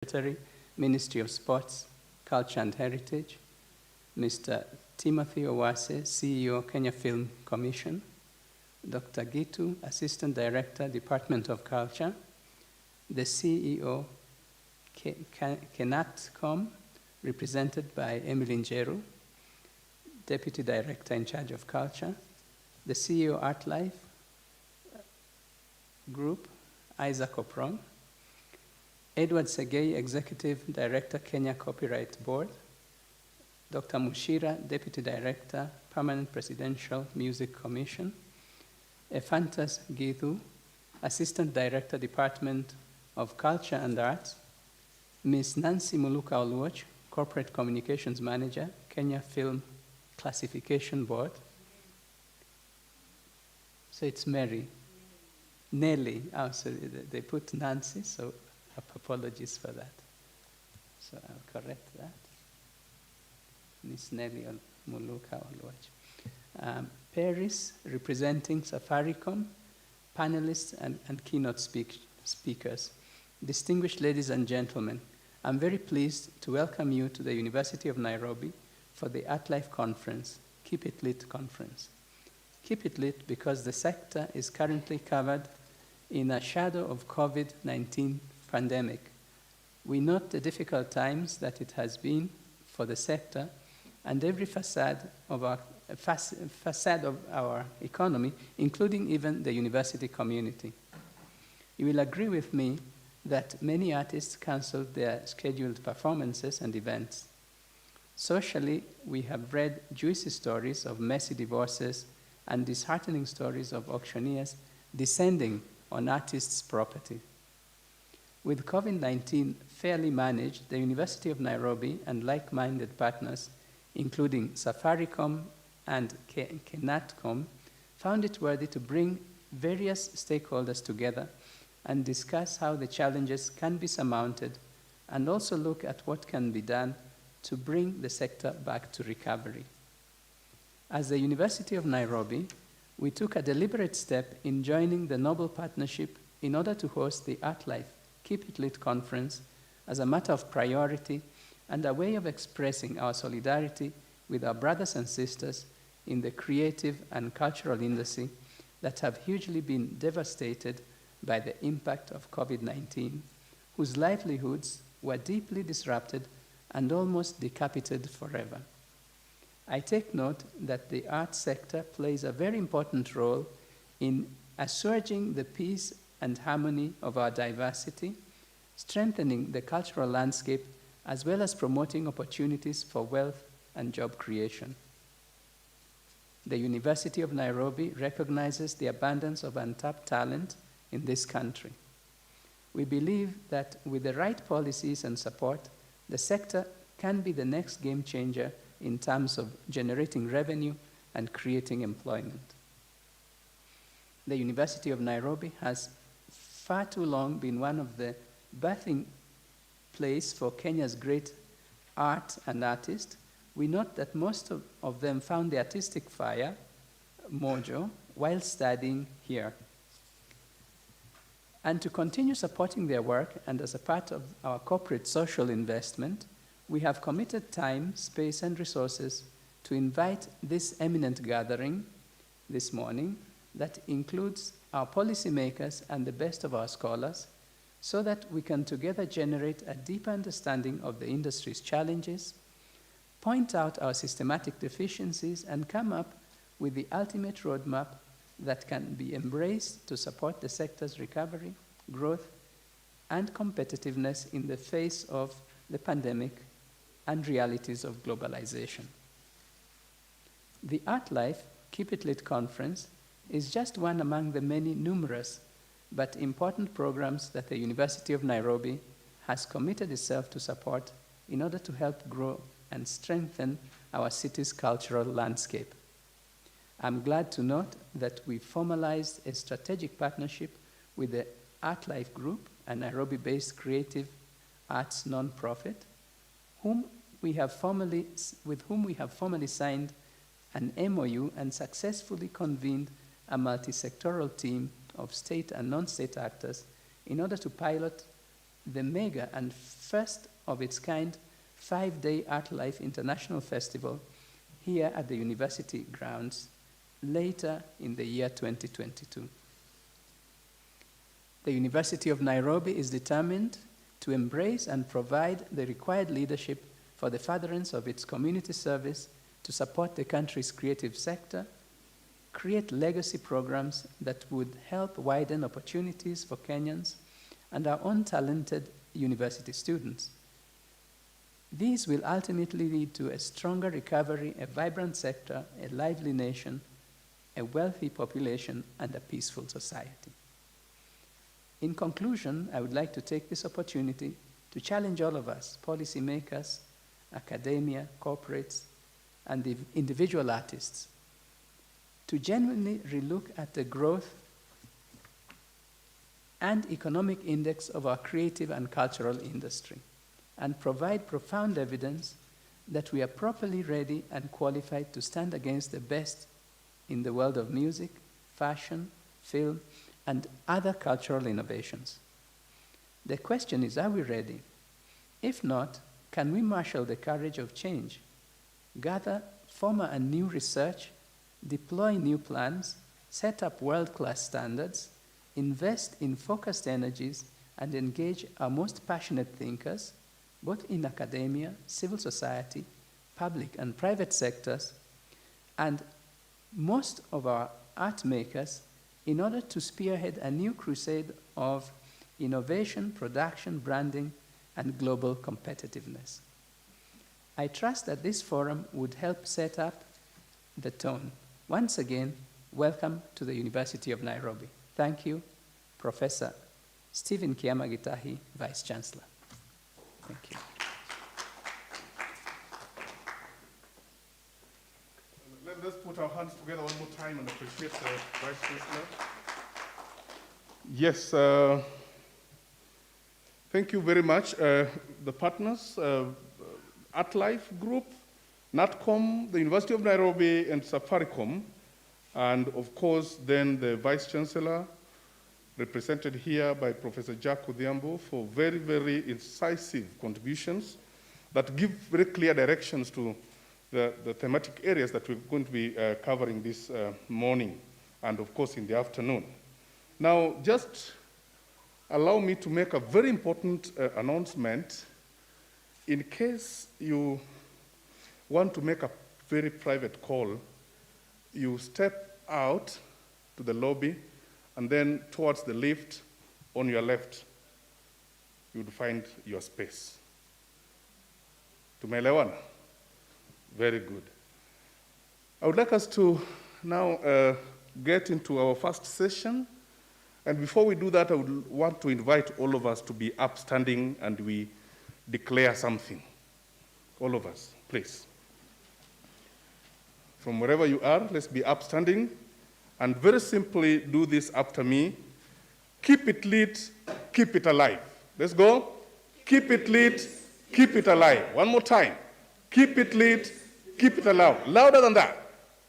Secretary, Ministry of Sports, Culture and Heritage, Mr. Timothy Owase, CEO, Kenya Film Commission, Dr. Gitu, Assistant Director, Department of Culture, the CEO, Kenatcom, represented by Emily Njeru, Deputy Director in charge of Culture, the CEO, ArtLife Group, Isaac Oprong, Edward Segei, Executive Director, Kenya Copyright Board, Dr. Mushira, Deputy Director, Permanent Presidential Music Commission, Ephantus Gitu, Assistant Director, Department of Culture and Arts, Ms. Nancy Muluka Oluoch, Corporate Communications Manager, Kenya Film Classification Board. So it's Mary. Nelly. Oh, so they put Nancy, so apologies for that. So I'll correct that. Miss Nelly Muluka Oluoch. Paris, representing Safaricom, panelists and keynote speakers. Distinguished ladies and gentlemen, I'm very pleased to welcome you to the University of Nairobi for the ArtLife Conference, Keep It Lit Conference. Keep it lit because the sector is currently covered in a shadow of COVID-19 pandemic. We note the difficult times that it has been for the sector and every facade of our economy, including even the university community. You will agree with me that many artists canceled their scheduled performances and events. Socially, we have read juicy stories of messy divorces and disheartening stories of auctioneers descending on artists' property. With COVID-19 fairly managed, the University of Nairobi and like-minded partners, including Safaricom and Kenatcom, found it worthy to bring various stakeholders together and discuss how the challenges can be surmounted and also look at what can be done to bring the sector back to recovery. As the University of Nairobi, we took a deliberate step in joining the Noble Partnership in order to host the ArtLife Keep It Lit conference as a matter of priority and a way of expressing our solidarity with our brothers and sisters in the creative and cultural industry that have hugely been devastated by the impact of COVID-19, whose livelihoods were deeply disrupted and almost decapitated forever. I take note that the arts sector plays a very important role in assuaging the peace and harmony of our diversity, strengthening the cultural landscape, as well as promoting opportunities for wealth and job creation. The University of Nairobi recognizes the abundance of untapped talent in this country. We believe that with the right policies and support, the sector can be the next game changer in terms of generating revenue and creating employment. The University of Nairobi has far too long been one of the birthing place for Kenya's great art and artists. We note that most of them found the artistic fire, mojo, while studying here. And to continue supporting their work and as a part of our corporate social investment, we have committed time, space, and resources to invite this eminent gathering this morning that includes our policymakers and the best of our scholars so that we can together generate a deeper understanding of the industry's challenges, point out our systematic deficiencies, and come up with the ultimate roadmap that can be embraced to support the sector's recovery, growth, and competitiveness in the face of the pandemic and realities of globalization. The ArtLife Keep It Lit conference is just one among the many numerous but important programs that the University of Nairobi has committed itself to support in order to help grow and strengthen our city's cultural landscape. I'm glad to note that we formalized a strategic partnership with the ArtLife Group, a Nairobi-based creative arts nonprofit, with whom we have formally signed an MOU and successfully convened a multi-sectoral team of state and non-state actors in order to pilot the mega and first of its kind 5-day Art Life International Festival here at the university grounds later in the year 2022. The University of Nairobi is determined to embrace and provide the required leadership for the furtherance of its community service to support the country's creative sector, create legacy programs that would help widen opportunities for Kenyans and our own talented university students. These will ultimately lead to a stronger recovery, a vibrant sector, a lively nation, a wealthy population, and a peaceful society. In conclusion, I would like to take this opportunity to challenge all of us, policymakers, academia, corporates, and the individual artists, to genuinely relook at the growth and economic index of our creative and cultural industry, and provide profound evidence that we are properly ready and qualified to stand against the best in the world of music, fashion, film, and other cultural innovations. The question is, are we ready? If not, can we marshal the courage of change, gather former and new research, deploy new plans, set up world-class standards, invest in focused energies, and engage our most passionate thinkers, both in academia, civil society, public and private sectors, and most of our art makers, in order to spearhead a new crusade of innovation, production, branding, and global competitiveness. I trust that this forum would help set up the tone. Once again, welcome to the University of Nairobi. Thank you, Professor Stephen Kiama-Gitahi, Vice Chancellor. Thank you. Let's put our hands together one more time and appreciate the Vice Chancellor. Yes, thank you very much. The partners, Art Life Group, NATCOM, the University of Nairobi, and Safaricom, and of course then the Vice Chancellor, represented here by Professor Jack Odhiambo, for very, very incisive contributions that give very clear directions to the thematic areas that we're going to be covering this morning and of course in the afternoon. Now, just allow me to make a very important announcement. In case you want to make a very private call, you step out to the lobby and then towards the lift on your left, you would find your space. Tumeelewana? Very good. I would like us to now get into our first session. And before we do that, I would want to invite all of us to be upstanding and we declare something. All of us, please. From wherever you are, let's be upstanding and very simply do this after me. Keep it lit, keep it alive. Let's go. Keep it lit, keep it alive. One more time. Keep it lit, keep it alive. Louder than that.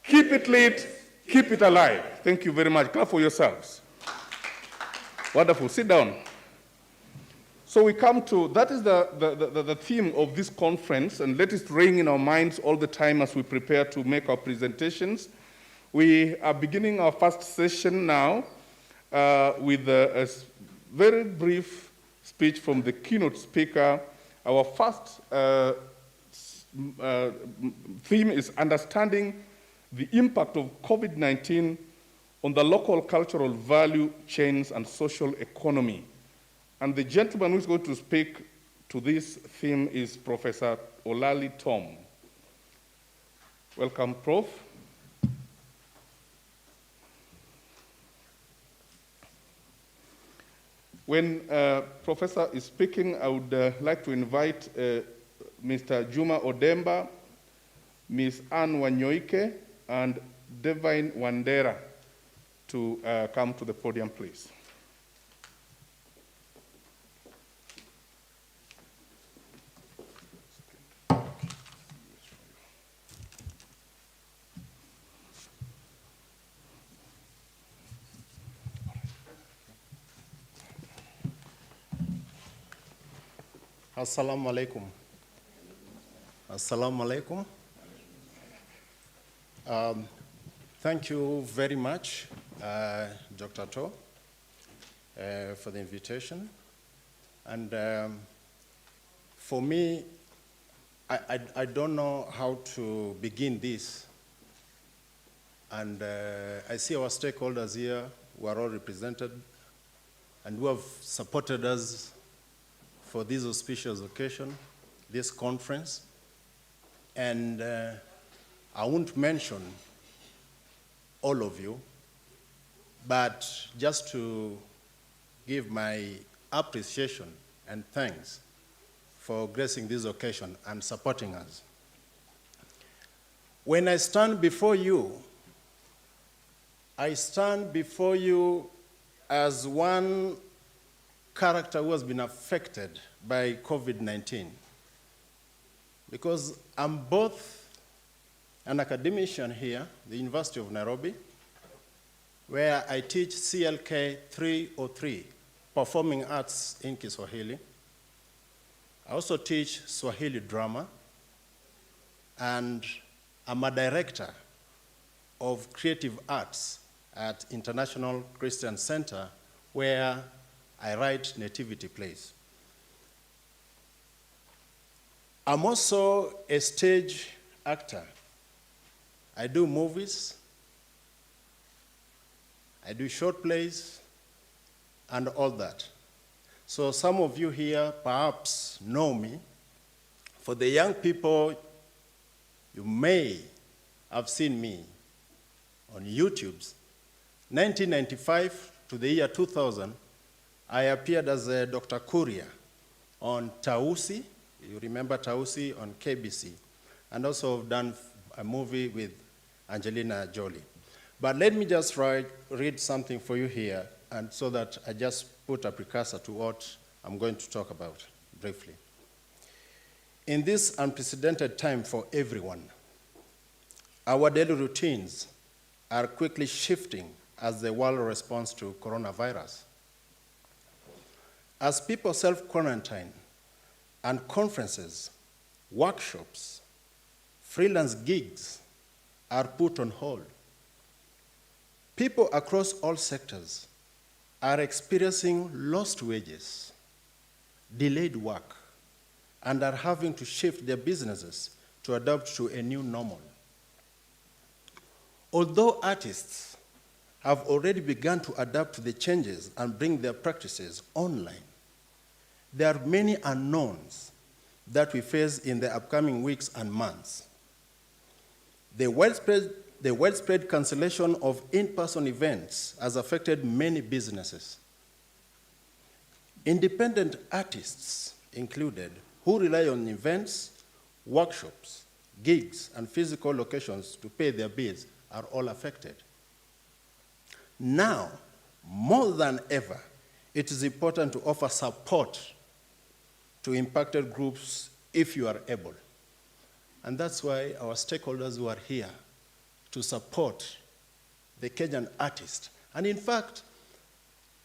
Keep it lit, keep it alive. Thank you very much. Clap for yourselves. Wonderful. Sit down. So we come to, that is the theme of this conference, and let it ring in our minds all the time as we prepare to make our presentations. We are beginning our first session now with a very brief speech from the keynote speaker. Our first theme is understanding the impact of COVID-19 on the local cultural value chains and social economy. And the gentleman who's going to speak to this theme is Professor Olali Tom. Welcome, Prof. When Professor is speaking, I would like to invite Mr. Juma Odemba, Ms. Anne Wanyoike, and Devine Wandera to come to the podium, please. Assalamu alaikum. Assalamu alaikum. Thank you very much, Dr. To, for the invitation. And for me, I don't know how to begin this. And I see our stakeholders here who are all represented and who have supported us for this auspicious occasion, this conference. And I won't mention all of you, but just to give my appreciation and thanks for gracing this occasion and supporting us. When I stand before you, I stand before you as one character who has been affected by COVID-19. Because I'm both an academician here, the University of Nairobi, where I teach CLK 303, Performing Arts in Kiswahili. I also teach Swahili drama, and I'm a director of creative arts at International Christian Center, where I write nativity plays. I'm also a stage actor. I do movies, I do short plays, and all that. So some of you here perhaps know me. For the young people, you may have seen me on YouTube's 1995 to the year 2000, I appeared as Dr. Kuria on Tausi. You remember Tausi on KBC. And also done a movie with Angelina Jolie. But let me just read something for you here, and so that I just put a precursor to what I'm going to talk about briefly. In this unprecedented time for everyone, our daily routines are quickly shifting as the world responds to coronavirus. As people self-quarantine and conferences, workshops, freelance gigs are put on hold, people across all sectors are experiencing lost wages, delayed work, and are having to shift their businesses to adapt to a new normal. Although artists have already begun to adapt to the changes and bring their practices online, there are many unknowns that we face in the upcoming weeks and months. The widespread cancellation of in-person events has affected many businesses. Independent artists included, who rely on events, workshops, gigs, and physical locations to pay their bills, are all affected. Now, more than ever, it is important to offer support to impacted groups if you are able. And that's why our stakeholders who are here to support the Kenyan artist. And in fact,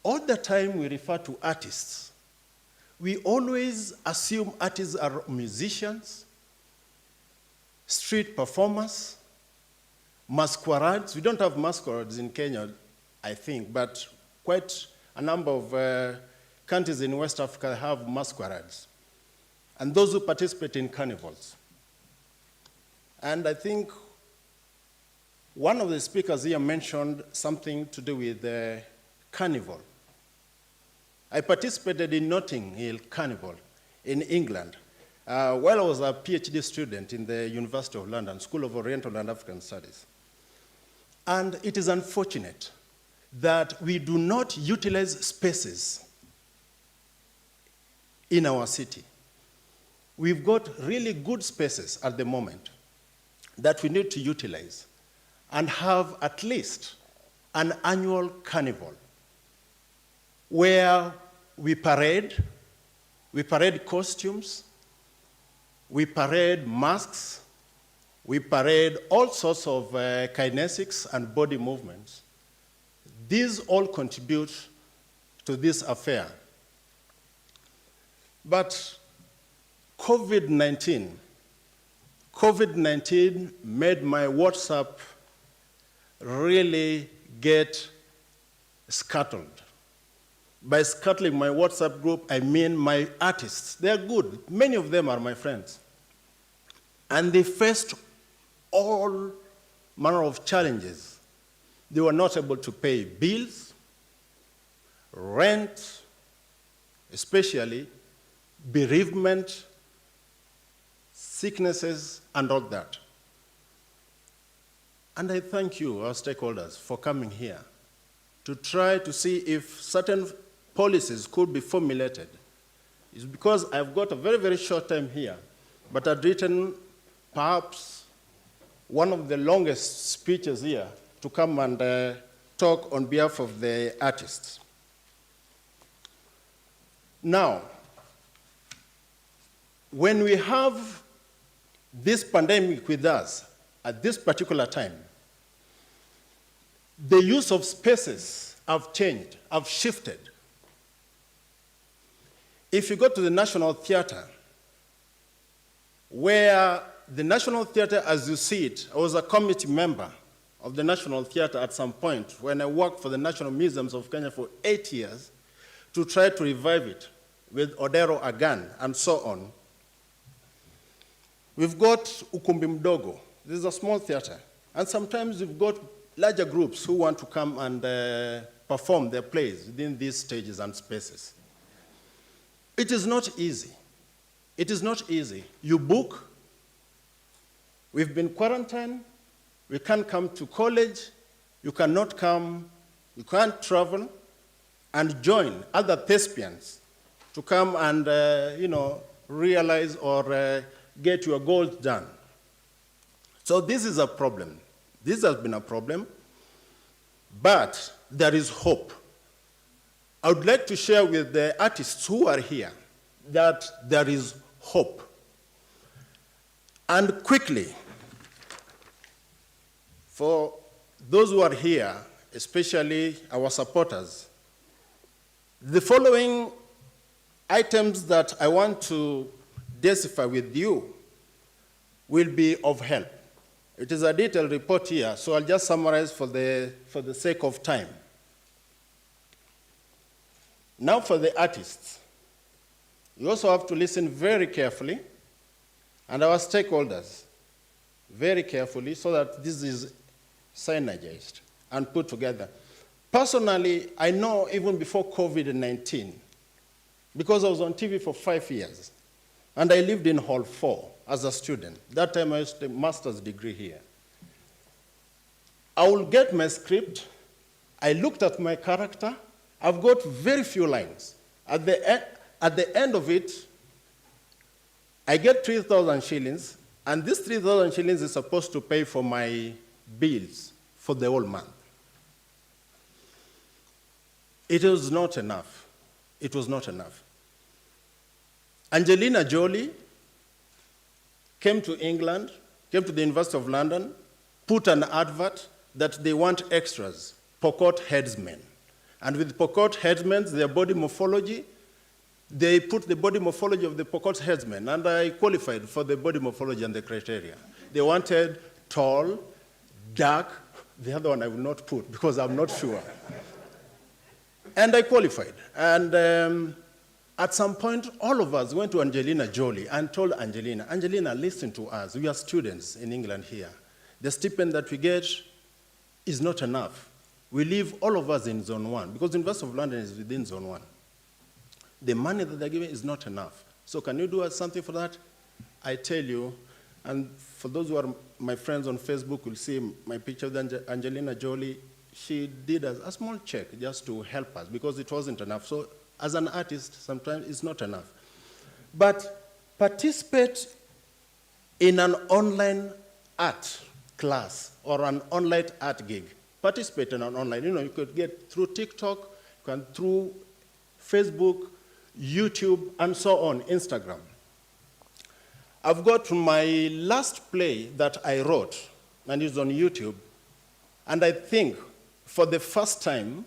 all the time we refer to artists, we always assume artists are musicians, street performers, masquerades. We don't have masquerades in Kenya, I think, but quite a number of countries in West Africa have masquerades, and those who participate in carnivals. And I think one of the speakers here mentioned something to do with carnival. I participated in Notting Hill Carnival in England while I was a PhD student in the University of London, School of Oriental and African Studies. And it is unfortunate that we do not utilize spaces in our city. We've got really good spaces at the moment that we need to utilize and have at least an annual carnival where we parade costumes, we parade masks, we parade all sorts of kinesics and body movements. These all contribute to this affair. But COVID-19 made my WhatsApp really get scuttled. By scuttling my WhatsApp group, I mean my artists. They're good. Many of them are my friends. And they faced all manner of challenges. They were not able to pay bills, rent, especially bereavement, sicknesses, and all that. And I thank you, our stakeholders, for coming here to try to see if certain policies could be formulated. It's because I've got a very, very short time here, but I've written perhaps one of the longest speeches here to come and talk on behalf of the artists. Now, when we have this pandemic with us at this particular time, the use of spaces have changed, have shifted. If you go to the National Theatre, where the National Theatre, as you see it, I was a committee member of the National Theatre at some point when I worked for the National Museums of Kenya for 8 years to try to revive it with Odero Agan and so on. We've got Ukumbi Mdogo. This is a small theater. And sometimes we've got larger groups who want to come and perform their plays within these stages and spaces. It is not easy. It is not easy. You book. We've been quarantined. We can't come to college. You cannot come. You can't travel and join other thespians to come and, realize or get your goals done. So this is a problem. This has been a problem, but there is hope. I would like to share with the artists who are here that there is hope. And quickly, for those who are here, especially our supporters, the following items that I want to decipher with you will be of help. It is a detailed report here, so I'll just summarize for the sake of time. Now for the artists. You also have to listen very carefully, and our stakeholders very carefully, so that this is synergized and put together. Personally, I know even before COVID-19, because I was on TV for 5 years, and I lived in Hall 4 as a student. That time I used a master's degree here. I will get my script. I looked at my character. I've got very few lines. At the end of it, I get 3,000 shillings, and this 3,000 shillings is supposed to pay for my bills for the whole month. It was not enough. It was not enough. Angelina Jolie came to England, came to the University of London, put an advert that they want extras, Pokot headsmen. And with Pokot headsmen, their body morphology, they put the body morphology of the Pokot headsmen, and I qualified for the body morphology and the criteria. They wanted tall, dark, the other one I will not put because I'm not sure. And I qualified. And at some point, all of us went to Angelina Jolie and told Angelina, Angelina, listen to us. We are students in England here. The stipend that we get is not enough. We live, all of us, in Zone 1, because the University of London is within Zone 1. The money that they're giving is not enough. So can you do something for that? I tell you, and for those who are my friends on Facebook will see my picture of Angelina Jolie. She did a small check just to help us because it wasn't enough. So as an artist, sometimes it's not enough. But participate in an online art class or an online art gig. Participate in an online. You could get through TikTok, you can through Facebook, YouTube, and so on, Instagram. I've got my last play that I wrote, and it's on YouTube, and I think for the first time,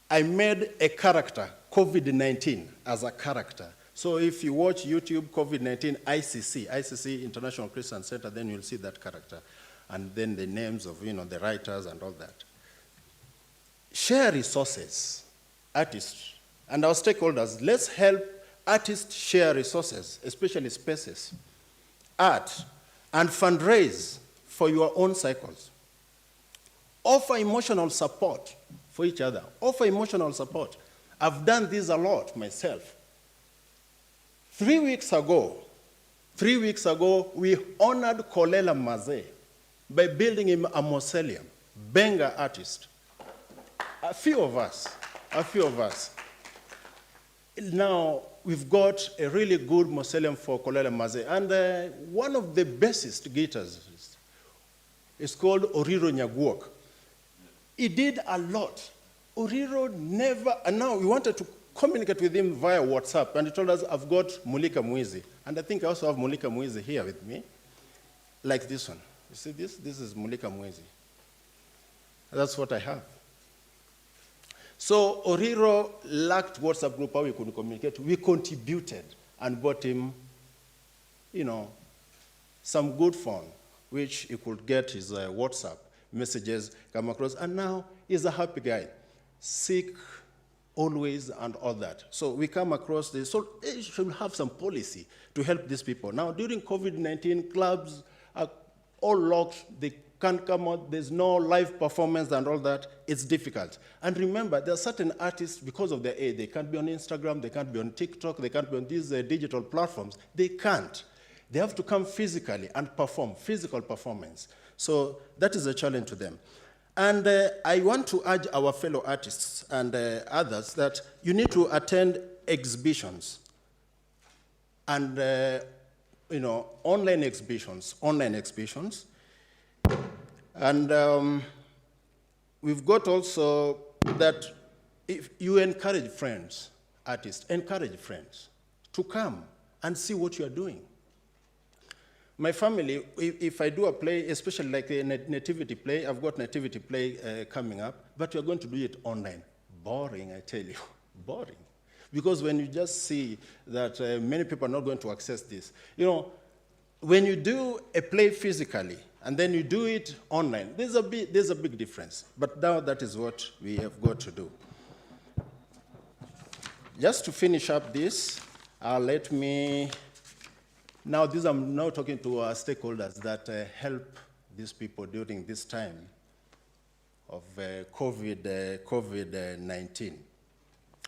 I made a character, COVID-19, as a character. So if you watch YouTube COVID-19 ICC, International Christian Center, then you'll see that character. And then the names of, the writers and all that. Share resources, artists, and our stakeholders. Let's help artists share resources, especially spaces, art, and fundraise for your own cycles. Offer emotional support for each other. Offer emotional support. I've done this a lot myself. 3 weeks ago, we honored Kolela Maze by building him a mausoleum, Benga artist. A few of us. Now, we've got a really good mausoleum for Kolela Maze, and one of the bassist guitarists is called Oriro Nyaguok. He did a lot. Oriro never, and now we wanted to communicate with him via WhatsApp, and he told us, I've got Mulika Mwizi, and I think I also have Mulika Mwizi here with me, like this one. You see this? This is Mulika Mwizi. That's what I have. So Oriro lacked WhatsApp group how we could communicate. We contributed and bought him, some good phone, which he could get his WhatsApp messages come across, and now he's a happy guy. Sick always and all that. So we come across this. So they should have some policy to help these people. Now, during COVID-19, clubs are all locked. They can't come out. There's no live performance and all that. It's difficult. And remember, there are certain artists, because of their age, they can't be on Instagram, they can't be on TikTok, they can't be on these digital platforms. They can't. They have to come physically and perform, physical performance. So that is a challenge to them. And I want to urge our fellow artists and others that you need to attend exhibitions and, online exhibitions. And we've got also that if you encourage friends, artists, encourage friends to come and see what you are doing. My family, if I do a play, especially like a nativity play, I've got nativity play coming up, but we're going to do it online. Boring, I tell you, boring. Because when you just see that many people are not going to access this, when you do a play physically and then you do it online, there's a big difference. But now that is what we have got to do. Just to finish up this, let me. Now, I'm now talking to our stakeholders that help these people during this time of COVID-19.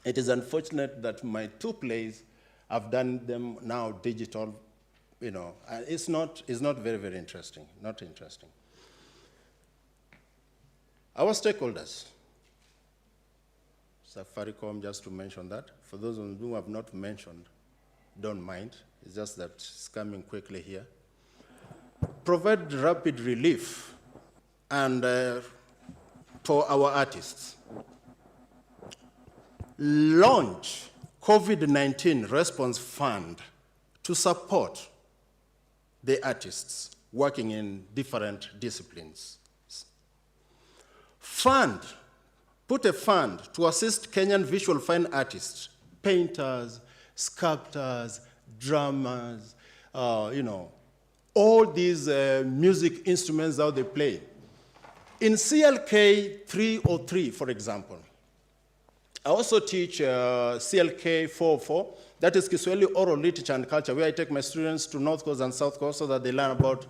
It is unfortunate that my 2 plays, I've done them now digital, it's not very, very interesting, not interesting. Our stakeholders, Safaricom, just to mention that. For those who have not mentioned, don't mind. It's just that it's coming quickly here. Provide rapid relief and for our artists. Launch COVID-19 Response Fund to support the artists working in different disciplines. Put a fund to assist Kenyan visual fine artists, painters, sculptors, drummers, all these music instruments that they play. In CLK 303, for example, I also teach CLK 404, that is Kiswahili Oral Literature and Culture, where I take my students to North Coast and South Coast so that they learn about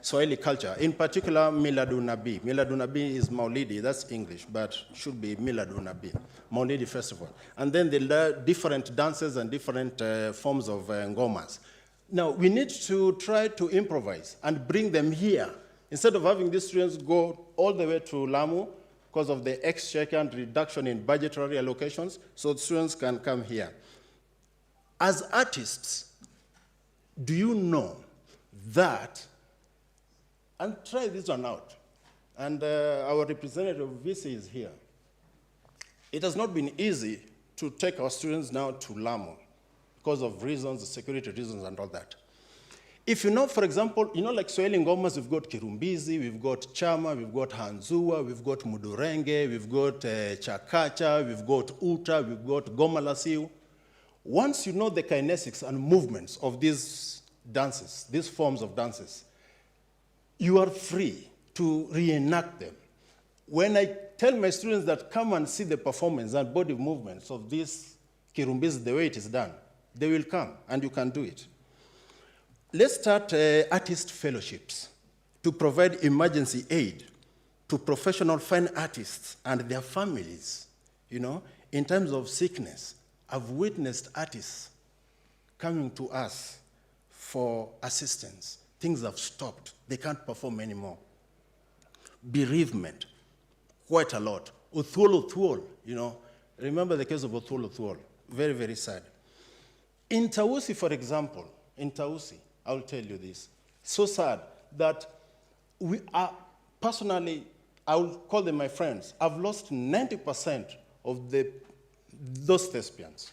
Swahili culture, in particular Miladun Nabi. Miladun Nabi is Maulidi, that's English, but should be Miladun Nabi, Maulidi Festival. And then they learn different dances and different forms of ngomas. Now, we need to try to improvise and bring them here. Instead of having these students go all the way to Lamu because of the exchequer and reduction in budgetary allocations, so students can come here. As artists, do you know that, and try this one out, and our representative VC is here. It has not been easy to take our students now to Lamu because of reasons, security reasons and all that. If you know, for example, like Swahili Ngomas, we've got Kirumbizi, we've got Chama, we've got Hanzua, we've got Mudurenge, we've got Chakacha, we've got Uta, we've got Goma Lasiu. Once you know the kinesics and movements of these dances, these forms of dances, you are free to reenact them. When I tell my students that come and see the performance and body movements of this kirumbis the way it is done, they will come and you can do it. Let's start artist fellowships to provide emergency aid to professional fine artists and their families. You know, in times of sickness, I've witnessed artists coming to us for assistance. Things have stopped. They can't perform anymore. Bereavement, quite a lot. Uthuol, you know. Remember the case of Uthuol. Very, very sad. In Tausi, for example, I'll tell you this. So sad that we are, personally, I will call them my friends. I've lost 90% of those thespians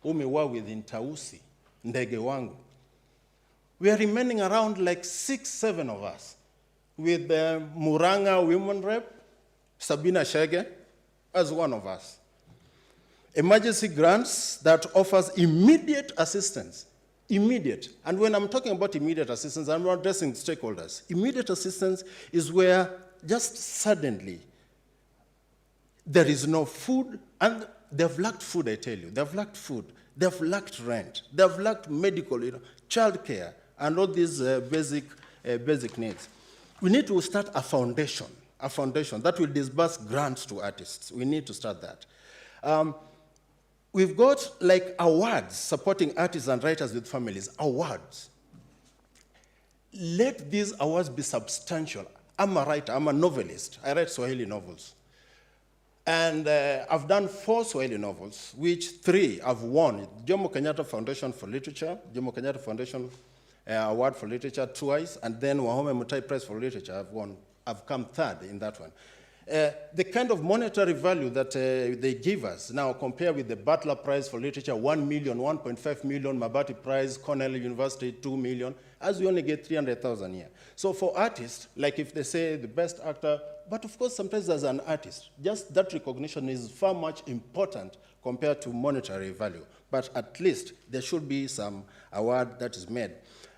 whom we were with in Tausi, Ndege Wangu. We are remaining around like 6, 7 of us, with Muranga Women Rep, Sabina Shege, as one of us. Emergency grants that offers immediate assistance. Immediate. And when I'm talking about immediate assistance, I'm not addressing stakeholders. Immediate assistance is where just suddenly there is no food, and they've lacked food, I tell you. They've lacked food. They've lacked rent. They've lacked medical, childcare, and all these basic needs. We need to start a foundation that will disburse grants to artists. We need to start that. We've got like awards supporting artists and writers with families, awards. Let these awards be substantial. I'm a writer, I'm a novelist. I write Swahili novels. And I've done 4 Swahili novels, which 3 I've won. Jomo Kenyatta Foundation for Literature, Jomo Kenyatta Foundation Award for Literature twice, and then Wahome Mutai Prize for Literature I've come 3rd in that one. The kind of monetary value that they give us now, compare with the Butler Prize for Literature, 1 million, 1.5 million, Mabati Prize, Cornell University, 2 million, as we only get 300,000 a year. So for artists, like if they say the best actor, but of course sometimes as an artist, just that recognition is far much important compared to monetary value. But at least there should be some award that is made.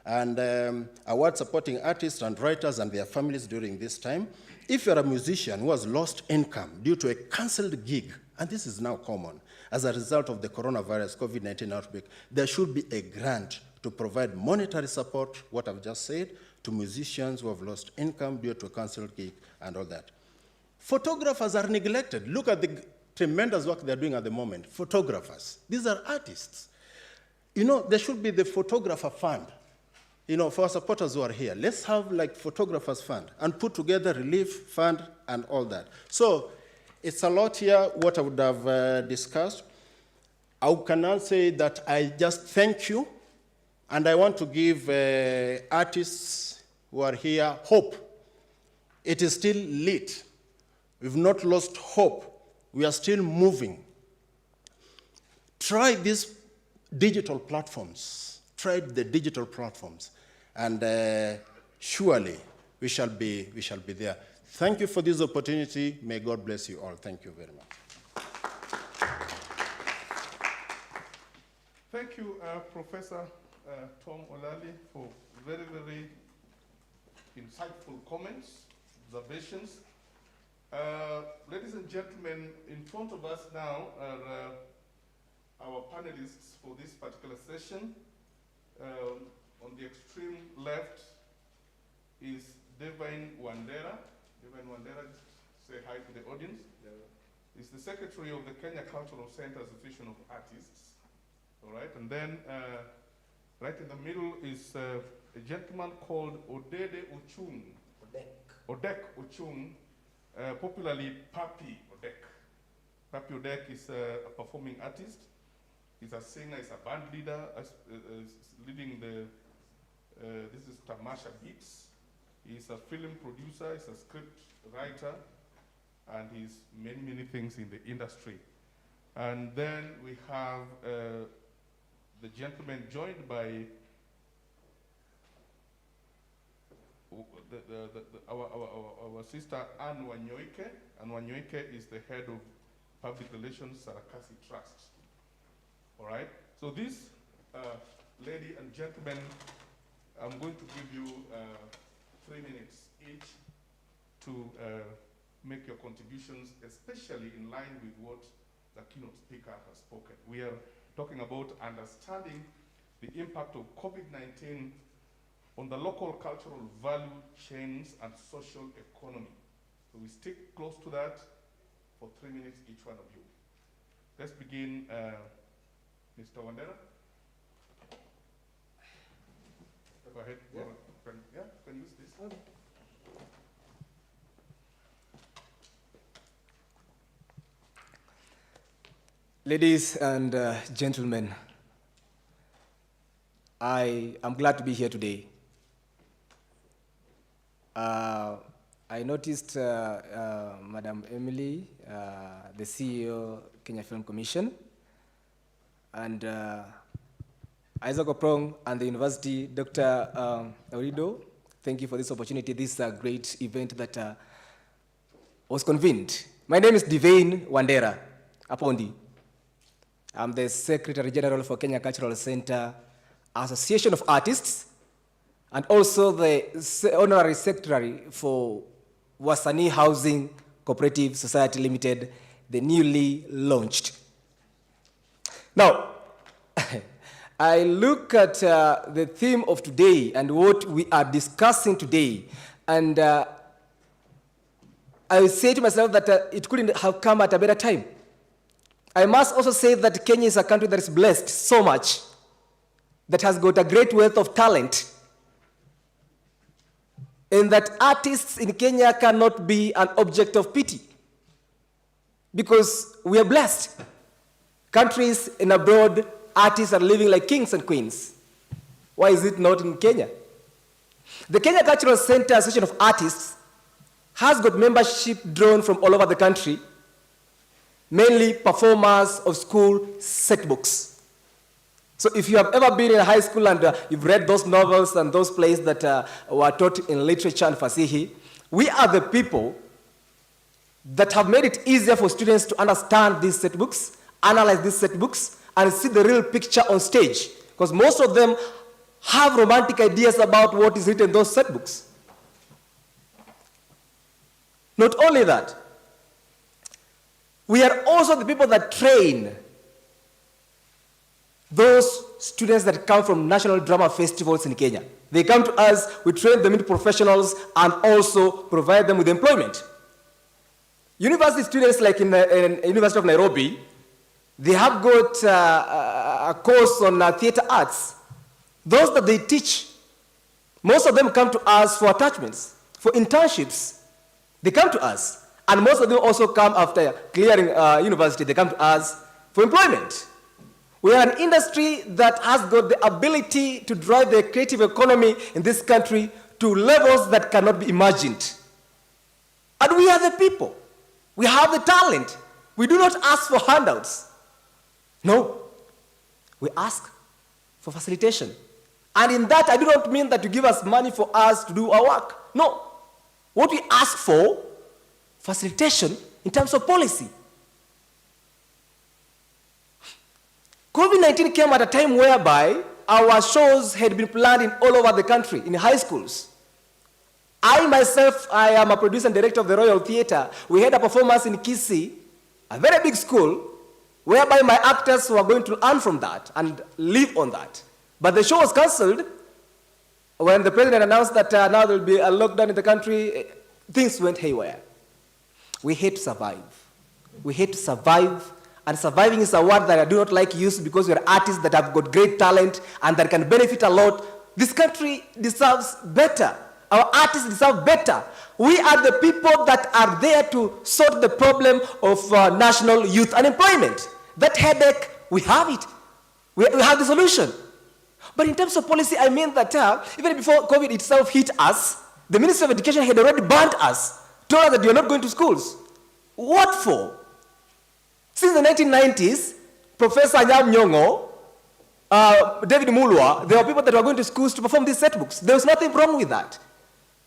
And award supporting artists and writers and their families during this time. If you're a musician who has lost income due to a canceled gig, and this is now common, as a result of the coronavirus COVID-19 outbreak, there should be a grant to provide monetary support, what I've just said, to musicians who have lost income due to a canceled gig and all that. Photographers are neglected. Look at the tremendous work they're doing at the moment. Photographers. These are artists. You know, there should be the photographer fund. You know, for our supporters who are here, let's have like photographers fund and put together relief fund and all that. So it's a lot here what I would have discussed. I can now say that I just thank you, and I want to give artists who are here hope. It is still lit. We've not lost hope. We are still moving. Try these digital platforms. Try the digital platforms. And surely we shall be there. Thank you for this opportunity. May God bless you all. Thank you very much. Thank you, Professor Tom Olali, for very, very insightful comments, observations. Ladies and gentlemen, in front of us now are our panelists for this particular session. On the extreme left is Devine Wandera. Devine Wandera, say hi to the audience. Yeah. He's the secretary of the Kenya Cultural Center Association of Artists. All right, and then right in the middle is a gentleman called Odede Ochung. Odek Ochung, popularly Papi Odek. Papi Odek is a performing artist. He's a singer, he's a band leader, leading the, this is Tamasha Beats. He's a film producer, he's a script writer, and he's many, many things in the industry. And then we have the gentleman joined by our sister Anne Wanyoike. Anne Wanyoike is the head of public relations, Sarakasi Trust. All right? So this, lady and gentlemen, I'm going to give you 3 minutes each to make your contributions, especially in line with what the keynote speaker has spoken. We are talking about understanding the impact of COVID-19 on the local cultural value chains and social economy. So we stick close to that for 3 minutes, each one of you. Let's begin, Mr. Wandera. Go ahead. Yeah. Can use this. Okay. Ladies and gentlemen, I am glad to be here today. I noticed Madam Emily, the CEO, Kenya Film Commission, and Isaac Oprong and the university, Dr. Aurido. Thank you for this opportunity. This is a great event that was convened. My name is Divine Wandera Apondi. I'm the Secretary General for Kenya Cultural Center Association of Artists, and also the Honorary Secretary for Wasani Housing Cooperative Society Limited, the newly launched. Now, I look at the theme of today and what we are discussing today, and I say to myself that it couldn't have come at a better time. I must also say that Kenya is a country that is blessed so much, that has got a great wealth of talent, and that artists in Kenya cannot be an object of pity, because we are blessed. Countries in abroad, artists are living like kings and queens. Why is it not in Kenya? The Kenya Cultural Center Association of Artists has got membership drawn from all over the country, mainly performers of school set books. So if you have ever been in high school and you've read those novels and those plays that were taught in literature and fasihi, we are the people that have made it easier for students to understand these set books, analyze these set books, and see the real picture on stage. Because most of them have romantic ideas about what is written in those set books. Not only that, we are also the people that train those students that come from national drama festivals in Kenya. They come to us, we train them into professionals, and also provide them with employment. University students like in University of Nairobi, they have got a course on theater arts. Those that they teach, most of them come to us for attachments, for internships. They come to us. And most of them also come after clearing university. They come to us for employment. We are an industry that has got the ability to drive the creative economy in this country to levels that cannot be imagined. And we are the people. We have the talent. We do not ask for handouts. No. We ask for facilitation. And in that, I do not mean that you give us money for us to do our work. No. What we ask for, facilitation in terms of policy. COVID-19 came at a time whereby our shows had been planned in all over the country, in high schools. I myself, I am a producer and director of the Royal Theatre. We had a performance in Kisii, a very big school, whereby my actors were going to earn from that and live on that. But the show was cancelled when the president announced that now there will be a lockdown in the country. Things went haywire. We hate to survive. We hate to survive, and surviving is a word that I do not like use because we are artists that have got great talent and that can benefit a lot. This country deserves better. Our artists deserve better. We are the people that are there to sort the problem of national youth unemployment. That headache, we have it. We have the solution. But in terms of policy, I mean that even before COVID itself hit us, the Ministry of Education had already banned us, told us that you are not going to schools. What for? Since the 1990s, Professor Nyam Nyong'o, David Mulwa, there were people that were going to schools to perform these set books. There was nothing wrong with that.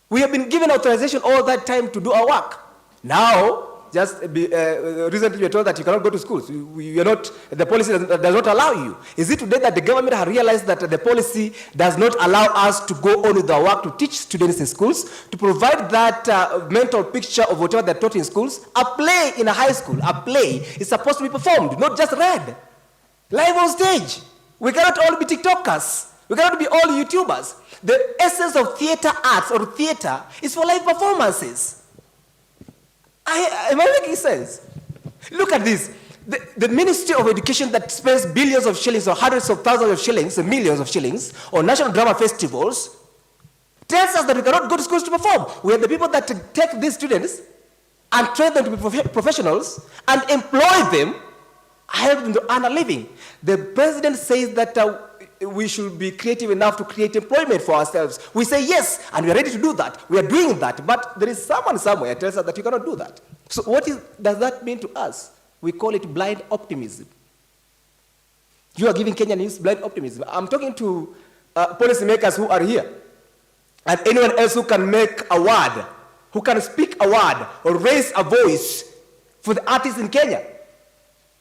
We have been given authorization all that time to do our work. Now, Recently we were told that you cannot go to schools. The policy does not allow you. Is it today that the government has realized that the policy does not allow us to go on with our work to teach students in schools, to provide that mental picture of whatever they're taught in schools? A play in a high school, a play is supposed to be performed, not just read. Live on stage. We cannot all be TikTokers. We cannot be all YouTubers. The essence of theater arts or theater is for live performances. Am I making sense? Look at this. The Ministry of Education that spends billions of shillings or hundreds of thousands of shillings and millions of shillings on national drama festivals tells us that we cannot go to schools to perform. We are the people that take these students and train them to be professionals and employ them, help them to earn a living. The president says that we should be creative enough to create employment for ourselves. We say yes, and we are ready to do that. We are doing that, but there is someone somewhere tells us that you cannot do that. So what does that mean to us? We call it blind optimism. You are giving Kenyan youth blind optimism. I'm talking to policymakers who are here, and anyone else who can make a word, who can speak a word or raise a voice for the artists in Kenya.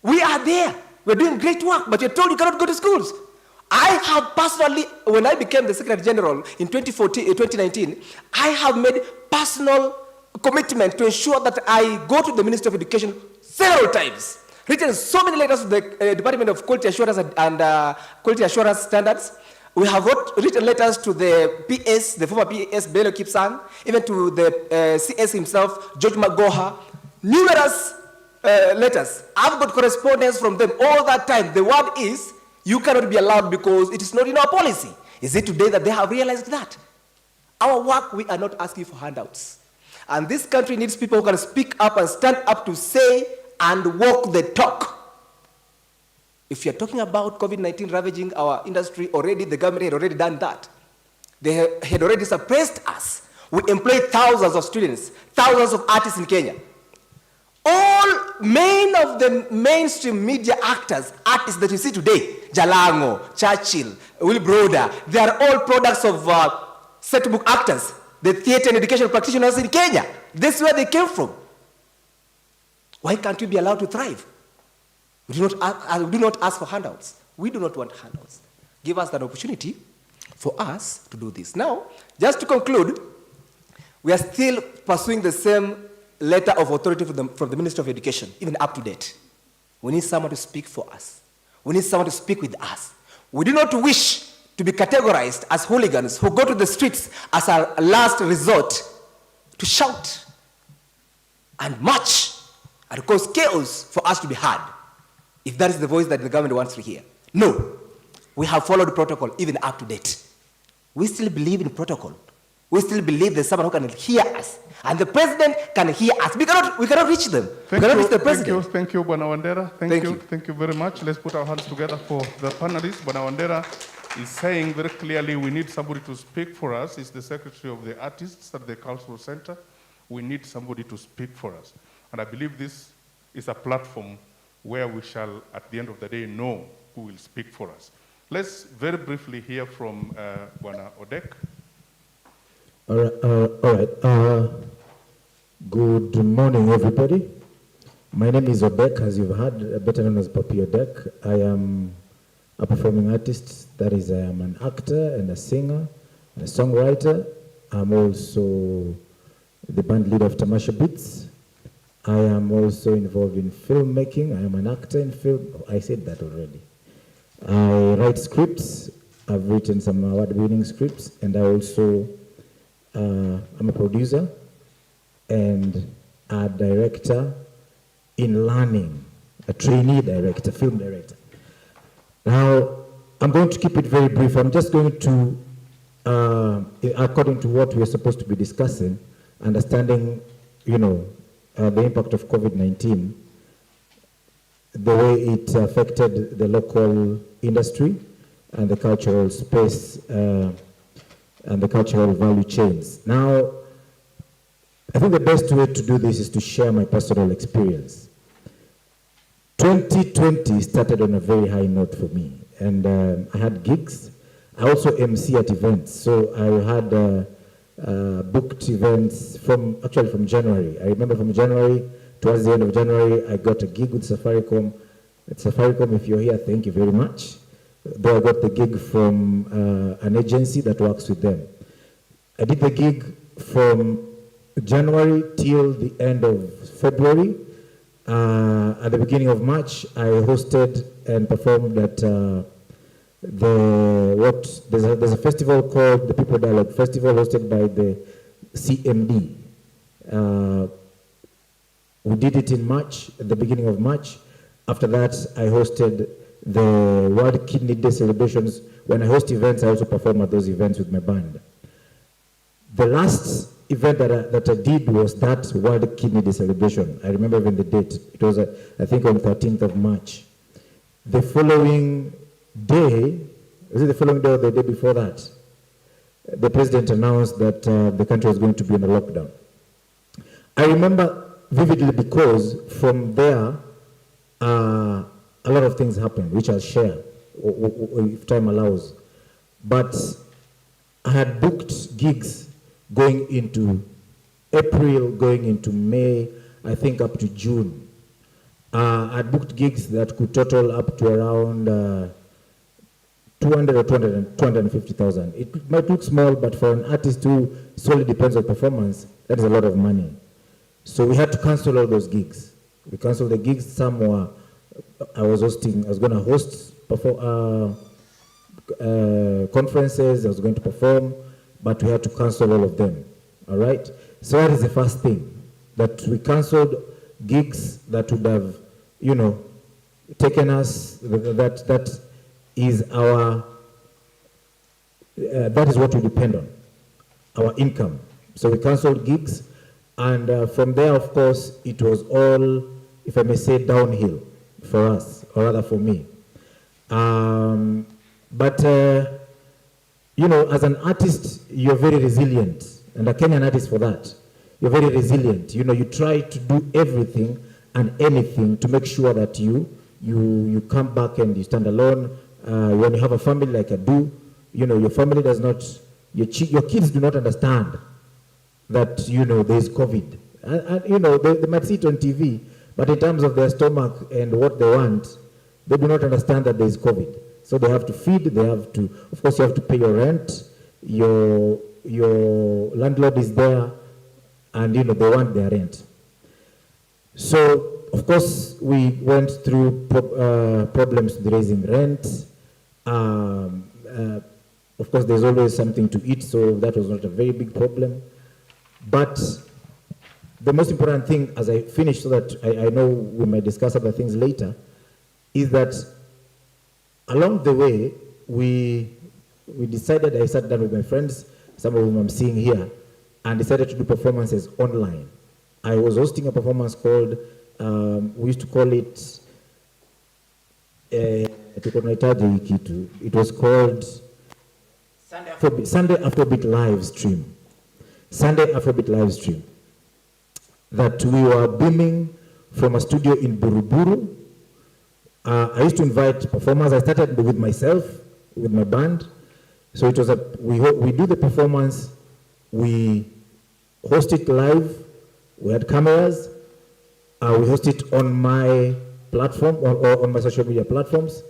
We are there. We're doing great work, but you're told you cannot go to schools. I have personally, when I became the Secretary General in 2019, I have made personal commitment to ensure that I go to the Ministry of Education several times, written so many letters to the Department of Quality Assurance and Quality Assurance Standards. We have written letters to the PS, the former PS, Bello Kipsang, even to the CS himself, George Magoha, numerous letters. I've got correspondence from them all that time. The word is, you cannot be allowed because it is not in our policy. Is it today that they have realized that? Our work, we are not asking for handouts. And this country needs people who can speak up and stand up to say and walk the talk. If you're talking about COVID-19 ravaging our industry already, the government had already done that. They had already suppressed us. We employ thousands of students, thousands of artists in Kenya. Many of the mainstream media actors, artists that you see today, Jalango, Churchill, Will Broder, they are all products of set book actors, the theater and education practitioners in Kenya. This is where they came from. Why can't we be allowed to thrive? We do not ask for handouts. We do not want handouts. Give us that opportunity for us to do this. Now, just to conclude, we are still pursuing the same letter of authority from the Ministry of Education, even up to date. We need someone to speak for us. We need someone to speak with us. We do not wish to be categorized as hooligans who go to the streets as our last resort to shout and march and cause chaos for us to be heard, if that is the voice that the government wants to hear. No, we have followed protocol even up to date. We still believe in protocol. We still believe there's someone who can hear us. And the president can hear us. We cannot reach them. We cannot reach the president. Thank you, Bwana Wandera. Thank you very much. Let's put our hands together for the panelists. Bwana Wandera is saying very clearly we need somebody to speak for us. He's the Secretary of the Artists at the Cultural Center. We need somebody to speak for us. And I believe this is a platform where we shall, at the end of the day, know who will speak for us. Let's very briefly hear from Bwana Odek. All right. Good morning, everybody. My name is Odek, as you've heard, better known as Papi Odek. I am a performing artist. That is, I am an actor and a singer and a songwriter. I'm also the band leader of Tamasha Beats. I am also involved in filmmaking. I am an actor in film. I said that already. I write scripts. I've written some award-winning scripts, and I also I'm a producer and a director in learning, a trainee director, film director. Now, I'm going to keep it very brief. I'm just going to, according to what we're supposed to be discussing, understanding, the impact of COVID-19, the way it affected the local industry and the cultural space and the cultural value chains. Now, I think the best way to do this is to share my personal experience. 2020 started on a very high note for me, and I had gigs. I also MC at events, so I had booked events from January. I remember from January towards the end of January, I got a gig with Safaricom. At Safaricom, if you're here, thank you very much. Though I got the gig from an agency that works with them. I did the gig from January till the end of February. At the beginning of March, I hosted and performed at there's a festival called the People Dialogue Festival, hosted by the CMD. We did it in March, at the beginning of March. After that, I hosted the World Kidney Day celebrations. When I host events, I also perform at those events with my band. The last event that I did was that World Kidney Day celebration. I remember even the date. It was, I think, on 13th of March. The following day, was it the following day or the day before that? The president announced that the country was going to be in a lockdown. I remember vividly because from there, a lot of things happened, which I'll share if time allows. But I had booked gigs going into April, going into May, I think up to June. I had booked gigs that could total up to around 200 or 250,000. It might look small, but for an artist who solely depends on performance, that is a lot of money. So we had to cancel all those gigs. We canceled the gigs. Some were, I was going to host conferences, I was going to perform, but we had to cancel all of them, all right? So that is the first thing, that we canceled gigs that would have, you know, taken us, that is our, that is what we depend on, our income. So we canceled gigs, and from there, of course, it was all, if I may say, downhill for us, or rather for me. You know, as an artist, you're very resilient, and a Kenyan artist for that. You're very resilient. You know, you try to do everything and anything to make sure that you come back and you stand alone. When you have a family like I do, you know, your family does not, your kids do not understand that, you know, there's COVID. And you know, they might see it on TV, but in terms of their stomach and what they want, they do not understand that there's COVID. So they have to feed, they have to, of course you have to pay your rent, your landlord is there, and you know, they want their rent. So, of course, we went through problems with raising rent. Of course, there's always something to eat, so that was not a very big problem. But the most important thing, as I finish, so that I know we might discuss other things later, is that along the way, we decided, I sat down with my friends, some of whom I'm seeing here, and decided to do performances online. I was hosting a performance called, we used to call it, it was called Sunday Afrobeat live stream. Sunday Afrobeat live stream. That we were beaming from a studio in Buruburu. I used to invite performers. I started with myself, with my band. So it was we do the performance, we host it live, we had cameras, we host it on my platform, or on my social media platforms,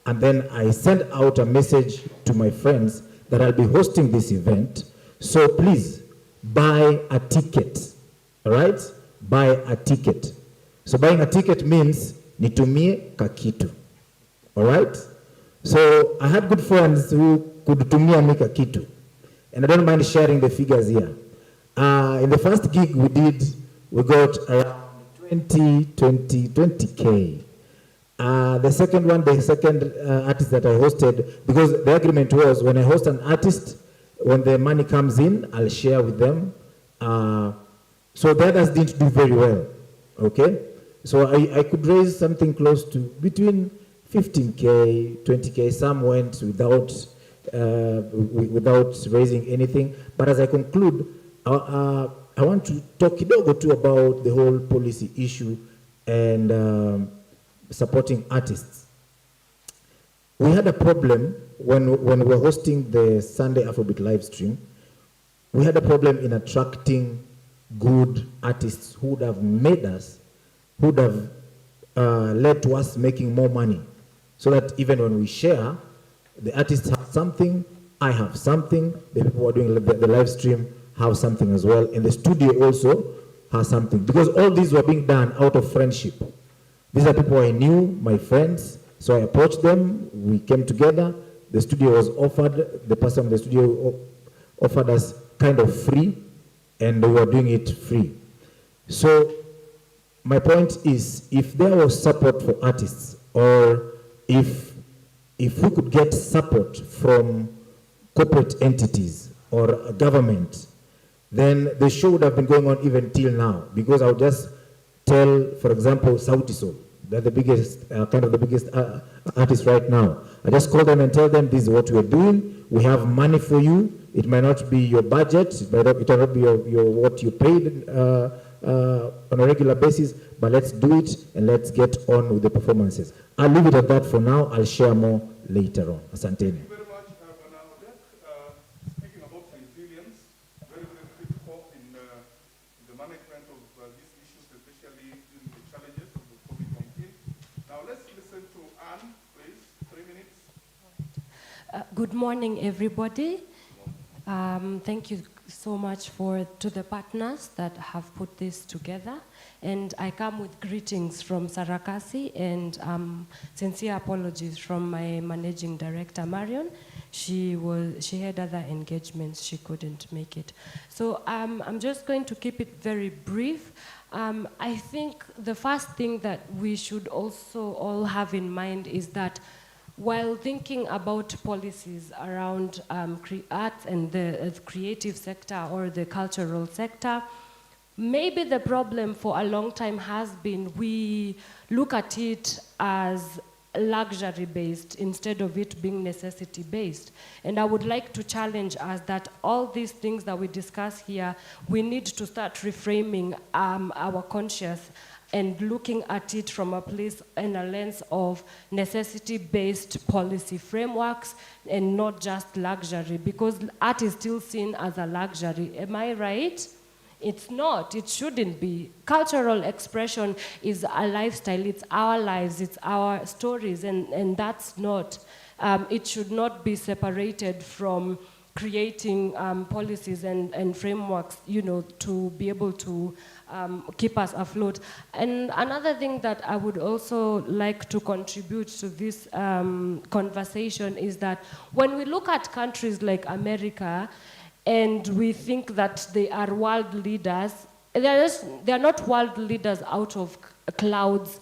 and then I send out a message to my friends that I'll be hosting this event, so please buy a ticket, all right? Buy a ticket. So buying a ticket means nitumie kakitu, all right? So I had good friends who could tumia me kakitu, and I don't mind sharing the figures here. In the first gig we did, we got around 20K. The second one, the second artist that I hosted, because the agreement was when I host an artist, when the money comes in, I'll share with them. So the others didn't do very well, okay? So I could raise something close to between 15K, 20K. Some went without raising anything. But as I conclude, I want to talk kidogo too about the whole policy issue and supporting artists. We had a problem when we were hosting the Sunday Afrobeat live stream. We had a problem in attracting good artists who would have made us would have led to us making more money, so that even when we share, the artists have something, I have something, the people who are doing the live stream have something as well, and the studio also has something. Because all these were being done out of friendship. These are people I knew, my friends, so I approached them, we came together, the studio was offered, the person in the studio offered us kind of free, and we were doing it free. So my point is, if there was support for artists, or if we could get support from corporate entities or a government, then the show would have been going on even till now. Because I would just tell, for example, Sauti Sol, they're the biggest, kind of the biggest artists right now. I just call them and tell them, this is what we're doing. We have money for you. It might not be your budget. It might not be your what you paid on a regular basis, but let's do it and let's get on with the performances. I'll leave it at that for now. I'll share more later on. Asanteni. Thank you very much, Bernard. Speaking about resilience, very, very critical in the management of these issues, especially during the challenges of the COVID-19. Now let's listen to Anne, please. 3 minutes. Good morning, everybody. Thank you so much to the partners that have put this together. And I come with greetings from Sarakasi and sincere apologies from my managing director, Marion. She had other engagements, she couldn't make it. So I'm just going to keep it very brief. I think the first thing that we should also all have in mind is that while thinking about policies around arts and the creative sector or the cultural sector, maybe the problem for a long time has been we look at it as luxury-based instead of it being necessity-based. And I would like to challenge us that all these things that we discuss here, we need to start reframing our conscience and looking at it from a place and a lens of necessity-based policy frameworks and not just luxury, because art is still seen as a luxury. Am I right? It's not, it shouldn't be. Cultural expression is a lifestyle, it's our lives, it's our stories, and that's not, it should not be separated from creating policies and frameworks, you know, to be able to keep us afloat. And another thing that I would also like to contribute to this conversation is that when we look at countries like America and we think that they are world leaders, they're not world leaders out of clouds.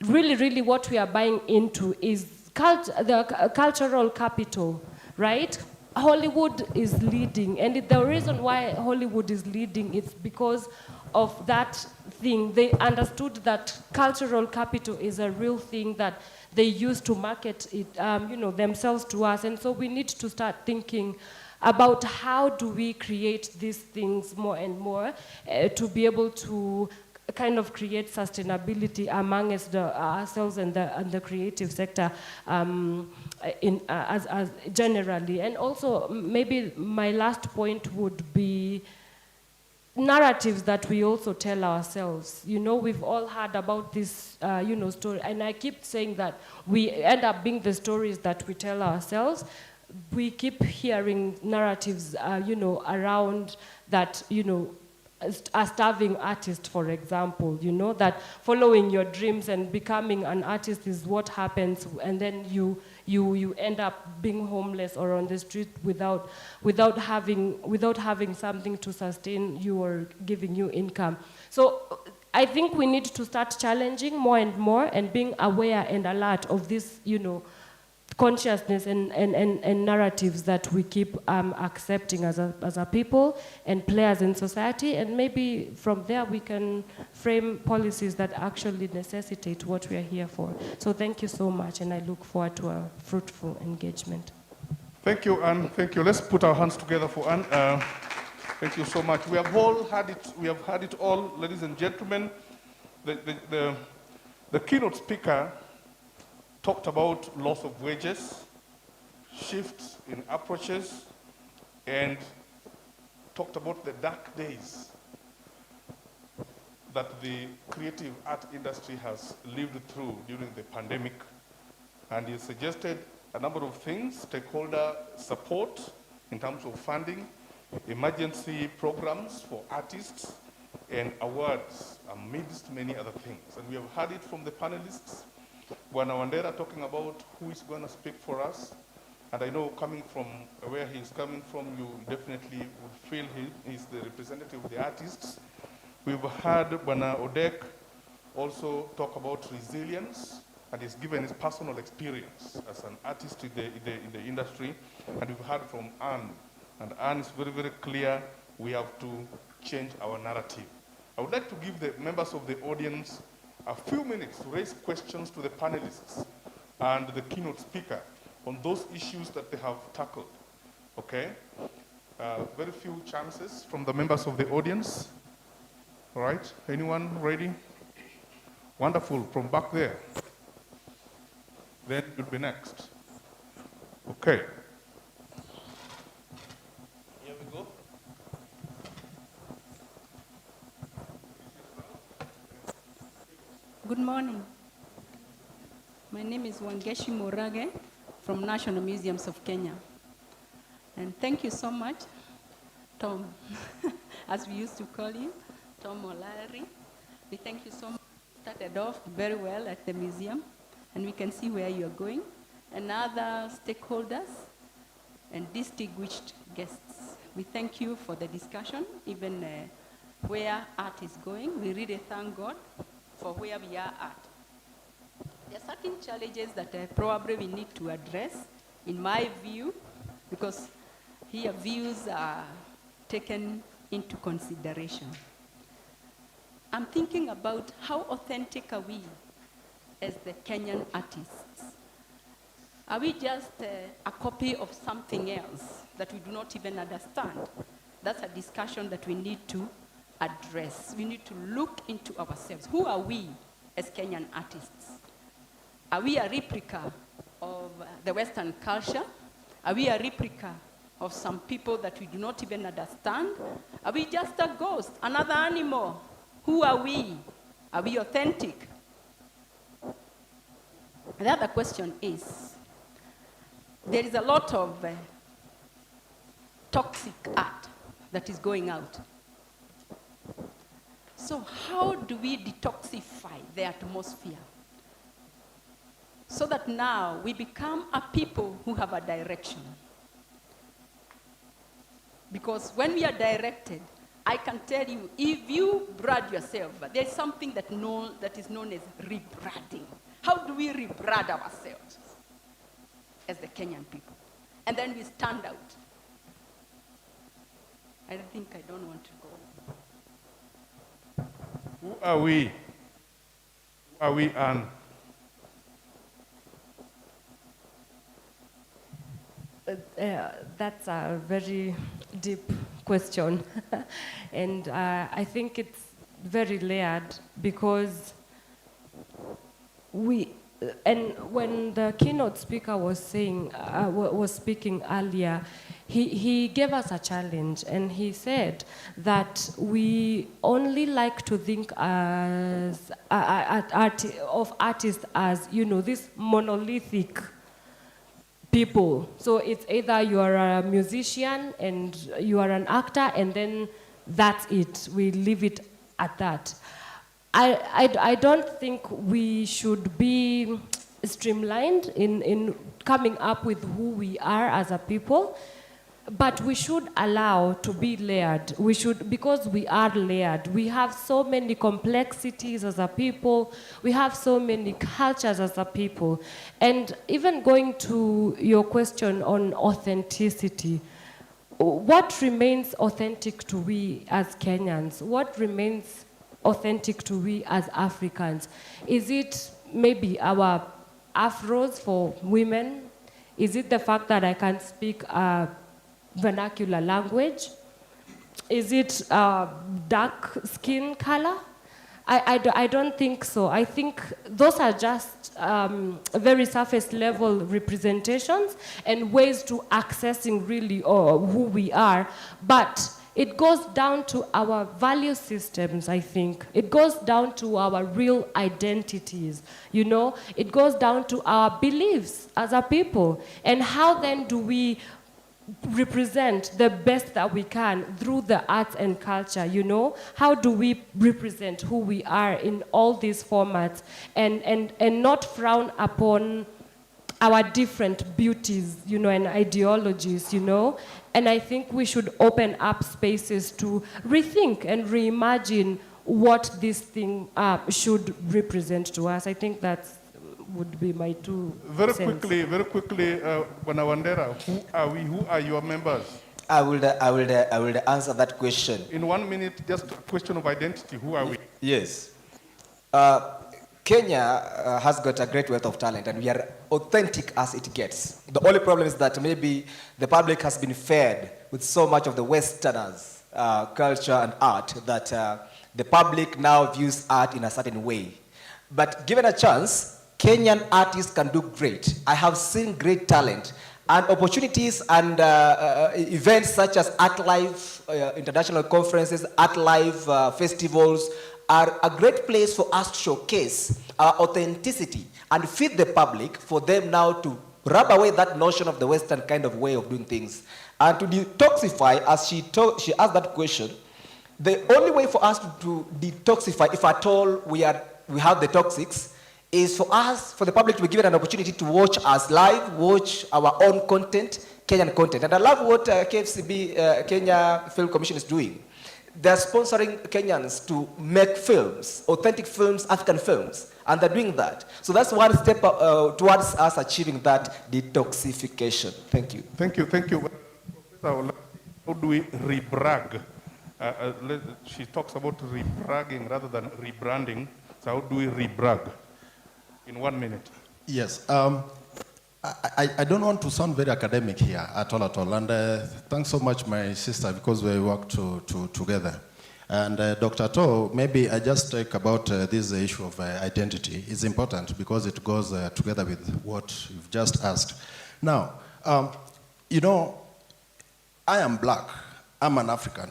Really what we are buying into is the cultural capital, right? Hollywood is leading, and the reason why Hollywood is leading is because of that thing. They understood that cultural capital is a real thing that they use to market it, you know, themselves to us. And so we need to start thinking about how do we create these things more and more to be able to kind of create sustainability among ourselves and the creative sector as generally. And also maybe my last point would be narratives that we also tell ourselves. You know, we've all heard about this, you know, story, and I keep saying that we end up being the stories that we tell ourselves. We keep hearing narratives, you know, around that, you know, a starving artist, for example, you know, that following your dreams and becoming an artist is what happens, and then you end up being homeless or on the street without having something to sustain you or giving you income. So I think we need to start challenging more and more and being aware and alert of this, you know, consciousness and narratives that we keep accepting as a people and players in society, and maybe from there we can frame policies that actually necessitate what we are here for. So thank you so much, and I look forward to a fruitful engagement. Thank you, Anne. Thank you. Let's put our hands together for Anne. Thank you so much. We have all had it. We have had it all, ladies and gentlemen. The keynote speaker talked about loss of wages, shifts in approaches, and talked about the dark days. that the creative art industry has lived through during the pandemic. And he suggested a number of things: stakeholder support in terms of funding, emergency programs for artists, and awards, amidst many other things. And we have heard it from the panelists. Bwana Wandera talking about who is going to speak for us. And I know coming from where he's coming from, you definitely would feel he is the representative of the artists. We've heard Bwana Odek also talk about resilience, and he's given his personal experience as an artist in the industry. And we've heard from Anne, and Anne is very, very clear we have to change our narrative. I would like to give the members of the audience a few minutes to raise questions to the panelists and the keynote speaker on those issues that they have tackled, okay? Very few chances from the members of the audience. All right, anyone ready? Wonderful, from back there. Then you'll be next. Okay. Here we go. Good morning. My name is Wangeshi Morage from National Museums of Kenya. And thank you so much, Tom, as we used to call you, Tom O'Leary. We thank you so much. Started off very well at the museum, and we can see where you're going, and other stakeholders and distinguished guests. We thank you for the discussion, even where art is going. We really thank God for where we are at. There are certain challenges that probably we need to address, in my view, because here views are taken into consideration. I'm thinking about how authentic are we as the Kenyan artists? Are we just a copy of something else that we do not even understand? That's a discussion that we need to address. We need to look into ourselves. Who are we as Kenyan artists? Are we a replica of the Western culture? Are we a replica of some people that we do not even understand? Are we just a ghost, another animal? Who are we? Are we authentic? The other question is, there is a lot of toxic art that is going out. So how do we detoxify the atmosphere so that now we become a people who have a direction? Because when we are directed, I can tell you, if you brand yourself, there's something that is known as rebranding. How do we rebrand ourselves as the Kenyan people? And then we stand out. I don't want to go. Who are we? Who are we, Anne? That's a very deep question. And I think it's very layered because and when the keynote speaker was speaking earlier, he gave us a challenge, and he said that we only like to think of artists as, this monolithic people. So it's either you are a musician and you are an actor, and then that's it. We leave it at that. I don't think we should be streamlined in coming up with who we are as a people, but we should allow to be layered. We should, because we are layered. We have so many complexities as a people. We have so many cultures as a people. And even going to your question on authenticity, what remains authentic to we as Kenyans? What remains authentic to we as Africans? Is it maybe our afros for women? Is it the fact that I can speak a vernacular language? Is it dark skin color? I don't think so. I think those are just very surface level representations and ways to accessing really who we are. But it goes down to our value systems, I think. It goes down to our real identities, you know? It goes down to our beliefs as a people. And how then do we represent the best that we can through the arts and culture, you know? How do we represent who we are in all these formats and not frown upon our different beauties, you know, and ideologies, you know? And I think we should open up spaces to rethink and reimagine what this thing should represent to us. I think that would be my two Very cents. quickly, Wanawandera, who are we? Who are your members? I will answer that question. In 1 minute, just a question of identity. Who are we? Yes. Kenya has got a great wealth of talent, and we are authentic as it gets. The only problem is that maybe the public has been fed with so much of the Westerners' culture and art that the public now views art in a certain way. But given a chance, Kenyan artists can do great. I have seen great talent and opportunities and events such as Art Live, international conferences, Art Live festivals are a great place for us to showcase our authenticity and feed the public for them now to rub away that notion of the Western kind of way of doing things. And to detoxify, as she asked that question, the only way for us to detoxify, if at all we have the toxics, is for the public to be given an opportunity to watch us live, watch our own content, Kenyan content. And I love what KFCB, Kenya Film Commission is doing. They're sponsoring Kenyans to make films, authentic films, African films, and they're doing that. So that's one step towards us achieving that detoxification. Thank you. Thank you. Professor, how do we rebrag? She talks about rebragging rather than rebranding. So how do we rebrag? In 1 minute. Yes. I don't want to sound very academic here at all. And thanks so much, my sister, because we work together. And Dr. To, maybe I just talk about this issue of identity. It's important because it goes together with what you've just asked. Now, you know, I am black. I'm an African.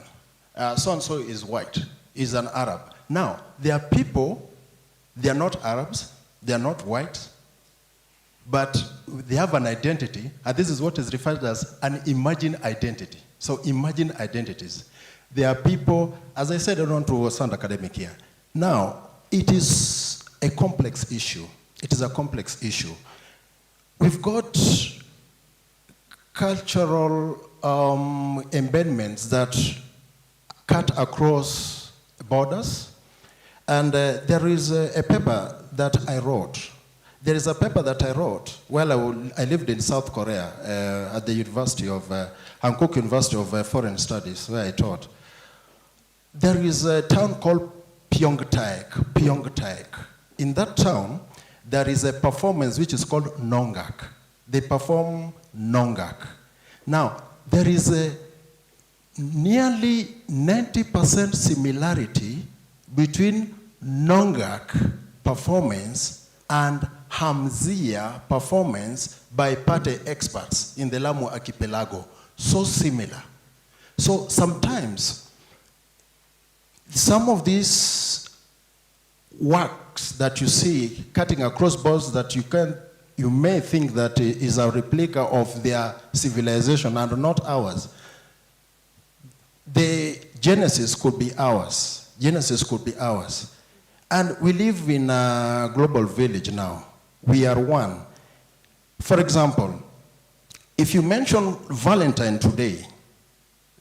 So-and-so is white, is an Arab. Now, there are people, they are not Arabs, they are not white, but they have an identity, and this is what is referred as an imagined identity. So imagined identities. There are people, as I said, I don't want to sound academic here. Now, it is a complex issue. It is a complex issue. We've got cultural embedments that cut across borders, and there is a paper that I wrote. There is a paper that I wrote while I lived in South Korea at the University of, Hankook University of Foreign Studies, where I taught. There is a town called Pyeongtaek. In that town, there is a performance which is called Nongak. They perform Nongak. Now, there is a nearly 90% similarity between Nongak performance and Hamzia performance by Pate experts in the Lamu archipelago. So similar. So sometimes, some of these works that you see cutting across borders that you may think that is a replica of their civilization and not ours. The genesis could be ours. Genesis could be ours. And we live in a global village now. We are one. For example, if you mention Valentine today,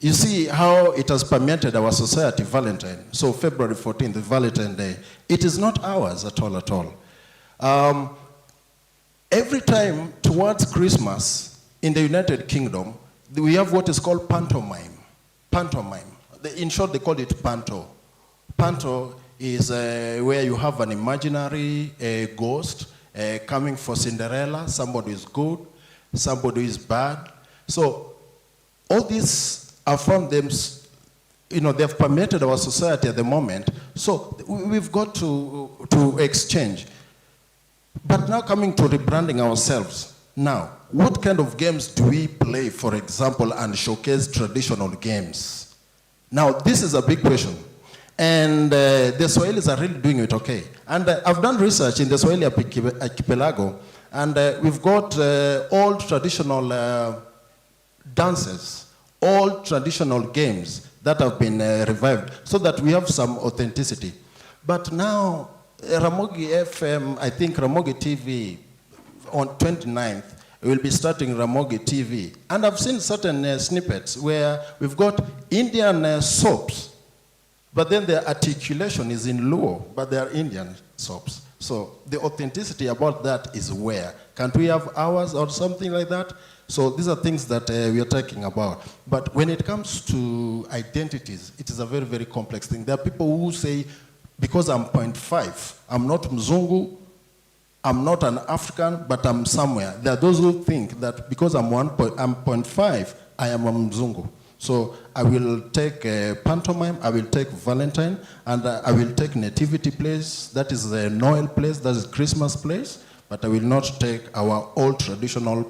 you see how it has permeated our society, Valentine. So February 14th, Valentine Day. It is not ours at all. Every time towards Christmas in the United Kingdom, we have what is called pantomime. Pantomime. In short, they call it panto. Panto is where you have an imaginary ghost coming for Cinderella. Somebody is good, somebody is bad. So all these are from them, they've permeated our society at the moment. So we've got to exchange. But now coming to rebranding ourselves. Now, what kind of games do we play, for example, and showcase traditional games? Now, this is a big question. And the Swahilis are really doing it okay. And I've done research in the Swahili archipelago, and we've got old traditional dances, all traditional games that have been revived, so that we have some authenticity. But now, Ramogi FM, I think Ramogi TV, on 29th, we'll be starting Ramogi TV. And I've seen certain snippets where we've got Indian soaps, but then the articulation is in Luo, but they are Indian soaps. So the authenticity about that is where? Can't we have hours or something like that? So these are things that we are talking about. But when it comes to identities, it is a very, very complex thing. There are people who say, because I'm 0.5, I'm not Mzungu, I'm not an African, but I'm somewhere. There are those who think that because I'm 0.5, I am a Mzungu. So I will take pantomime, I will take Valentine, and I will take nativity plays, that is the Noel plays, that is Christmas plays, but I will not take our old traditional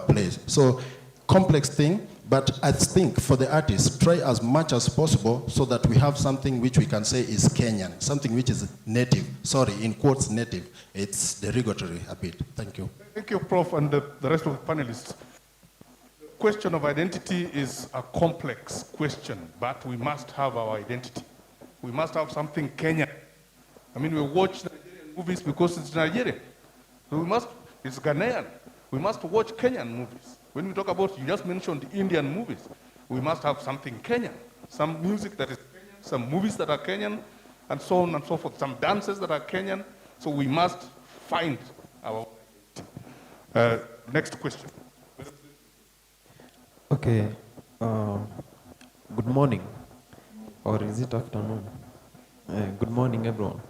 plays. So complex thing, but I think for the artists, try as much as possible so that we have something which we can say is Kenyan, something which is native, sorry, in quotes native. It's derogatory a bit. Thank you. Thank you, Prof, and the rest of the panelists. The question of identity is a complex question, but we must have our identity. We must have something Kenyan. I mean, we watch Nigerian movies because it's Nigeria. So it's Ghanaian. We must watch Kenyan movies. When we talk about, you just mentioned Indian movies, we must have something Kenyan. Some music that is Kenyan, some movies that are Kenyan, and so on and so forth. Some dances that are Kenyan. So we must find our identity. Next question. Okay, good morning, or is it afternoon? Good morning, everyone.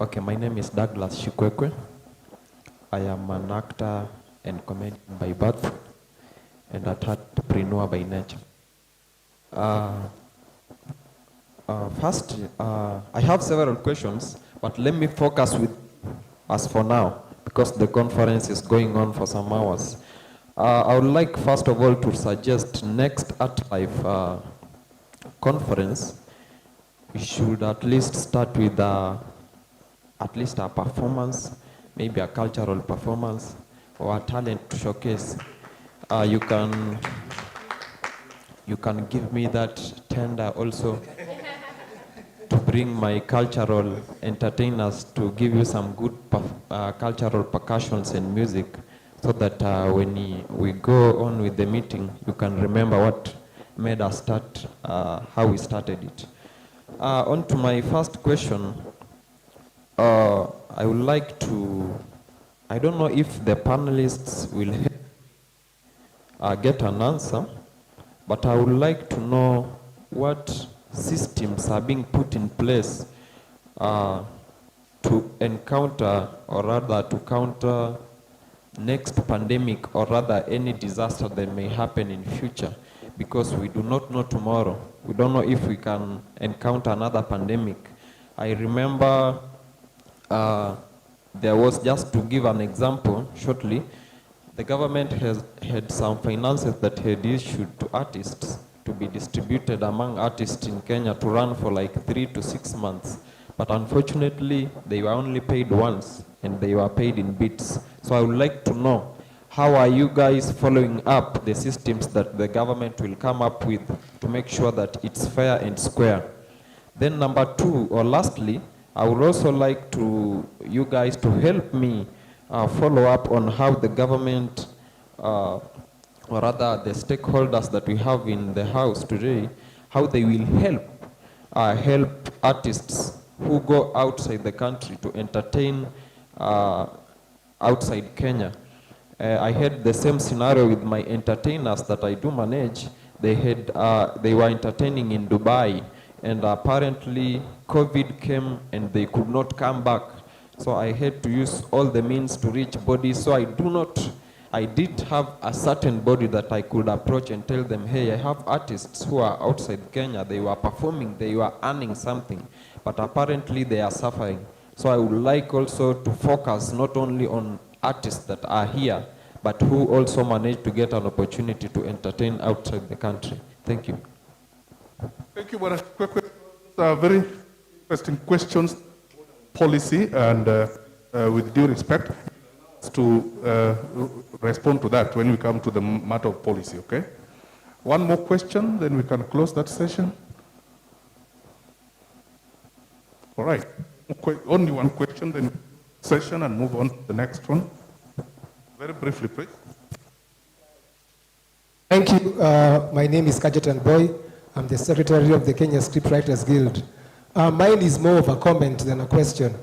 Okay, my name is Douglas Shikwekwe. I am an actor and comedian by birth, and an entrepreneur by nature. First, I have several questions, but let me focus with us for now, because the conference is going on for some hours. I would like, first of all, to suggest next Art Life conference, we should at least start with at least a performance, maybe a cultural performance, or a talent to showcase. You can give me that tender also to bring my cultural entertainers to give you some good cultural percussions and music, so that when we go on with the meeting, you can remember what made us start, how we started it. On to my first question, I would like to, I don't know if the panelists will get an answer, but I would like to know what systems are being put in place to encounter, or rather to counter next pandemic, or rather any disaster that may happen in future, because we do not know tomorrow. We don't know if we can encounter another pandemic. I remember there was, just to give an example shortly, the government has had some finances that had issued to artists to be distributed among artists in Kenya to run for like 3 to 6 months. But unfortunately, they were only paid once, and they were paid in bits. So I would like to know, how are you guys following up the systems that the government will come up with to make sure that it's fair and square? Then number 2, or lastly, I would also like you guys to help me follow up on how the government, or rather the stakeholders that we have in the house today, how they will help artists who go outside the country to entertain outside Kenya. I had the same scenario with my entertainers that I do manage. They were entertaining in Dubai, and apparently COVID came and they could not come back. So I had to use all the means to reach bodies. So I did have a certain body that I could approach and tell them, hey, I have artists who are outside Kenya. They were performing, they were earning something, but apparently they are suffering. So I would like also to focus not only on artists that are here, but who also manage to get an opportunity to entertain outside the country. Thank you. Thank you, Bwana. Very interesting questions, policy, and with due respect, to respond to that when we come to the matter of policy, okay? One more question, then we can close that session. All right. Only one question, then session, and move on to the next one. Very briefly, please. Thank you. My name is Kajetan Boy. I'm the secretary of the Kenya Scriptwriters Guild. Mine is more of a comment than a question.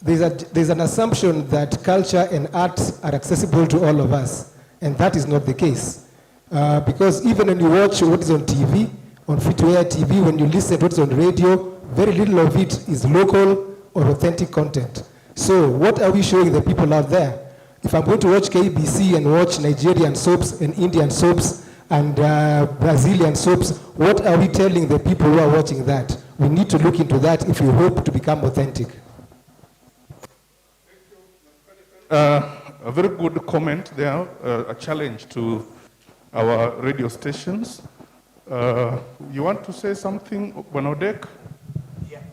There's an assumption that culture and art are accessible to all of us, and that is not the case. Because even when you watch what is on TV, on free-to-air TV, when you listen to what's on radio, very little of it is local or authentic content. So what are we showing the people out there? If I'm going to watch KBC and watch Nigerian soaps and Indian soaps and Brazilian soaps, what are we telling the people who are watching that? We need to look into that if we hope to become authentic. A very good comment there, a challenge to our radio stations. You want to say something, Wanodek?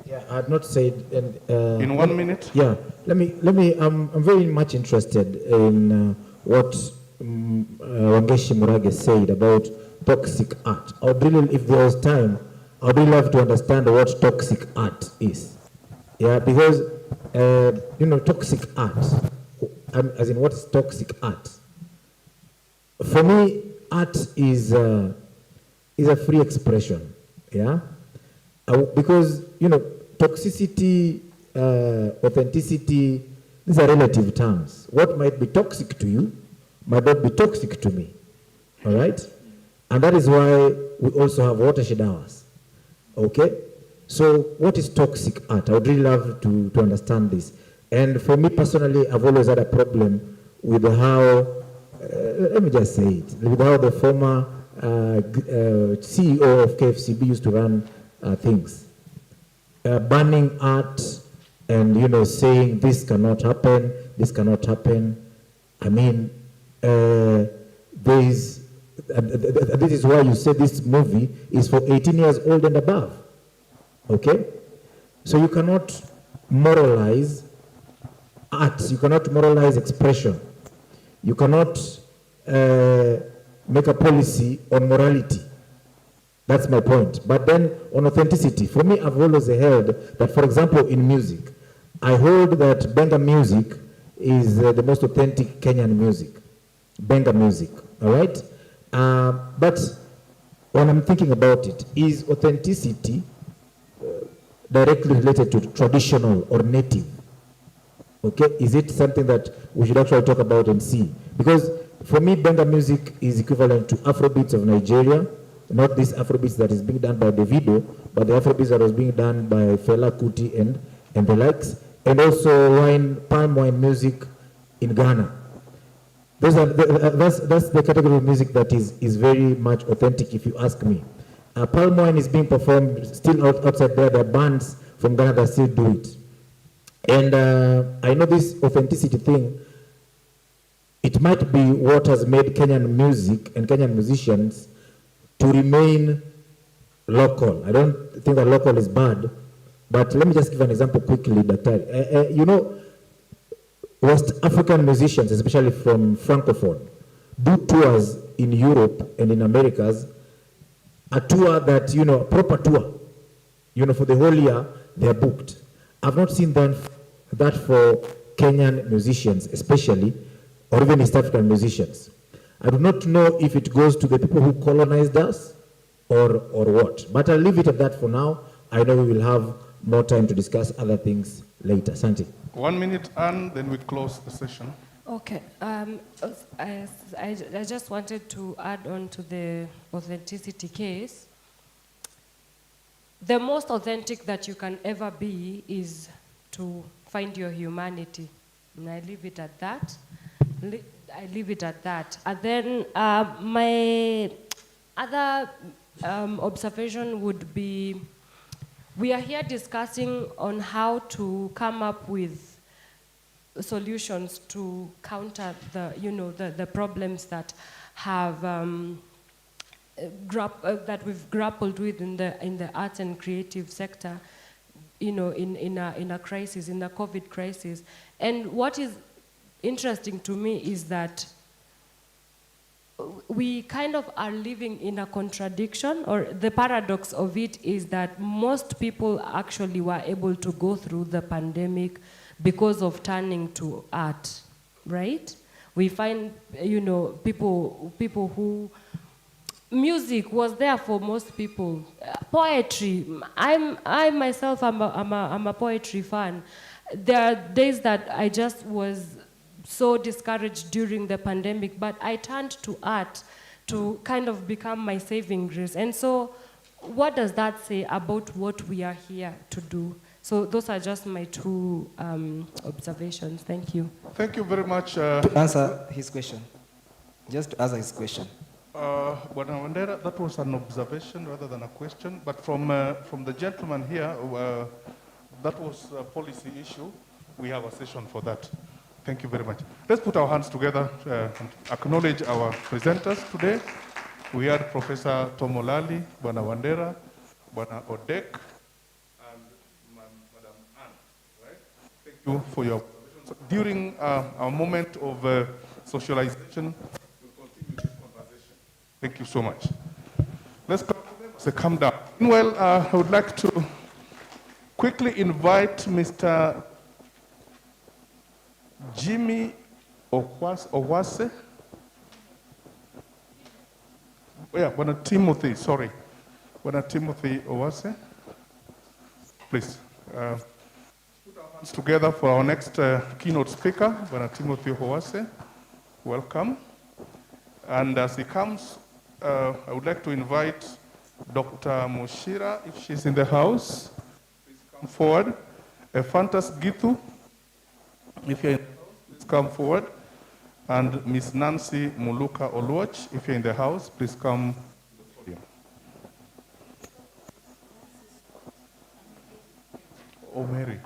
Yeah, I had not said. In 1 minute? Yeah, let me. I'm very much interested in what Wangeshi Murage said about toxic art. I would really, if there was time, I would really love to understand what toxic art is. Yeah, because toxic art. As in, what is toxic art? For me, art is a free expression. Yeah, because toxicity, authenticity, these are relative terms. What might be toxic to you might not be toxic to me. All right? And that is why we also have watershed hours. Okay? So what is toxic art? I would really love to understand this. And for me personally, I've always had a problem with how, let me just say it, with how the former CEO of KFCB used to run things. Banning art and, saying this cannot happen, this cannot happen. I mean, this is why you say this movie is for 18 years old and above. Okay? So you cannot moralize art, you cannot moralize expression. You cannot make a policy on morality. That's my point. But then on authenticity, for me, I've always held that, for example, in music, I hold that Benga music is the most authentic Kenyan music. Benga music, all right? But when I'm thinking about it, is authenticity directly related to traditional or native? Okay, is it something that we should actually talk about and see? Because for me, Benga music is equivalent to Afrobeats of Nigeria, not this Afrobeats that is being done by Davido, but the Afrobeats that was being done by Fela Kuti and the likes, and also palm wine music in Ghana. That's the category of music that is very much authentic, if you ask me. Palm wine is being performed still outside there. There are bands from Ghana that still do it. And I know this authenticity thing, it might be what has made Kenyan music and Kenyan musicians to remain local. I don't think that local is bad, but let me just give an example quickly, Dr. West African musicians, especially from Francophone, do tours in Europe and in Americas, a tour that, a proper tour, for the whole year, they're booked. I've not seen that for Kenyan musicians, especially, or even East African musicians. I do not know if it goes to the people who colonized us or what. But I'll leave it at that for now. I know we will have more time to discuss other things later. Santi. 1 minute, and then we close the session. Okay. I just wanted to add on to the authenticity case. The most authentic that you can ever be is to find your humanity. And I leave it at that. And then my other observation would be, we are here discussing on how to come up with solutions to counter the problems that have that we've grappled with in the arts and creative sector, you know, in a crisis, in the COVID crisis. And what is interesting to me is that we kind of are living in a contradiction, or the paradox of it is that most people actually were able to go through the pandemic because of turning to art, right? We find, you know, people who, music was there for most people. Poetry, I myself am a poetry fan. There are days that I just was so discouraged during the pandemic, but I turned to art to kind of become my saving grace. And so what does that say about what we are here to do? So those are just my two observations. Thank you. Thank you very much. To answer his question, just to answer his question. Bwana Wandera, that was an observation rather than a question, but from the gentleman here, that was a policy issue. We have a session for that. Thank you very much. Let's put our hands together and acknowledge our presenters today. We had Professor Tom Olali, Bwana Wandera, Bwana Odek, and Madam Anne. Right? Thank you for your observations. During our moment of socialization, we'll continue this conversation. Thank you so much. Let's come down. Well, I would like to quickly invite Mr. Jimmy Owase. Yeah, Bwana Timothy, sorry. Bwana Timothy Owase. Please, put our hands together for our next keynote speaker, Bwana Timothy Owase. Welcome. And as he comes, I would like to invite Dr. Moshira, if she's in the house. Please come forward. Fantas Gitu, if you're in the house, please come forward. And Miss Nancy Muluka Oluoch, if you're in the house, please come to the podium. Oh, Mary.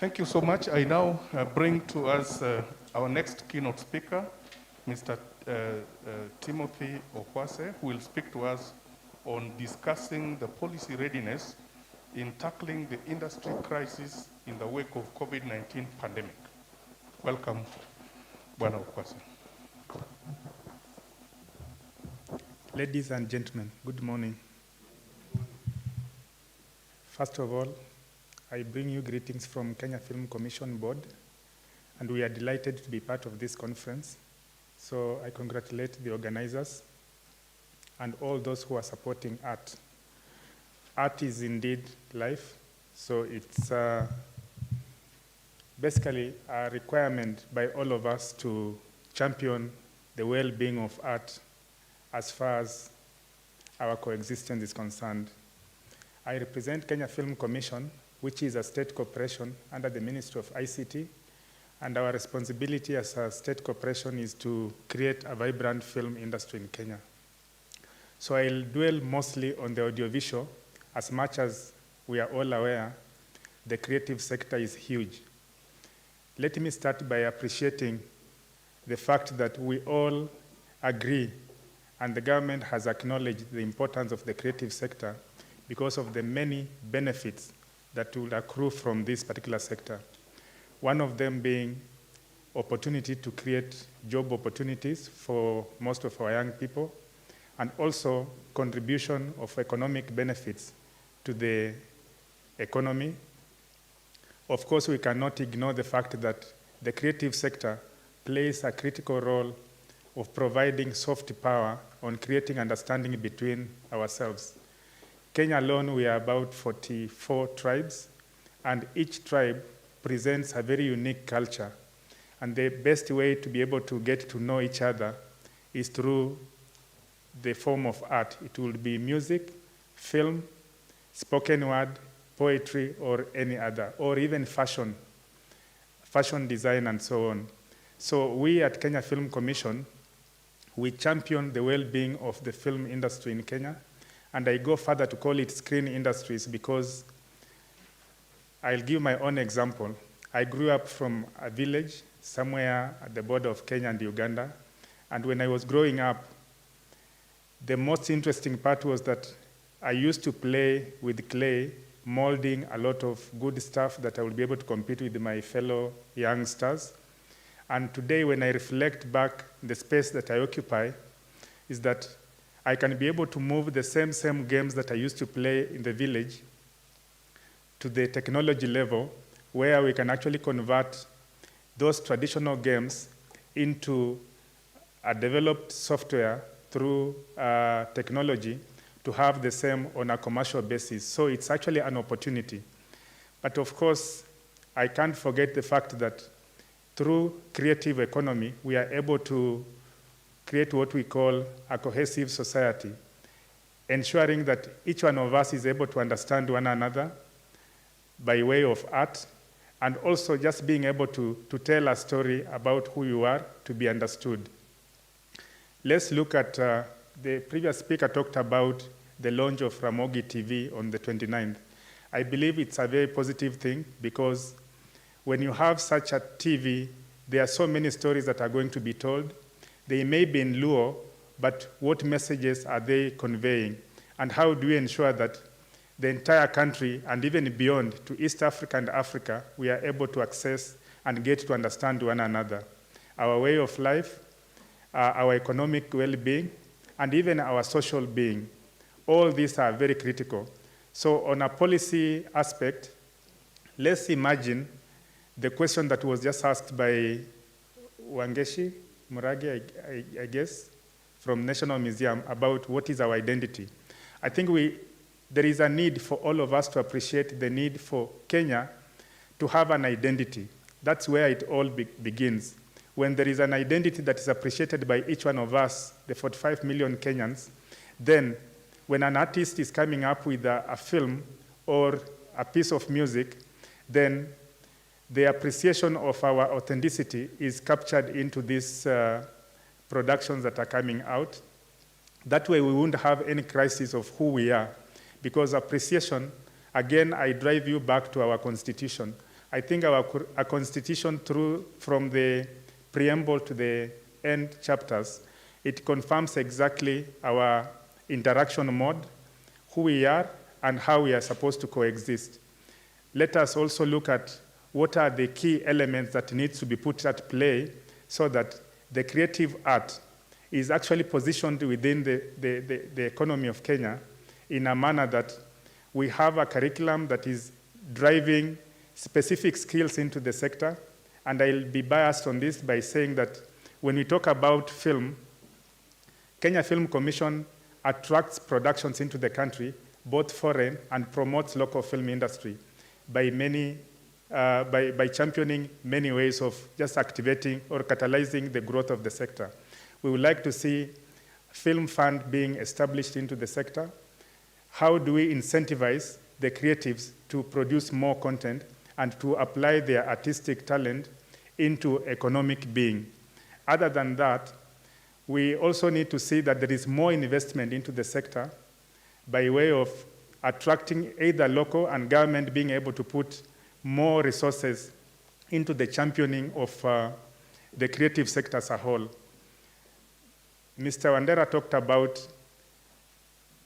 Thank you so much. I now bring to us our next keynote speaker, Mr. Timothy Okwase, who will speak to us on discussing the policy readiness in tackling the industry crisis in the wake of COVID-19 pandemic. Welcome, Bwana Okwase. Ladies and gentlemen, good morning. First of all, I bring you greetings from Kenya Film Commission Board, and we are delighted to be part of this conference. So I congratulate the organizers and all those who are supporting art. Art is indeed life, so it's basically a requirement by all of us to champion the well-being of art as far as our coexistence is concerned. I represent Kenya Film Commission, which is a state corporation under the Ministry of ICT, and our responsibility as a state corporation is to create a vibrant film industry in Kenya. So I'll dwell mostly on the audiovisual as much as we are all aware, the creative sector is huge. Let me start by appreciating the fact that we all agree, and the government has acknowledged the importance of the creative sector because of the many benefits that will accrue from this particular sector. One of them being opportunity to create job opportunities for most of our young people, and also contribution of economic benefits to the economy. Of course, we cannot ignore the fact that the creative sector plays a critical role of providing soft power on creating understanding between ourselves. Kenya alone, we are about 44 tribes, and each tribe presents a very unique culture. And the best way to be able to get to know each other is through the form of art. It will be music, film, spoken word, poetry, or any other, or even fashion design, and so on. So we at Kenya Film Commission, we champion the well-being of the film industry in Kenya, and I go further to call it screen industries because I'll give my own example. I grew up from a village somewhere at the border of Kenya and Uganda, and when I was growing up, the most interesting part was that I used to play with clay, molding a lot of good stuff that I would be able to compete with my fellow youngsters. And today, when I reflect back the space that I occupy, is that I can be able to move the same games that I used to play in the village to the technology level, where we can actually convert those traditional games into a developed software through technology to have the same on a commercial basis. So it's actually an opportunity. But of course, I can't forget the fact that through creative economy, we are able to create what we call a cohesive society, ensuring that each one of us is able to understand one another by way of art, and also just being able to tell a story about who you are to be understood. Let's look at the previous speaker talked about the launch of Ramogi TV on the 29th. I believe it's a very positive thing because when you have such a TV, there are so many stories that are going to be told. They may be in Luo, but what messages are they conveying? And how do we ensure that the entire country and even beyond to East Africa and Africa, we are able to access and get to understand one another, our way of life, our economic well-being, and even our social being. All these are very critical. So on a policy aspect, let's imagine the question that was just asked by Wangeshi Murage, I guess, from National Museum about what is our identity. I think there is a need for all of us to appreciate the need for Kenya to have an identity. That's where it all begins. When there is an identity that is appreciated by each one of us, the 45 million Kenyans, then when an artist is coming up with a film or a piece of music, then the appreciation of our authenticity is captured into these productions that are coming out. That way we won't have any crisis of who we are, because appreciation, again, I drive you back to our Constitution. I think our Constitution, from the preamble to the end chapters, it confirms exactly our interaction mode, who we are, and how we are supposed to coexist. Let us also look at what are the key elements that needs to be put at play so that the creative art is actually positioned within the economy of Kenya in a manner that we have a curriculum that is driving specific skills into the sector. And I'll be biased on this by saying that when we talk about film, Kenya Film Commission attracts productions into the country, both foreign, and promotes local film industry by championing many ways of just activating or catalyzing the growth of the sector. We would like to see film fund being established into the sector. How do we incentivize the creatives to produce more content and to apply their artistic talent into economic being? Other than that, we also need to see that there is more investment into the sector by way of attracting either local and government being able to put more resources into the championing of the creative sector as a whole. Mr. Wandera talked about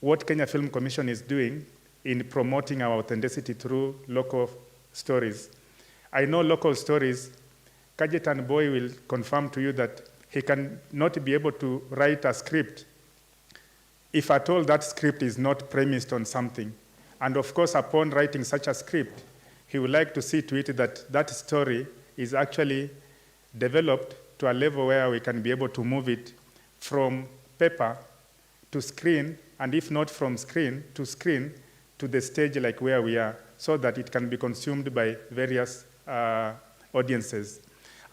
what Kenya Film Commission is doing in promoting our authenticity through local stories. I know local stories. Kajetan Boy will confirm to you that he can not be able to write a script if at all that script is not premised on something. And of course, upon writing such a script, he would like to see to it that that story is actually developed to a level where we can be able to move it from paper to screen, and if not from screen to the stage like where we are, so that it can be consumed by various audiences.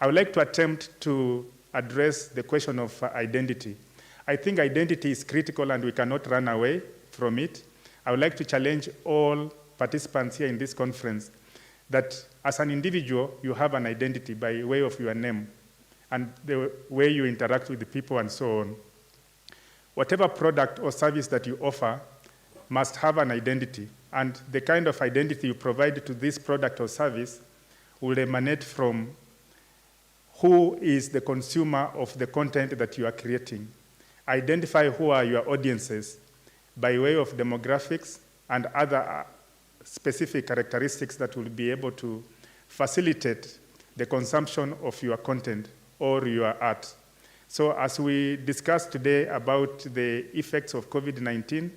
I would like to attempt to address the question of identity. I think identity is critical and we cannot run away from it. I would like to challenge all participants here in this conference that as an individual, you have an identity by way of your name and the way you interact with the people and so on. Whatever product or service that you offer must have an identity, and the kind of identity you provide to this product or service will emanate from who is the consumer of the content that you are creating. Identify who are your audiences by way of demographics and other specific characteristics that will be able to facilitate the consumption of your content or your art. So as we discussed today about the effects of COVID-19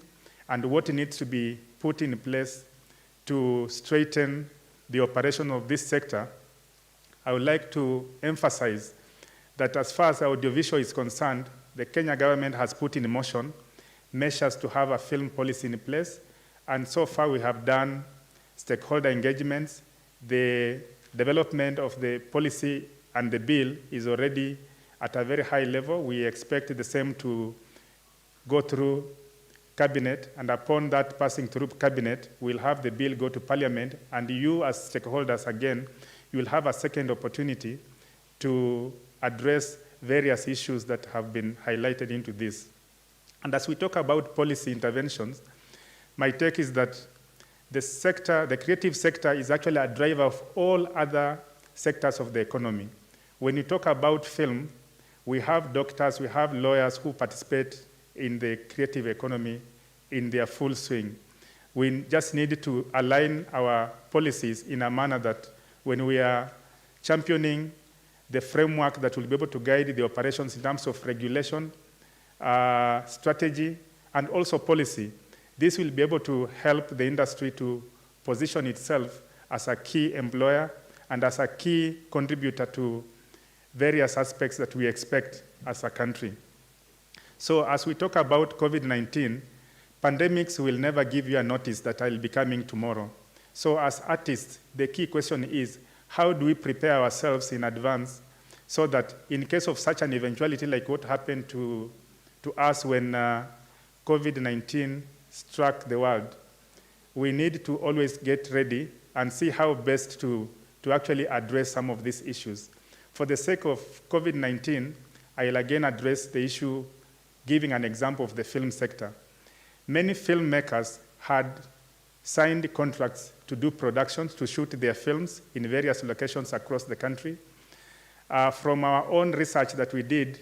and what needs to be put in place to straighten the operation of this sector, I would like to emphasize that as far as audiovisual is concerned, the Kenya government has put in motion measures to have a film policy in place, and so far we have done stakeholder engagements. The development of the policy and the bill is already at a very high level. We expect the same to go through cabinet, and upon that passing through cabinet, we'll have the bill go to parliament, and you as stakeholders, again, you will have a second opportunity to address various issues that have been highlighted into this. And as we talk about policy interventions, my take is that the creative sector is actually a driver of all other sectors of the economy. When you talk about film, we have doctors, we have lawyers who participate in the creative economy in their full swing. We just need to align our policies in a manner that when we are championing the framework that will be able to guide the operations in terms of regulation, strategy, and also policy, this will be able to help the industry to position itself as a key employer and as a key contributor to various aspects that we expect as a country. So as we talk about COVID-19, pandemics will never give you a notice that I'll be coming tomorrow. So as artists, the key question is, how do we prepare ourselves in advance so that in case of such an eventuality like what happened to us when COVID-19 struck the world, we need to always get ready and see how best to actually address some of these issues. For the sake of COVID-19, I'll again address the issue, giving an example of the film sector. Many filmmakers had signed contracts to do productions, to shoot their films in various locations across the country. From our own research that we did,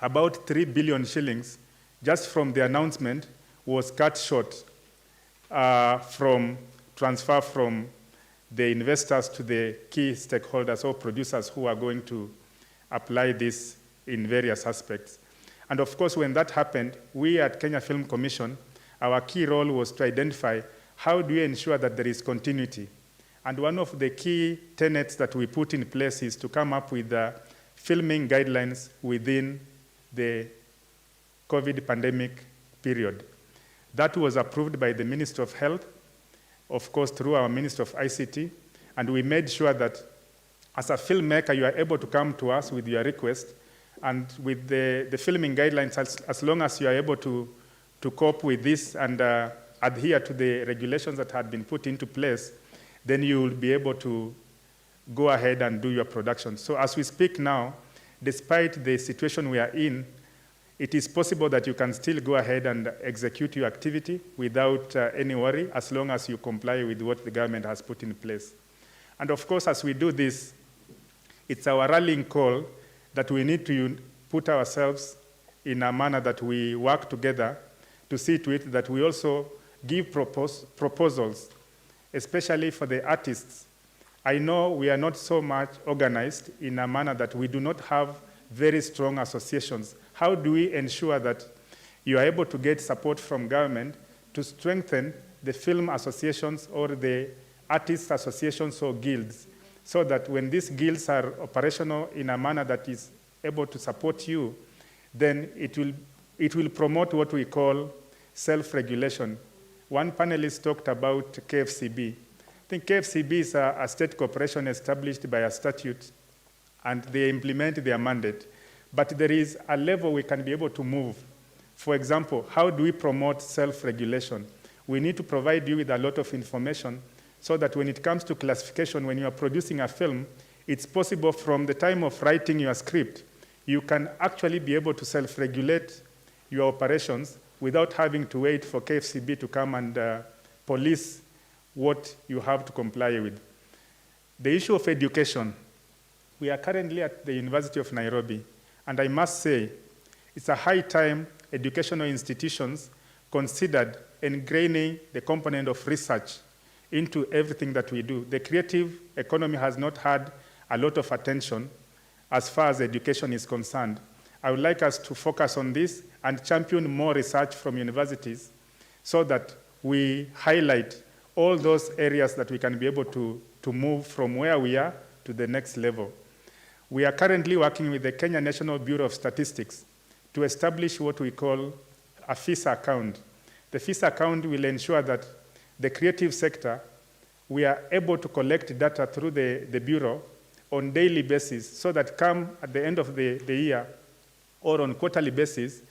about 3 billion shillings, just from the announcement, was cut short from transfer from the investors to the key stakeholders or producers who are going to apply this in various aspects. And of course, when that happened, we at Kenya Film Commission, our key role was to identify how do we ensure that there is continuity. And one of the key tenets that we put in place is to come up with filming guidelines within the COVID pandemic period. That was approved by the Minister of Health, of course, through our Minister of ICT, and we made sure that as a filmmaker, you are able to come to us with your request, and with the filming guidelines, as long as you are able to cope with this and adhere to the regulations that had been put into place, then you will be able to go ahead and do your production. So as we speak now, despite the situation we are in, it is possible that you can still go ahead and execute your activity without any worry, as long as you comply with what the government has put in place. And of course, as we do this, it's our rallying call that we need to put ourselves in a manner that we work together to see to it that we also give proposals, especially for the artists. I know we are not so much organized in a manner that we do not have very strong associations. How do we ensure that you are able to get support from government to strengthen the film associations or the artist associations or guilds, so that when these guilds are operational in a manner that is able to support you, then it will promote what we call self-regulation. One panelist talked about KFCB. I think KFCB is a state corporation established by a statute, and they implement their mandate. But there is a level we can be able to move. For example, how do we promote self-regulation? We need to provide you with a lot of information so that when it comes to classification, when you are producing a film, it's possible from the time of writing your script, you can actually be able to self-regulate your operations without having to wait for KFCB to come and police what you have to comply with. The issue of education. We are currently at the University of Nairobi, and I must say, it's a high time educational institutions considered ingraining the component of research into everything that we do. The creative economy has not had a lot of attention as far as education is concerned. I would like us to focus on this and champion more research from universities so that we highlight all those areas that we can be able to move from where we are to the next level. We are currently working with the Kenya National Bureau of Statistics to establish what we call a FISA account. The FISA account will ensure that the creative sector, we are able to collect data through the Bureau on daily basis so that come at the end of the year or on quarterly basis,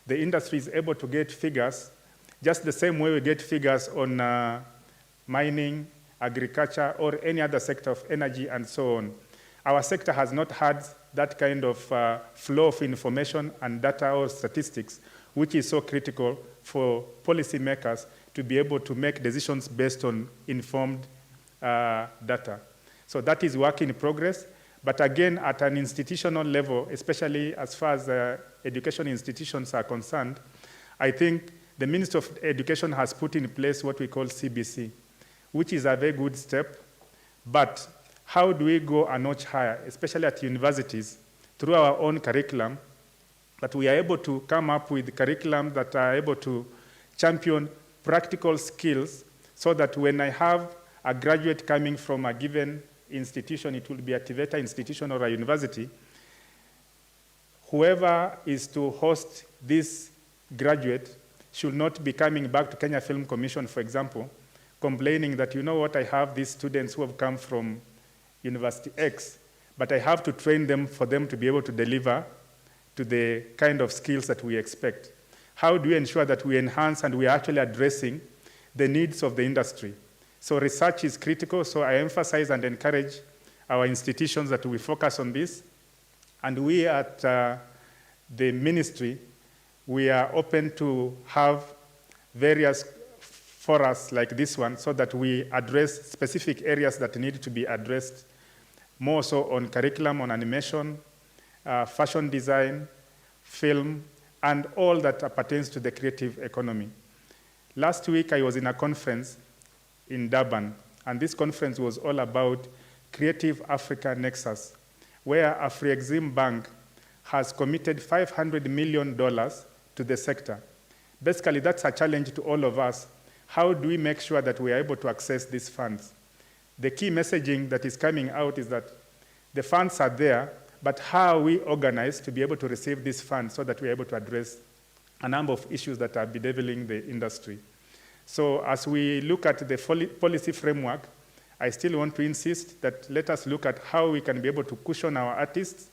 the industry is able to get figures just the same way we get figures on mining, agriculture, or any other sector of energy and so on. Our sector has not had that kind of flow of information and data or statistics, which is so critical for policymakers to be able to make decisions based on informed data. So that is work in progress. But again, at an institutional level, especially as far as education institutions are concerned, I think the Minister of Education has put in place what we call CBC, which is a very good step. But how do we go a notch higher, especially at universities, through our own curriculum, that we are able to come up with curriculum that are able to champion practical skills so that when I have a graduate coming from a given institution, it will be a TVETA institution or a university, whoever is to host this graduate should not be coming back to Kenya Film Commission, for example, complaining that, you know what, I have these students who have come from University X, but I have to train them for them to be able to deliver to the kind of skills that we expect. How do we ensure that we enhance and we are actually addressing the needs of the industry? So research is critical, so I emphasize and encourage our institutions that we focus on this. And we at the ministry, we are open to have various forums like this one so that we address specific areas that need to be addressed, more so on curriculum, on animation, fashion design, film, and all that pertains to the creative economy. Last week, I was in a conference in Durban, and this conference was all about Creative Africa Nexus, where Afrexim Bank has committed $500 million to the sector. Basically, that's a challenge to all of us. How do we make sure that we are able to access these funds? The key messaging that is coming out is that the funds are there, but how are we organized to be able to receive these funds so that we are able to address a number of issues that are bedeviling the industry? So as we look at the policy framework, I still want to insist that let us look at how we can be able to cushion our artists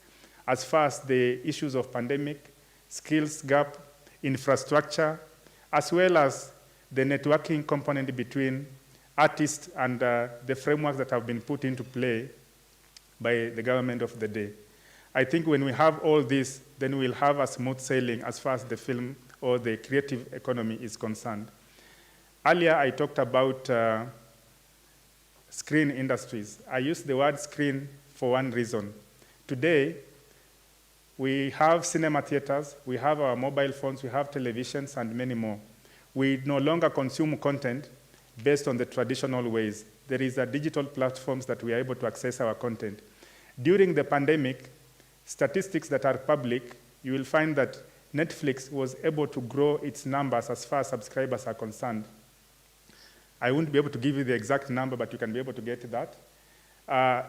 as far as the issues of pandemic, skills gap, infrastructure, as well as the networking component between artists and the frameworks that have been put into play by the government of the day. I think when we have all this, then we'll have a smooth sailing as far as the film or the creative economy is concerned. Earlier, I talked about screen industries. I used the word screen for one reason. Today, we have cinema theaters, we have our mobile phones, we have televisions, and many more. We no longer consume content based on the traditional ways. There is a digital platforms that we are able to access our content. During the pandemic, statistics that are public, you will find that Netflix was able to grow its numbers as far as subscribers are concerned. I won't be able to give you the exact number, but you can be able to get that.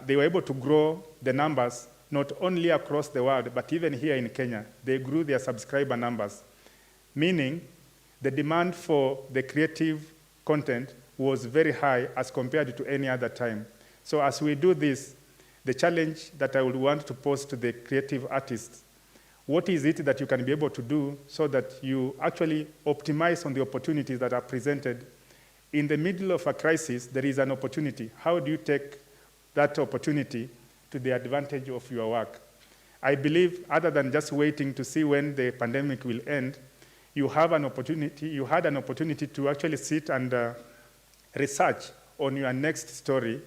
They were able to grow the numbers not only across the world, but even here in Kenya. They grew their subscriber numbers, meaning the demand for the creative content was very high as compared to any other time. So as we do this, the challenge that I would want to pose to the creative artists, what is it that you can be able to do so that you actually optimize on the opportunities that are presented? In the middle of a crisis, there is an opportunity. How do you take that opportunity to the advantage of your work? I believe, other than just waiting to see when the pandemic will end, you had an opportunity to actually sit and research on your next story,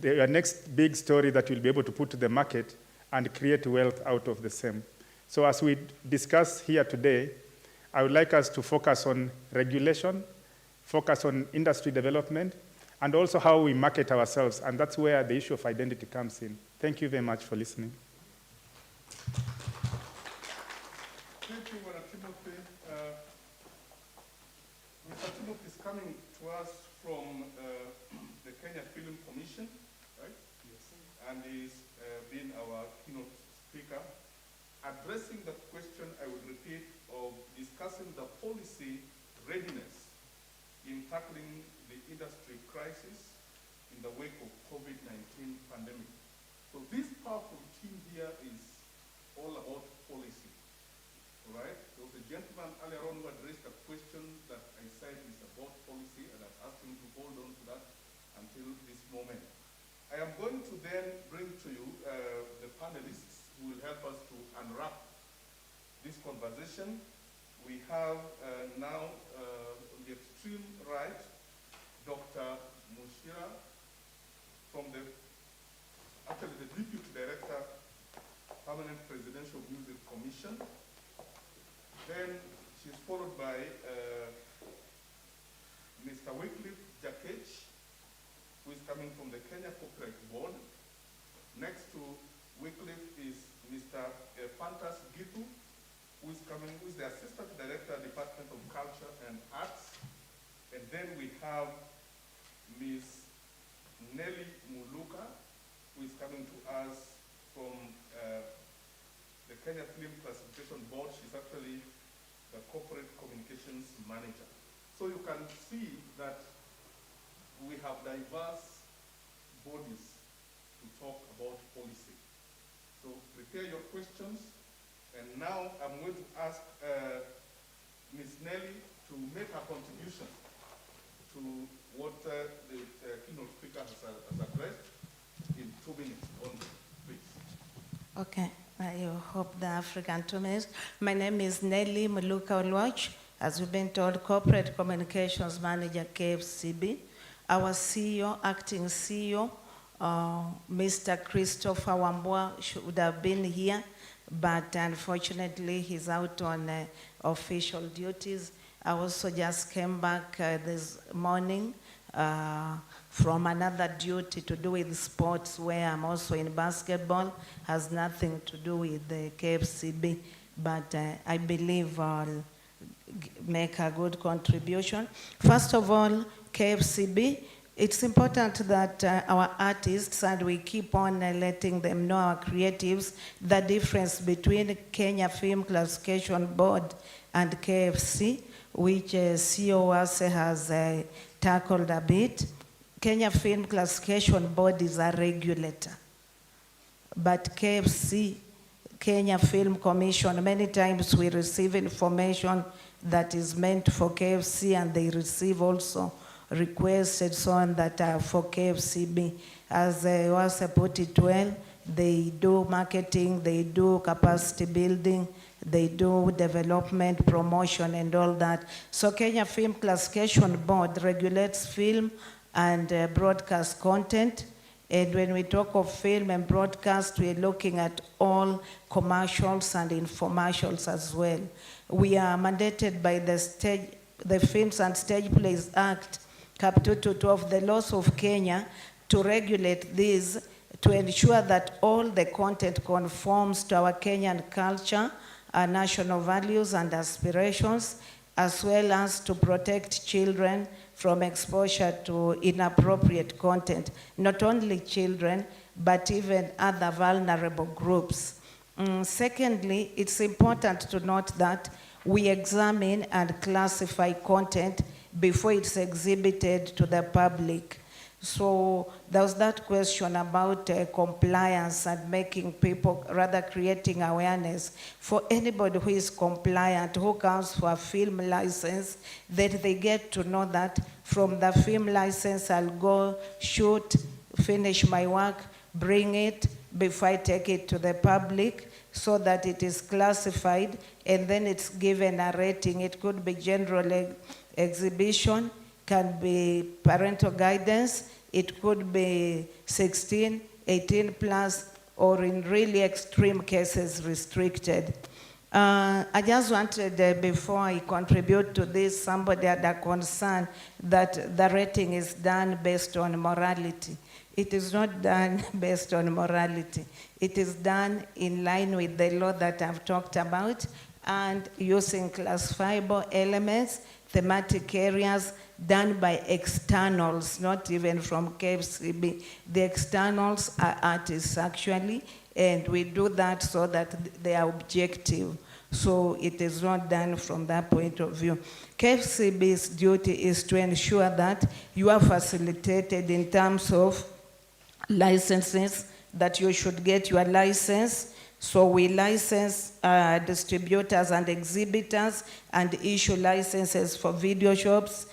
your next big story that you'll be able to put to the market and create wealth out of the same. So as we discuss here today, I would like us to focus on regulation, focus on industry development, and also how we market ourselves, and that's where the issue of identity comes in. Thank you very much for listening. Thank you, Mr. Timothy. Mr. Timothy is coming to us from the Kenya Film Commission, right? Yes. And he's been our keynote speaker, addressing the question, I would repeat, of discussing the policy readiness in tackling the industry crisis in the wake of COVID-19 pandemic. So this powerful team here is all about policy, all right? There was a gentleman earlier on who had raised a question that I said is about policy, and I've asked him to hold on to that until this moment. I am going to then bring to you the panelists who will help us to unwrap this conversation. We have now on the extreme right, Dr. Mushira from the Deputy Director, Permanent Presidential Music Commission. Then she's followed by Mr. Wycliffe Jakech, who is coming from the Kenya Copyright Board. Next to Wycliffe is Mr. Fantas Gitu, who is the Assistant Director, Department of Culture and Arts. And then we have Ms. Nelly Muluka, who is coming to us from the Kenya Film Classification Board. She's actually the Corporate Communications Manager. So you can see that we have diverse bodies to talk about policy. So prepare your questions. And now I'm going to ask Ms. Nelly to make a contribution to what the keynote speaker has addressed in 2 minutes only, please. Okay, I hope the African 2 minutes. My name is Nelly Muluka Olwach, as we've been told, Corporate Communications Manager, KFCB. Our CEO, acting CEO, Mr. Christopher Wambua should have been here, but unfortunately he's out on official duties. I also just came back this morning from another duty to do with sports, where I'm also in basketball. Has nothing to do with the KFCB, but I believe I'll make a good contribution. First of all, KFCB, it's important that our artists, and we keep on letting them know, our creatives, the difference between Kenya Film Classification Board and KFC, which CEO has tackled a bit. Kenya Film Classification Board is a regulator, but KFC, Kenya Film Commission, many times we receive information that is meant for KFC, and they receive also requests and so on that are for KFCB. As was put it well, They do marketing, they do capacity building, they do development, promotion, and all that. So Kenya Film Classification Board regulates film and broadcast content. And when we talk of film and broadcast, we're looking at all commercials and infomercials as well. We are mandated by the Films and Stage Plays Act, Cap 222 of the laws of Kenya, to regulate these, to ensure that all the content conforms to our Kenyan culture, our national values and aspirations, as well as to protect children from exposure to inappropriate content. Not only children, but even other vulnerable groups. Secondly, it's important to note that we examine and classify content before it's exhibited to the public. So there was that question about compliance and making people, rather creating awareness. For anybody who is compliant, who comes for a film license, that they get to know that from the film license, I'll go shoot, finish my work, bring it before I take it to the public, so that it is classified, and then it's given a rating. It could be general exhibition, can be parental guidance, it could be 16, 18 plus, or in really extreme cases, restricted. I just wanted, before I contribute to this, somebody had a concern that the rating is done based on morality. It is not done based on morality. It is done in line with the law that I've talked about, and using classifiable elements, thematic areas, done by externals, not even from KFCB. The externals are artists actually, and we do that so that they are objective. So it is not done from that point of view. KFCB's duty is to ensure that you are facilitated in terms of licenses, that you should get your license. So we license distributors and exhibitors and issue licenses for video shops,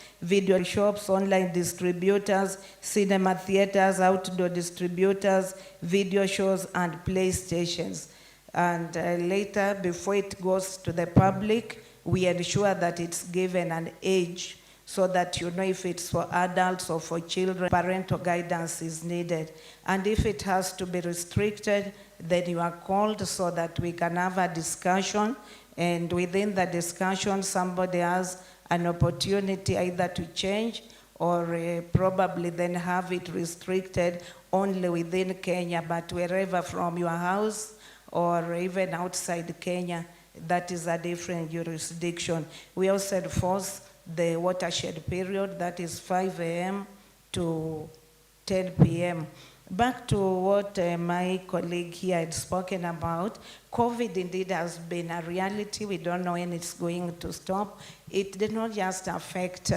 online distributors, cinema theaters, outdoor distributors, video shows, and playstations. And later, before it goes to the public, we ensure that it's given an age so that you know if it's for adults or for children. Parental guidance is needed. And if it has to be restricted, then you are called so that we can have a discussion, and within the discussion, somebody has an opportunity either to change or probably then have it restricted only within Kenya, but wherever from your house or even outside Kenya, that is a different jurisdiction. We also enforce the watershed period, that is 5 a.m. to 10 p.m. Back to what my colleague here had spoken about, COVID indeed has been a reality. We don't know when it's going to stop. It did not just affect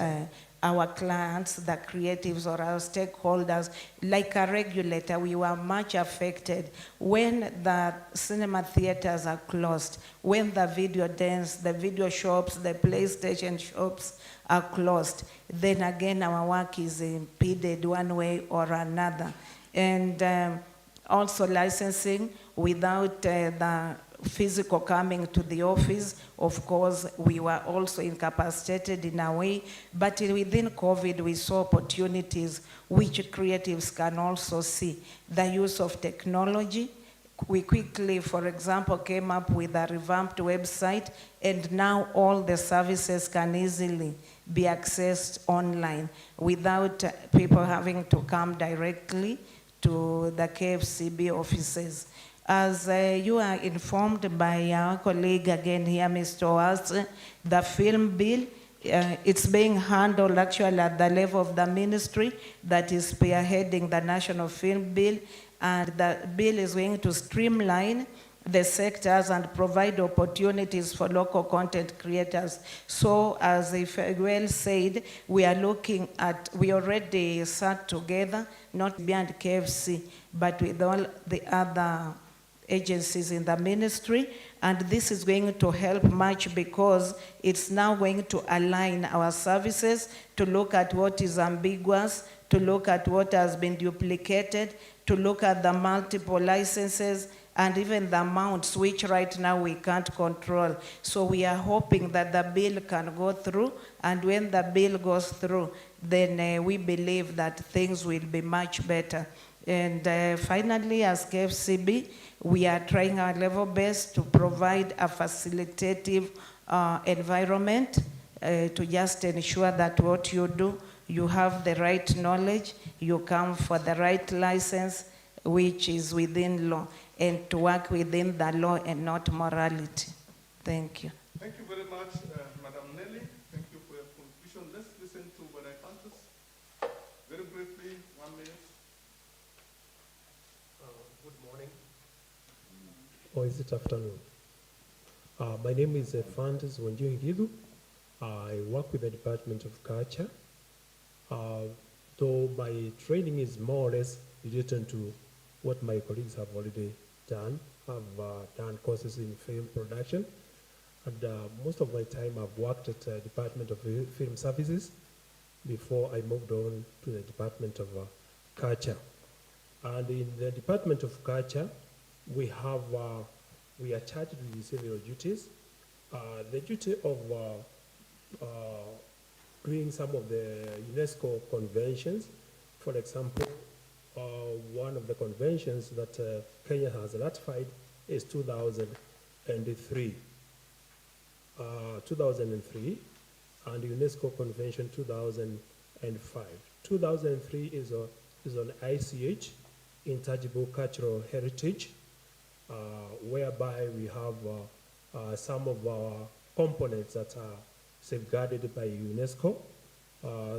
our clients, the creatives or our stakeholders. Like a regulator, we were much affected when the cinema theaters are closed, when the video dens, the video shops, the PlayStation shops are closed. Then again, our work is impeded one way or another. And also licensing without the physical coming to the office. Of course, we were also incapacitated in a way, but within COVID, we saw opportunities which creatives can also see. The use of technology. We quickly, for example, came up with a revamped website, and now all the services can easily be accessed online without people having to come directly to the KFCB offices. As you are informed by our colleague again here, Mr. Oase, the film bill, it's being handled actually at the level of the ministry that is spearheading the National Film Bill, and the bill is going to streamline the sectors and provide opportunities for local content creators. So as well said, we are looking at, we already sat together, not beyond KFC, but with all the other agencies in the ministry, and this is going to help much because it's now going to align our services to look at what is ambiguous, to look at what has been duplicated, to look at the multiple licenses, and even the amounts, which right now we can't control. So we are hoping that the bill can go through, and when the bill goes through, then we believe that things will be much better. And finally, as KFCB, we are trying our level best to provide a facilitative environment to just ensure that what you do, you have the right knowledge, you come for the right license, which is within law, and to work within the law and not morality. Thank you. Thank you very much, Madam Nelly. Thank you for your contribution. Let's listen to Bwana Pantus. Very briefly, 1 minute. Good morning. Or is it afternoon? My name is Fantas Wanjungidu. I work with the Department of Culture. Though my training is more or less related to what my colleagues have already done. I've done courses in film production, and most of my time I've worked at the Department of Film Services before I moved on to the Department of Culture. And in the Department of Culture, we are charged with several duties. The duty of doing some of the UNESCO conventions. For example, one of the conventions that Kenya has ratified is 2003. 2003, and UNESCO Convention 2005. 2003 is on ICH, Intangible Cultural Heritage, whereby we have some of our components that are safeguarded by UNESCO,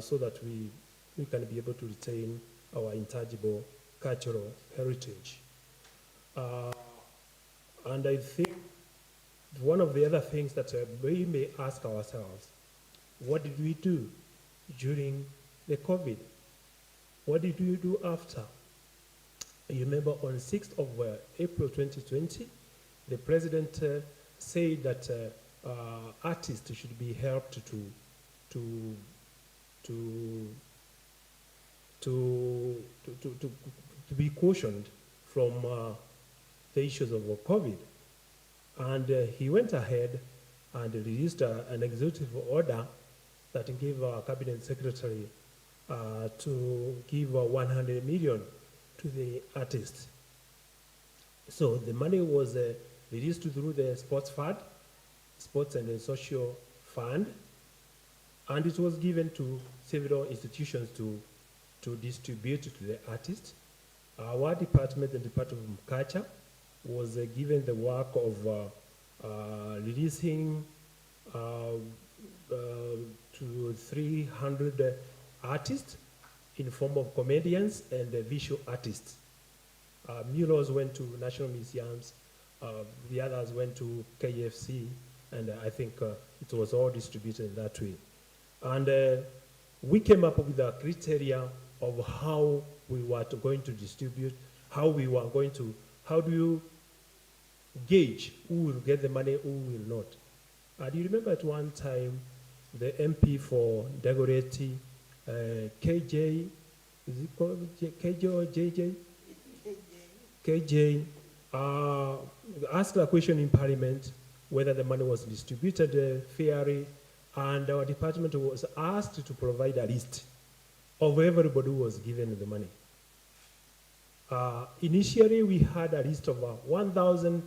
so that we can be able to retain our intangible cultural heritage. And I think one of the other things that we may ask ourselves, what did we do during the COVID? What did we do after? You remember on 6th of April 2020, the president said that artists should be helped to be cautioned from the issues of COVID. And he went ahead and released an executive order that gave our cabinet secretary to give 100 million to the artists. So the money was released through the sports and social fund, and it was given to several institutions to distribute to the artists. Our department, the Department of Culture, was given the work of releasing to 300 artists in form of comedians and visual artists. Murals went to national museums, the others went to KFC, and I think it was all distributed in that way. And we came up with a criteria of how we were going to distribute, how do you gauge who will get the money, who will not. And you remember at one time, the MP for Dagoretti, KJ, is it called KJ or JJ? KJ asked a question in Parliament whether the money was distributed fairly, and our department was asked to provide a list of everybody who was given the money. Initially, we had a list of 1,000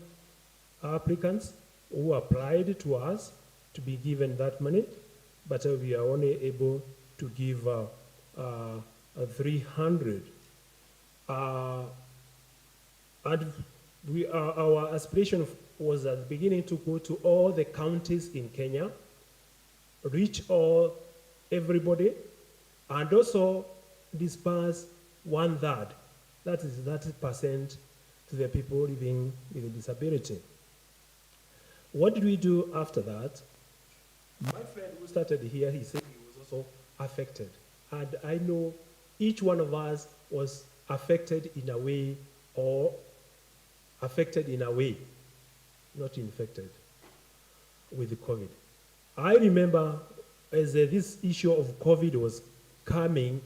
applicants who applied to us to be given that money, but we are only able to give 300. And our aspiration was at the beginning to go to all the counties in Kenya, reach everybody, and also disperse 1/3, that is 30% to the people living with a disability. What did we do after that? My friend who started here, he said he was also affected. And I know each one of us was affected in a way, or affected in a way, not infected with the COVID. I remember as this issue of COVID was coming,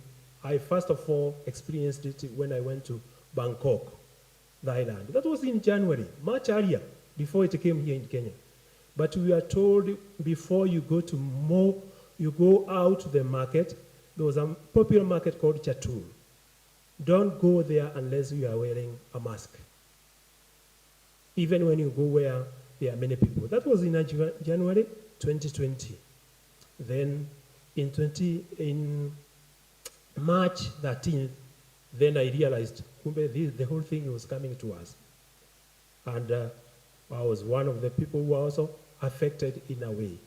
I first of all experienced it when I went to Bangkok, Thailand. That was in January, much earlier, before it came here in Kenya. But we are told before you go out to the market, there was a popular market called Chatul. Don't go there unless you are wearing a mask. Even when you go where there are many people. That was in January 2020. Then in March 13th, then I realized the whole thing was coming to us. And I was one of the people who were also affected in a way.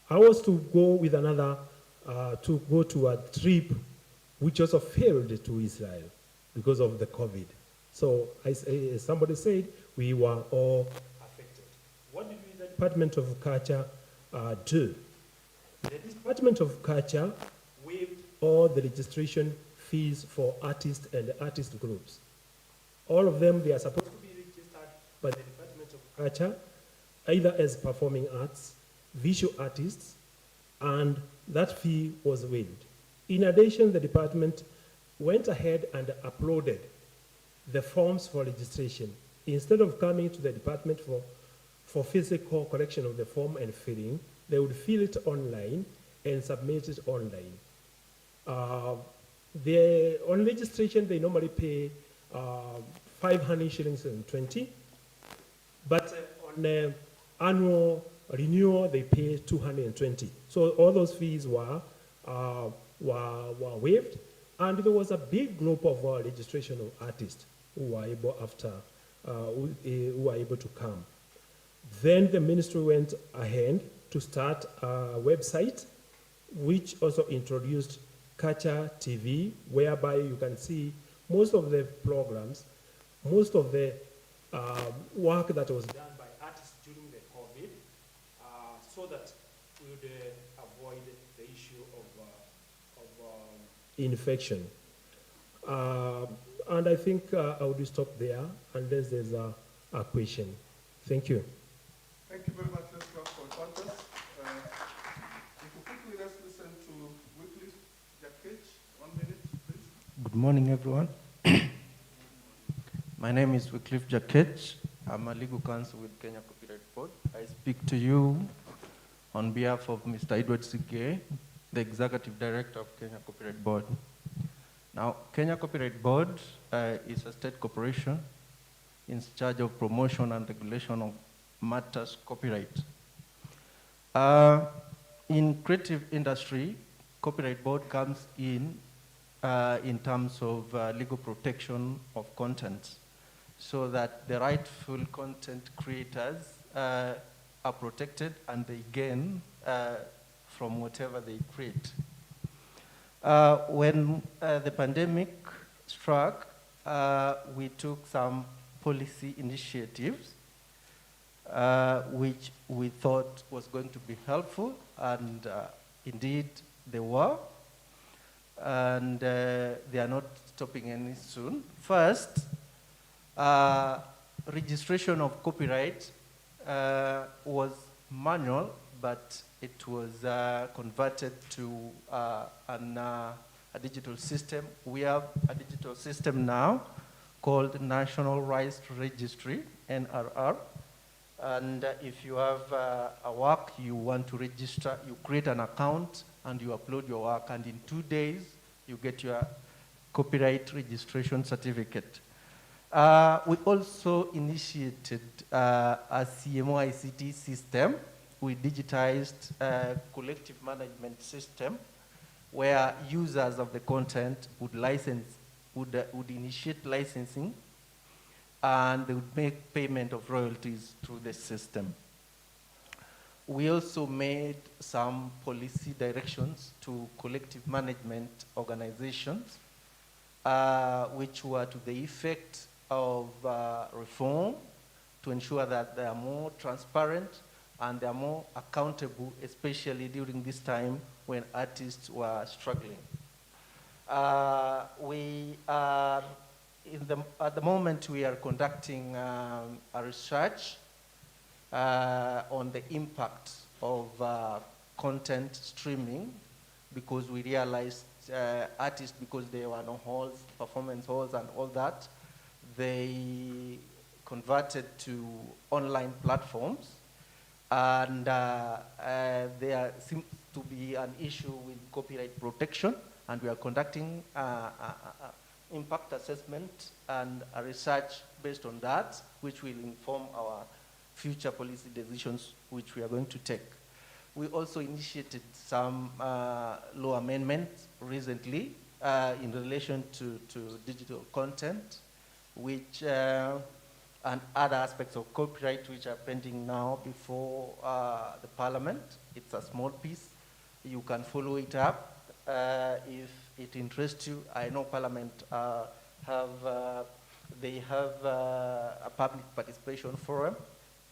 I was to go with to go to a trip which also failed to Israel because of the COVID. So as somebody said, we were all affected. What did the Department of Culture do? The Department of Culture waived all the registration fees for artists and artist groups. All of them, they are supposed to be registered by the Department of Culture, either as performing arts, visual artists, and that fee was waived. In addition, the department went ahead and uploaded the forms for registration. Instead of coming to the department for physical collection of the form and filling, they would fill it online and submit it online. On registration, they normally pay 500 shillings and 20, but on annual renewal, they pay 220. So all those fees were waived, and there was a big group of registration of artists who were able who were able to come. Then the ministry went ahead to start a website, which also introduced Culture TV, whereby you can see most of the programs, most of the work that was done by artists during the COVID, so that we would avoid the issue of infection. And I think I would stop there unless there's a question. Thank you. Thank you very much. Let's clap for partners. If you quickly let's listen to Wycliffe Jakech. 1 minute, please. Good morning, everyone. My name is Wycliffe Jakech. I'm a legal counsel with Kenya Copyright Board. I speak to you on behalf of Mr. Edward Sige, the Executive Director of Kenya Copyright Board. Now, Kenya Copyright Board is a state corporation in charge of promotion and regulation of matters copyright. In creative industry, Copyright Board comes in terms of legal protection of content, so that the rightful content creators are protected and they gain from whatever they create. When the pandemic struck, we took some policy initiatives which we thought was going to be helpful, and indeed they were, and they are not stopping any soon. First, registration of copyright was manual, but it was converted to a digital system. We have a digital system now called National Rights Registry, NRR. And if you have a work you want to register, you create an account and you upload your work, and in 2 days you get your copyright registration certificate. We also initiated a CMO ICT system. We digitized a collective management system where users of the content would initiate licensing, and they would make payment of royalties through the system. We also made some policy directions to collective management organizations, which were to the effect of reform to ensure that they are more transparent and they are more accountable, especially during this time when artists were struggling. At the moment, we are conducting a research on the impact of content streaming, because we realized artists, because there were no halls, performance halls and all that, they converted to online platforms. And there seems to be an issue with copyright protection, and we are conducting impact assessment and a research based on that, which will inform our future policy decisions which we are going to take. We also initiated some law amendments recently in relation to digital content, which and other aspects of copyright which are pending now before the Parliament. It's a small piece. You can follow it up if it interests you. I know Parliament they have a public participation forum.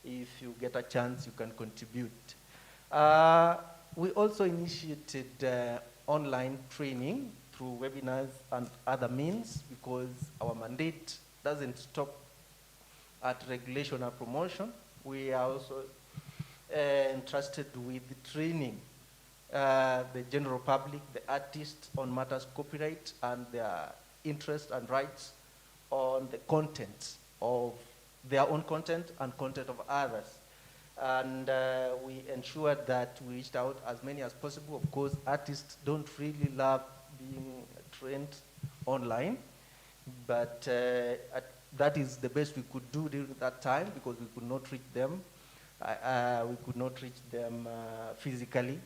If you get a chance, you can contribute. We also initiated online training through webinars and other means, because our mandate doesn't stop at regulation or promotion. We are also entrusted with training the general public, the artists, on matters copyright and their interests and rights on the content of their own content and content of others. And we ensured that we reached out as many as possible. Of course, artists don't really love being trained online, but that is the best we could do during that time, because we could not reach them. We could not reach them physically.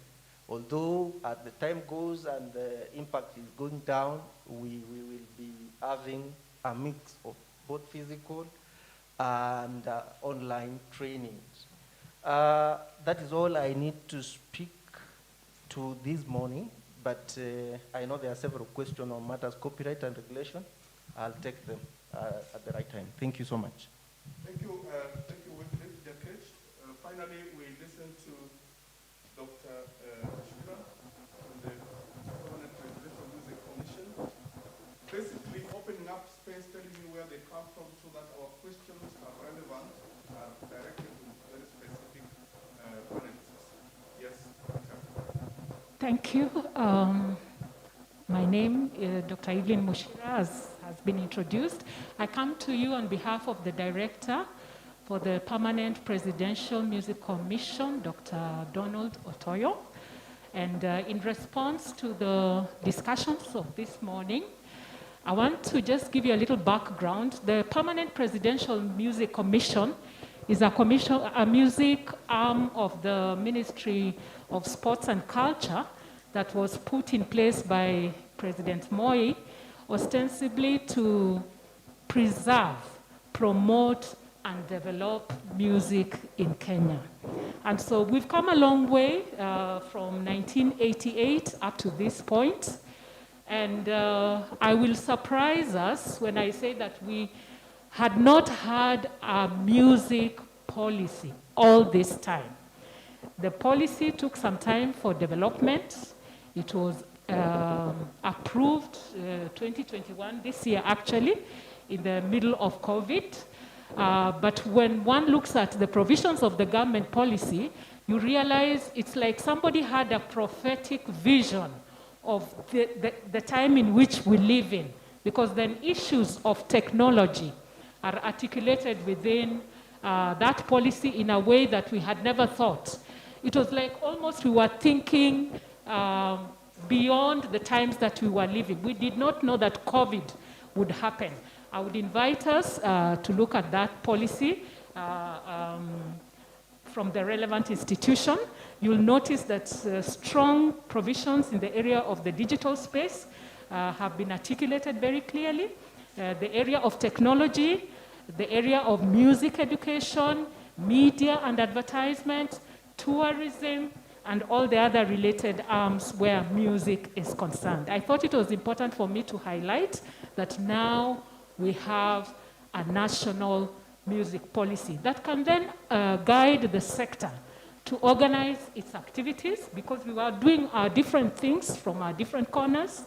Although as the time goes and the impact is going down, we will be having a mix of both physical and online trainings. That is all I need to speak to this morning, but I know there are several questions on matters copyright and regulation. I'll take them at the right time. Thank you so much. Thank you, Witness Jakech. Finally, we listen to Dr. Shira from the Permanent Presidential Music Commission, basically opening up space, telling you where they come from, so that our questions are relevant, are directed to very specific panelists. Yes, Dr. Thank you. My name is Dr. Evelyn Mushira, as has been introduced. I come to you on behalf of the Director for the Permanent Presidential Music Commission, Dr. Donald Otoyo. And in response to the discussions of this morning, I want to just give you a little background. The Permanent Presidential Music Commission is a music arm of the Ministry of Sports and Culture that was put in place by President Moi, ostensibly to preserve, promote, and develop music in Kenya. And so we've come a long way from 1988 up to this point. And I will surprise us when I say that we had not had a music policy all this time. The policy took some time for development. It was approved 2021, this year actually, in the middle of COVID. But when one looks at the provisions of the government policy, you realize it's like somebody had a prophetic vision of the time in which we live in, because then issues of technology are articulated within that policy in a way that we had never thought. It was like almost we were thinking beyond the times that we were living. We did not know that COVID would happen. I would invite us to look at that policy from the relevant institution. You'll notice that strong provisions in the area of the digital space have been articulated very clearly. The area of technology, the area of music education, media and advertisement, tourism, and all the other related arms where music is concerned. I thought it was important for me to highlight that now we have a national music policy that can then guide the sector to organize its activities, because we were doing our different things from our different corners.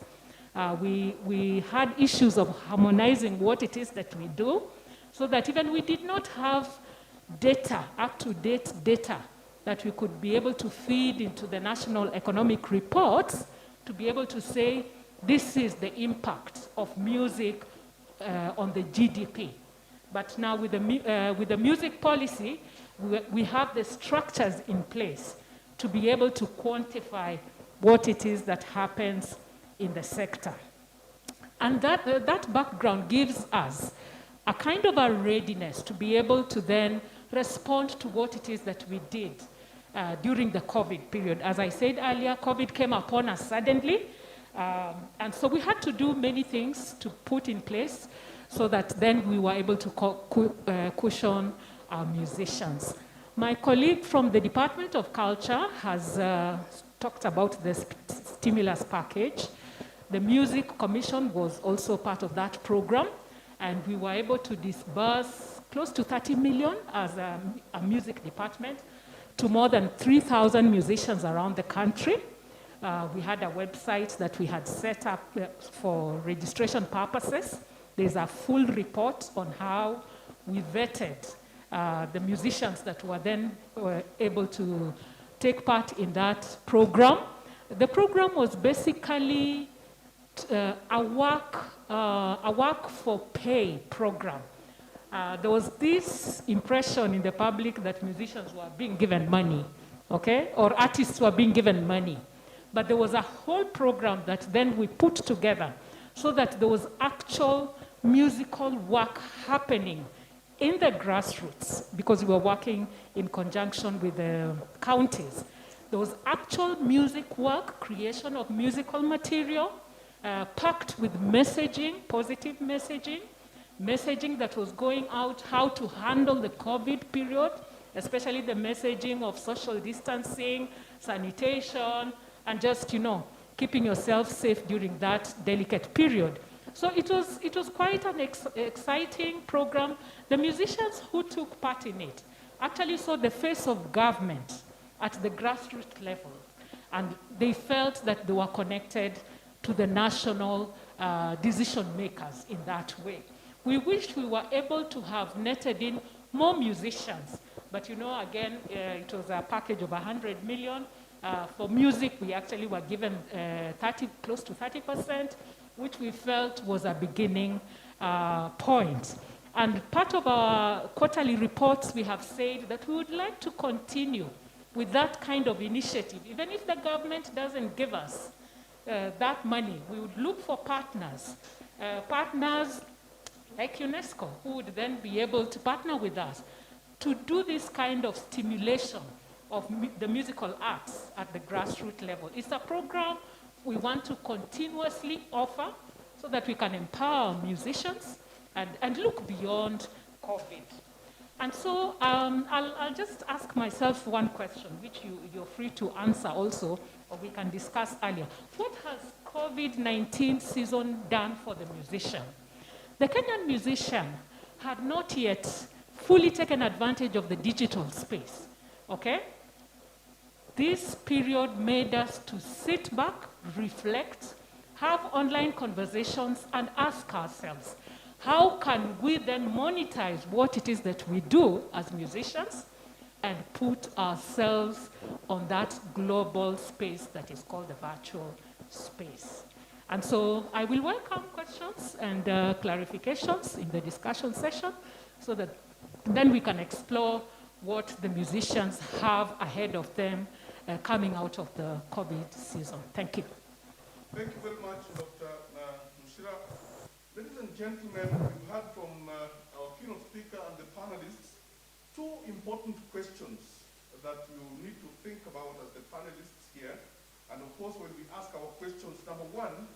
We had issues of harmonizing what it is that we do, so that even we did not have data, up-to-date data, that we could be able to feed into the national economic reports to be able to say this is the impact of music on the GDP. But now with the music policy, we have the structures in place to be able to quantify what it is that happens in the sector. And that background gives us a kind of a readiness to be able to then respond to what it is that we did during the COVID period. As I said earlier, COVID came upon us suddenly, and so we had to do many things to put in place so that then we were able to cushion our musicians. My colleague from the Department of Culture has talked about the stimulus package. The Music Commission was also part of that program, and we were able to disburse close to 30 million as a music department to more than 3,000 musicians around the country. We had a website that we had set up for registration purposes. There's a full report on how we vetted the musicians that were then able to take part in that program. The program was basically a work for pay program. There was this impression in the public that musicians were being given money, okay, or artists were being given money. But there was a whole program that then we put together so that there was actual musical work happening in the grassroots, because we were working in conjunction with the counties. There was actual music work, creation of musical material, packed with messaging, positive messaging, messaging that was going out how to handle the COVID period, especially the messaging of social distancing, sanitation, and just, keeping yourself safe during that delicate period. So it was quite an exciting program. The musicians who took part in it actually saw the face of government at the grassroots level, and they felt that they were connected to the national decision makers in that way. We wished we were able to have netted in more musicians, but again, it was a package of 100 million. For music, we actually were given close to 30%, which we felt was a beginning point. And part of our quarterly reports, we have said that we would like to continue with that kind of initiative. Even if the government doesn't give us that money, we would look for partners, partners like UNESCO, who would then be able to partner with us to do this kind of stimulation of the musical arts at the grassroots level. It's a program we want to continuously offer so that we can empower musicians and look beyond COVID. And so I'll just ask myself one question, which you're free to answer also, or we can discuss earlier. What has COVID-19 season done for the musician? The Kenyan musician had not yet fully taken advantage of the digital space, okay? This period made us to sit back, reflect, have online conversations, and ask ourselves, how can we then monetize what it is that we do as musicians and put ourselves on that global space that is called the virtual space? And so I will welcome questions and clarifications in the discussion session so that then we can explore what the musicians have ahead of them coming out of the COVID season. Thank you. Thank you very much, Dr. Mushira. Ladies and gentlemen, we've heard from our keynote speaker and the panelists two important questions that you need to think about as the panelists here. And of course, when we ask our questions, number one,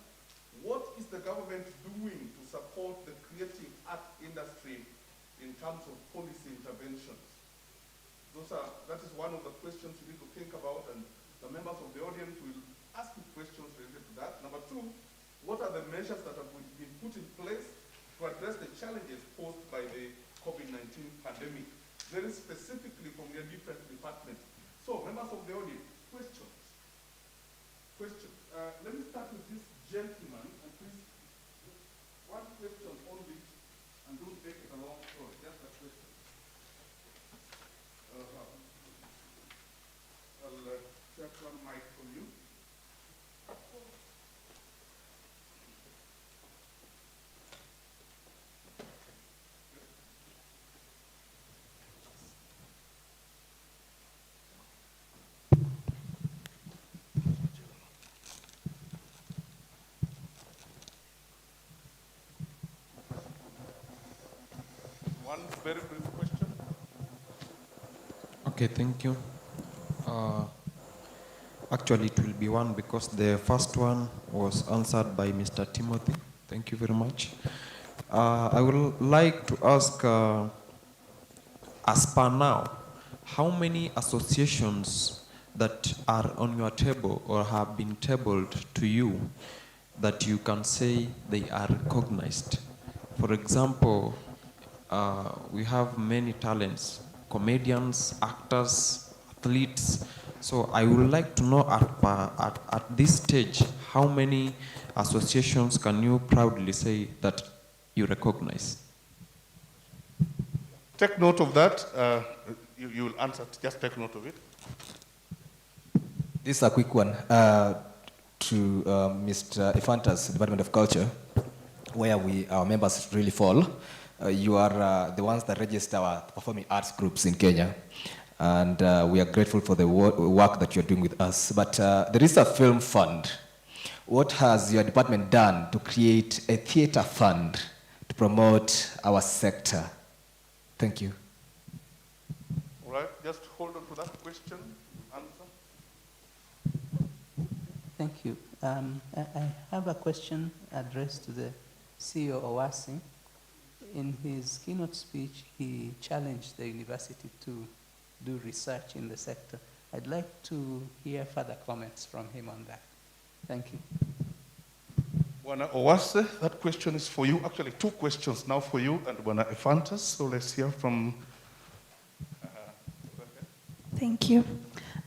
what is the government doing to support the creative art industry in terms of policy interventions? That is one of the questions you need to think about, and the members of the audience will ask you questions related to that. Number two, what are the measures that have been put in place to address the challenges posed by the COVID-19 pandemic, very specifically from their different departments? So, members of the audience, questions? Questions. Let me start with this gentleman, and please, one question only, and don't take it along. Oh, just a question. I'll check one mic from you. One very brief question. Okay, thank you. Actually, it will be one because the first one was answered by Mr. Timothy. Thank you very much. I would like to ask, as per now, how many associations that are on your table or have been tabled to you that you can say they are recognized? For example, we have many talents, comedians, actors, athletes. So I would like to know at this stage, how many associations can you proudly say that you recognize? Take note of that. You will answer, just take note of it. This is a quick one to Mr. Efanta's Department of Culture, where our members really fall. You are the ones that register our performing arts groups in Kenya, and we are grateful for the work that you're doing with us. But there is a film fund. What has your department done to create a theater fund to promote our sector? Thank you. All right, just hold on to that question. Answer. Thank you. I have a question addressed to the CEO Owasi. In his keynote speech, he challenged the university to do research in the sector. I'd like to hear further comments from him on that. Thank you. Bwana Owase, that question is for you. Actually, two questions now for you and Bwana Efantas. So let's hear from... Thank you.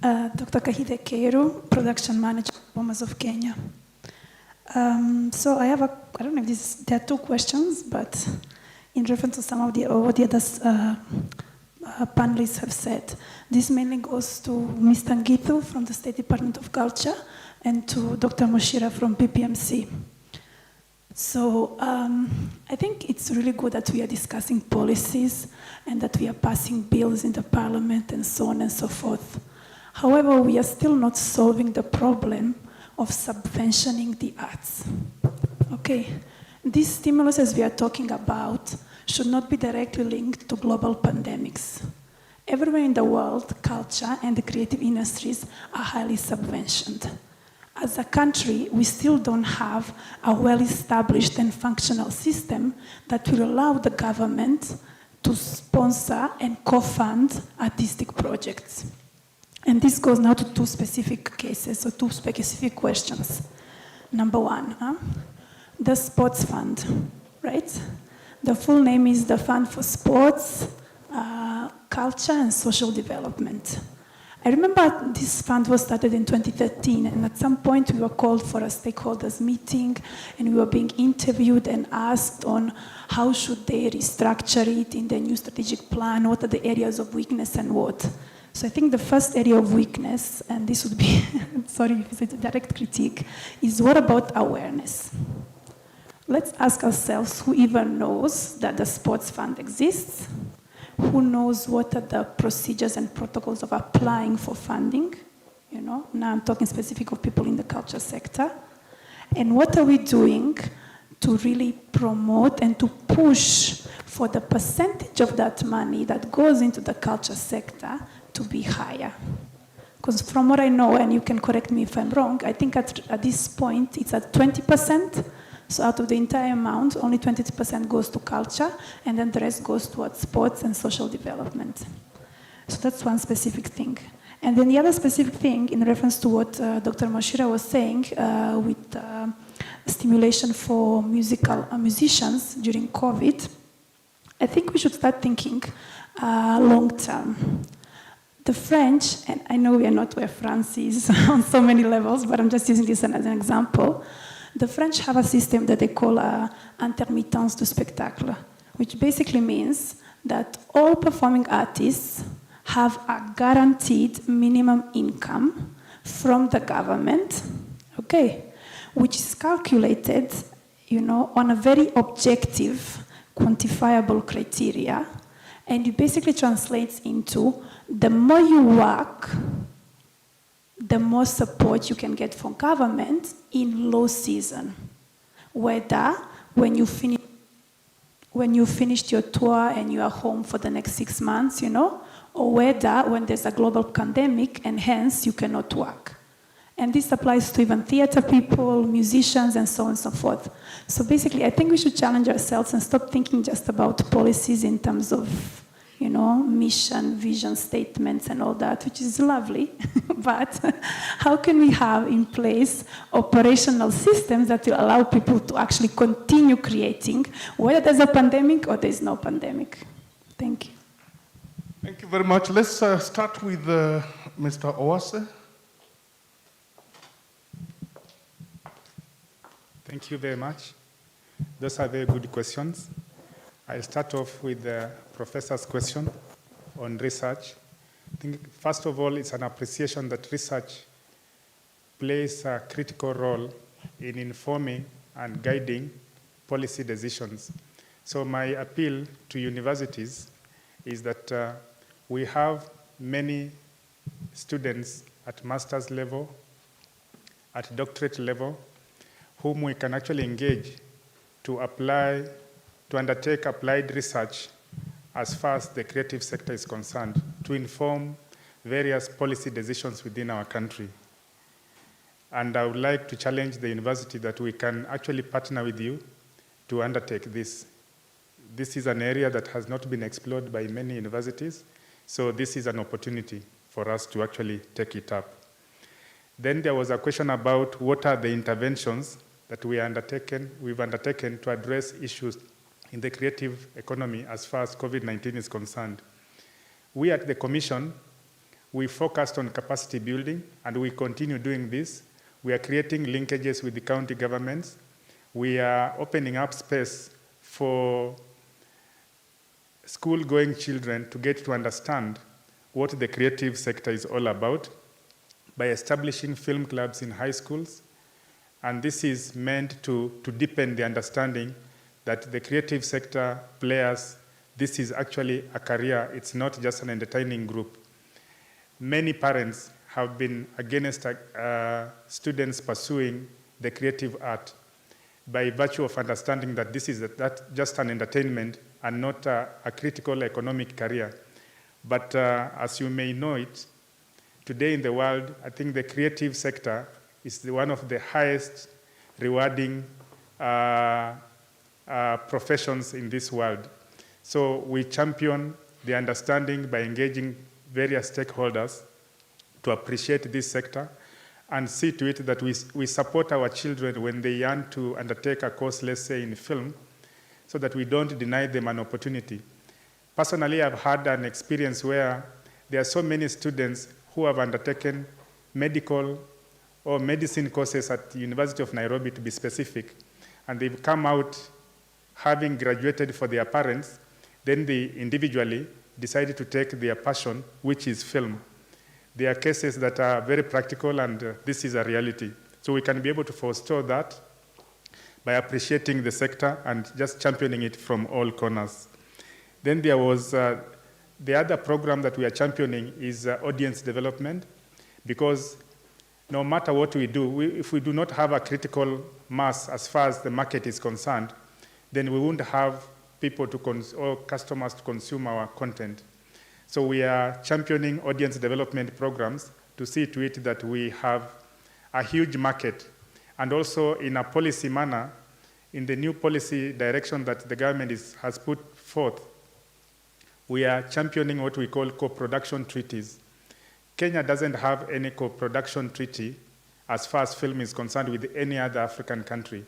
Dr. Kahide Keiru, Production Manager, Diplomats of Kenya. So I don't know if there are two questions, but in reference to some of what the other panelists have said. This mainly goes to Mr. Ngithu from the State Department of Culture and to Dr. Moshira from PPMC. So I think it's really good that we are discussing policies and that we are passing bills in the parliament and so on and so forth. However, we are still not solving the problem of subventioning the arts. Okay, these stimuluses we are talking about should not be directly linked to global pandemics. Everywhere in the world, culture and the creative industries are highly subventioned. As a country, we still don't have a well-established and functional system that will allow the government to sponsor and co-fund artistic projects. And this goes now to two specific cases, or two specific questions. Number one, the sports fund, right? The full name is the Fund for Sports, Culture and Social Development. I remember this fund was started in 2013, and at some point we were called for a stakeholders meeting, and we were being interviewed and asked on how should they restructure it in the new strategic plan, what are the areas of weakness and what. So I think the first area of weakness, and this would be, sorry if it's a direct critique, is what about awareness? Let's ask ourselves who even knows that the sports fund exists, who knows what are the procedures and protocols of applying for funding, you know, now I'm talking specific of people in the culture sector, and what are we doing to really promote and to push for the percentage of that money that goes into the culture sector to be higher. Because from what I know, and you can correct me if I'm wrong, I think at this point it's at 20%. So out of the entire amount, only 20% goes to culture, and then the rest goes towards sports and social development. So that's one specific thing. And then the other specific thing, in reference to what Dr. Moshira was saying, with stimulation for musicians during COVID, I think we should start thinking long term. The French, and I know we are not where France is on so many levels, but I'm just using this as an example. The French have a system that they call intermittence du spectacle, which basically means that all performing artists have a guaranteed minimum income from the government, okay, which is calculated, you know, on a very objective, quantifiable criteria, and it basically translates into the more you work, the more support you can get from government in low season. Whether when you finish when you finished your tour and you are home for the next 6 months, you know, or whether when there's a global pandemic and hence you cannot work. And this applies to even theater people, musicians, and so on and so forth. So basically, I think we should challenge ourselves and stop thinking just about policies in terms of, you know, mission, vision statements and all that, which is lovely. But how can we have in place operational systems that will allow people to actually continue creating, whether there's a pandemic or there's no pandemic? Thank you. Thank you very much. Let's start with Mr. Owase. Thank you very much. Those are very good questions. I'll start off with the professor's question on research. I think, first of all, it's an appreciation that research plays a critical role in informing and guiding policy decisions. So my appeal to universities is that we have many students at master's level, at doctorate level, whom we can actually engage to undertake applied research as far as the creative sector is concerned, to inform various policy decisions within our country. And I would like to challenge the university that we can actually partner with you to undertake this. This is an area that has not been explored by many universities, so this is an opportunity for us to actually take it up. Then there was a question about what are the interventions that we've undertaken to address issues in the creative economy as far as COVID-19 is concerned. We at the Commission, we focused on capacity building, and we continue doing this. We are creating linkages with the county governments. We are opening up space for school-going children to get to understand what the creative sector is all about by establishing film clubs in high schools. And this is meant to deepen the understanding that the creative sector players, this is actually a career. It's not just an entertaining group. Many parents have been against students pursuing the creative art by virtue of understanding that this is just an entertainment and not a critical economic career. But as you may know it, today in the world, I think the creative sector is one of the highest rewarding professions in this world. So we champion the understanding by engaging various stakeholders to appreciate this sector and see to it that we support our children when they yearn to undertake a course, let's say in film, so that we don't deny them an opportunity. Personally, I've had an experience where there are so many students who have undertaken medical or medicine courses at the University of Nairobi, to be specific, and they've come out having graduated for their parents, then they individually decided to take their passion, which is film. There are cases that are very practical, and this is a reality. So we can be able to forestall that by appreciating the sector and just championing it from all corners. Then there was the other program that we are championing is audience development, because no matter what we do, if we do not have a critical mass as far as the market is concerned, then we won't have people or customers to consume our content. So we are championing audience development programs to see to it that we have a huge market. And also in a policy manner, in the new policy direction that the government has put forth, we are championing what we call co-production treaties. Kenya doesn't have any co-production treaty as far as film is concerned with any other African country.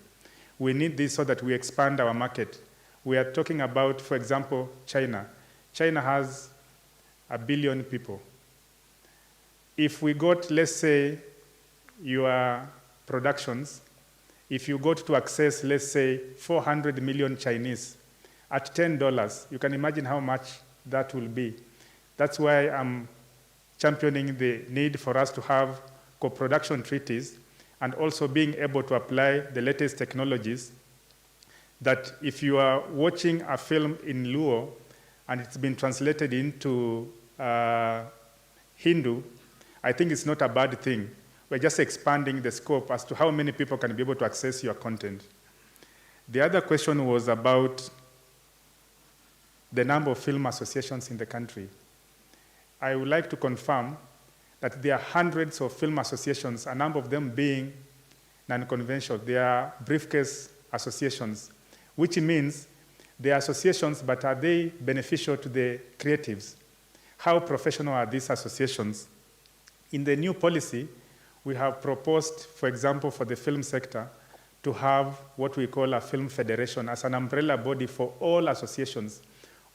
We need this so that we expand our market. We are talking about, for example, China. China has 1 billion people. If we got, let's say, your productions, if you got to access, let's say, 400 million Chinese at $10, you can imagine how much that will be. That's why I'm championing the need for us to have co-production treaties and also being able to apply the latest technologies, that if you are watching a film in Luo and it's been translated into Hindu, I think it's not a bad thing. We're just expanding the scope as to how many people can be able to access your content. The other question was about the number of film associations in the country. I would like to confirm that there are hundreds of film associations, a number of them being non-conventional. They are briefcase associations, which means they are associations, but are they beneficial to the creatives? How professional are these associations? In the new policy, we have proposed, for example, for the film sector, to have what we call a film federation as an umbrella body for all associations.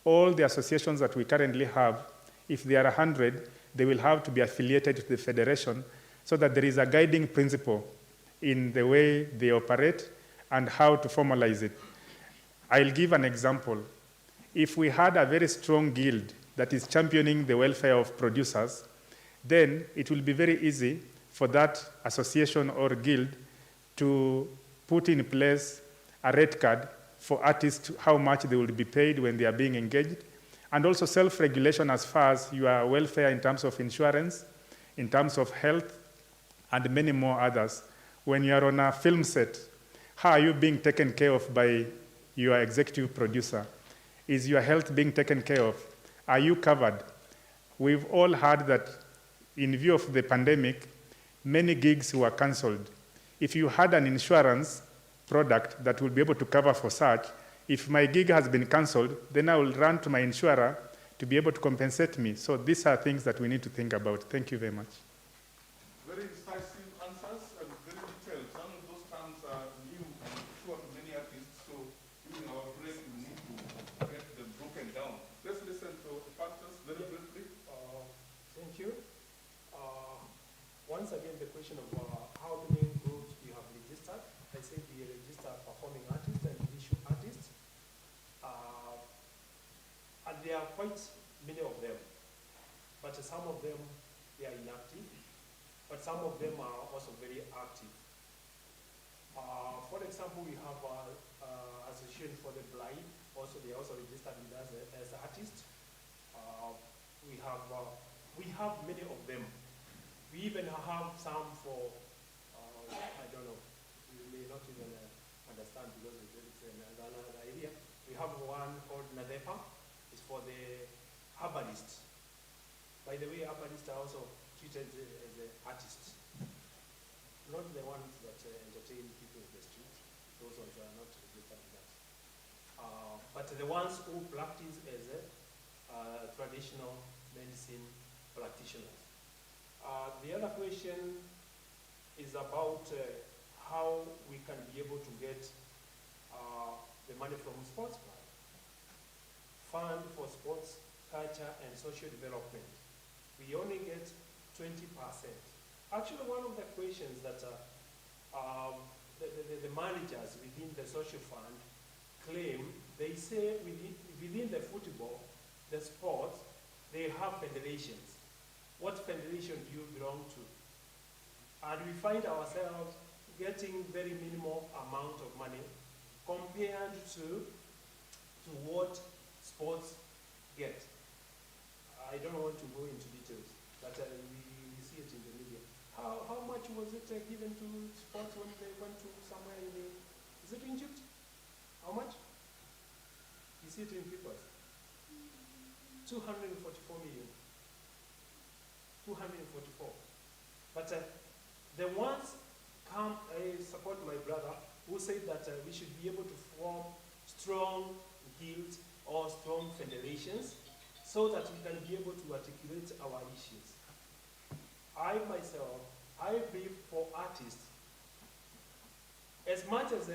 All the associations that we currently have, if there are 100, they will have to be affiliated to the federation so that there is a guiding principle in the way they operate and how to formalize it. I'll give an example. If we had a very strong guild that is championing the welfare of producers, then it will be very easy for that association or guild to put in place a rate card for artists, how much they will be paid when they are being engaged, and also self-regulation as far as your welfare in terms of insurance, in terms of health, and many more others. When you are on a film set, how are you being taken care of by your executive producer? Is your health being taken care of? Are you covered? We've all heard that in view of the pandemic, many gigs were cancelled. If you had an insurance product that will be able to cover for such, if my gig has been cancelled, then I will run to my insurer to be able to compensate me. So these are things that we need to think about. Thank you very much. Very incisive answers and very detailed. Some of those terms are new and sure to many artists, so during our break we need to get them broken down. Let's listen to Efantas very briefly. Thank you. Once again, the question of how many groups we have registered. I say we register performing artists and visual artists. And there are quite many of them. But some of them, they are inactive. But some of them are also very active. For example, we have Association for the Blind. Also, they are also registered with us as artists. We have many of them. We even have some for, I don't know, you may not even understand because it's another area. We have one called Nadepa. It's for the herbalists. By the way, herbalists are also treated as artists. Not the ones that entertain people in the street. Those ones are not registered with us. But the ones who practice as traditional medicine practitioners. The other question is about how we can be able to get the money from sports fund for sports, culture, and social development. We only get 20%. Actually, one of the questions that the managers within the social fund claim, they say within the football, the sports, they have federations. What federation do you belong to? And we find ourselves getting very minimal amount of money compared to what sports get. I don't want to go into details, but we see it in the media. How much was it given to sports when they went to somewhere is it Egypt? How much? You see it in papers. 244 million. 244. But the ones come, I support my brother who said that we should be able to form strong guilds or strong federations so that we can be able to articulate our issues. I myself, I believe for artists, as much as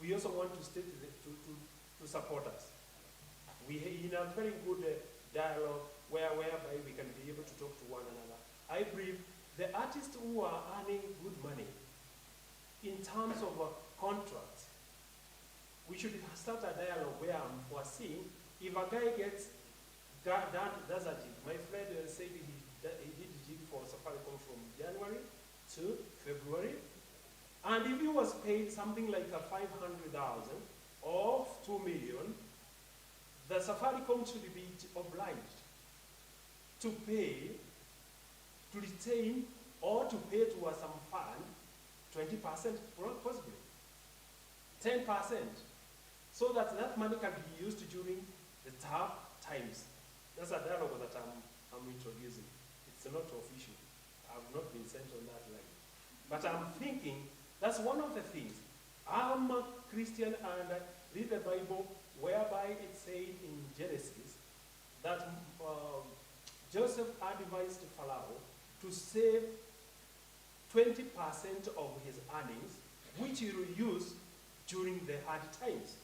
we also want to stay to support us. We in a very good dialogue whereby we can be able to talk to one another. I believe the artists who are earning good money in terms of contracts, we should start a dialogue where I'm foreseeing if a guy does a gig. My friend said he did a gig for Safaricom from January to February, and if he was paid something like 500,000 or 2 million, the Safaricom should be obliged to pay, to retain, or to pay to some fund 20% possibly, 10%, so that that money can be used during the tough times. That's a dialogue that I'm introducing. It's not official. I've not been sent on that line. But I'm thinking that's one of the things. I'm a Christian and I read the Bible whereby it said in Genesis that Joseph advised Pharaoh to save 20% of his earnings, which he will use during the hard times.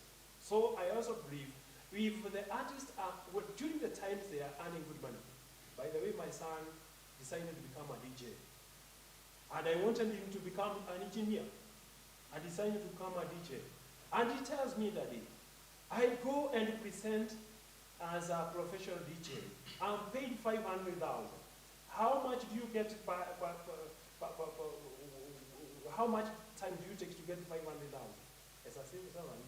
So I also believe if the artists are, well, during the times they are earning good money. By the way, my son decided to become a DJ. And I wanted him to become an engineer. I decided to become a DJ. And he tells me that I go and present as a professional DJ. I'm paid 500,000. How much do you get how much time do you take to get 500,000? As a civil servant.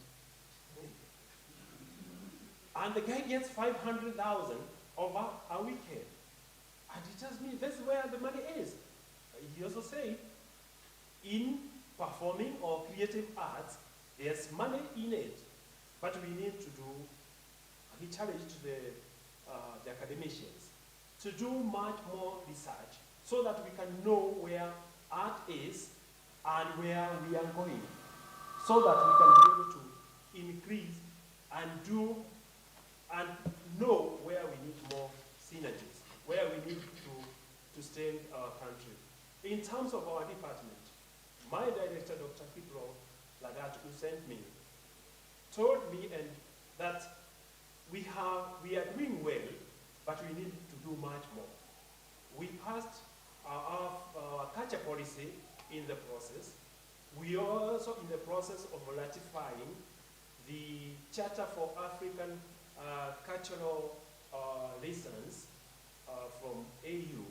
And the guy gets 500,000 over a weekend. And he tells me this is where the money is. He also said, in performing or creative arts, there's money in it, but we need to do, he challenged the academicians to do much more research so that we can know where art is and where we are going, so that we can be able to increase and do and know where we need more synergies, where we need to strengthen our country. In terms of our department, my director, Dr. Kipro Lagat, who sent me, told me that we are doing well, but we need to do much more. We passed our culture policy in the process. We are also in the process of ratifying the Charter for African Cultural License from AU,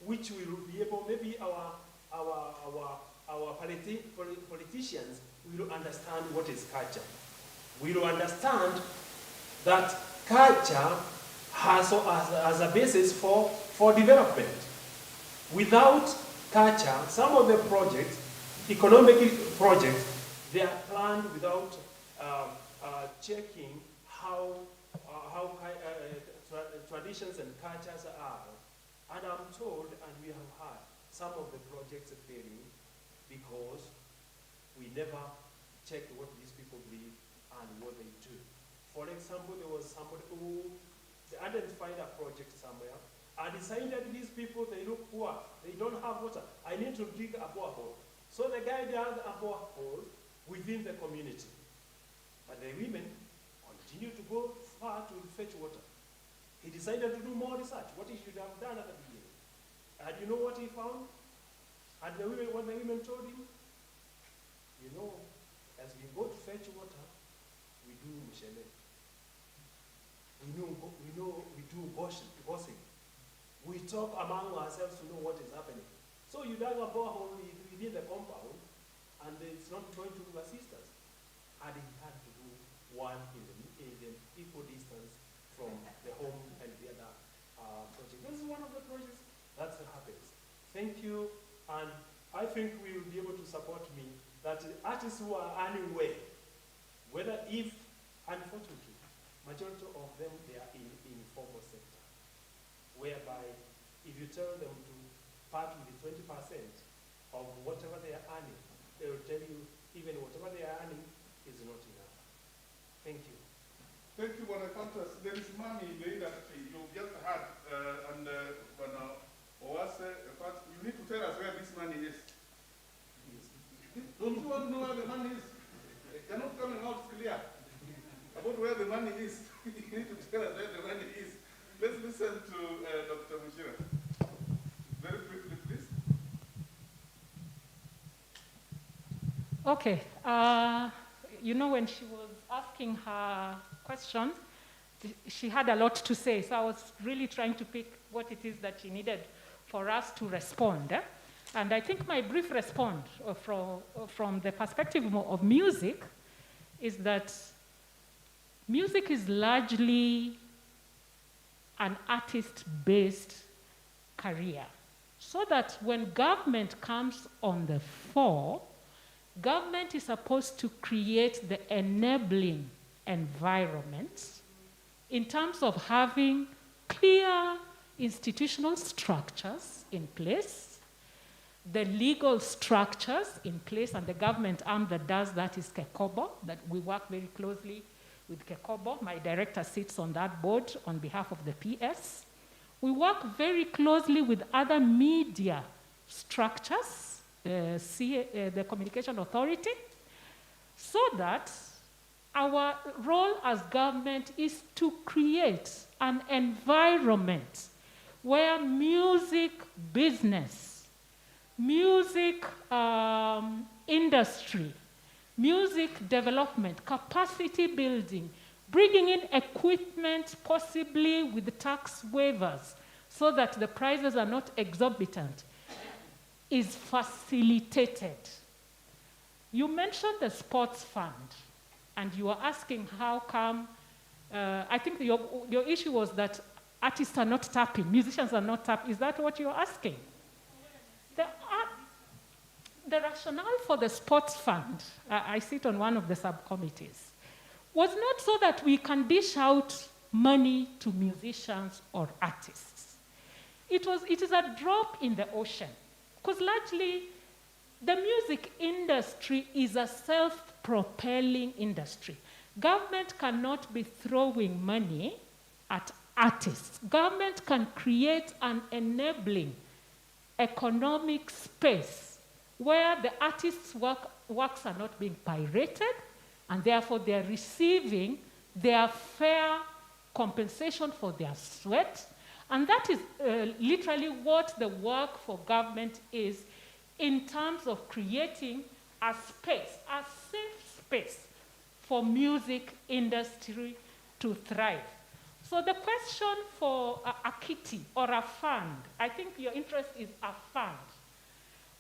which will be able, maybe our politicians will understand what is culture. We will understand that culture has as a basis for development. Without culture, some of the projects, economic projects, they are planned without checking how traditions and cultures are. And I'm told, and we have had, some of the projects failing because we never checked what these people believe and what they do. For example, there was somebody who identified a project somewhere and decided these people, they look poor, they don't have water. I need to dig a borehole. So the guy dug a borehole within the community. But the women continue to go far to fetch water. He decided to do more research, what he should have done at the beginning. And you know what he found? And what the women told him? You know, as we go to fetch water, we do mshele. We do gossip. We talk among ourselves to know what is happening. So you dug a borehole within the compound, and it's not going to assist us. And he had to do one in the equal distance from the home and the other project. This is one of the projects that happens. Thank you, and I think we will be able to support me that artists who are earning well, whether if, unfortunately, majority of them, they are in informal sector, whereby if you tell them to part with the 20% of whatever they are earning, they will tell you even whatever they are earning is not enough. Thank you. Thank you, Bwana Fantas. There is money in the industry. You've just had, and Bwana Owase, you need to tell us where this money is. Don't you want to know where the money is? They're not coming out clear about where the money is. You need to tell us where the money is. Let's listen to Dr. Mushira. Very quickly, please. Okay. You know, when she was asking her question, she had a lot to say. So I was really trying to pick what it is that she needed for us to respond. And I think my brief response from the perspective of music is that music is largely an artist-based career. So that when government comes on the fore, government is supposed to create the enabling environments in terms of having clear institutional structures in place, the legal structures in place, and the government arm that does that is Kekobo, that we work very closely with Kekobo. My director sits on that board on behalf of the PS. We work very closely with other media structures, the Communication Authority, so that our role as government is to create an environment where music business, music industry, music development, capacity building, bringing in equipment possibly with tax waivers so that the prices are not exorbitant, is facilitated. You mentioned the sports fund, and you are asking how come, I think your issue was that artists are not tapping, musicians are not tapping. Is that what you're asking? The rationale for the sports fund, I sit on one of the subcommittees, was not so that we can dish out money to musicians or artists. It is a drop in the ocean, because largely the music industry is a self-propelling industry. Government cannot be throwing money at artists. Government can create an enabling economic space where the artists' works are not being pirated, and therefore they're receiving their fair compensation for their sweat. And that is literally what the work for government is in terms of creating a space, a safe space for music industry to thrive. So the question for a kitty or a fund, I think your interest is a fund.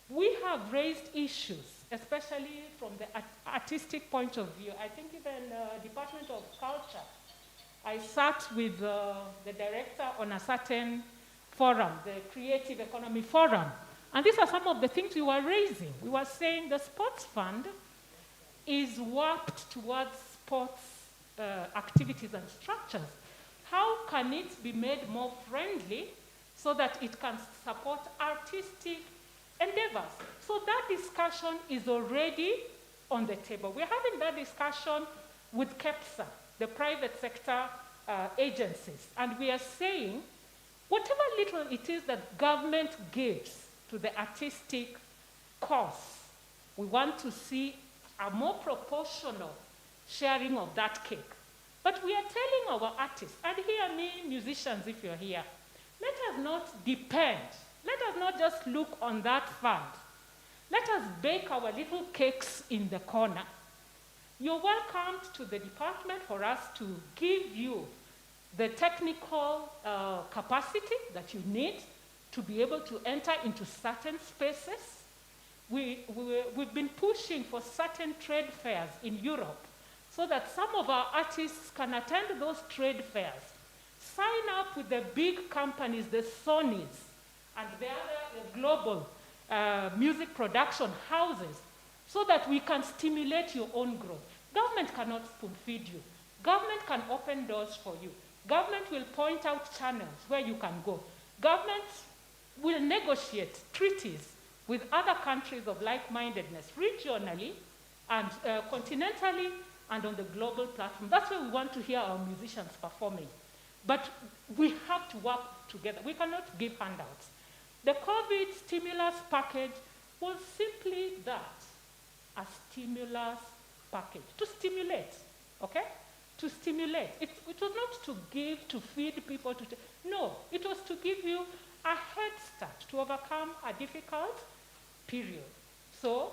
We have raised issues, especially from the artistic point of view. I think even Department of Culture, I sat with the director on a certain forum, the Creative Economy Forum, and these are some of the things we were raising. We were saying the sports fund is warped towards sports activities and structures. How can it be made more friendly so that it can support artistic endeavors? So that discussion is already on the table. We're having that discussion with KEPSA, the private sector agencies, and we are saying whatever little it is that government gives to the artistic cause, we want to see a more proportional sharing of that cake. But we are telling our artists, and hear me, musicians, if you're here, let us not depend, let us not just look on that fund. Let us bake our little cakes in the corner. You're welcomed to the department for us to give you the technical capacity that you need to be able to enter into certain spaces. We've been pushing for certain trade fairs in Europe so that some of our artists can attend those trade fairs, sign up with the big companies, the Sonys, and the other global music production houses, so that we can stimulate your own growth. Government cannot spoon feed you. Government can open doors for you. Government will point out channels where you can go. Government will negotiate treaties with other countries of like-mindedness, regionally and continentally and on the global platform. That's why we want to hear our musicians performing. But we have to work together. We cannot give handouts. The COVID stimulus package was simply that, a stimulus package, to stimulate, okay? To stimulate. It was not to give, to feed people. No, it was to give you a head start to overcome a difficult period. So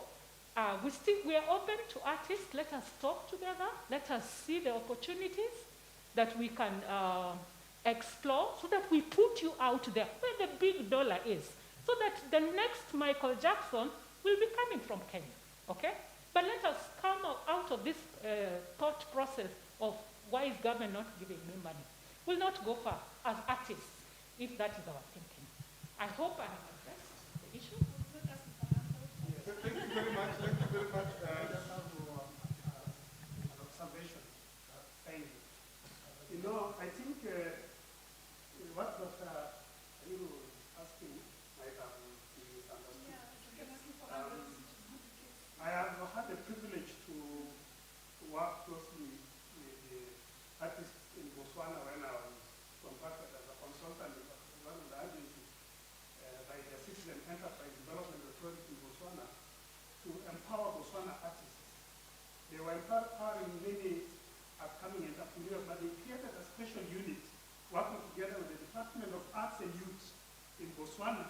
we are open to artists. Let us talk together. Let us see the opportunities that we can explore so that we put you out there where the big dollar is, so that the next Michael Jackson will be coming from Kenya, okay? But let us come out of this thought process of why is government not giving me money. We'll not go far as artists if that is our thinking. I hope I have addressed the issue. Thank you very much. Thank you very much. An observation. Thank you. In No, I think what Dr. Ayubu was asking might have been misunderstood. I have had the privilege to work closely with the artists in Botswana when I was contracted as a consultant in one of the agencies by the Citizen Enterprise Development Authority in Botswana to empower Botswana artists. They were empowering many upcoming entrepreneurs, but they created a special unit working together with the Department of Arts and Youth in Botswana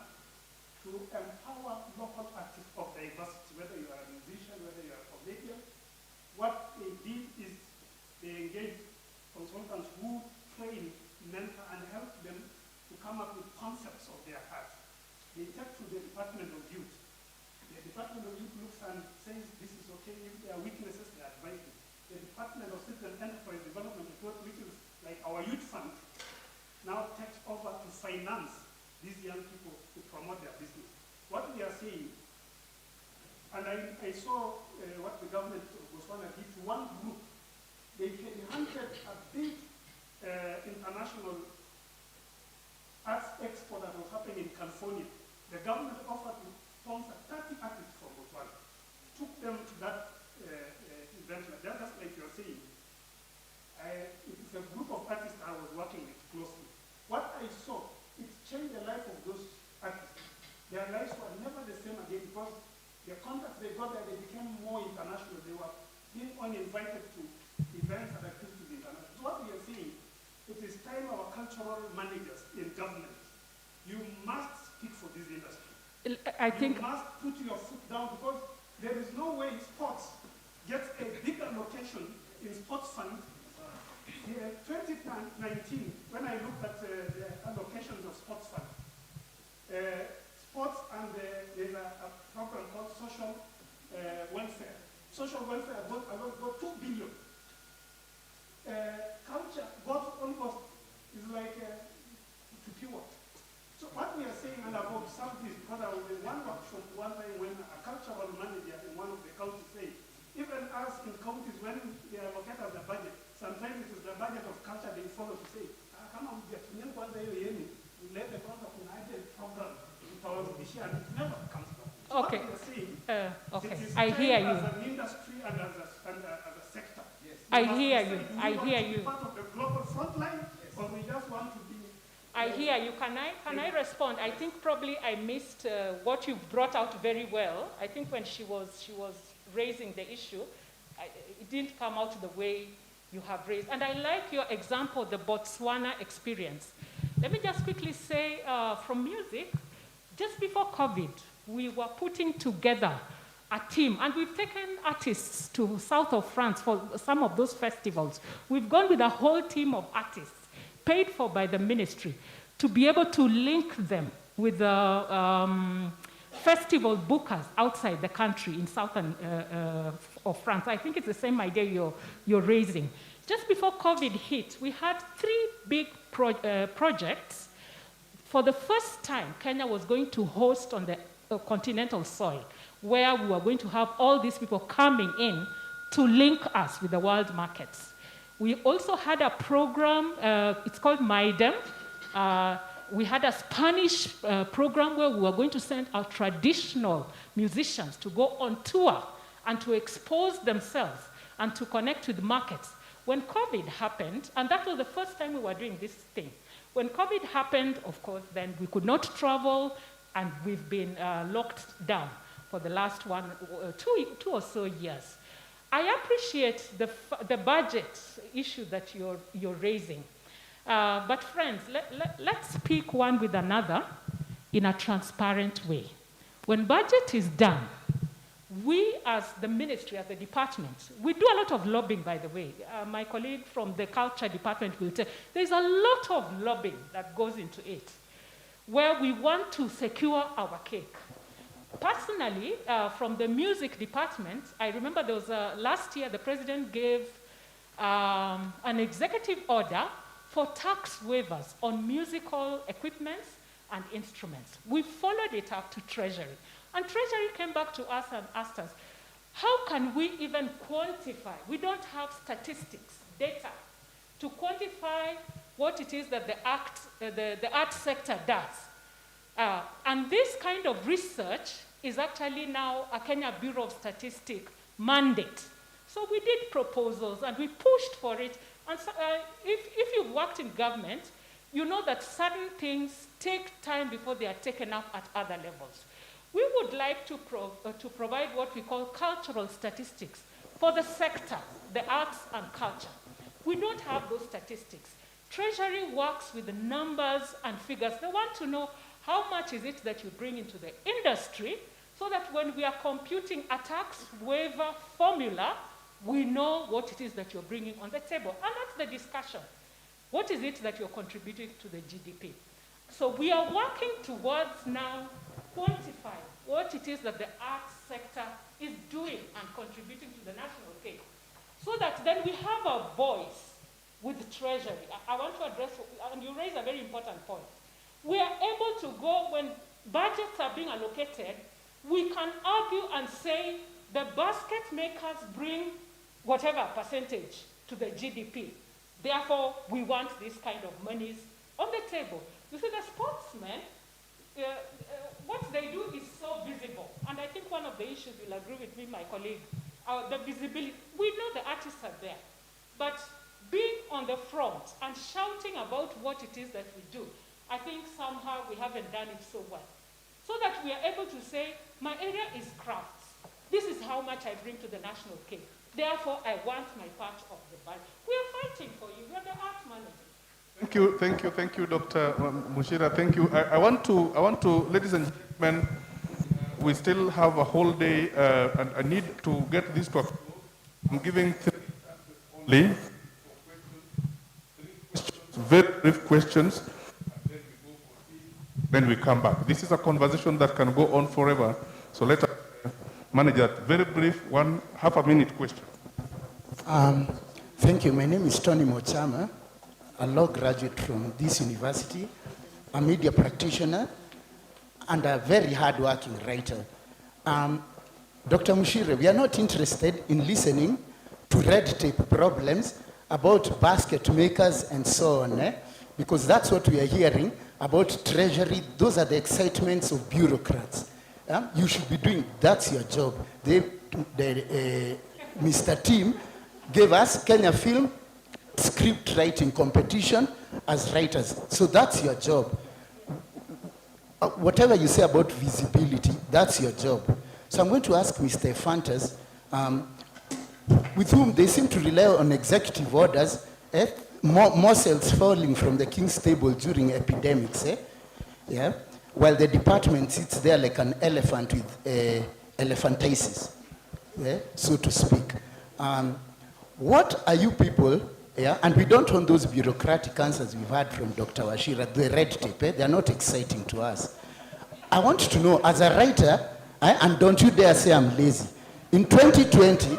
to empower local artists of diversity, whether you are a musician, whether you are a comedian. What they did is they engaged consultants who train, mentor, and help them to come up with concepts of their art. They take to the Department of Youth. The Department of Youth looks and says, this is okay. If there are weaknesses, they advise it. The Department of Citizen Enterprise Development, which is like our youth fund, now takes over to finance these young people to promote their business. What we are saying, and I saw what the government of Botswana did to one group. They hunted a big international arts expo that was happening in California. The government offered to sponsor 30 artists from Botswana, took them to that event, just like you're saying. It is a group of artists I was working with closely. What I saw, it changed the life of those artists. Their lives were never the same again because the contacts they got there, they became more international. They were being uninvited to events and activities international. So what we are saying, it is time our cultural managers in government, you must speak for this industry. I think you must put your foot down because there is no way sports gets a bigger location in sports fund. 2019, when I looked at the allocations of sports fund, sports and there's a program called social welfare. Social welfare got 2 billion. Culture got almost, is like to pure. So what we are saying, and I've observed this because I was in one workshop one time when a cultural manager in one of the counties said, even us in counties, when they allocate us the budget, sometimes it is the budget of culture they follow to say, come on, we let the program and it never comes back. Okay. What we are saying, okay. It is I hear you. as an industry and as a sector. Yes. I hear you. I hear you. Part of the global front line, or we just want to be. I hear you. Can I respond? I think probably I missed what you brought out very well. I think when she was raising the issue, it didn't come out the way you have raised. And I like your example, the Botswana experience. Let me just quickly say from music, just before COVID, we were putting together a team, and we've taken artists to south of France for some of those festivals. We've gone with a whole team of artists, paid for by the ministry, to be able to link them with the festival bookers outside the country in southern of France. I think it's the same idea you're raising. Just before COVID hit, we had 3 big projects. For the first time, Kenya was going to host on the continental soil, where we were going to have all these people coming in to link us with the world markets. We also had a program, it's called MIDEM. We had a Spanish program where we were going to send our traditional musicians to go on tour and to expose themselves and to connect with markets. When COVID happened, and that was the first time we were doing this thing, when COVID happened, of course, then we could not travel, and we've been locked down for the last 2 or so years. I appreciate the budget issue that you're raising. But friends, let's speak one with another in a transparent way. When budget is done, we as the ministry, as the department, we do a lot of lobbying, by the way. My colleague from the culture department will tell, there's a lot of lobbying that goes into it, where we want to secure our cake. Personally, from the music department, I remember there was last year the president gave an executive order for tax waivers on musical equipments and instruments. We followed it up to Treasury. And Treasury came back to us and asked us, how can we even quantify? We don't have statistics, data to quantify what it is that the art sector does. And this kind of research is actually now a Kenya Bureau of Statistics mandate. So we did proposals and we pushed for it. And so, if you've worked in government, you know that certain things take time before they are taken up at other levels. We would like to provide what we call cultural statistics for the sector, the arts and culture. We don't have those statistics. Treasury works with the numbers and figures. They want to know how much is it that you bring into the industry so that when we are computing a tax waiver formula, we know what it is that you're bringing on the table. And that's the discussion. What is it that you're contributing to the GDP? So we are working towards now quantifying what it is that the arts sector is doing and contributing to the national cake, so that then we have a voice with Treasury. I want to address, and you raise a very important point. We are able to go, when budgets are being allocated, we can argue and say the basket makers bring whatever percentage to the GDP. Therefore, we want this kind of monies on the table. You see, the sportsmen, what they do is so visible. And I think one of the issues, you'll agree with me, my colleague, the visibility. We know the artists are there. But being on the front and shouting about what it is that we do, I think somehow we haven't done it so well. So that we are able to say, my area is crafts. This is how much I bring to the national cake. Therefore, I want my part of the budget. We are fighting for you. We are the art managers. Thank you, Dr. Mushira. Thank you. I want to, ladies and gentlemen, we still have a whole day, and I need to get this to a close. I'm giving 3 only. Very brief questions, then we come back. This is a conversation that can go on forever, so let us manage that. Very brief, half a minute question. Thank you. My name is Tony Mochama, a law graduate from this university, a media practitioner, and a very hard-working writer. Dr. Mushire, we are not interested in listening to red tape problems about basket makers and so on, because that's what we are hearing about treasury. Those are the excitements of bureaucrats. You should be doing, that's your job. Mr. Tim gave us Kenya Film script writing competition as writers. So that's your job. Whatever you say about visibility, that's your job. So I'm going to ask Mr. Fantas, with whom they seem to rely on executive orders, morsels falling from the king's table during epidemics, yeah? While the department sits there like an elephant with elephantiasis, so to speak. What are you people, and we don't want those bureaucratic answers we've had from Dr. Washira, the red tape, they're not exciting to us. I want to know, as a writer, and don't you dare say I'm lazy, in 2020,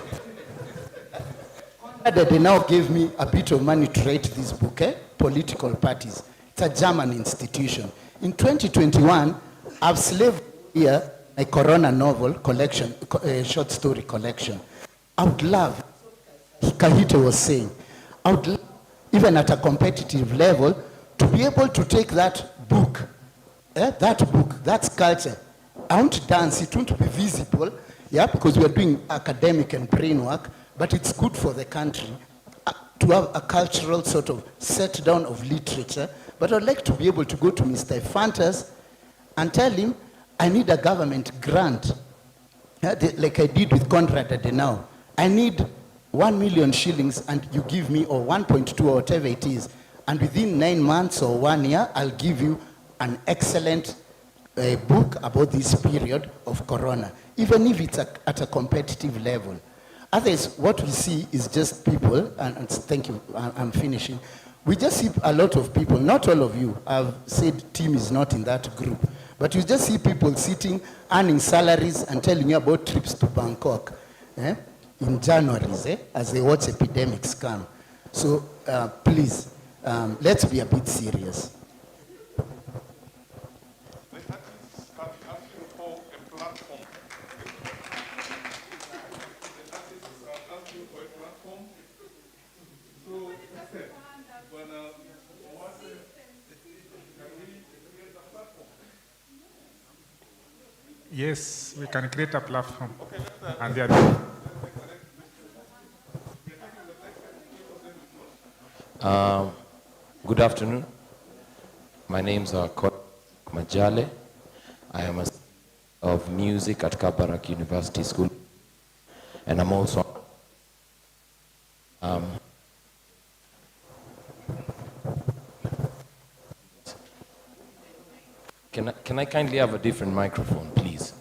they now gave me a bit of money to write this book, Political Parties. It's a German institution. In 2021, I've slaved here a Corona novel collection, short story collection. I would love, Kahite was saying, I would love, even at a competitive level, to be able to take that book, that's culture. I want to dance, it won't be visible, because we are doing academic and brain work, but it's good for the country to have a cultural sort of set down of literature. But I'd like to be able to go to Mr. Fantas and tell him, I need a government grant, like I did with Conrad Adenauer. I need 1 million shillings and you give me, or 1.2 or whatever it is, and within 9 months or 1 year, I'll give you an excellent book about this period of Corona, even if it's at a competitive level. Otherwise, what we see is just people, and thank you, I'm finishing. We just see a lot of people, not all of you. I've said Tim is not in that group. But you just see people sitting, earning salaries and telling you about trips to Bangkok in January, as they watch epidemics come. So please, let's be a bit serious. Yes, we can create a platform. And they are Good afternoon. My name's Majale. I am a of music at Kabarak University School, and I'm also can I kindly have a different microphone, please?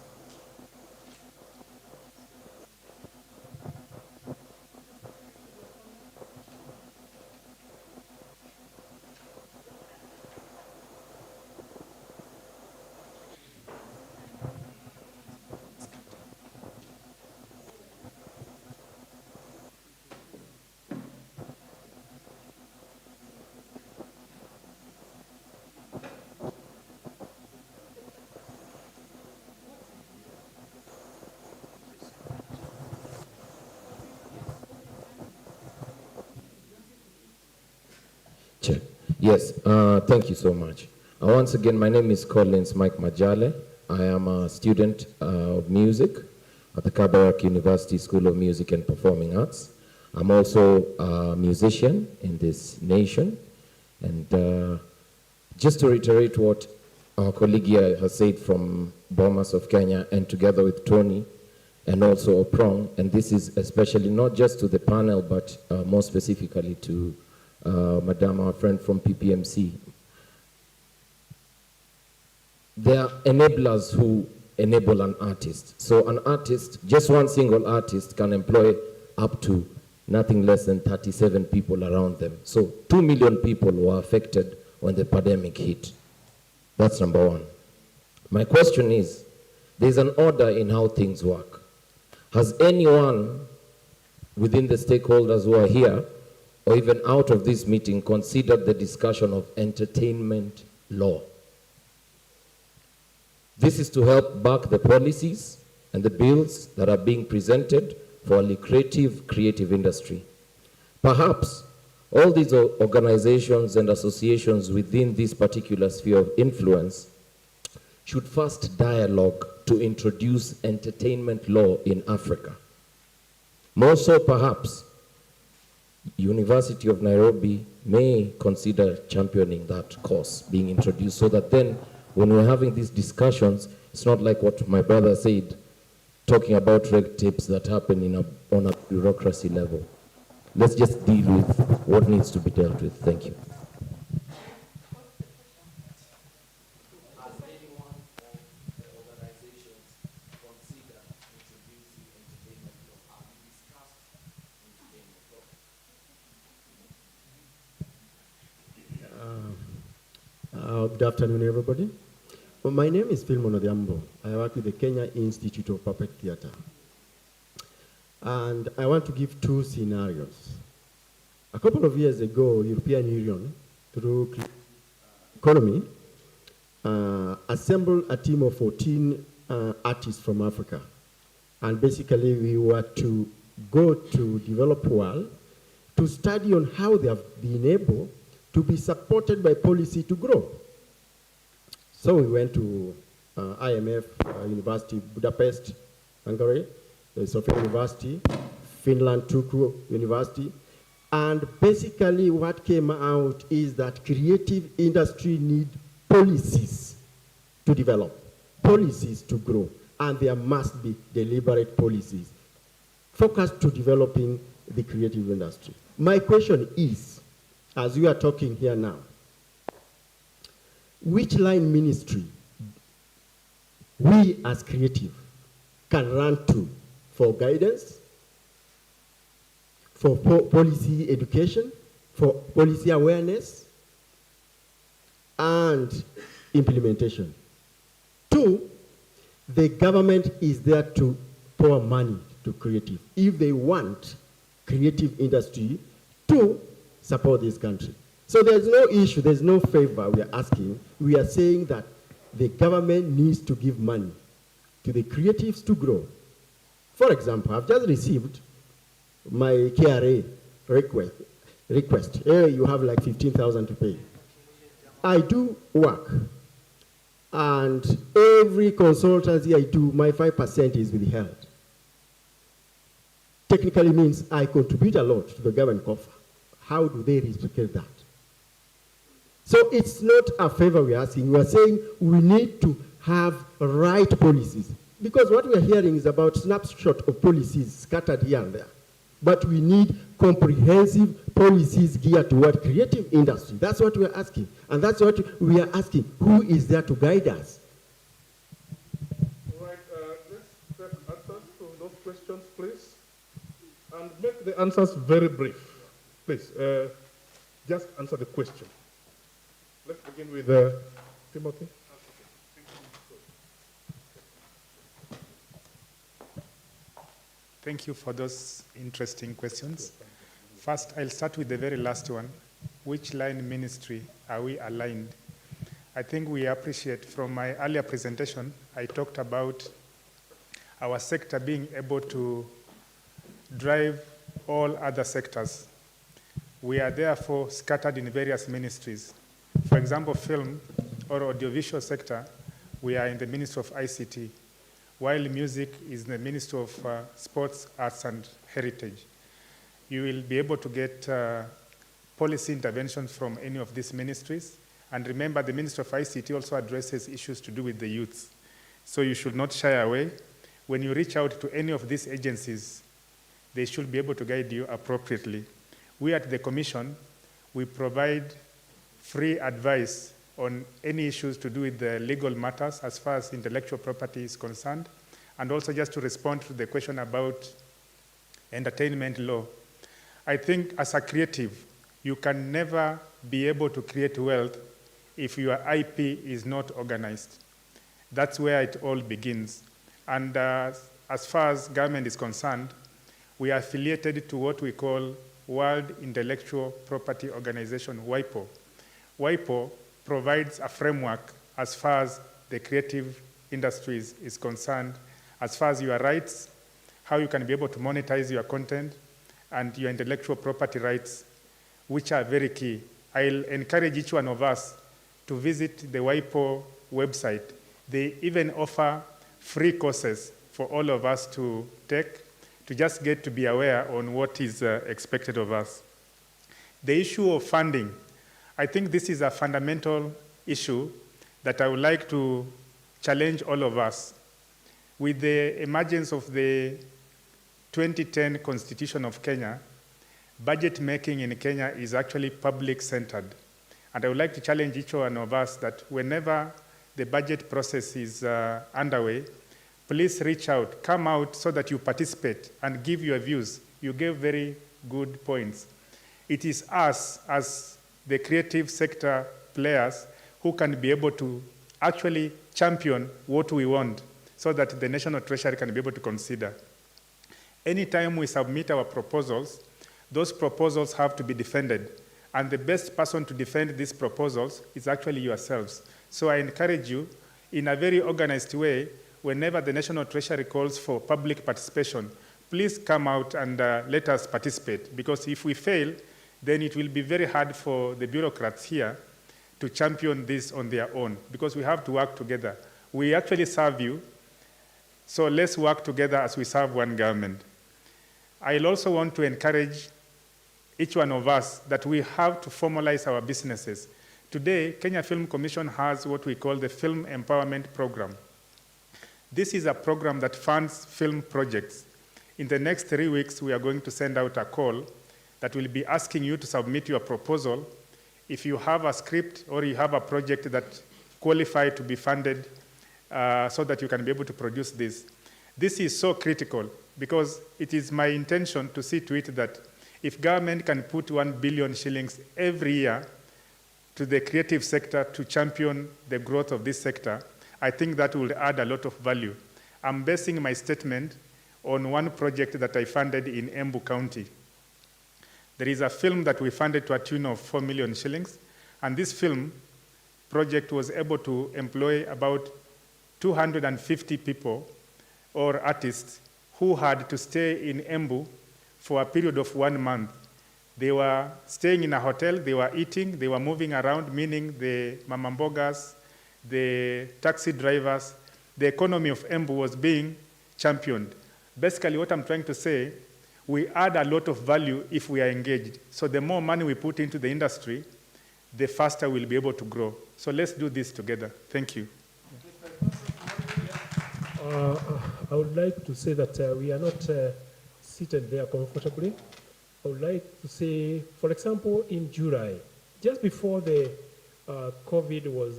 Check. Yes, thank you so much. Once again, my name is Collins Mike Majale. I am a student of music at the Kabarak University School of Music and Performing Arts. I'm also a musician in this nation. And just to reiterate what our colleague here has said from Bomas of Kenya, and together with Tony and also Oprong, and this is especially not just to the panel, but more specifically to Madam, our friend from PPMC. There are enablers who enable an artist. So an artist, just one single artist, can employ up to nothing less than 37 people around them. So 2 million people were affected when the pandemic hit. That's number one. My question is, there's an order in how things work. Has anyone within the stakeholders who are here, or even out of this meeting, considered the discussion of entertainment law? This is to help back the policies and the bills that are being presented for a lucrative creative industry. Perhaps all these organizations and associations within this particular sphere of influence should first dialogue to introduce entertainment law in Africa. More so, perhaps, University of Nairobi may consider championing that course being introduced, so that then when we're having these discussions, it's not like what my brother said, talking about red tapes that happen on a bureaucracy level. Let's just deal with what needs to be dealt with. Thank you. Good afternoon, everybody. Well, my name is Philmon Odhiambo. I work with the Kenya Institute of Puppet Theatre. And I want to give two scenarios. A couple of years ago, European Union, through economy, assembled a team of 14 artists from Africa. And basically, we were to go to developed world to study on how they have been able to be supported by policy to grow. So we went to IMF University, Budapest, Hungary, Sofia University, Finland, Turku University, and basically what came out is that creative industry need policies to develop, policies to grow, and there must be deliberate policies focused to developing the creative industry. My question is, as we are talking here now, which line ministry we as creative can run to for guidance, for policy education, for policy awareness, and implementation? Two, the government is there to pour money to creative if they want creative industry to support this country. So there's no issue, there's no favor we are asking. We are saying that the government needs to give money to the creatives to grow. For example, I've just received my KRA request. Hey, you have like 15,000 to pay. I do work. and every consultancy I do, my 5% is withheld. Technically means I contribute a lot to the government coffer. How do they reciprocate that? So it's not a favor we're asking. We are saying we need to have right policies. Because what we're hearing is about snapshot of policies scattered here and there. But we need comprehensive policies geared toward creative industry. That's what we're asking. And that's what we are asking. Who is there to guide us? All right, let's take answers to those questions, please. And make the answers very brief. Please, just answer the question. Let's begin with Timothy. Thank you for those interesting questions. First, I'll start with the very last one. Which line ministry are we aligned? I think we appreciate, from my earlier presentation, I talked about our sector being able to drive all other sectors. We are therefore scattered in various ministries. For example, film or audiovisual sector, we are in the Ministry of ICT, while music is the Ministry of Sports, Arts and Heritage. You will be able to get policy interventions from any of these ministries. And remember, the Ministry of ICT also addresses issues to do with the youth. So you should not shy away. When you reach out to any of these agencies, they should be able to guide you appropriately. We at the Commission, we provide free advice on any issues to do with the legal matters as far as intellectual property is concerned, and also just to respond to the question about entertainment law. I think as a creative, you can never be able to create wealth if your IP is not organized. That's where it all begins. And as far as government is concerned, we are affiliated to what we call World Intellectual Property Organization, WIPO. WIPO provides a framework as far as the creative industries is concerned, as far as your rights, how you can be able to monetize your content, and your intellectual property rights, which are very key. I'll encourage each one of us to visit the WIPO website. They even offer free courses for all of us to take, to just get to be aware on what is expected of us. The issue of funding, I think this is a fundamental issue that I would like to challenge all of us. With the emergence of the 2010 Constitution of Kenya, budget making in Kenya is actually public-centered. And I would like to challenge each one of us that whenever the budget process is underway, please reach out, come out so that you participate and give your views. You gave very good points. It is us as the creative sector players who can be able to actually champion what we want so that the National Treasury can be able to consider. Anytime we submit our proposals, those proposals have to be defended. And the best person to defend these proposals is actually yourselves. So I encourage you, in a very organized way, whenever the National Treasury calls for public participation, please come out and let us participate. Because if we fail, then it will be very hard for the bureaucrats here to champion this on their own, because we have to work together. We actually serve you, so let's work together as we serve one government. I'll also want to encourage each one of us that we have to formalize our businesses. Today, Kenya Film Commission has what we call the Film Empowerment Program. This is a program that funds film projects. In the next 3 weeks, we are going to send out a call that will be asking you to submit your proposal if you have a script or you have a project that qualifies to be funded so that you can be able to produce this. This is so critical because it is my intention to see to it that if government can put 1 billion shillings every year to the creative sector to champion the growth of this sector, I think that will add a lot of value. I'm basing my statement on one project that I funded in Embu County. There is a film that we funded to a tune of 4 million shillings, and this film project was able to employ about 250 people or artists who had to stay in Embu for a period of 1 month. They were staying in a hotel, they were eating, they were moving around, meaning the mamambogas, the taxi drivers, the economy of Embu was being championed. Basically, what I'm trying to say, we add a lot of value if we are engaged. So the more money we put into the industry, the faster we'll be able to grow. So let's do this together. Thank you. I would like to say that we are not seated there comfortably. I would like to say, for example, in July, just before the COVID was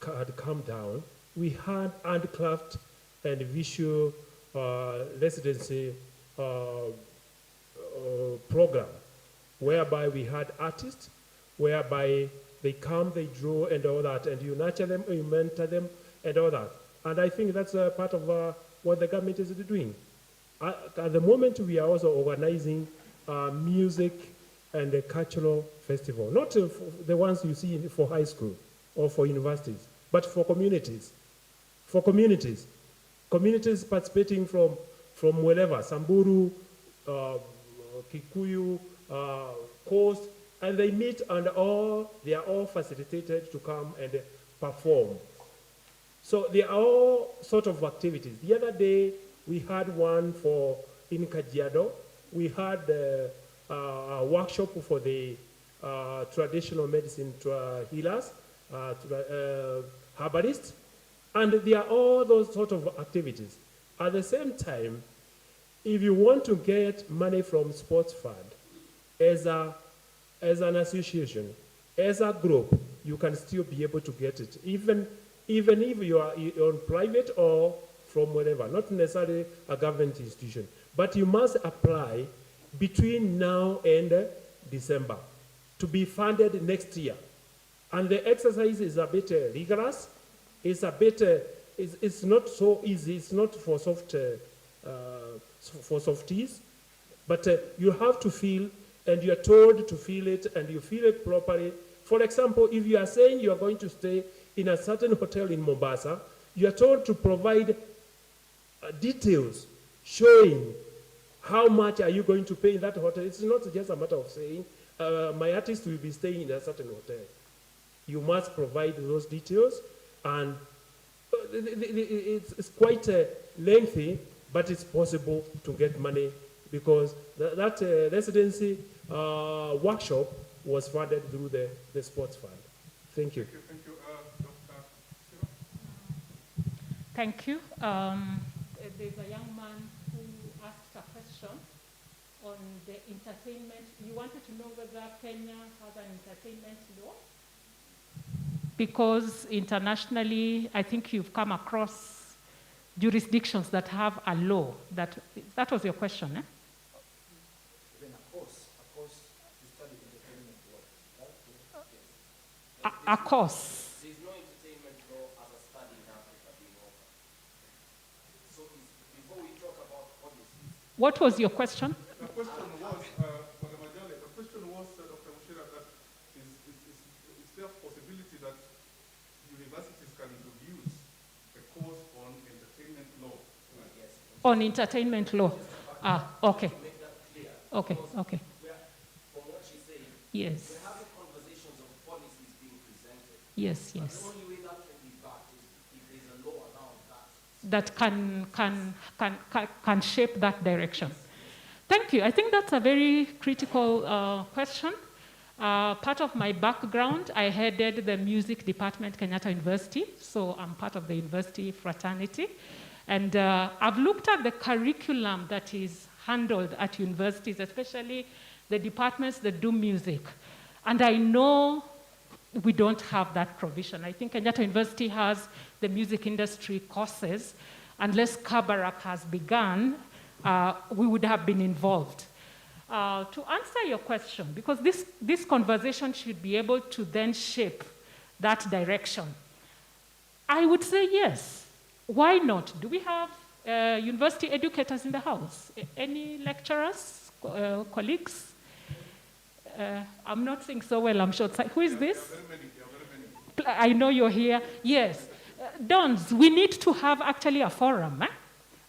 had come down, we had handcraft and visual residency program, whereby we had artists, whereby they come, they draw and all that, and you nurture them, you mentor them and all that. And I think that's part of what the government is doing. At the moment, we are also organizing music and a cultural festival, not the ones you see for high school or for universities, but for communities. For communities. Communities participating from wherever, Samburu, Kikuyu, Coast, and they meet and they are all facilitated to come and perform. So they are all sort of activities. The other day, we had one in Kajiado. We had a workshop for the traditional medicine healers, herbalists, and they are all those sort of activities. At the same time, if you want to get money from sports fund as an association, as a group, you can still be able to get it, even if you are on private or from wherever, not necessarily a government institution. But you must apply between now and December to be funded next year. And the exercise is a bit rigorous. It's a bit, it's not so easy. It's not for softies. But you have to feel, and you're told to feel it, and you feel it properly. For example, if you are saying you are going to stay in a certain hotel in Mombasa, you are told to provide details showing how much are you going to pay in that hotel. It's not just a matter of saying, my artist will be staying in a certain hotel. You must provide those details, and it's quite lengthy, but it's possible to get money because that residency workshop was funded through the sports fund. Thank you. Thank you. Thank you. There's a young man who asked a question on the entertainment. You wanted to know whether Kenya has an entertainment law? Because internationally, I think you've come across jurisdictions that have a law. That was your question, eh? Then of course, to study entertainment law. Yes. A course. There's no entertainment law as a study in Africa being offered. So before we talk about policies. What was your question? The question was, Dr. Mushira, that is there a possibility that universities can introduce a course on entertainment law? Yes. On entertainment law. Okay. To make that clear. Okay, okay. From what she's saying, yes. we're having conversations of policies being presented. Yes, But yes. the only way that can be backed is if there's a law around that. That can shape that direction. Thank you. I think that's a very critical question. Part of my background, I headed the music department, Kenyatta University, so I'm part of the university fraternity. And I've looked at the curriculum that is handled at universities, especially the departments that do music. And I know we don't have that provision. I think Kenyatta University has the music industry courses. Unless Kabarak has begun, we would have been involved. To answer your question, because this conversation should be able to then shape that direction, I would say yes. Why not? Do we have university educators in the house? Any lecturers, colleagues? I'm not saying so well, I'm short. Who is this? I know you're here. Yes. Dons, we need to have actually a forum.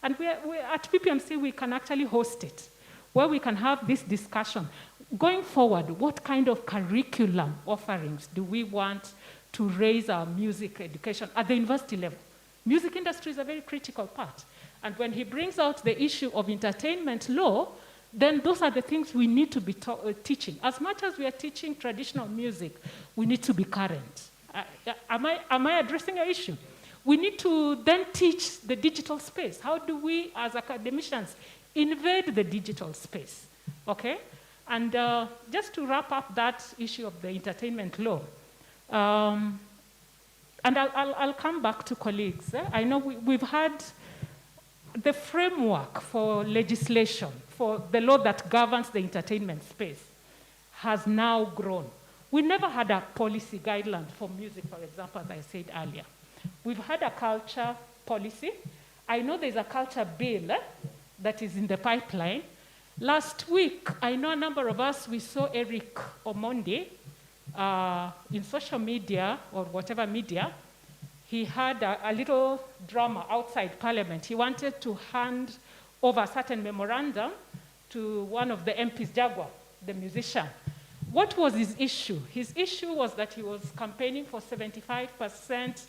And we at PPMC, we can actually host it, where we can have this discussion. Going forward, what kind of curriculum offerings do we want to raise our music education at the university level. Music industry is a very critical part. And when he brings out the issue of entertainment law, then those are the things we need to be teaching. As much as we are teaching traditional music, we need to be current. Am I addressing an issue? We need to then teach the digital space. How do we, as academicians, invade the digital space? Okay? And just to wrap up that issue of the entertainment law, and I'll come back to colleagues. I know we've had the framework for legislation, for the law that governs the entertainment space, has now grown. We never had a policy guideline for music, for example, as I said earlier. We've had a culture policy. I know there's a culture bill that is in the pipeline. Last week, I know a number of us, we saw Eric Omondi in social media or whatever media. He had a little drama outside Parliament. He wanted to hand over a certain memorandum to one of the MPs, Jaguar, the musician. What was his issue? His issue was that he was campaigning for 75%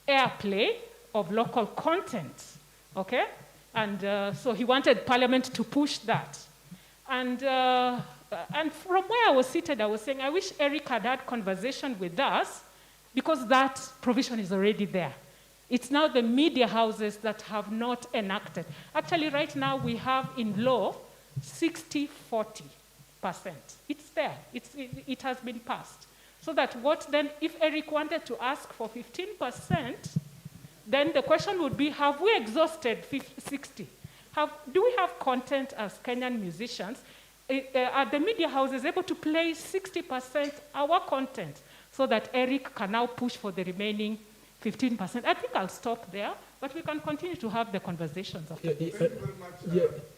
airplay of local content, okay? And so he wanted Parliament to push that. And from where I was seated, I was saying, I wish Eric had had conversation with us, because that provision is already there. It's now the media houses that have not enacted. Actually, right now, we have in law 60-40%. It's there. It has been passed. So that what then, if Eric wanted to ask for 15%, then the question would be, have we exhausted 60? Do we have content as Kenyan musicians? Are the media houses able to play 60% our content so that Eric can now push for the remaining 15%? I think I'll stop there, but we can continue to have the conversations after this.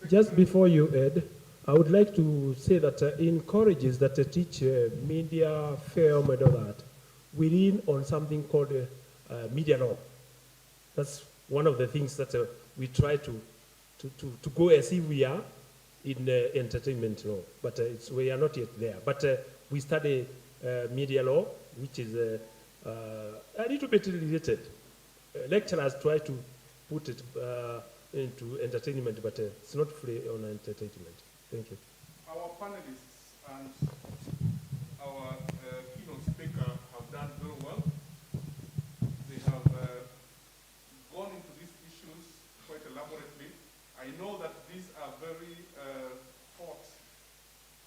Just before you, Ed, I would like to say that in colleges that teach media, film, and all that, we lean on something called media law. That's one of the things that we try to go as if we are in entertainment law, but we are not yet there. But we study media law, which is a little bit related. Lecturers try to put it into entertainment, but it's not free on entertainment. Thank you. Our panelists and our keynote speaker have done very well. They have gone into these issues quite elaborately. I know that these are very hot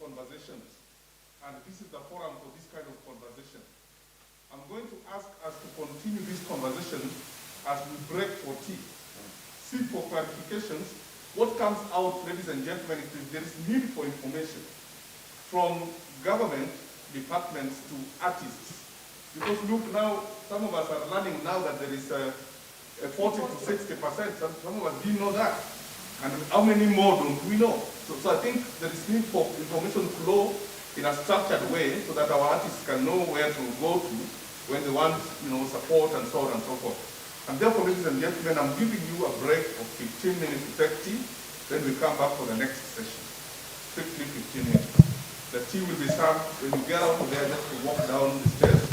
conversations, and this is the forum for this kind of conversation. I'm going to ask us to continue this conversation as we break for tea. Seek for clarifications. What comes out, ladies and gentlemen, is there is need for information from government departments to artists. Because look now, some of us are learning now that there is a 40 to 60%. Some of us didn't know that. And how many more don't we know? So I think there is need for information flow in a structured way so that our artists can know where to go to when they want, support and so on and so forth. And therefore, ladies and gentlemen, I'm giving you a break of 15 minutes to take tea, then we come back for the next session. Strictly 15 minutes. The tea will be served when you get out of there, just to walk down the stairs.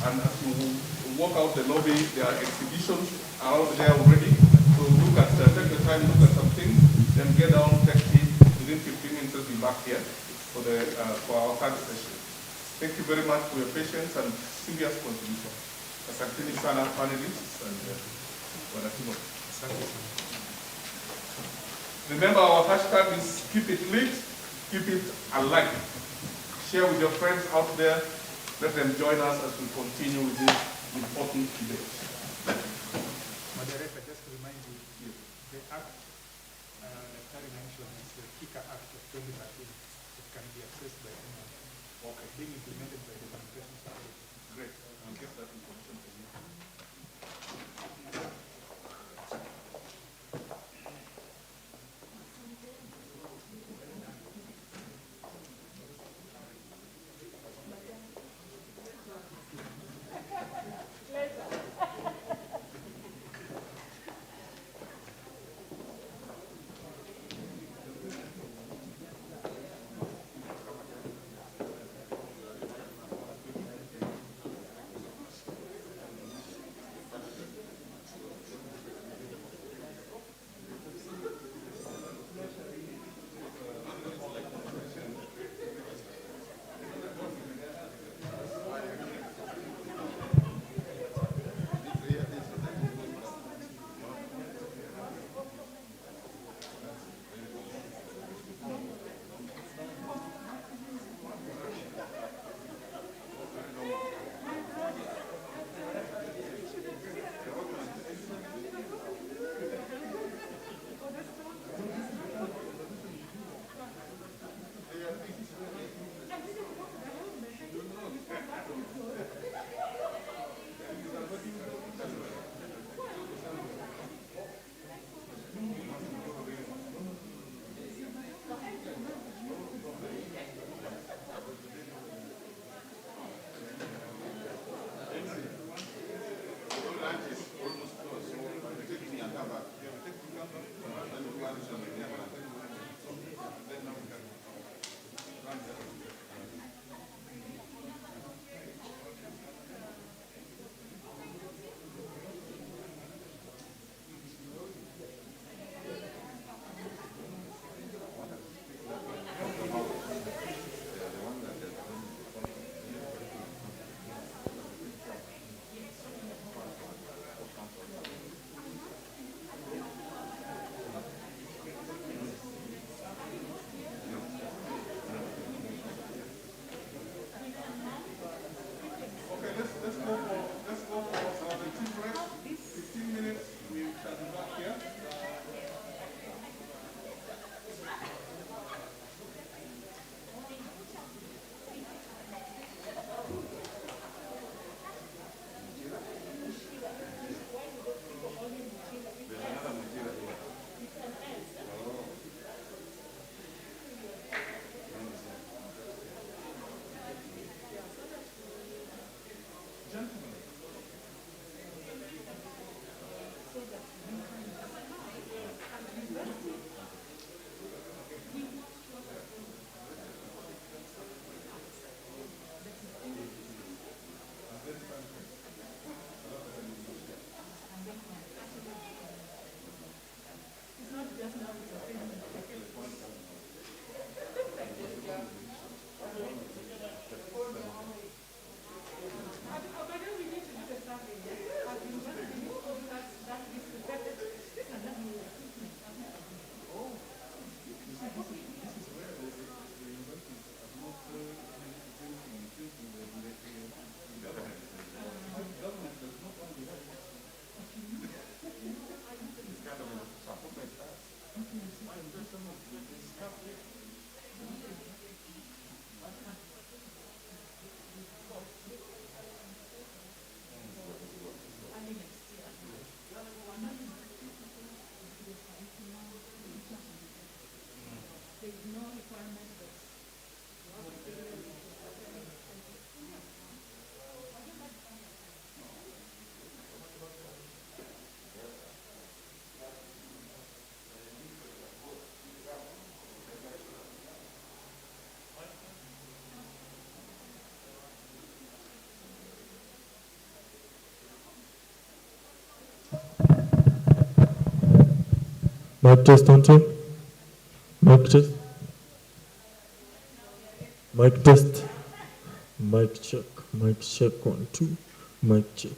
And as you walk out the lobby, there are exhibitions out there already. So take the time, look at some things, then get down, take tea. Within 15 minutes, we'll be back here for our third session. Thank you very much for your patience and serious contribution. Asanteni sana panelists and wanatimu. Remember, our hashtag is keep it lit, keep it alive. Share with your friends out there. Let them join us as we continue with this important debate. Moderator, just to remind you, the act that Harry mentioned is the KICA Act of 2013. It can be accessed by anyone. Okay. Being implemented by the Communications Authority. Great. I'll get that information from you. Mic test on two. Mic test. Mic test. Mic check. Mic check 1 2. Mic check.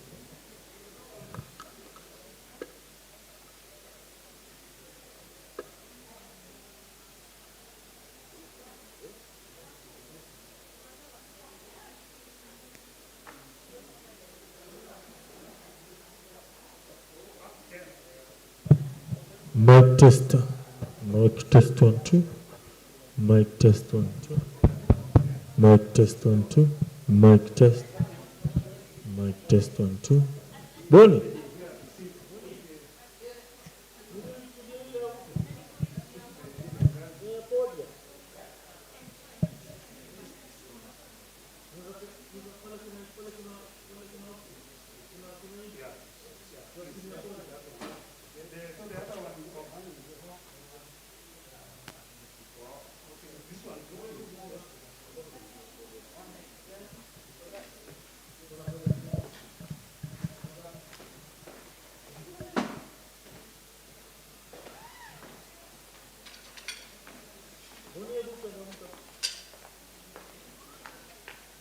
Mic test. Mic test 1 2. Mic test 1 2. Mic test 1 2. Mic test. Mic test 1 2. Bonnie.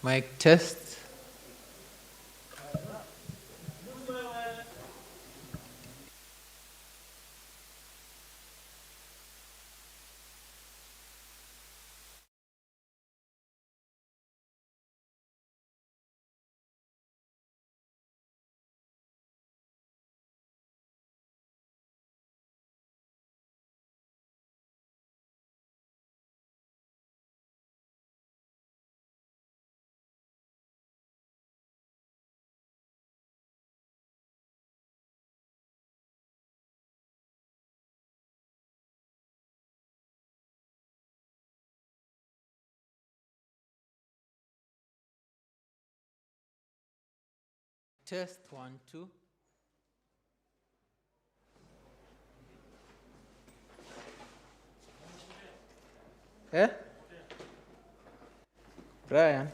Mic test. Test 1 2. Eh? Brian.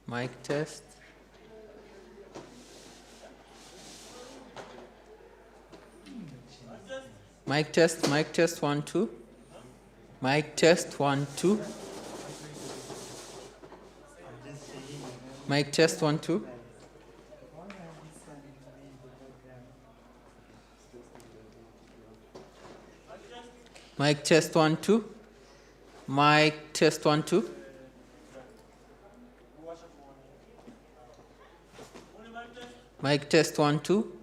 Mic test. Mic test 1 2. Mic test 1 2. Mic test 1 2. Mic test 1 2. Mic test 1 2. Mic test 1 2.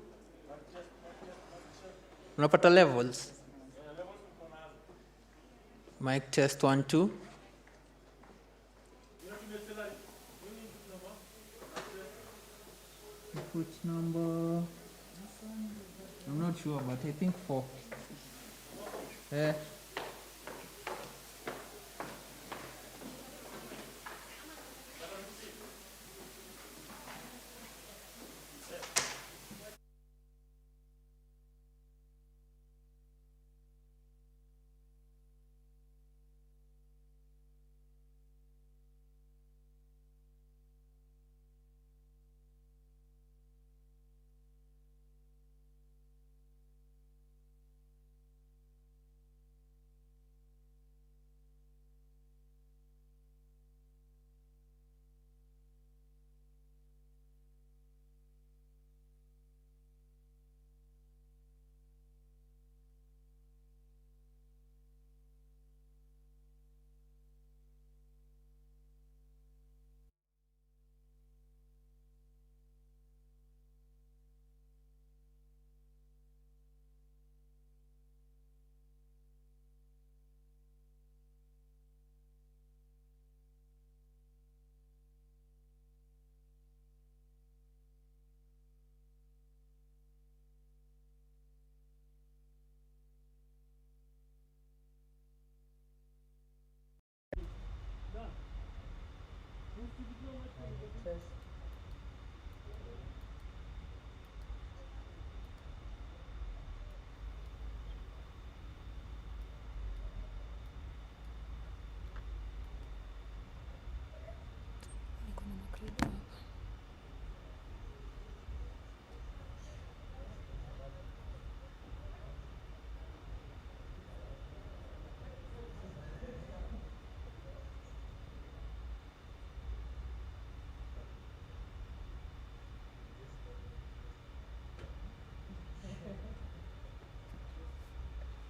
Unapata levels. Mic test 1 2. Which number? I'm not sure, but I think 4.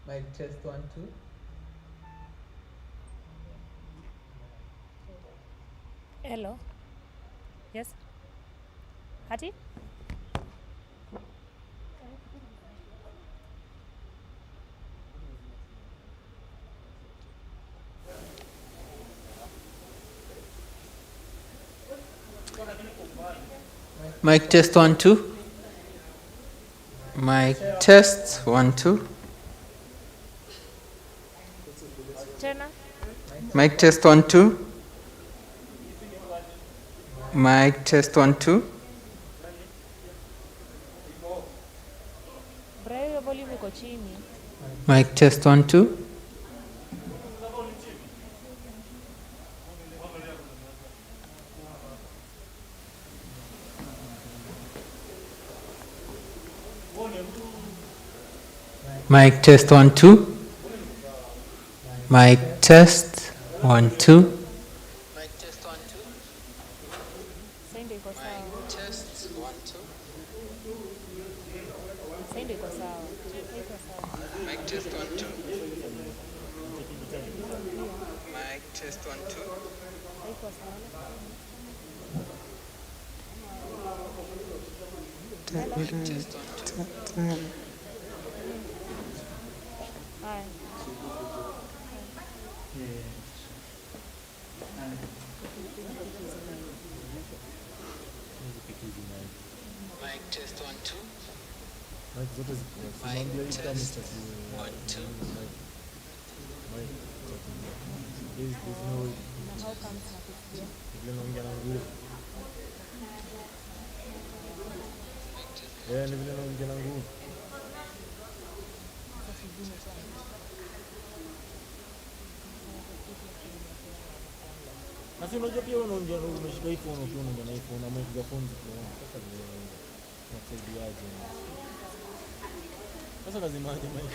Mic test 1 2. Hello. Yes. Hati? Mic test 1 2. Mic test 1 2. Tena? Mic test 1 2. Mic test 1 2. Brayo ya volume iko chini. Mic test 1 2. Mic test 1 2. Mic test 1 2. Sasa ndio iko sawa. Test 1 2. Sasa ndio iko sawa. Iko sawa. Mic test 1 2. Mic test 1 2. Iko sawa. Mic test 1 2. Haya. Mic test 1 2. Mic zote zinaambia hii kama test 1 2. There's no way. Na how comes nakusikia? Vile naongea na nguvu. Ni vile naongea na nguvu. Na si unajua pia unaongea umeshika iPhone ukiwa unaongea na iPhone ama ukiga phone kwa sasa vile unasaidiaje? Sasa lazima aje mic.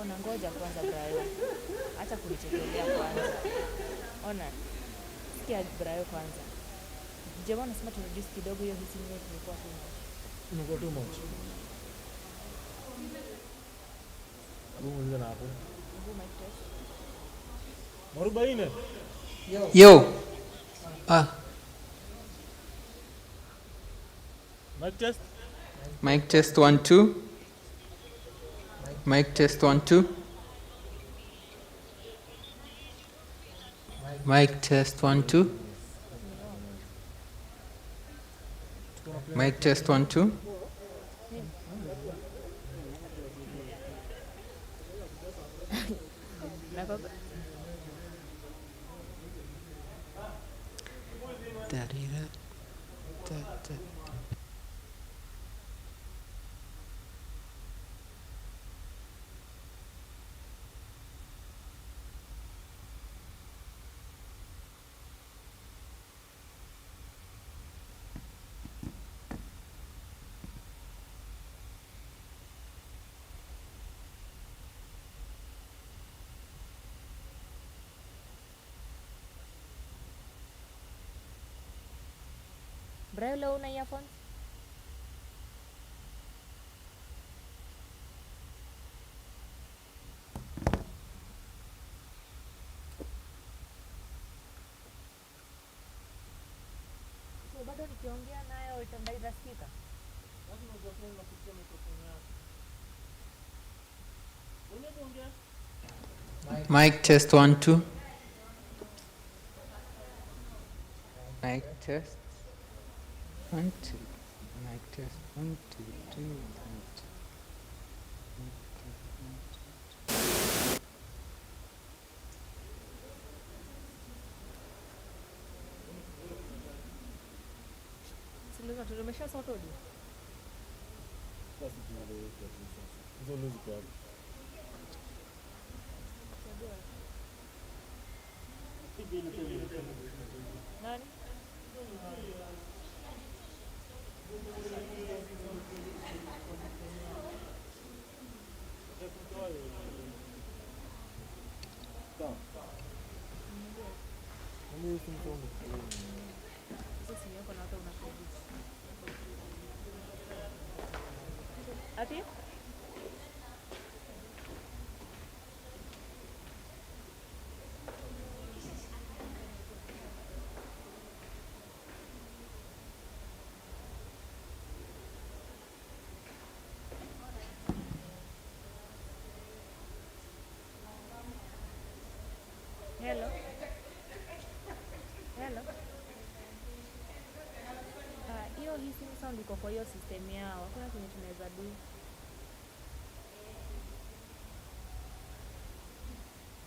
Ona ngoja kwanza Brayo. Acha kunichekelea kwanza. Ona. Sikia Brayo kwanza. Jamaa anasema tu reduce kidogo hiyo hisi rate ilikuwa too much. Imekuwa too much. Mungu na hapo. Hebu mic test. Marubaine. Yo. Mic test. Mic test 1 2. Mic test 1 2. Mic test 1 2. Mic test 1 2. Brayo leo una earphones? So bado nikiongea nayo itandai itasikika? Lazima uzoe na kusikia mikrofoni yako. Unaongea? Mic test 1 2. Mic test 1 2. Mic test 1 2 2 Siliza tumesha sort audio. Sasa tunaelewa kabisa. Hizo lose kwa hapo. Nani? Sasa simu yako na hata una credit. Ati? Hello. Hello. Hiyo hissing sound iko kwa hiyo system yao. Hakuna kenye tunaweza do.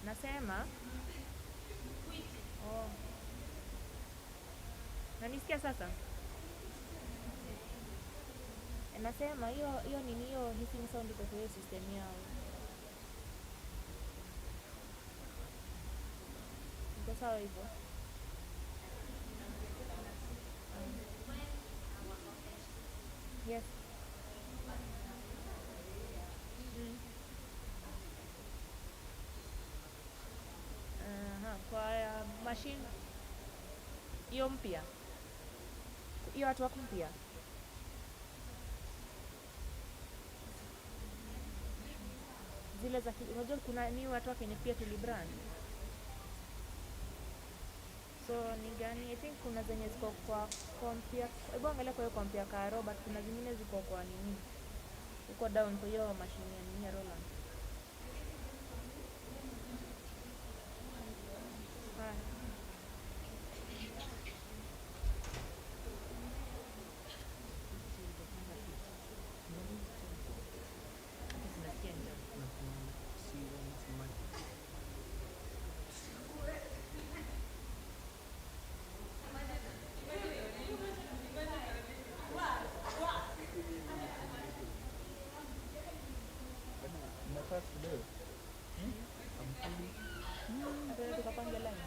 Nasema. Oh. Nanisikia sasa? Nasema hiyo nini hiyo hissing sound iko kwa hiyo system yao. Iko sawa hivyo? Yes. Kwa machine hiyo mpya, hiyo watu wako mpya. Zile za unajua kuna ni watu wake pia tulibrand. So ni gani? I think kuna zenye ziko kwa kompia. Hebu angalia kwa hiyo kompia ka Robert, kuna zingine ziko kwa nini? Uko down kwa hiyo machine ya nini ya Roland. Tukapange line.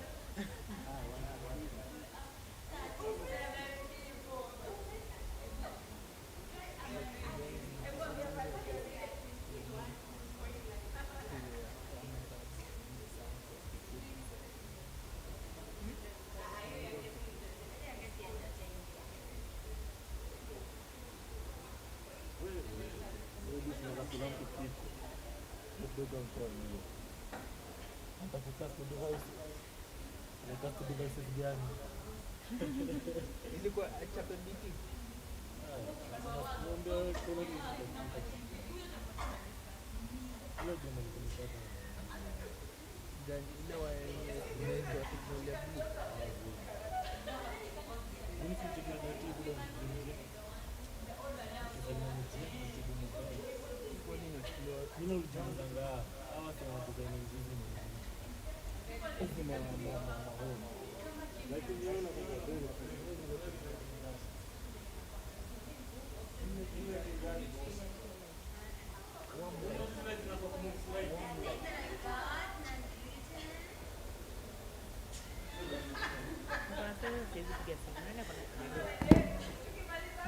Ilikuwa achape meeting. Ile wa teknolojia blue.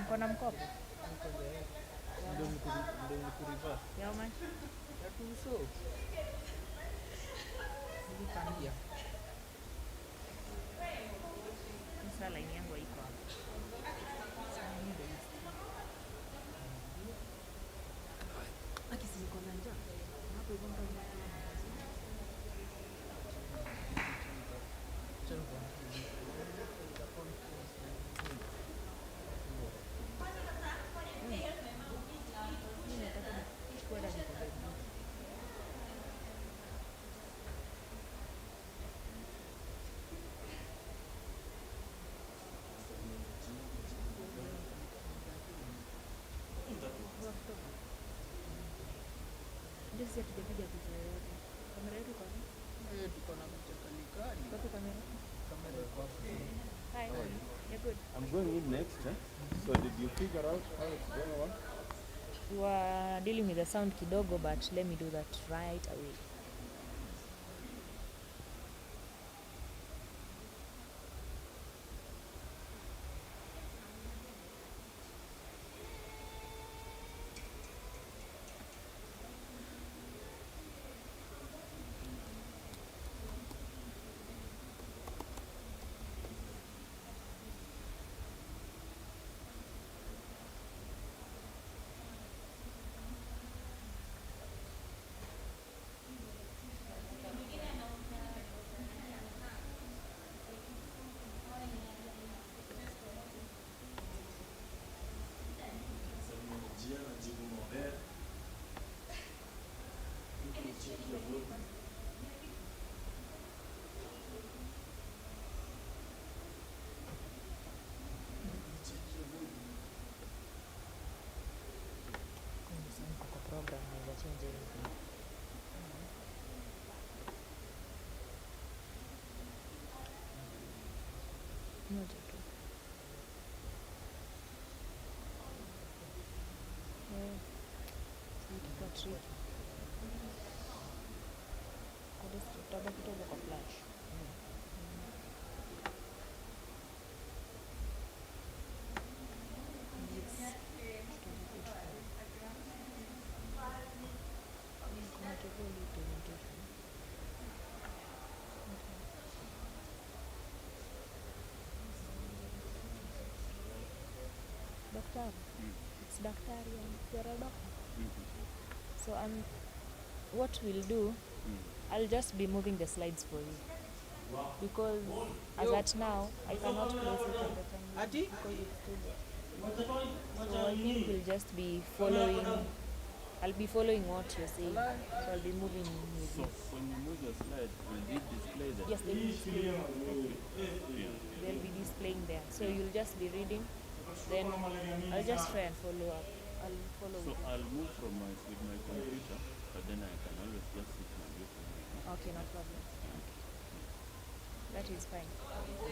Mkona mkopo? Ndio nikuriva. How much? So. Nilipangia. Sasa line yangu iko hapa. Akisi niko na njaa. Hapo hivyo mtu ndio sisi tukipiga picha yote. Kamera yetu kwa nini? Tuko na picha kali. Kwa kamera. Kamera kwa. Hi. You're good. I'm going in next, eh? So did you figure out how it's going to work? We are dealing with the sound kidogo, but let me do that right away. tricky. Tutabaki kidogo kwa flash. Yes. Kuna kivuli presentation. Daktari. It's daktari. You're a doctor. So what we'll do, I'll just be moving the slides for you. Because as at now, I cannot place it on the timeline because it's too big. So I think we'll just be following, I'll be following what you're saying. So I'll be moving with you. So when you move your slide, will it display them? Yes, they will display them. They'll be displaying there. So you'll just be reading. Then I'll just try and follow up. I'll follow So with you. I'll move with my computer, but then I can always just sit and do it. Okay, no problem. That is fine.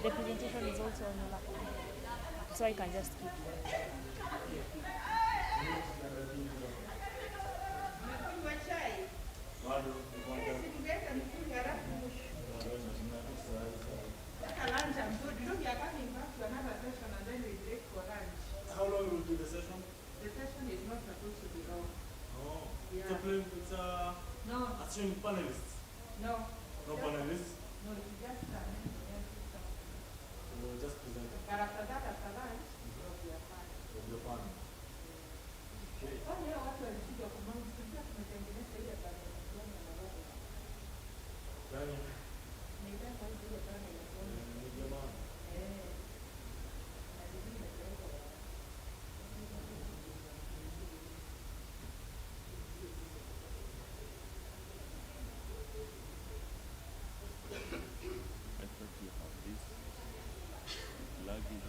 The presentation is also on your laptop, so I can just keep How long will do the session? The session is not supposed to be long. Oh, Yeah. it's a assume panelists. No. No panelists. No, it's just So we'll just present. But after lunch, we'll be a fan. We'll be a fan. Okay. Wale watu walikuja kumalizia tumetengeneza ile bana ya kuona na roho. Gani? Ni kama ile bana ya kuona. Ni jamaa. I thought you have this luggage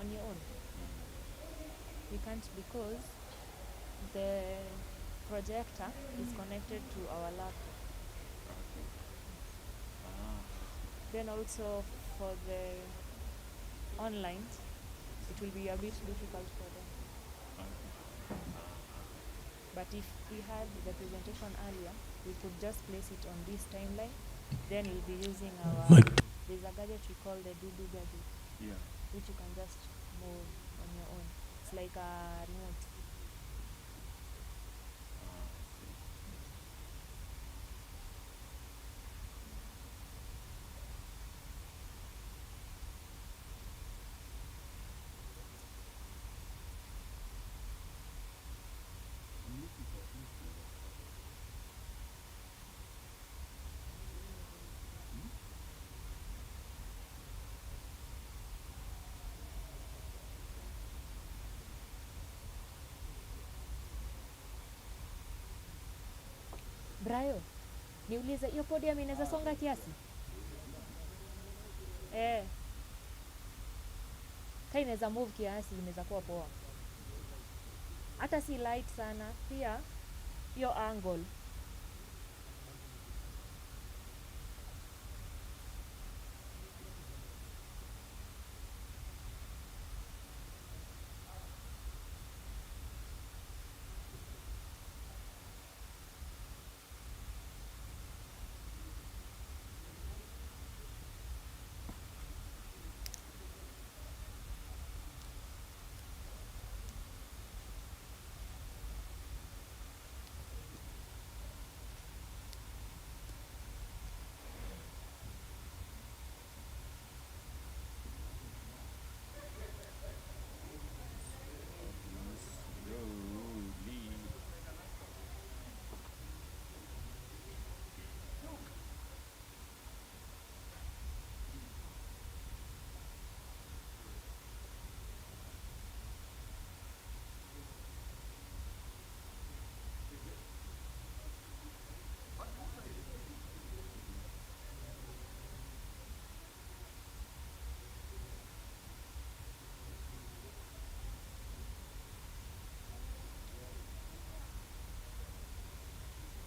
on your own. We can't because the projector is connected to our laptop. Then also for the online, it will be a bit difficult for them. But if we had the presentation earlier, we could just place it on this timeline. Then we'll be using our, there's a gadget we call the Dudu gadget, which you can just move on your own. It's like a remote. Brayo, niulize hiyo podium inaweza songa kiasi? Kama inaweza move kiasi inaweza kuwa poa. Hata si light sana, pia hiyo angle.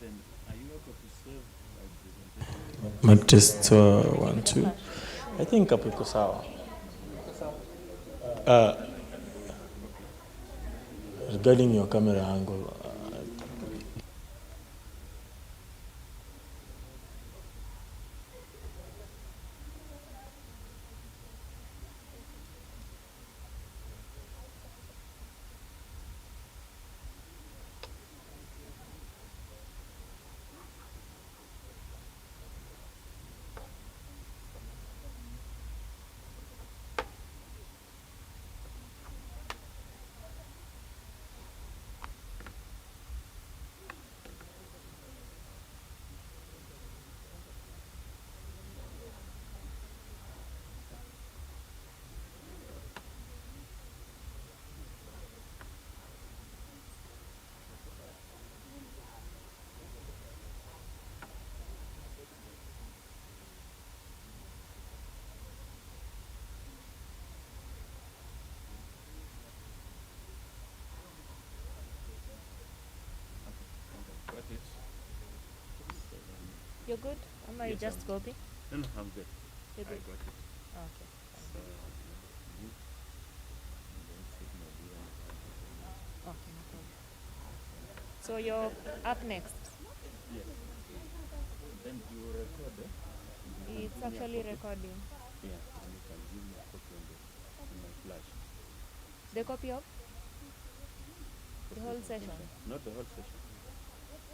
Then are you able to save like presentation? Mic test 1 2. I think hapo iko sawa. regarding your camera angle, Got it. You're good? Am I Yes, just I'm- copy? No, no, I'm good. You're good? I got it. Okay. So, move. And then signal here. Okay, no problem. So you're up next. Yes. Then you record, eh? You It's can give me a actually copy. recording. Yeah, and you can give me a copy on my flash. The copy of the whole session. Not the whole session.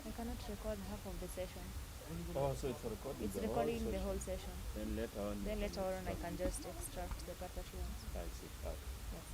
I cannot record half of the session. Oh, so it's recording It's the whole recording the session. whole session. Then later on. Then you later on I extract. can just extract the part that you want. I see. Okay. Yes.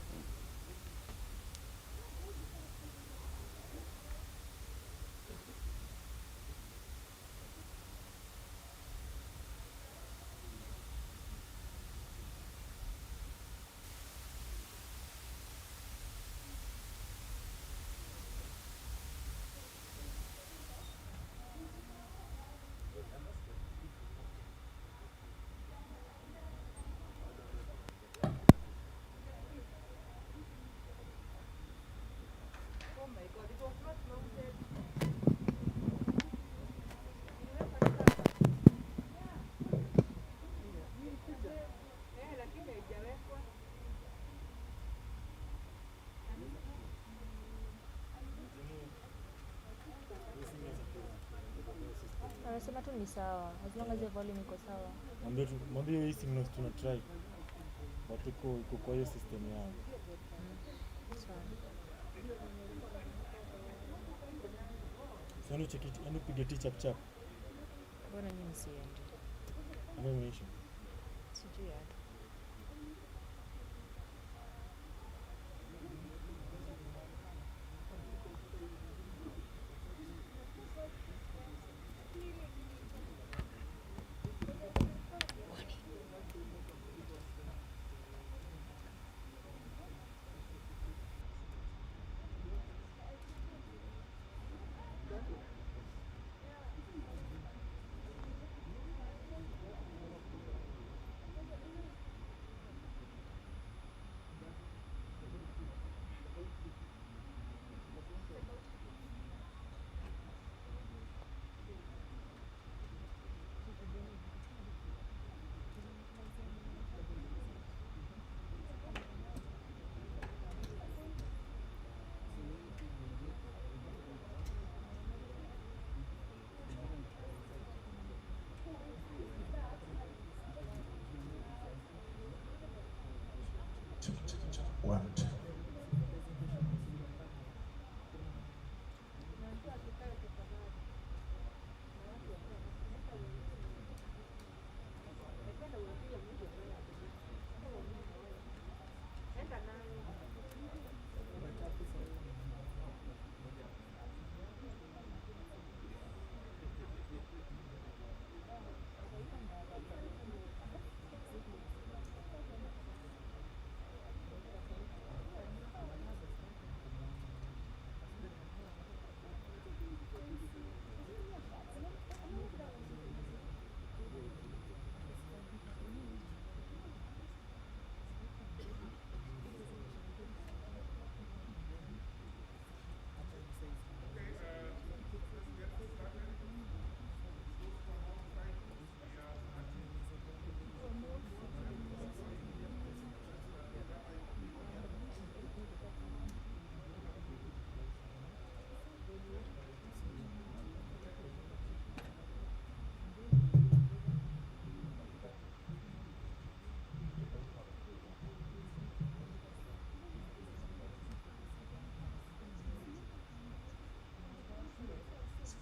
Oh my God, it was not mounted. Lakini haijawekwa. Anasema tu ni sawa as long as the volume iko sawa. mwambie hii signals tuna try. But iko kwa hiyo system yao. Sawa. Sasa check it, yani pige chap chap. Mbona nyinyi msiendi? Ameisha. Sijui hata. One, two.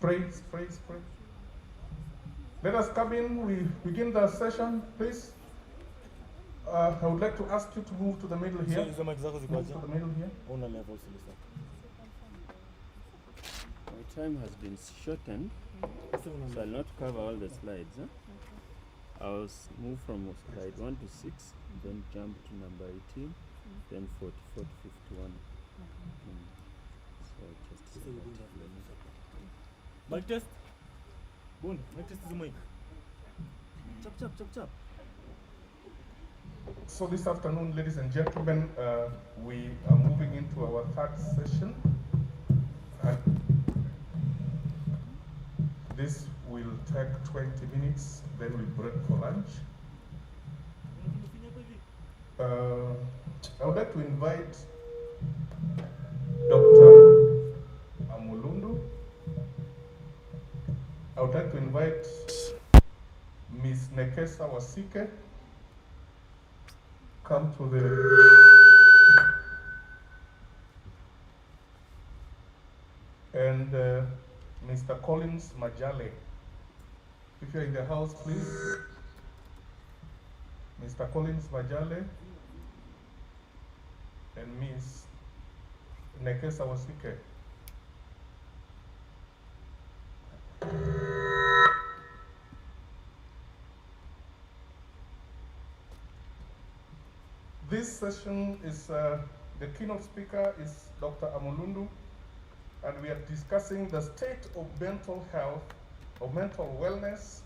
Praise, praise, praise. Let us come in. We begin the session, please. I would like to ask you to move to the middle here. Move to the middle here. My time has been shortened, so I'll not cover all the slides. I'll move from slide 1 to 6, then jump to number 18, then 44 to 51. So just Mic test. Boom. Mic test is the mic. Chop, chop, chop, chop. So this afternoon, ladies and gentlemen, we are moving into our third session. This will take 20 minutes, then we break for lunch. I would like to invite Dr. Amulundu. I would like to invite Ms. Nekesa Wasike. Come to the... And Mr. Collins Majale. If you're in the house, please. Mr. Collins Majale and Ms. Nekesa Wasike. This session is, the keynote speaker is Dr. Amulundu, and we are discussing the state of mental health, of mental wellness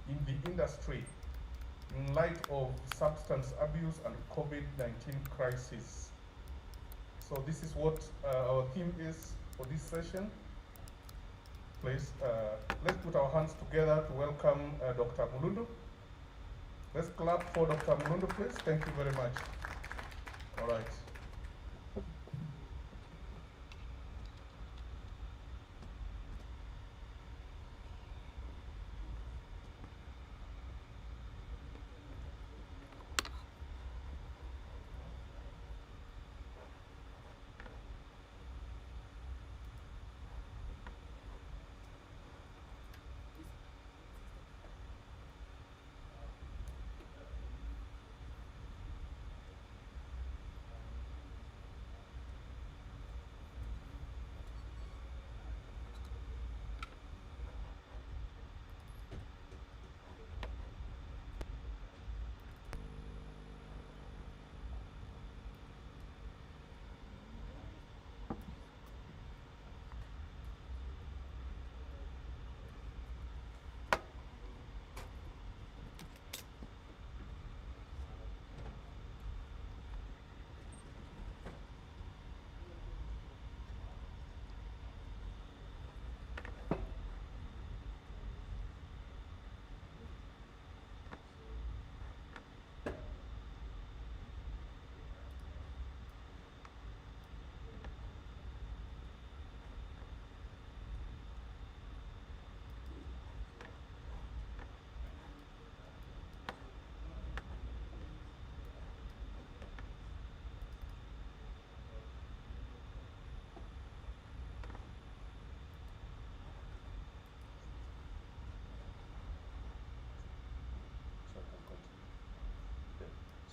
in the industry in light of substance abuse and COVID-19 crisis. So this is what our theme is for this session. Please, let's put our hands together to welcome Dr. Amulundu. Let's clap for Dr. Amulundu, please. Thank you very much. All right.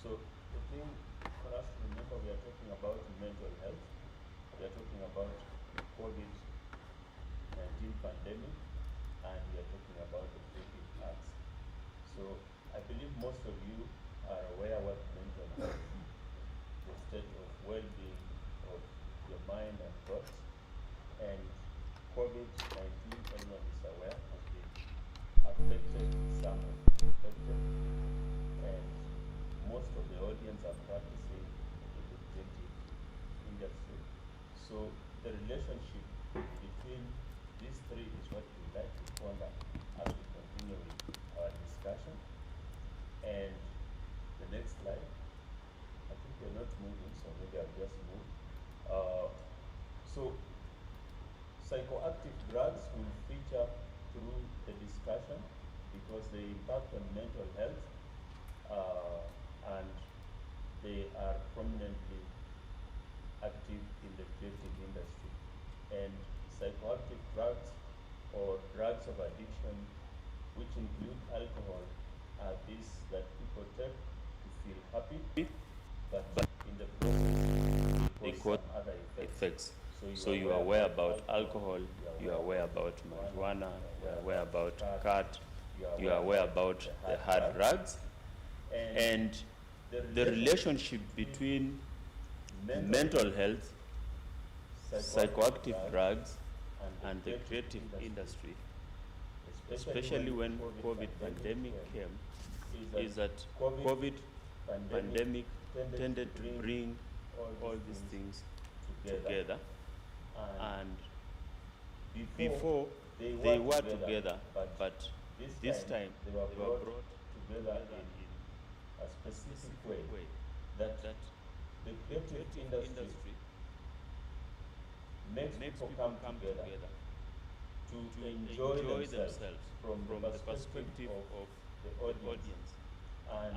So the thing for us to remember, we are talking about mental health. We are talking about COVID-19 pandemic, and we are talking about the creative arts. So I believe most of you are aware what mental health is, the state of well-being of your mind and thoughts. And COVID-19, everyone is aware, has been affected, some affected, and most of the audience are practicing in the creative industry. So the relationship between these three is what we'd like to ponder as we continue with our discussion. And the next slide, I think we're not moving, so maybe I'll just move. So psychoactive drugs will feature through the discussion because they impact on mental health, and they are prominently active in the creative industry. And psychoactive drugs or drugs of addiction, which include alcohol, are these that people take to feel happy, but in the process they cause some other effects. So you are aware about alcohol, you are aware about marijuana, you are aware about cat, you are aware about the hard drugs, and the relationship between mental health, psychoactive drugs, and the creative industry, especially when COVID pandemic came, is that COVID pandemic tended to bring all these things together, and before they were together, but this time they were brought together in a specific way that the creative industry makes people come together to enjoy themselves from the perspective of the audience and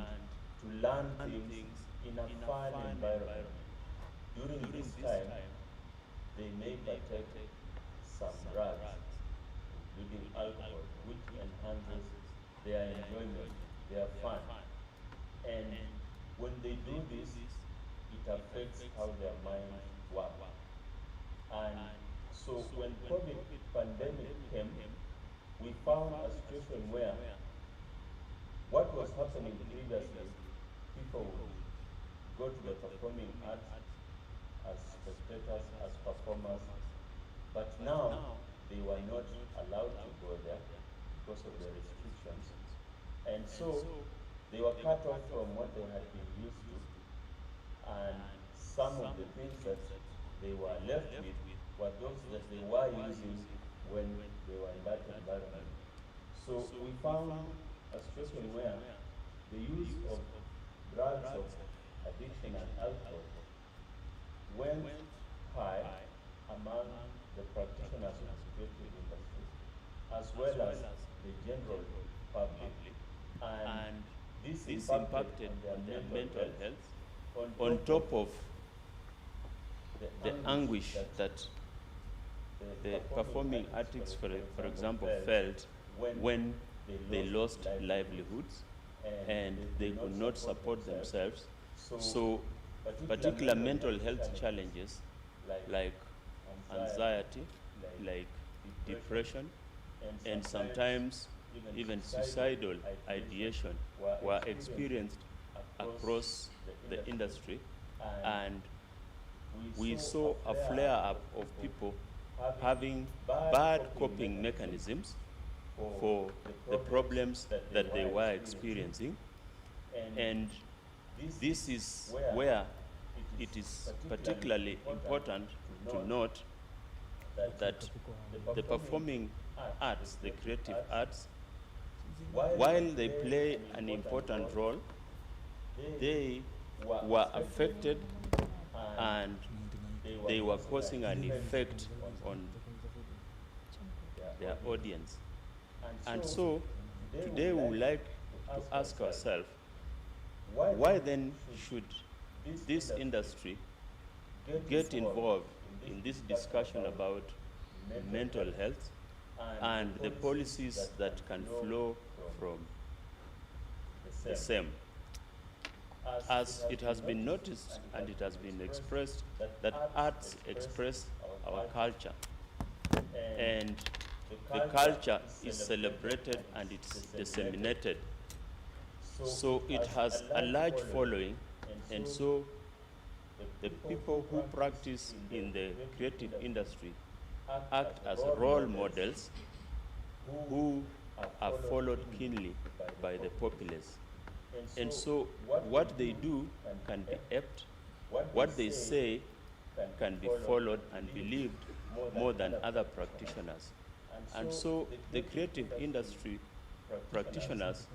to learn things in a fun environment. During this time, they may partake some drugs, including alcohol, which enhances their enjoyment, their fun. And when they do this, it affects how their minds work. And so when COVID pandemic came, we found a situation where what was happening previously, people would go to the performing arts as spectators, as performers, but now they were not allowed to go there because of the restrictions. And so they were cut off from what they had been used to, and some of the things that they were left with were those that they were using when they were in that environment. So we found a situation where the use of drugs of addiction and alcohol went high among the practitioners of the creative industry, as well as the general public, and this impacted on their mental health on top of the anguish that the performing artists, for example, felt when they lost livelihoods and they could not support themselves. So particular mental health challenges like anxiety, like depression, and sometimes even suicidal ideation were experienced across the industry, and we saw a flare-up of people having bad coping mechanisms for the problems that they were experiencing. And this is where it is particularly important to note that the performing arts, the creative arts, while they play an important role, they were affected and they were causing an effect on their audience. And so today we would like to ask ourselves, why then should this industry get involved in this discussion about mental health and the policies that can flow from the same? As it has been noticed and it has been expressed that arts express our culture, and the culture is celebrated and it's disseminated. So it has a large following, and so the people who practice in the creative industry act as role models who are followed keenly by the populace. And so what they do can be apt, what they say can be followed and believed more than other practitioners. And so the creative industry practitioners,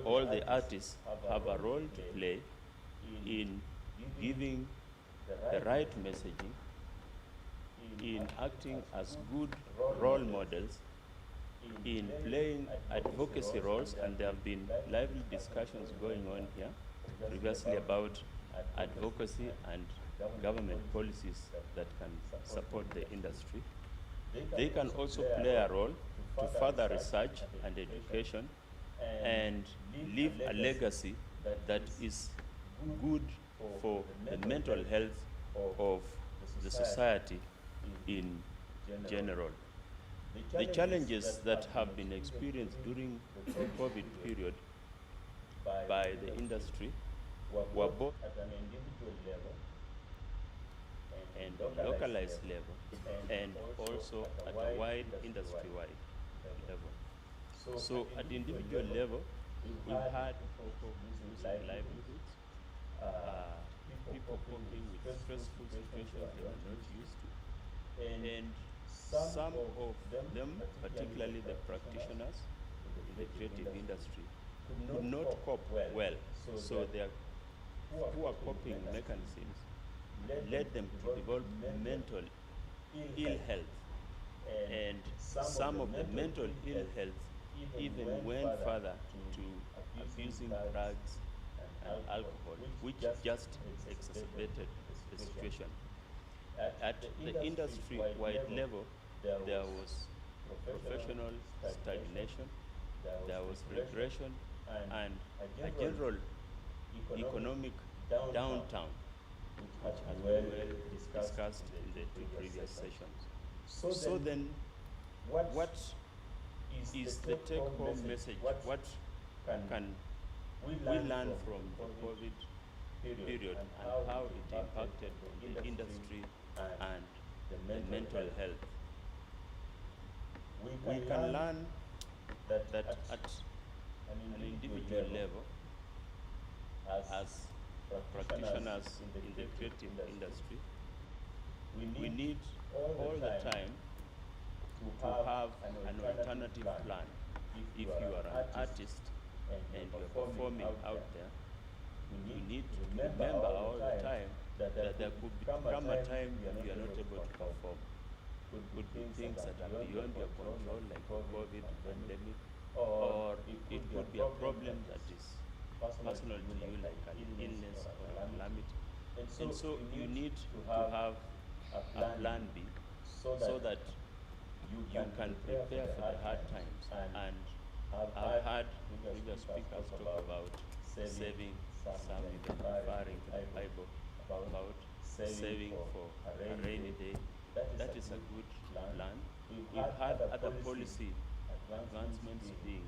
all the artists, have a role to play in giving the right messaging, in acting as good role models, in playing advocacy roles, and there have been lively discussions going on here previously about advocacy and government policies that can support the industry. They can also play a role to further research and education and leave a legacy that is good for the mental health of the society in general. The challenges that have been experienced during the COVID period by the industry were both at an individual level and localized level, and also at a wide industry-wide level. So at the individual level, we had people losing livelihoods, people coping with stressful situations they were not used to, and some of them, particularly the practitioners in the creative industry, could not cope well, so their poor coping mechanisms led them to develop mental ill health, and some of the mental ill health even went further to abusing drugs and alcohol, which just exacerbated the situation. At the industry-wide level, there was professional stagnation, there was regression, and a general economic downturn, which has been well discussed in the two previous sessions. So then, what is the take-home message? What can we learn from the COVID period and how it impacted on the industry and the mental health? We can learn that at an individual level, as practitioners in the creative industry, we need all the time to have an alternative plan. If you are an artist and you are performing out there, you need to remember all the time that there could come a time you are not able to perform. Could be things that are beyond your control, like the COVID pandemic, or it could be a problem that is personal to you, like an illness or a calamity. And so you need to have a plan B so that you can prepare for the hard times. And I've heard previous speakers talk about saving, some even referring to the Bible about saving for a rainy day. That is a good plan. We've had other policy advancements being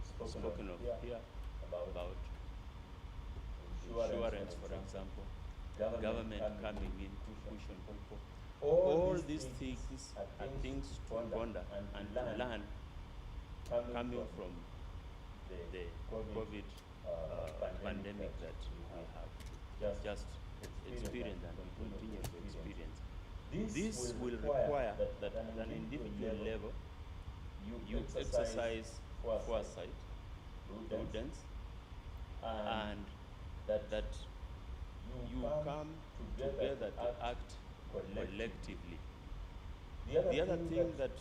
spoken of here about insurance, for example, government coming in to push on people. All these things are things to ponder and to learn coming from the COVID pandemic that we have just experienced and we continue to experience. This will require that at an individual level, you exercise foresight, prudence, and that you come together to act collectively. The other thing that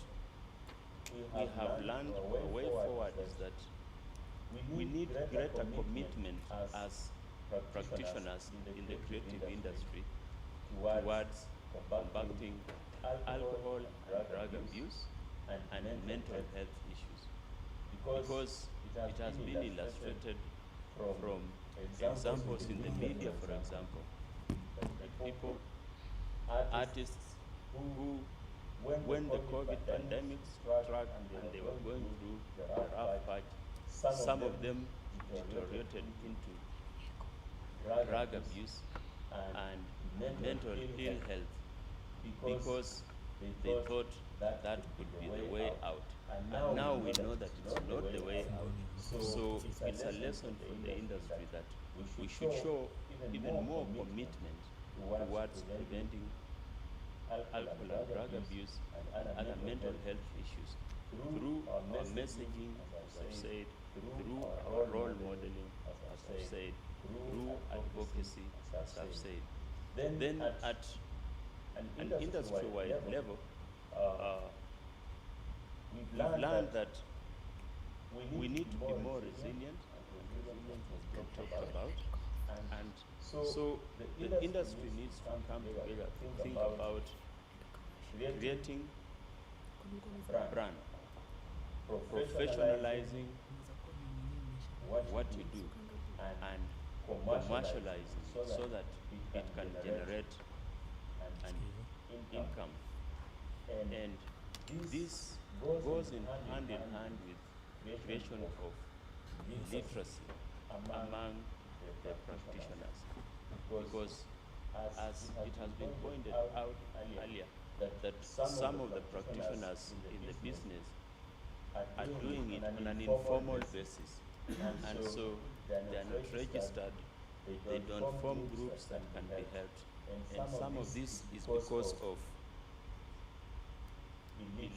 we have learned a way forward is that we need greater commitment as practitioners in the creative industry towards combating alcohol and drug abuse and mental health issues. Because it has been illustrated from examples in the media, for example, that people, artists who, when the COVID pandemic struck and they were going through the rough patch, some of them deteriorated into drug abuse and mental ill health because they thought that could be the way out. And now we know that it's not the way out. So it's a lesson for the industry that we should show even more commitment towards preventing alcohol and drug abuse and other mental health issues through our messaging, as I've said, through our role modeling, as I've said, through advocacy, as I've said. Then at an industry-wide level, we've learned that we need to be more resilient, and resilience has been talked about. And so the industry needs to come together to think about creating brand, professionalizing what you do, and commercializing so that it can generate an income. And this goes in hand with creation of literacy among the practitioners, because as it has been pointed out earlier, that some of the practitioners in the business are doing it on an informal basis, and so they are not registered, they don't form groups that can be helped, and some of this is because of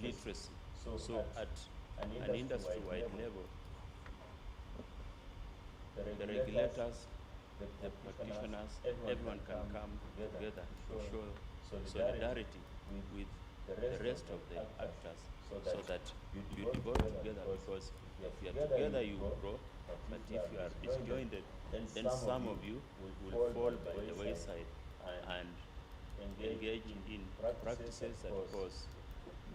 illiteracy. So at an industry-wide level, the regulators, the practitioners, everyone can come together to show solidarity with the rest of the actors, so that you devote together, because if you are together you grow, but if you are disjointed, then some of you will fall by the wayside and engage in practices that cause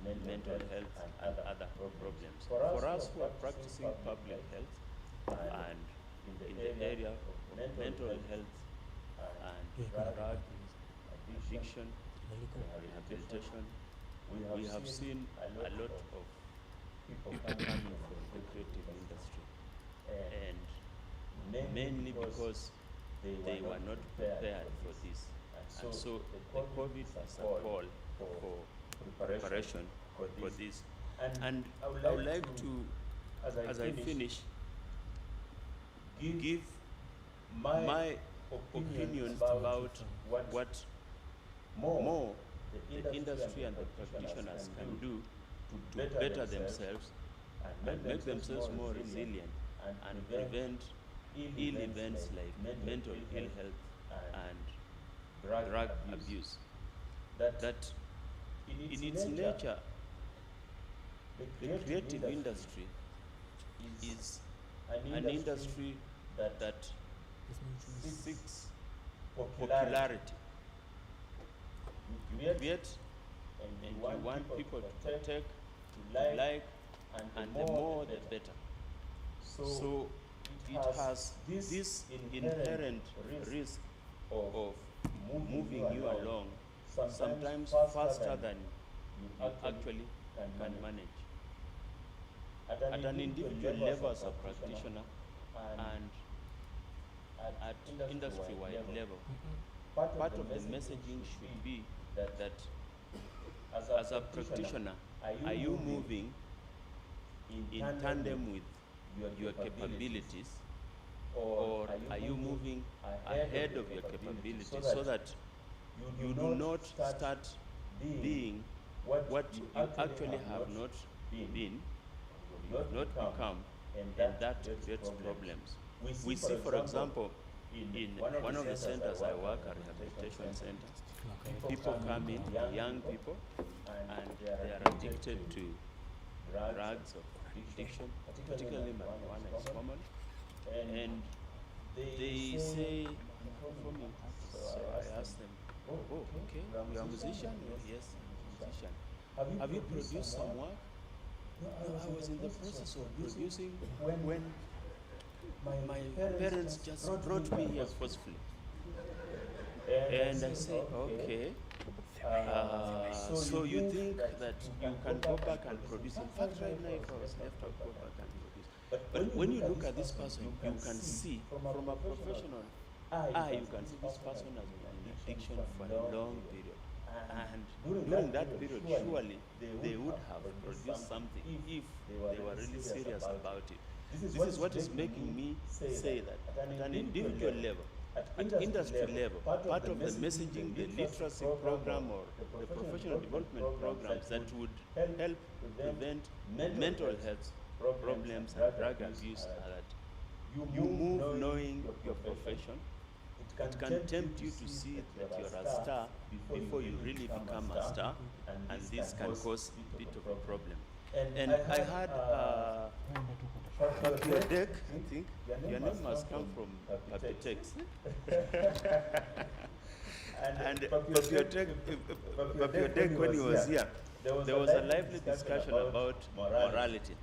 mental health and other problems. For us who are practicing public health and in the area of mental health and drug addiction, rehabilitation, we have seen a lot of people coming from the creative industry, and mainly because they were not prepared for this. And so the COVID is a call for preparation for this. And I would like to, as I finish, give my opinion about what more the industry and the practitioners can do to better themselves and make themselves more resilient and prevent ill events like mental ill health and drug abuse. That in its nature, the creative industry is an industry that seeks popularity. You create and you want people to take, to like, and the more the better. So it has this inherent risk of moving you along, sometimes faster than you actually can manage. At an individual level as a practitioner and at industry-wide level, part of the messaging should be that as a practitioner, are you moving in tandem with your capabilities, or are you moving ahead of your capabilities, so that you do not start being what you actually have not been, you have not become, and that creates problems. We see, for example, in one of the centers I work, a rehabilitation center, people come in, young people, and they are addicted to drugs of addiction, particularly marijuana is common, and they say, I'm performing. So I ask them, oh, okay, you're a musician? Oh, yes, I'm a musician. Have you produced some work? No, I was in the process of producing when my parents just brought me here forcefully. And I say, okay, so you think that you can go back and produce. In fact, right now, if I was left, I'll go back and produce. But when you look at this person, you can see from a professional eye, you can see this person has been in addiction for a long period. And during that period, surely they would have produced something if they were really serious about it. This is what is making me say that at an individual level, at industry level, part of the messaging, the literacy program or the professional development programs that would help prevent mental health problems and drug abuse are that you move knowing your profession. It can tempt you to see that you're a star before you really become a star, and this can cause a bit of a problem. And I had Papiodek, I think, your name must come from Papitex. And Papiodek, when he was here, there was a lively discussion about morality.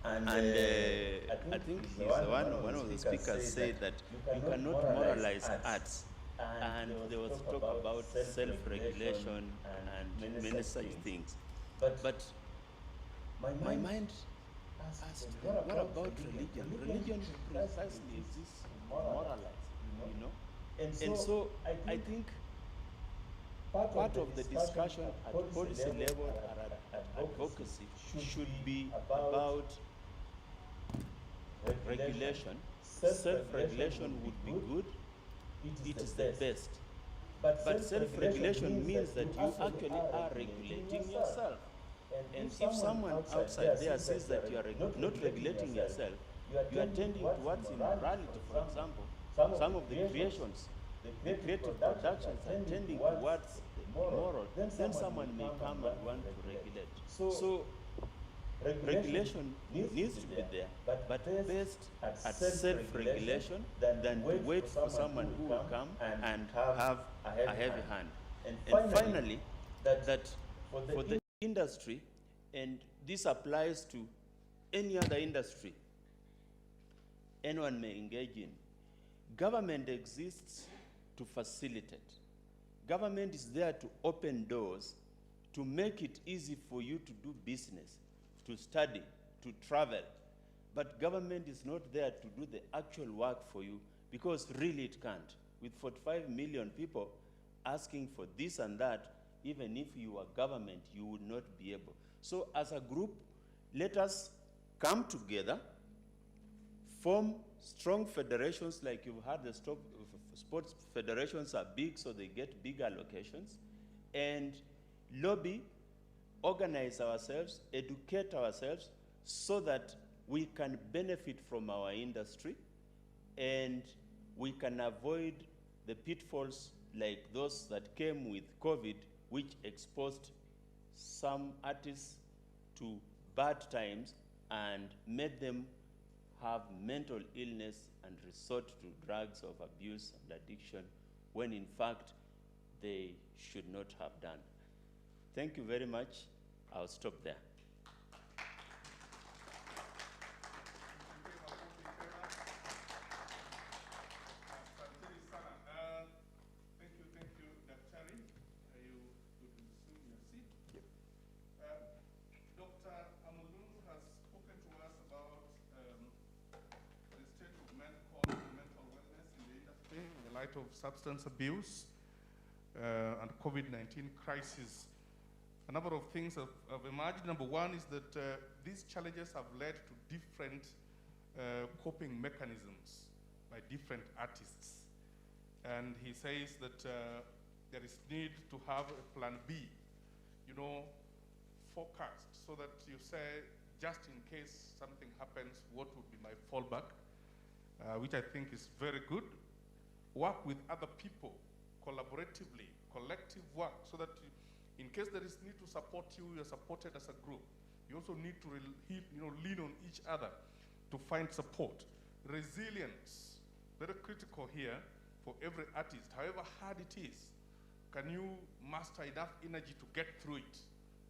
And I think one of the speakers said that you cannot moralize arts. And there was talk about self-regulation and many such things. But my mind asked them, what about religion? Religion precisely exists to moralize, you know? And so I think part of the discussion at policy level or at advocacy should be about regulation. Self-regulation would be good. It is the best. But self-regulation means that you actually are regulating yourself. And if someone outside there sees that you are not regulating yourself, you are tending towards immorality, for example. Some of the creations, the creative productions are tending towards the immoral, then someone may come and want to regulate. So regulation needs to be there, but best at self-regulation than to wait for someone who will come and have a heavy hand. And finally, that for the industry, and this applies to any other industry anyone may engage in, government exists to facilitate. Government is there to open doors, to make it easy for you to do business, to study, to travel. But government is not there to do the actual work for you, because really it can't. With 45 million people asking for this and that, even if you are government, you would not be able. So as a group, let us come together, form strong federations. Like you've heard, the sports federations are big, so they get big allocations, and lobby, organize ourselves, educate ourselves, so that we can benefit from our industry, and we can avoid the pitfalls like those that came with COVID, which exposed some artists to bad times and made them have mental illness and resort to drugs of abuse and addiction, when in fact they should not have done. Thank you very much. I'll stop there. Thank you, Daktari. You could resume your seat. Yep. Dr. Amulun has spoken to us about the state of mental wellness in the industry in the light of substance abuse and COVID-19 crisis. A number of things have emerged. Number one is that these challenges have led to different coping mechanisms by different artists. And he says that there is need to have a plan B, forecast, so that you say, just in case something happens, what would be my fallback, which I think is very good. Work with other people, collaboratively, collective work, so that in case there is need to support you, you're supported as a group. You also need to lean on each other to find support. Resilience, very critical here for every artist, however hard it is. Can you muster enough energy to get through it,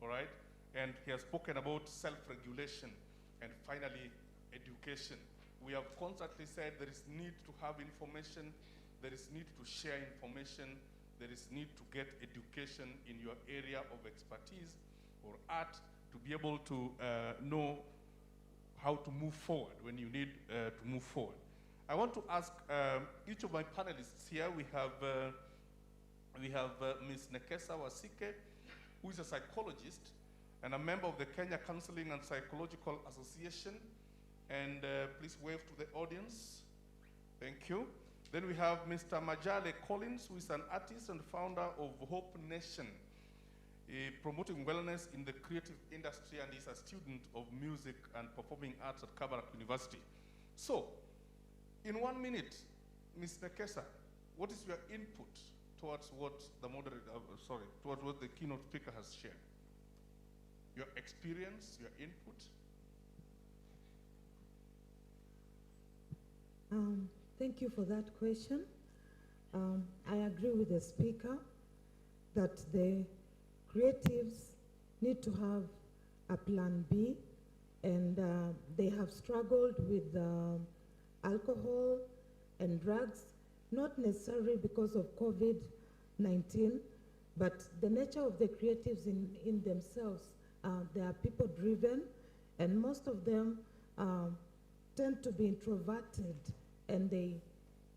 all right? And he has spoken about self-regulation, and finally, education. We have constantly said there is need to have information, there is need to share information, there is need to get education in your area of expertise or art to be able to know how to move forward when you need to move forward. I want to ask each of my panelists here. We have Ms. Nekesa Wasike, who is a psychologist and a member of the Kenya Counseling and Psychological Association. And please wave to the audience. Thank you. Then we have Mr. Majale Collins, who is an artist and founder of Hope Nation, promoting wellness in the creative industry, and is a student of music and performing arts at Kabarak University. So, in 1 minute, Ms. Nekesa, what is your input towards what the towards what the keynote speaker has shared? Your experience, your input? Thank you for that question. I agree with the speaker that the creatives need to have a plan B, and they have struggled with alcohol and drugs, not necessarily because of COVID-19, but the nature of the creatives in themselves. They are people-driven, and most of them tend to be introverted, and they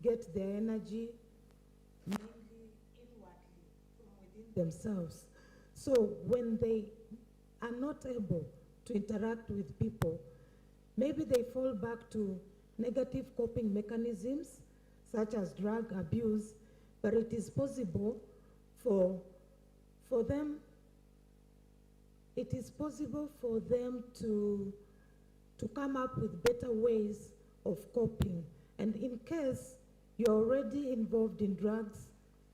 get their energy mainly inwardly from within themselves. So when they are not able to interact with people, maybe they fall back to negative coping mechanisms such as drug abuse, but it is possible for them, it is possible for them to come up with better ways of coping. And in case you're already involved in drugs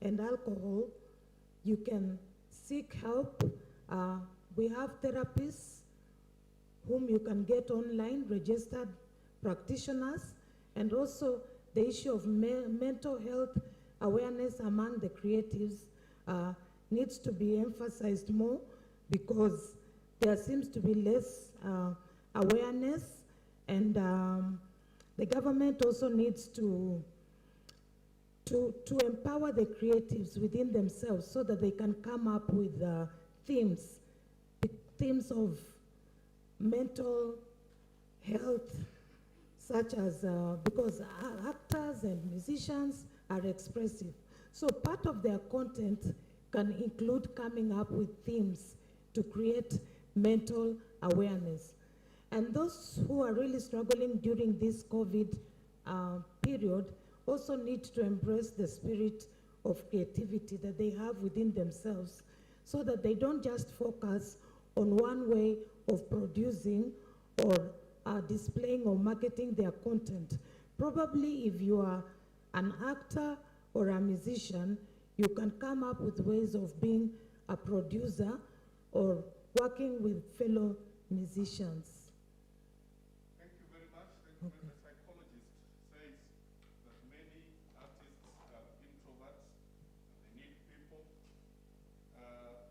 and alcohol, you can seek help. We have therapists whom you can get online, registered practitioners, and also the issue of mental health awareness among the creatives needs to be emphasized more, because there seems to be less awareness, and the government also needs to empower the creatives within themselves so that they can come up with themes of mental health, such as, because actors and musicians are expressive. So part of their content can include coming up with themes to create mental awareness. And those who are really struggling during this COVID period also need to embrace the spirit of creativity that they have within themselves, so that they don't just focus on one way of producing or displaying or marketing their content. Probably if you are an actor or a musician, you can come up with ways of being a producer or working with fellow musicians. Thank you very much. Thank you. The psychologist says that many artists are introverts, and they need people.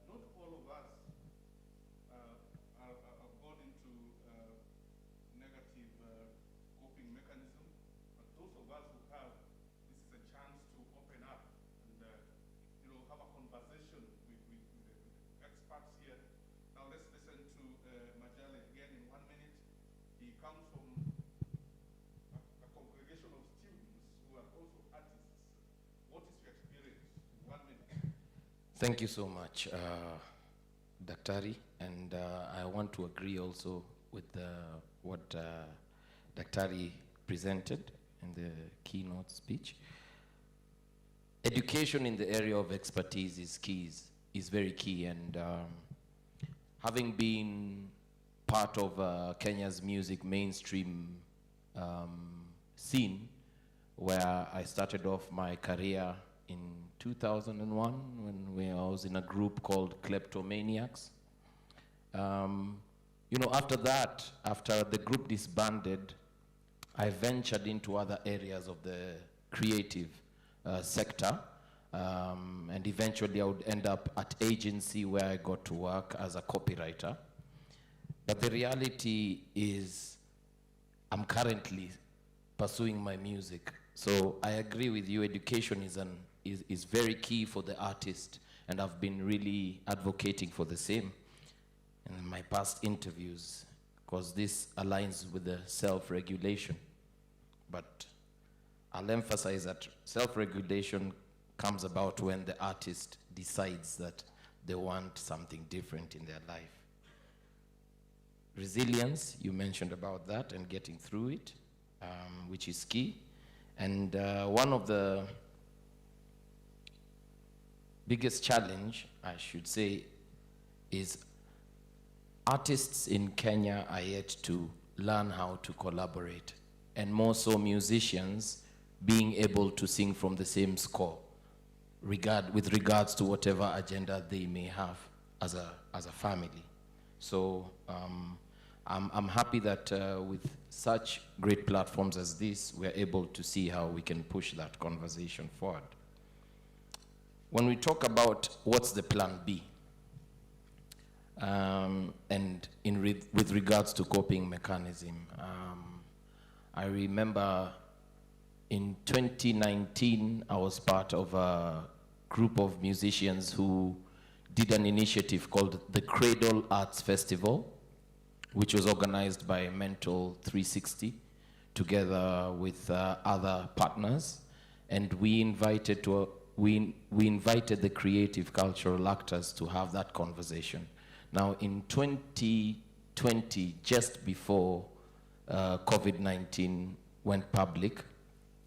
Not all of us are gone into negative coping mechanism, but those of us who have, this is a chance to open up and have a conversation with the experts here. Now let's listen to Majale again in 1 minute. He comes from a congregation of students who are also artists. What is your experience in 1 minute? Thank you so much, Daktari, and I want to agree also with what Daktari presented in the keynote speech. Education in the area of expertise is very key, and having been part of Kenya's music mainstream scene, where I started off my career in 2001 when I was in a group called Kleptomaniacs. After that, after the group disbanded, I ventured into other areas of the creative sector, and eventually I would end up at agency where I got to work as a copywriter. But the reality is I'm currently pursuing my music. So I agree with you, education is very key for the artist, and I've been really advocating for the same in my past interviews, because this aligns with the self-regulation. But I'll emphasize that self-regulation comes about when the artist decides that they want something different in their life. Resilience, you mentioned about that, and getting through it, which is key. And one of the biggest challenge, I should say, is artists in Kenya are yet to learn how to collaborate, and more so musicians being able to sing from the same score, with regards to whatever agenda they may have as a family. So I'm happy that with such great platforms as this, we're able to see how we can push that conversation forward. When we talk about what's the plan B, and with regards to coping mechanism. I remember in 2019, I was part of a group of musicians who did an initiative called the Cradle Arts Festival, which was organized by Mental 360, together with other partners. And we invited the creative cultural actors to have that conversation. Now, in 2020, just before COVID-19 went public,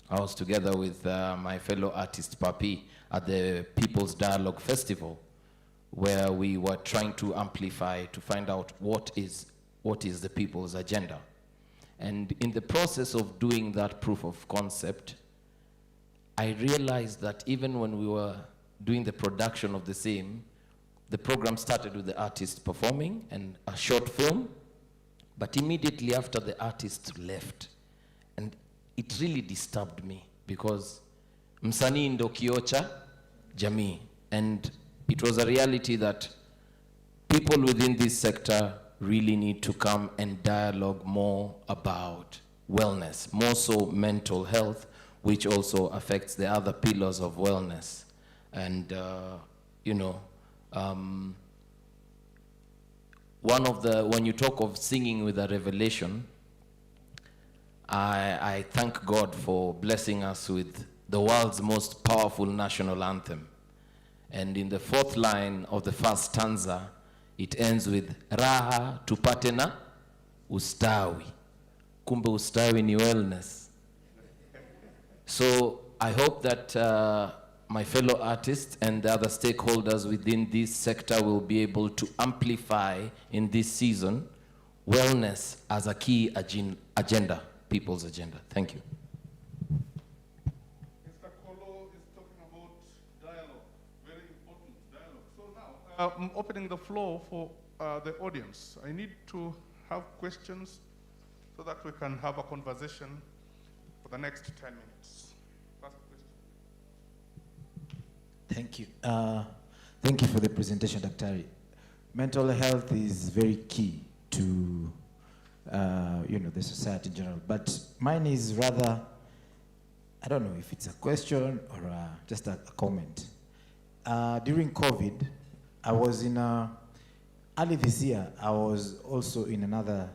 I was together with my fellow artist Papi at the People's Dialogue Festival, where we were trying to amplify, to find out what is the people's agenda. And in the process of doing that proof of concept, I realized that even when we were doing the production of the same, the program started with the artist performing and a short film, but immediately after the artist left. And it really disturbed me because msanii ndo kioo cha jamii. And it was a reality that people within this sector really need to come and dialogue more about wellness, more so mental health, which also affects the other pillars of wellness. And, when you talk of singing with a revelation, I thank God for blessing us with the world's most powerful national anthem. And in the fourth line of the first stanza, it ends with raha tupate na ustawi. Kumbe ustawi ni wellness. So I hope that my fellow artists and the other stakeholders within this sector will be able to amplify in this season wellness as a key agenda, people's agenda. Thank you. Mr. Kolo is talking about dialogue, very important dialogue. So now, I'm opening the floor for the audience. I need to have questions so that we can have a conversation for the next 10 minutes. First question. Thank you. Thank you for the presentation, Dr. Mental health is very key to the society in general. But mine is rather, I don't know if it's a question or just a comment. During COVID, I was early this year, I was also in another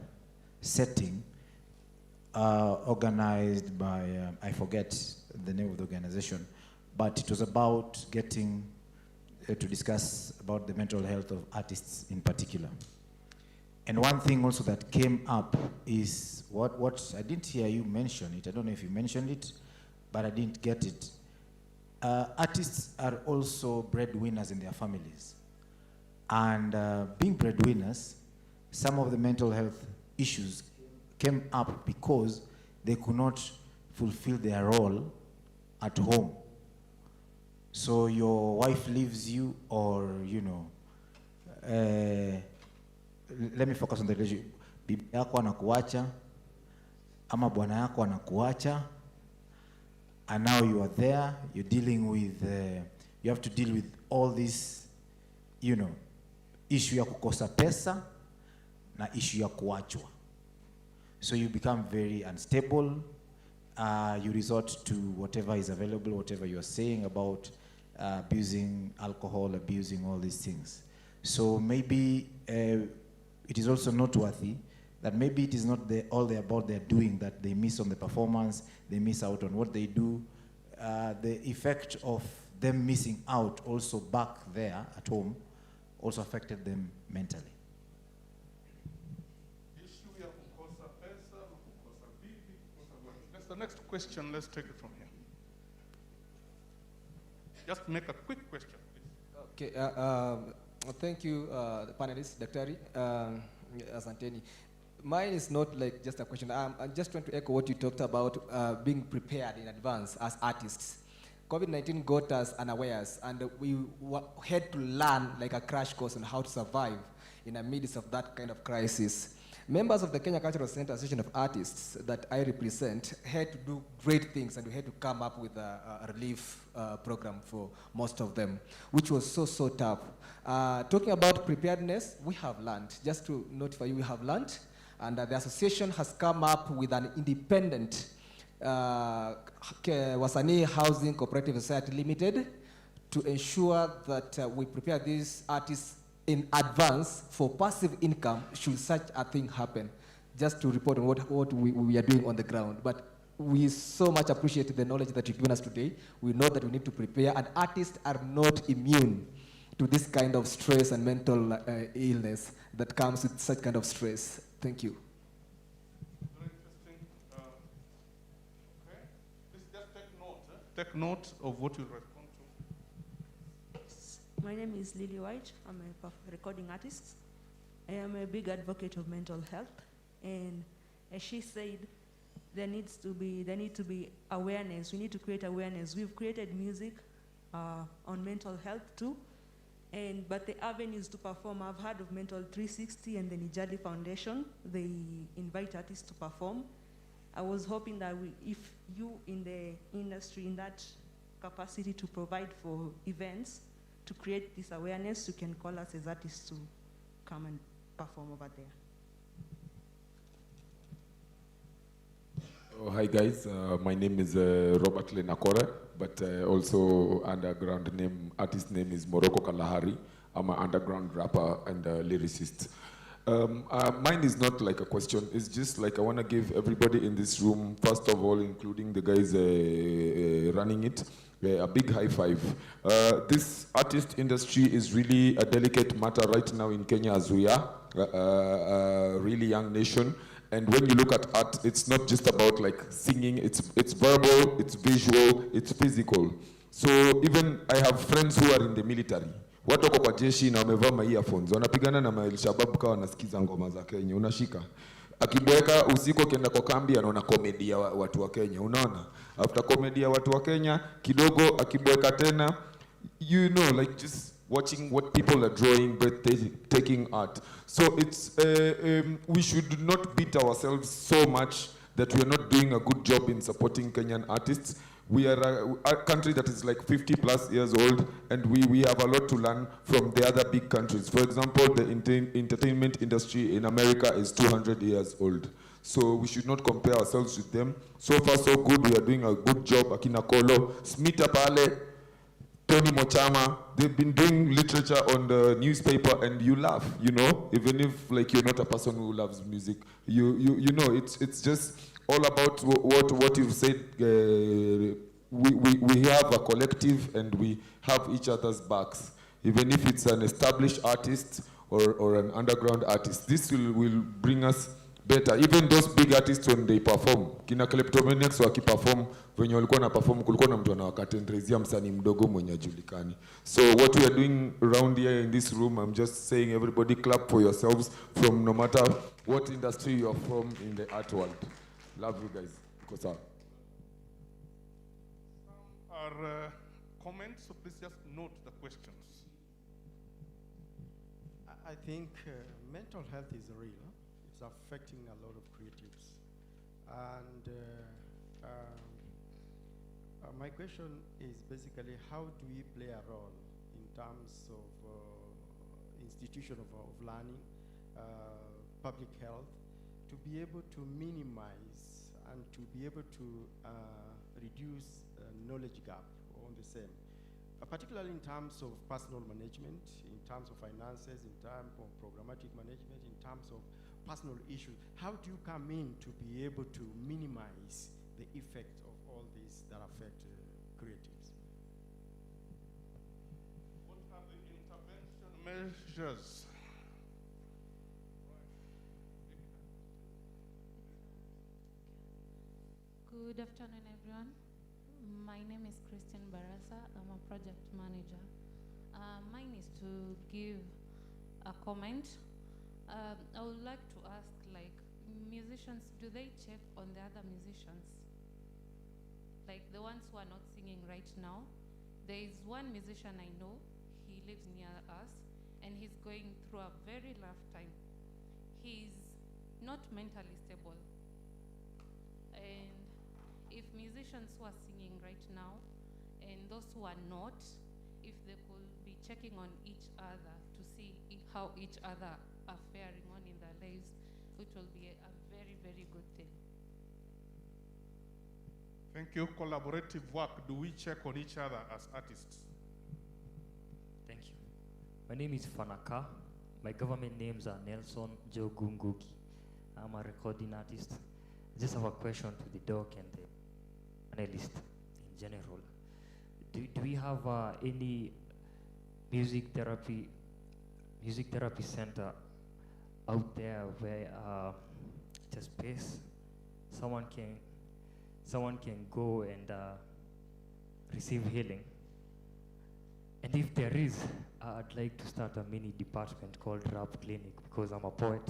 setting organized by, I forget the name of the organization, but it was about getting to discuss about the mental health of artists in particular. And one thing also that came up is what I didn't hear you mention it. I don't know if you mentioned it, but I didn't get it. Artists are also breadwinners in their families. And being breadwinners, some of the mental health issues came up because they could not fulfill their role at home. So your wife leaves you, or let me focus on the relationship. Bibi yako anakuacha, ama bwana yako anakuacha, and now you are there, you're dealing with, you have to deal with all this, issue ya kukosa pesa na issue ya kuachwa. So you become very unstable. You resort to whatever is available, whatever you're saying about abusing alcohol, abusing all these things. So maybe it is also noteworthy that maybe it is not all about their doing that they miss on the performance, they miss out on what they do. The effect of them missing out also back there at home also affected them mentally. That's the next question. Let's take it from here. Just make a quick question, please. Okay. Thank you, the panelists, Dr. Asanteni. Mine is not like just a question. I'm just trying to echo what you talked about, being prepared in advance as artists. COVID-19 got us unawares, and we had to learn like a crash course on how to survive in the midst of that kind of crisis. Members of the Kenya Cultural Center Association of Artists that I represent had to do great things, and we had to come up with a relief program for most of them, which was so tough. Talking about preparedness, we have learned. Just to notify you, we have learned, and the association has come up with an independent Wasanii Housing Cooperative Society Limited to ensure that we prepare these artists in advance for passive income should such a thing happen, just to report on what we are doing on the ground. But we so much appreciate the knowledge that you've given us today. We know that we need to prepare, and artists are not immune to this kind of stress and mental illness that comes with such kind of stress. Thank you. Very interesting. Okay. Please just take note. Take note of what you respond to. My name is Lily White. I'm a recording artist. I am a big advocate of mental health, and as she said, there need to be awareness. We need to create awareness. We've created music on mental health too, but the avenues to perform, I've heard of Mental 360 and the Nijali Foundation. They invite artists to perform. I was hoping that if you in the industry in that capacity to provide for events, to create this awareness, you can call us as artists to come and perform over there. Oh, hi guys, my name is Robert Lenakore, but also underground name, artist name is Morocco Kalahari. I'm an underground rapper and a lyricist. Mine is not like a question, it's just like I want to give everybody in this room, first of all, including the guys running it, a big high five. This artist industry is really a delicate matter right now in Kenya as we are, a really young nation. And when you look at art, it's not just about like singing, it's verbal, it's visual, it's physical. So even I have friends who are in the military. Watu wako kwa jeshi na wamevaa ma earphones, wanapigana na maelshabab kwa wanasikiza ngoma za Kenya, unashika. Akibweka usiku akienda kwa kambi anaona comedy ya watu wa Kenya, unaona? After comedy ya watu wa Kenya, kidogo akibweka tena, you know, like just watching what people are drawing, breathtaking art. So it's, we should not beat ourselves so much that we are not doing a good job in supporting Kenyan artists. We are a country that is like 50 plus years old, and we have a lot to learn from the other big countries. For example, the entertainment industry in America is 200 years old. So we should not compare ourselves with them. So far so good, we are doing a good job. Akina Kolo, Smita Pale, Tony Mochama, they've been doing literature on the newspaper, and you laugh, you know, even if like you're not a person who loves music. You know, it's just all about what you've said. We have a collective and we have each other's backs. Even if it's an established artist or an underground artist, this will bring us better. Even those big artists when they perform, kina Kleptomaniacs wakiperform, venye walikuwa na perform, kulikuwa na mtu anawakatendrezia msanii mdogo mwenye ajulikani. So what we are doing around here in this room, I'm just saying everybody clap for yourselves from no matter what industry you're from in the art world. Love you guys. Some are comments, so please just note the questions. I think mental health is real. It's affecting a lot of creatives. And my question is basically, how do we play a role in terms of institution of learning, public health, to be able to minimize and to be able to reduce knowledge gap on the same, particularly in terms of personal management, in terms of finances, in terms of programmatic management, in terms of personal issues. How do you come in to be able to minimize the effect of all these that affect creatives? What are the intervention measures? Good afternoon, everyone. My name is Christine Barasa. I'm a project manager. Mine is to give a comment. I would like to ask, like, musicians, do they check on the other musicians? Like the ones who are not singing right now. There is one musician I know, he lives near us, and he's going through a very rough time. He's not mentally stable. And if musicians who are singing right now and those who are not, if they could be checking on each other to see how each other are faring on in their lives, it will be a very, very good thing. Thank you. Collaborative work. Do we check on each other as artists? Thank you. My name is Fanaka. My government names are Nelson Jogunguki. I'm a recording artist. I just have a question to the doc and the panelists in general. Do we have any music therapy center out there where it's a space someone can go and receive healing? And if there is, I'd like to start a mini department called Rap Clinic, because I'm a poet,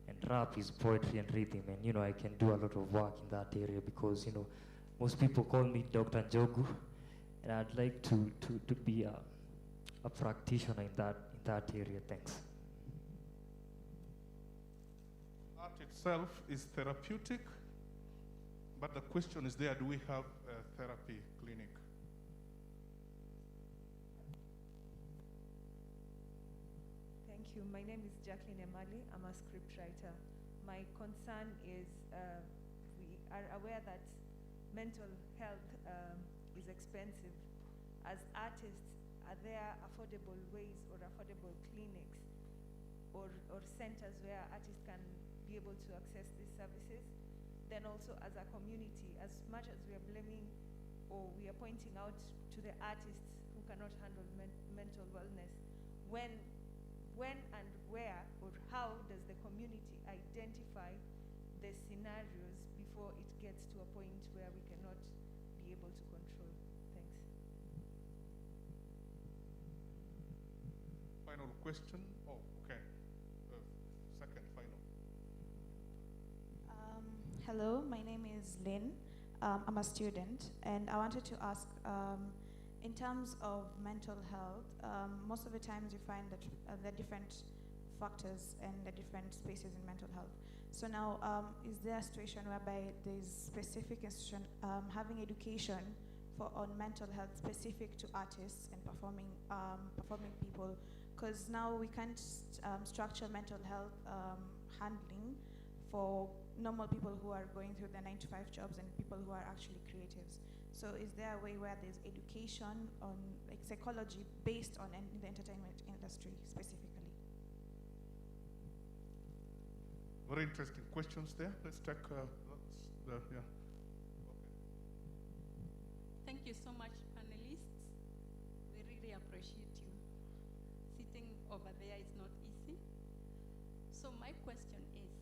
and rap is poetry and rhythm, and I can do a lot of work in that area because most people call me Dr. Njogu, and I'd like to be a practitioner in that area. Thanks. Art itself is therapeutic, but the question is there, do we have a therapy clinic? Thank you. My name is Jacqueline Emali. I'm a scriptwriter. My concern is we are aware that mental health is expensive. As artists, are there affordable ways or affordable clinics or centers where artists can be able to access these services? Then also as a community, as much as we are blaming or we are pointing out to the artists who cannot handle mental wellness, when and where or how does the community identify the scenarios before it gets to a point where we cannot be able to control? Thanks. Final question? Oh, okay. Second, final. Hello, my name is Lynn. I'm a student, and I wanted to ask, in terms of mental health, most of the times you find that there are different factors and the different spaces in mental health. So now, is there a situation whereby there's specific institution having education on mental health specific to artists and performing people? Because now we can't structure mental health handling for normal people who are going through their 9-to-5 jobs and people who are actually creatives. So is there a way where there's education on psychology based on the entertainment industry specifically? Very interesting questions there. Let's take yeah. Okay. Thank you so much, panelists. We really appreciate you. Sitting over there is not easy. So my question is,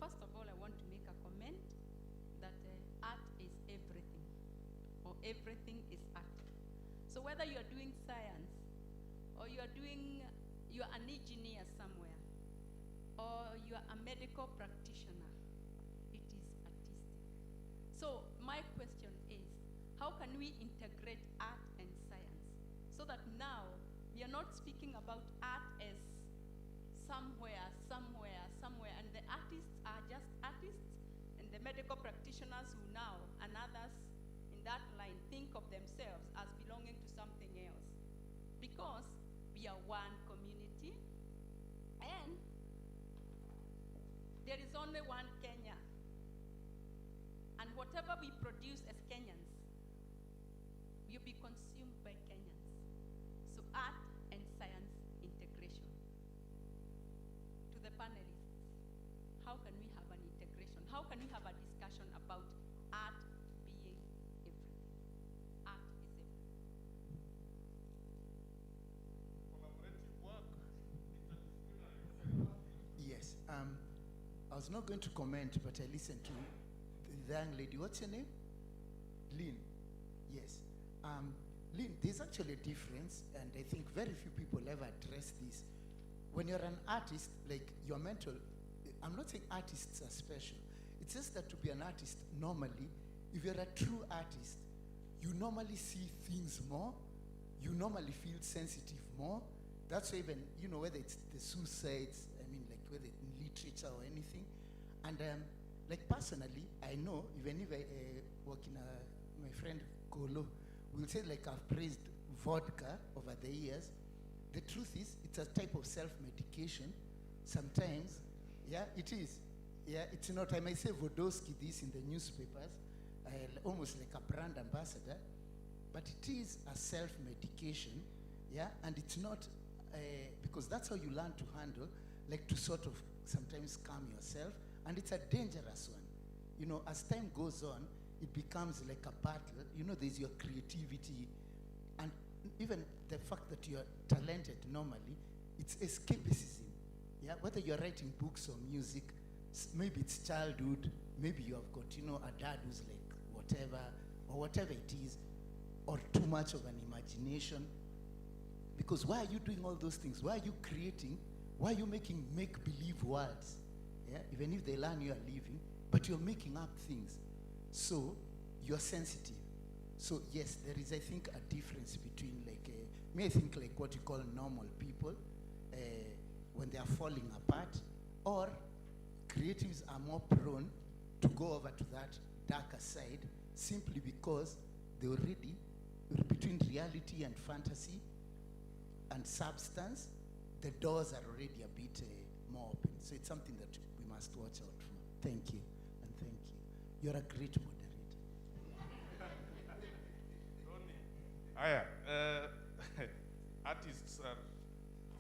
first of all, I want to make a comment that art is everything, or everything is art. So whether you are doing science, or you are an engineer somewhere, or you are a medical practitioner, it is artistic. So my question is, how can we integrate art and science so that now we are not speaking about art as somewhere, and the artists are just artists, and the medical practitioners who now, and others in that line, think of themselves as belonging to something else. Because we are one community, and there is only one Kenya. And whatever we produce as Kenyans will be consumed by Kenyans. So art and science integration. To the panelists, how can we have an integration? How can we have a discussion about art being everything? Art is everything. Collaborative work, Yes. I was not going to comment, but I listened to the young lady. What's her name? Lynn. Yes. Lynn, there's actually a difference, and I think very few people ever address this. When you're an artist, like your mental, I'm not saying artists are special. It's just that to be an artist, normally, if you're a true artist, you normally see things more, you normally feel sensitive more. That's why even, whether it's the suicides, I mean, like whether in literature or anything. And like personally, I know, even if I work in my friend Kolo will say like I've praised vodka over the years. The truth is, it's a type of self-medication. Sometimes, yeah, it is. Yeah, it's not. I might say Vodosky this in the newspapers, almost like a brand ambassador, but it is a self-medication, yeah, and it's not, because that's how you learn to handle, like to sort of sometimes calm yourself, and it's a dangerous one. You know, as time goes on, it becomes like a battle. You know, there's your creativity, and even the fact that you're talented normally, it's escapism, yeah, whether you're writing books or music, maybe it's childhood, maybe you have got, you know, a dad who's like whatever, or whatever it is, or too much of an imagination. Because why are you doing all those things? Why are you creating? Why are you making make-believe worlds? Yeah, even if they learn you are living, but you're making up things. So you're sensitive. So yes, there is, I think, a difference between like, I think like what you call normal people, when they are falling apart, or creatives are more prone to go over to that darker side simply because they already, between reality and fantasy and substance, the doors are already a bit more open. So it's something that we must watch out for. Thank you, and thank you. You're a great moderator. Artists are,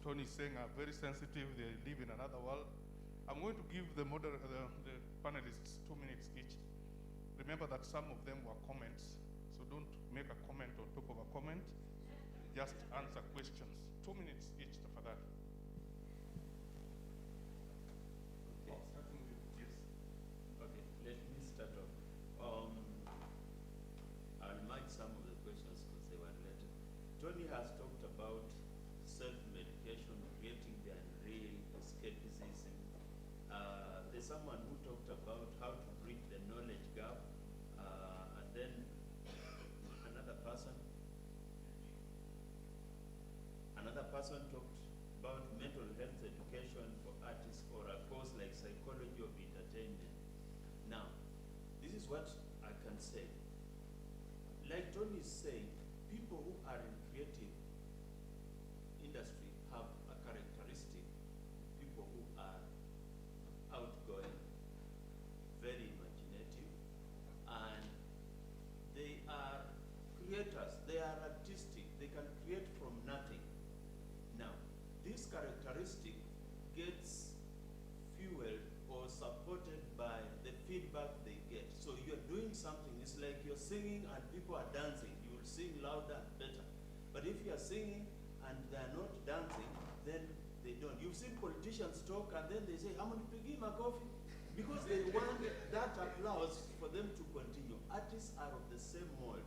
Tony is saying, are very sensitive. They live in another world. I'm going to give the panelists 2 minutes each. Remember that some of them were comments, so don't make a comment on top of a comment. Just answer questions. 2 minutes each, tafadhali. Okay. Starting with, yes. Okay, let me start off. I'll match some of the questions because they were related. Tony has talked about self-medication, creating the unreal, escapism. There's someone who talked about how to bridge the knowledge gap, and then another person talked about mental health education for artists, or a course like psychology of entertainment. Now, this is what I can say. Like Tony is saying, people who are in creative industry have a characteristic. People who are outgoing, very imaginative, and they are creators, they are artistic, they can create from nothing. Now, this characteristic gets fueled or supported by the feedback they get. So you're doing something, it's like you're singing and people are dancing. You will sing louder and better. But if you're singing and they're not dancing, then they don't. You've seen politicians talk and then they say, I'm going to give him a coffee. Because they want that applause for them to continue. Artists are of the same mold.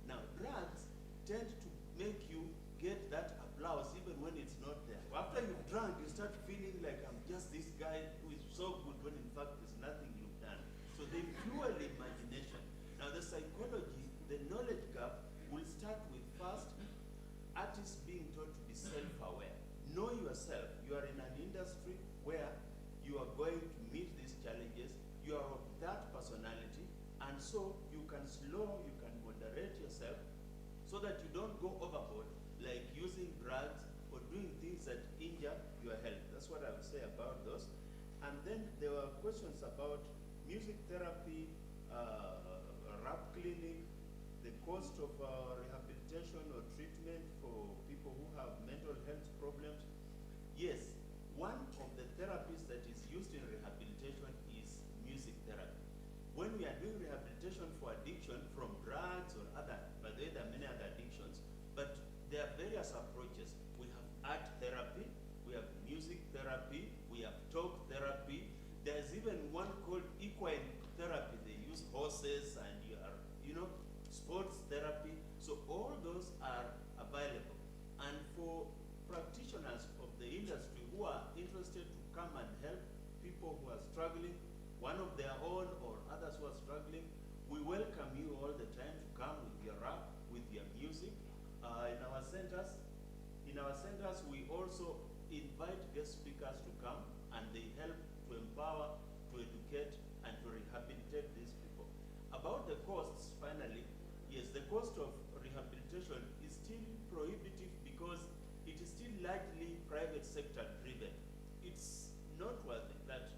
Now, drugs tend to make you get that applause even when it's not there. After you've drunk, you start feeling like I'm just this guy who is so good when in fact there's nothing you've done. So they fuel imagination. Now the psychology, the knowledge gap will start with first, artists being taught to be self-aware. Know yourself. You are in an industry where you are going to meet these challenges. You are of that personality, and so you can slow, you can moderate yourself so that you don't go overboard, like using drugs or doing things that injure your health. That's what I would say about those. And then there were questions about music therapy, rap clinic, the cost of rehabilitation or treatment for people who have mental health problems. Yes, one of the therapies that is used in rehabilitation is music therapy. When we are doing rehabilitation for addiction from drugs or other, but there are many other addictions, but there are various approaches. We have art therapy, we have music therapy, we have talk therapy. There's even one called equine therapy. They use horses and sports therapy. So all those are available. And for practitioners of the industry who are interested to come and help people who are struggling, one of their own or others who are struggling, we welcome you all the time to come with your rap, with your music. In our centers, we also invite guest speakers to come and they help to empower, to educate, and to rehabilitate these people. About the costs, finally, yes, the cost of rehabilitation is still prohibitive because it is still largely private sector driven. It's noteworthy that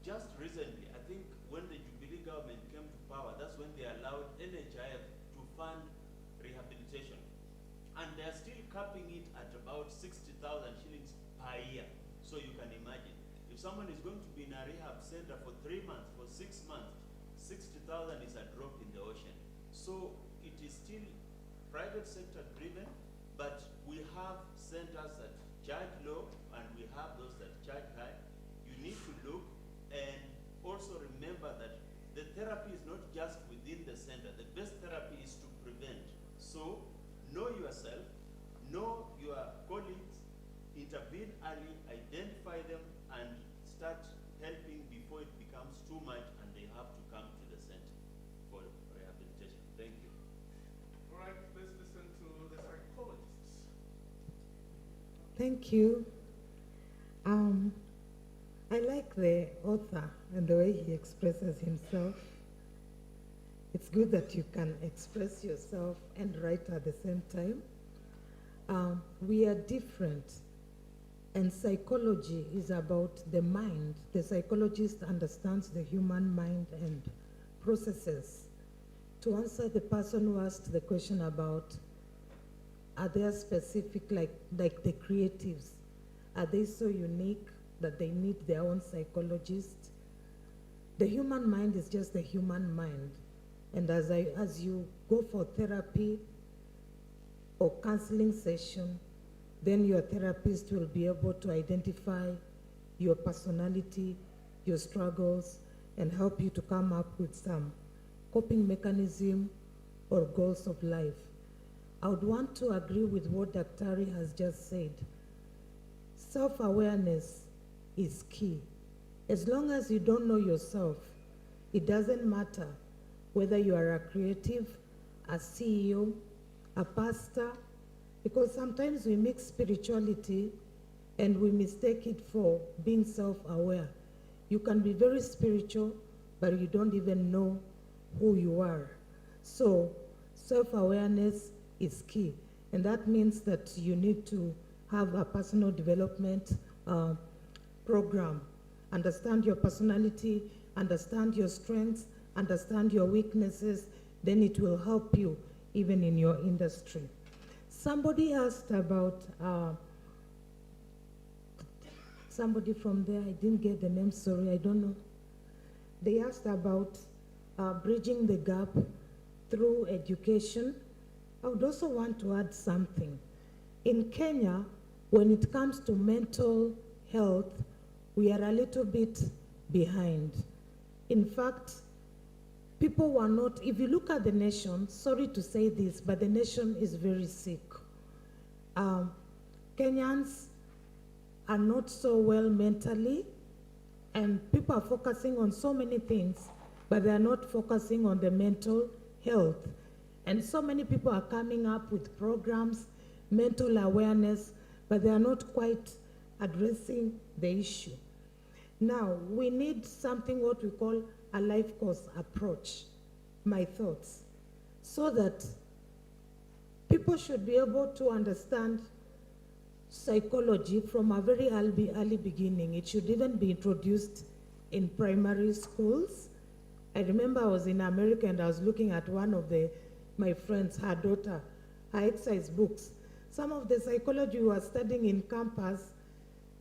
just recently, I think when the Jubilee government came to power, that's when they allowed NHIF to fund rehabilitation. And they're still capping it at about 60,000 shillings per year. So you can imagine, if someone is going to be in a rehab center for 3 months, for 6 months, 60,000 is a drop in the ocean. So it is still private sector driven, but we have centers that charge low and we have those that charge high. You need to look and also remember that the therapy is not just within the center. The best therapy is to prevent. So know yourself, know your colleagues, intervene early, identify them, and start helping before it becomes too much and they have to come to the center for rehabilitation. Thank you. All right, let's listen to the psychologists. Thank you. I like the author and the way he expresses himself. It's good that you can express yourself and write at the same time. We are different, and psychology is about the mind. The psychologist understands the human mind and processes. To answer the person who asked the question about, are there specific, like the creatives, are they so unique that they need their own psychologist? The human mind is just the human mind. And as you go for therapy or counseling session, then your therapist will be able to identify your personality, your struggles, and help you to come up with some coping mechanism or goals of life. I would want to agree with what Dr. has just said. Self-awareness is key. As long as you don't know yourself, it doesn't matter whether you are a creative, a CEO, a pastor, because sometimes we mix spirituality and we mistake it for being self-aware. You can be very spiritual, but you don't even know who you are. So self-awareness is key. And that means that you need to have a personal development program. Understand your personality, understand your strengths, understand your weaknesses, then it will help you even in your industry. Somebody asked about, somebody from there, I didn't get the name, sorry, I don't know. They asked about bridging the gap through education. I would also want to add something. In Kenya, when it comes to mental health, we are a little bit behind. In fact, people were not, if you look at the nation, sorry to say this, but the nation is very sick. Kenyans are not so well mentally, and people are focusing on so many things, but they are not focusing on the mental health. And so many people are coming up with programs, mental awareness, but they are not quite addressing the issue. Now, we need something what we call a life course approach, my thoughts, so that people should be able to understand psychology from a very early beginning. It should even be introduced in primary schools. I remember I was in America and I was looking at one of my friends, her daughter, her exercise books. Some of the psychology we were studying in campus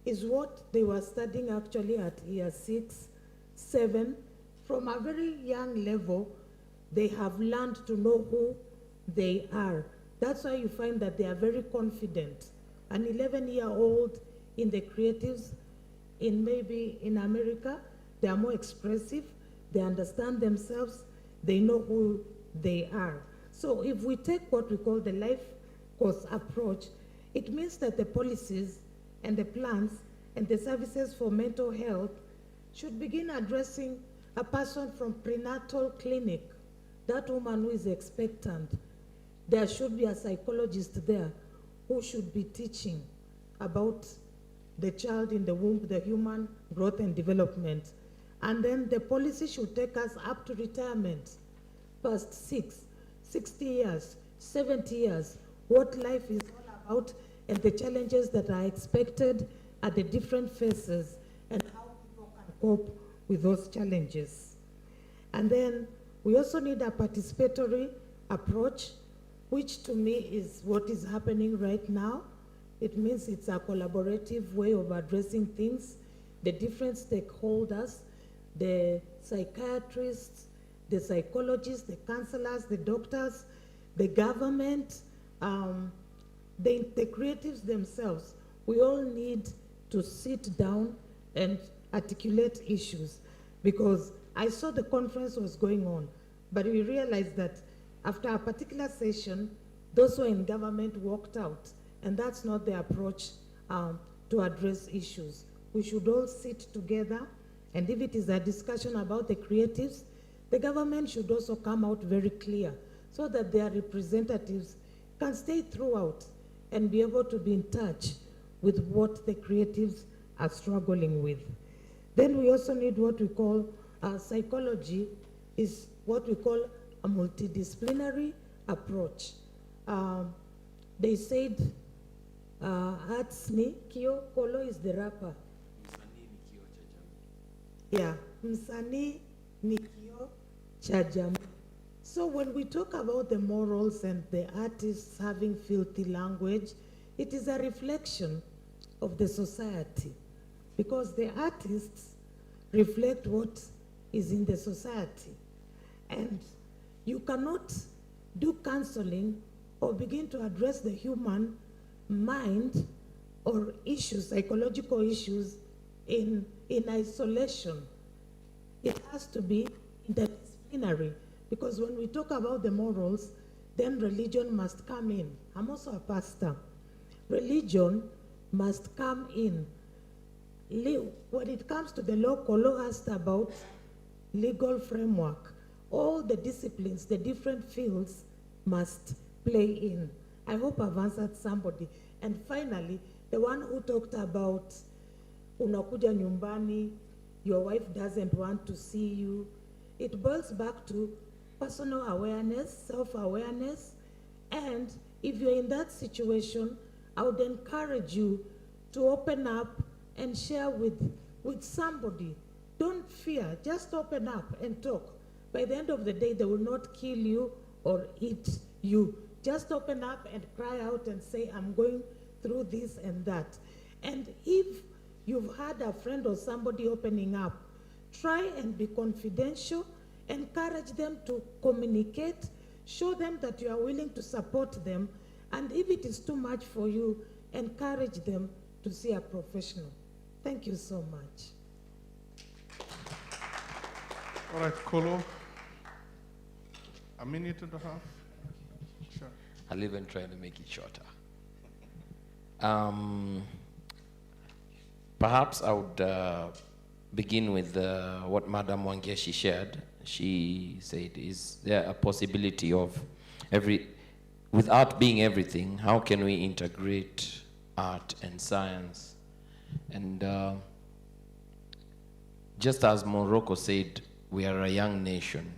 is what they were studying actually at year 6, 7. From a very young level, they have learned to know who they are. That's why you find that they are very confident. An 11-year-old in the creatives, maybe in America, they are more expressive, they understand themselves, they know who they are. So if we take what we call the life course approach, it means that the policies and the plans and the services for mental health should begin addressing a person from prenatal clinic, that woman who is expectant. There should be a psychologist there who should be teaching about the child in the womb, the human growth and development. And then the policy should take us up to retirement, past 60 years, 70 years, what life is all about and the challenges that are expected at the different phases and how people can cope with those challenges. And then we also need a participatory approach, which to me is what is happening right now. It means it's a collaborative way of addressing things, the different stakeholders, the psychiatrists, the psychologists, the counselors, the doctors, the government, the creatives themselves. We all need to sit down and articulate issues, because I saw the conference was going on, but we realized that after a particular session, those who are in government walked out, and that's not the approach to address issues. We should all sit together, and if it is a discussion about the creatives, the government should also come out very clear so that their representatives can stay throughout and be able to be in touch with what the creatives are struggling with. Then we also need what we call psychology, is what we call a multidisciplinary approach. They said, Hatsni, Kio Kolo is the rapper. Yeah, Msani ni kio cha jamii. So when we talk about the morals and the artists having filthy language, it is a reflection of the society, because the artists reflect what is in the society. And you cannot do counseling or begin to address the human mind or issues, psychological issues, in isolation. It has to be interdisciplinary, because when we talk about the morals, then religion must come in. I'm also a pastor. Religion must come in. When it comes to the law, Kolo asked about legal framework. All the disciplines, the different fields must play in. I hope I've answered somebody. And finally, the one who talked about unakuja nyumbani, your wife doesn't want to see you. It boils back to personal awareness, self-awareness, and if you're in that situation, I would encourage you to open up and share with somebody. Don't fear, just open up and talk. By the end of the day, they will not kill you or eat you. Just open up and cry out and say, I'm going through this and that. And if you've had a friend or somebody opening up, try and be confidential, encourage them to communicate, show them that you are willing to support them, and if it is too much for you, encourage them to see a professional. Thank you so much. All right, Kolo, a minute and a half. Sure. I'll even try to make it shorter. Perhaps I would begin with what Madam Wangeshi shared. She said, is there a possibility of with art being everything, how can we integrate art and science? And just as Morocco said, we are a young nation,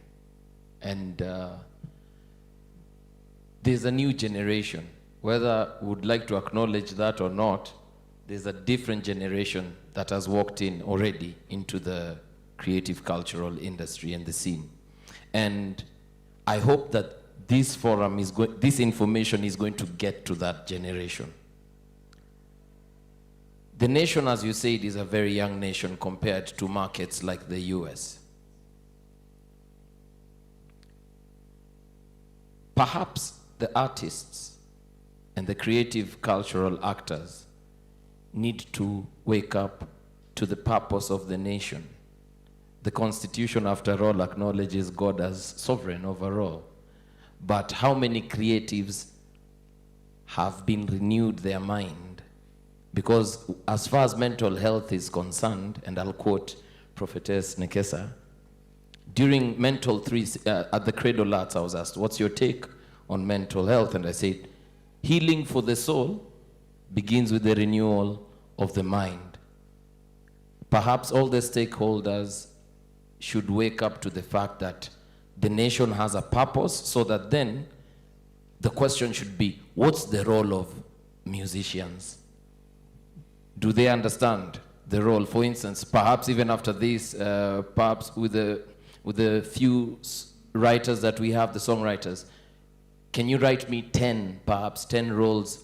and there's a new generation. Whether we would like to acknowledge that or not, there's a different generation that has walked in already into the creative cultural industry and the scene. And I hope that this forum this information is going to get to that generation. The nation, as you said, is a very young nation compared to markets like the US. Perhaps the artists and the creative cultural actors need to wake up to the purpose of the nation. The Constitution, after all, acknowledges God as sovereign over all. But how many creatives have been renewed their mind? Because as far as mental health is concerned, and I'll quote Prophetess Nekesa, during Mental 3, at the Cradle Arts, I was asked, what's your take on mental health? And I said, healing for the soul begins with the renewal of the mind. Perhaps all the stakeholders should wake up to the fact that the nation has a purpose, so that then the question should be, what's the role of musicians? Do they understand the role? For instance, perhaps even after this, perhaps with the few writers that we have, the songwriters, can you write me 10 roles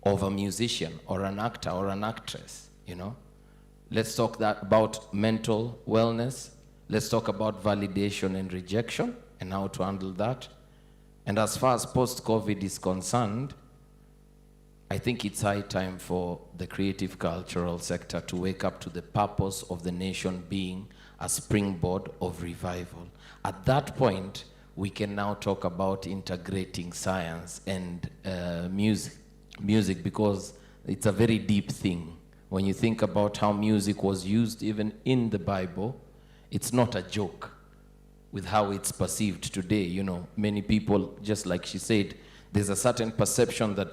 of a musician or an actor or an actress, you know? Let's talk about mental wellness. Let's talk about validation and rejection and how to handle that. And as far as post-COVID is concerned, I think it's high time for the creative cultural sector to wake up to the purpose of the nation being a springboard of revival. At that point, we can now talk about integrating science and music, because it's a very deep thing. When you think about how music was used even in the Bible, it's not a joke with how it's perceived today. You know, many people, just like she said, there's a certain perception that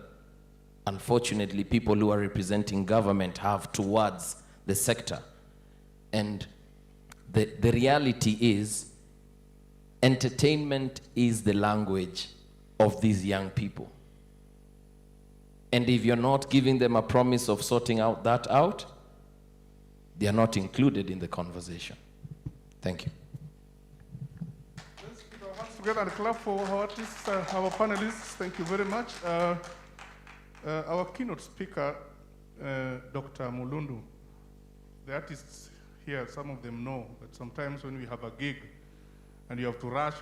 unfortunately people who are representing government have towards the sector. And the reality is, entertainment is the language of these young people. And if you're not giving them a promise of sorting that out, they are not included in the conversation. Thank you. Let's put our hands together and clap for our artists, our panelists. Thank you very much. Our keynote speaker, Dr. Mulundu, the artists here, some of them know that sometimes when we have a gig and you have to rush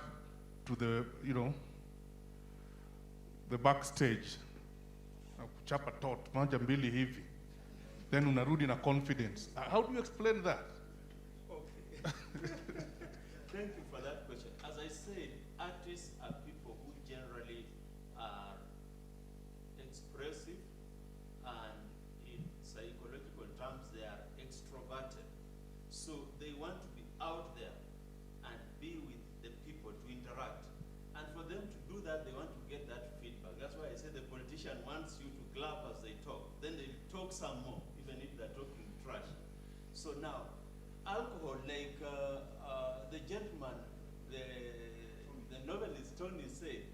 to the, the backstage, kuchapa tot, moja mbili hivi, then unarudi na confidence. How do you explain that? Okay. Thank you for that question. As I said, artists are people who generally are expressive, and in psychological terms, they are extroverted. So they want to be out there and be with the people, to interact. And for them to do that, they want to get that feedback. That's why I say the politician wants you to clap as they talk. Then they talk some more, even if they're talking trash. So now, alcohol, like the gentleman, the novelist Tony said,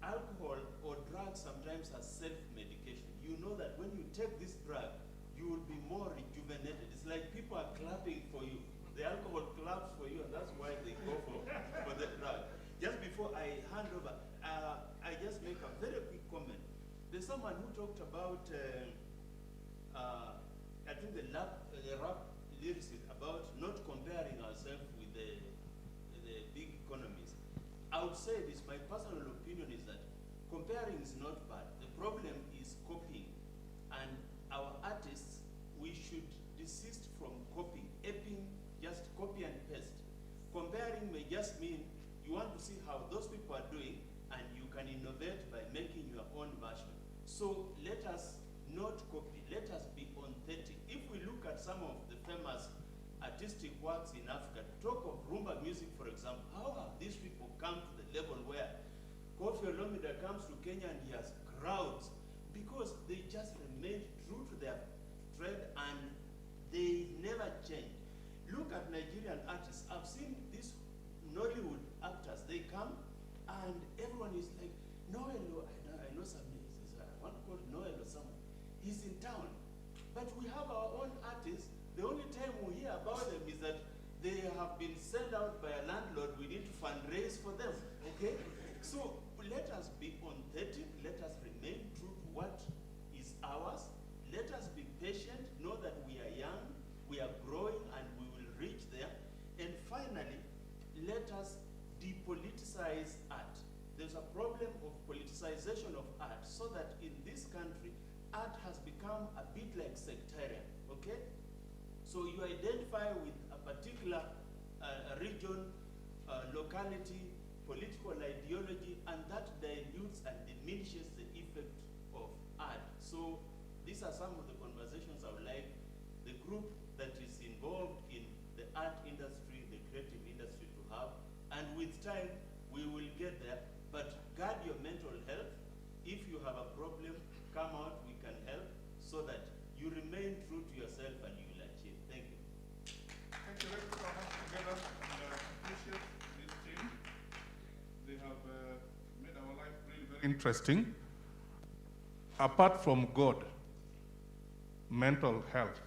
alcohol or drugs sometimes are self-medication. You know that when you take this drug, you will be more rejuvenated. It's like people are clapping for you. The alcohol claps for you, and that's why they go for the drug. Just before I hand over, I just make a very quick comment. There's someone who talked about, I think the rap lyricist, about not comparing ourselves with the big economies. I would say this, my personal opinion is that comparing is not bad. The problem is copying. And our artists, we should desist from copying, aping, just copy and paste. Comparing may just mean you want to see how those people are doing, and you can innovate by making your own version. So let us not copy, let us be authentic. If we look at some of the famous artistic works in Africa, talk of Rumba music, for example, how have these people come to the level where Kofi Olomide comes to Kenya and he has crowds? Because they just remained true to their thread and they never changed. Look at Nigerian artists. I've seen these Nollywood actors, they come and everyone is like, Noel, I know somebody, one called Noel or someone, he's in town. But we have our own artists. The only time we hear about them is that they have been sent out by a landlord. We need to fundraise for them, okay? So let us be authentic. Let us remain true to what is ours. Let us be patient. Know that we are young, we are growing, and we will reach there. And finally, let us depoliticize art. There's a problem of politicization of art, so that in this country, art has become a bit like sectarian, okay? So you identify with a particular region, locality, political ideology, and that dilutes and diminishes the effect of art. So these are some of the conversations I would like the group that is involved in the art industry, the creative industry to have. And with time, we will get there. But guard your mental health. If you have a problem, come out, we can help, so that you remain interesting. Apart from God, mental health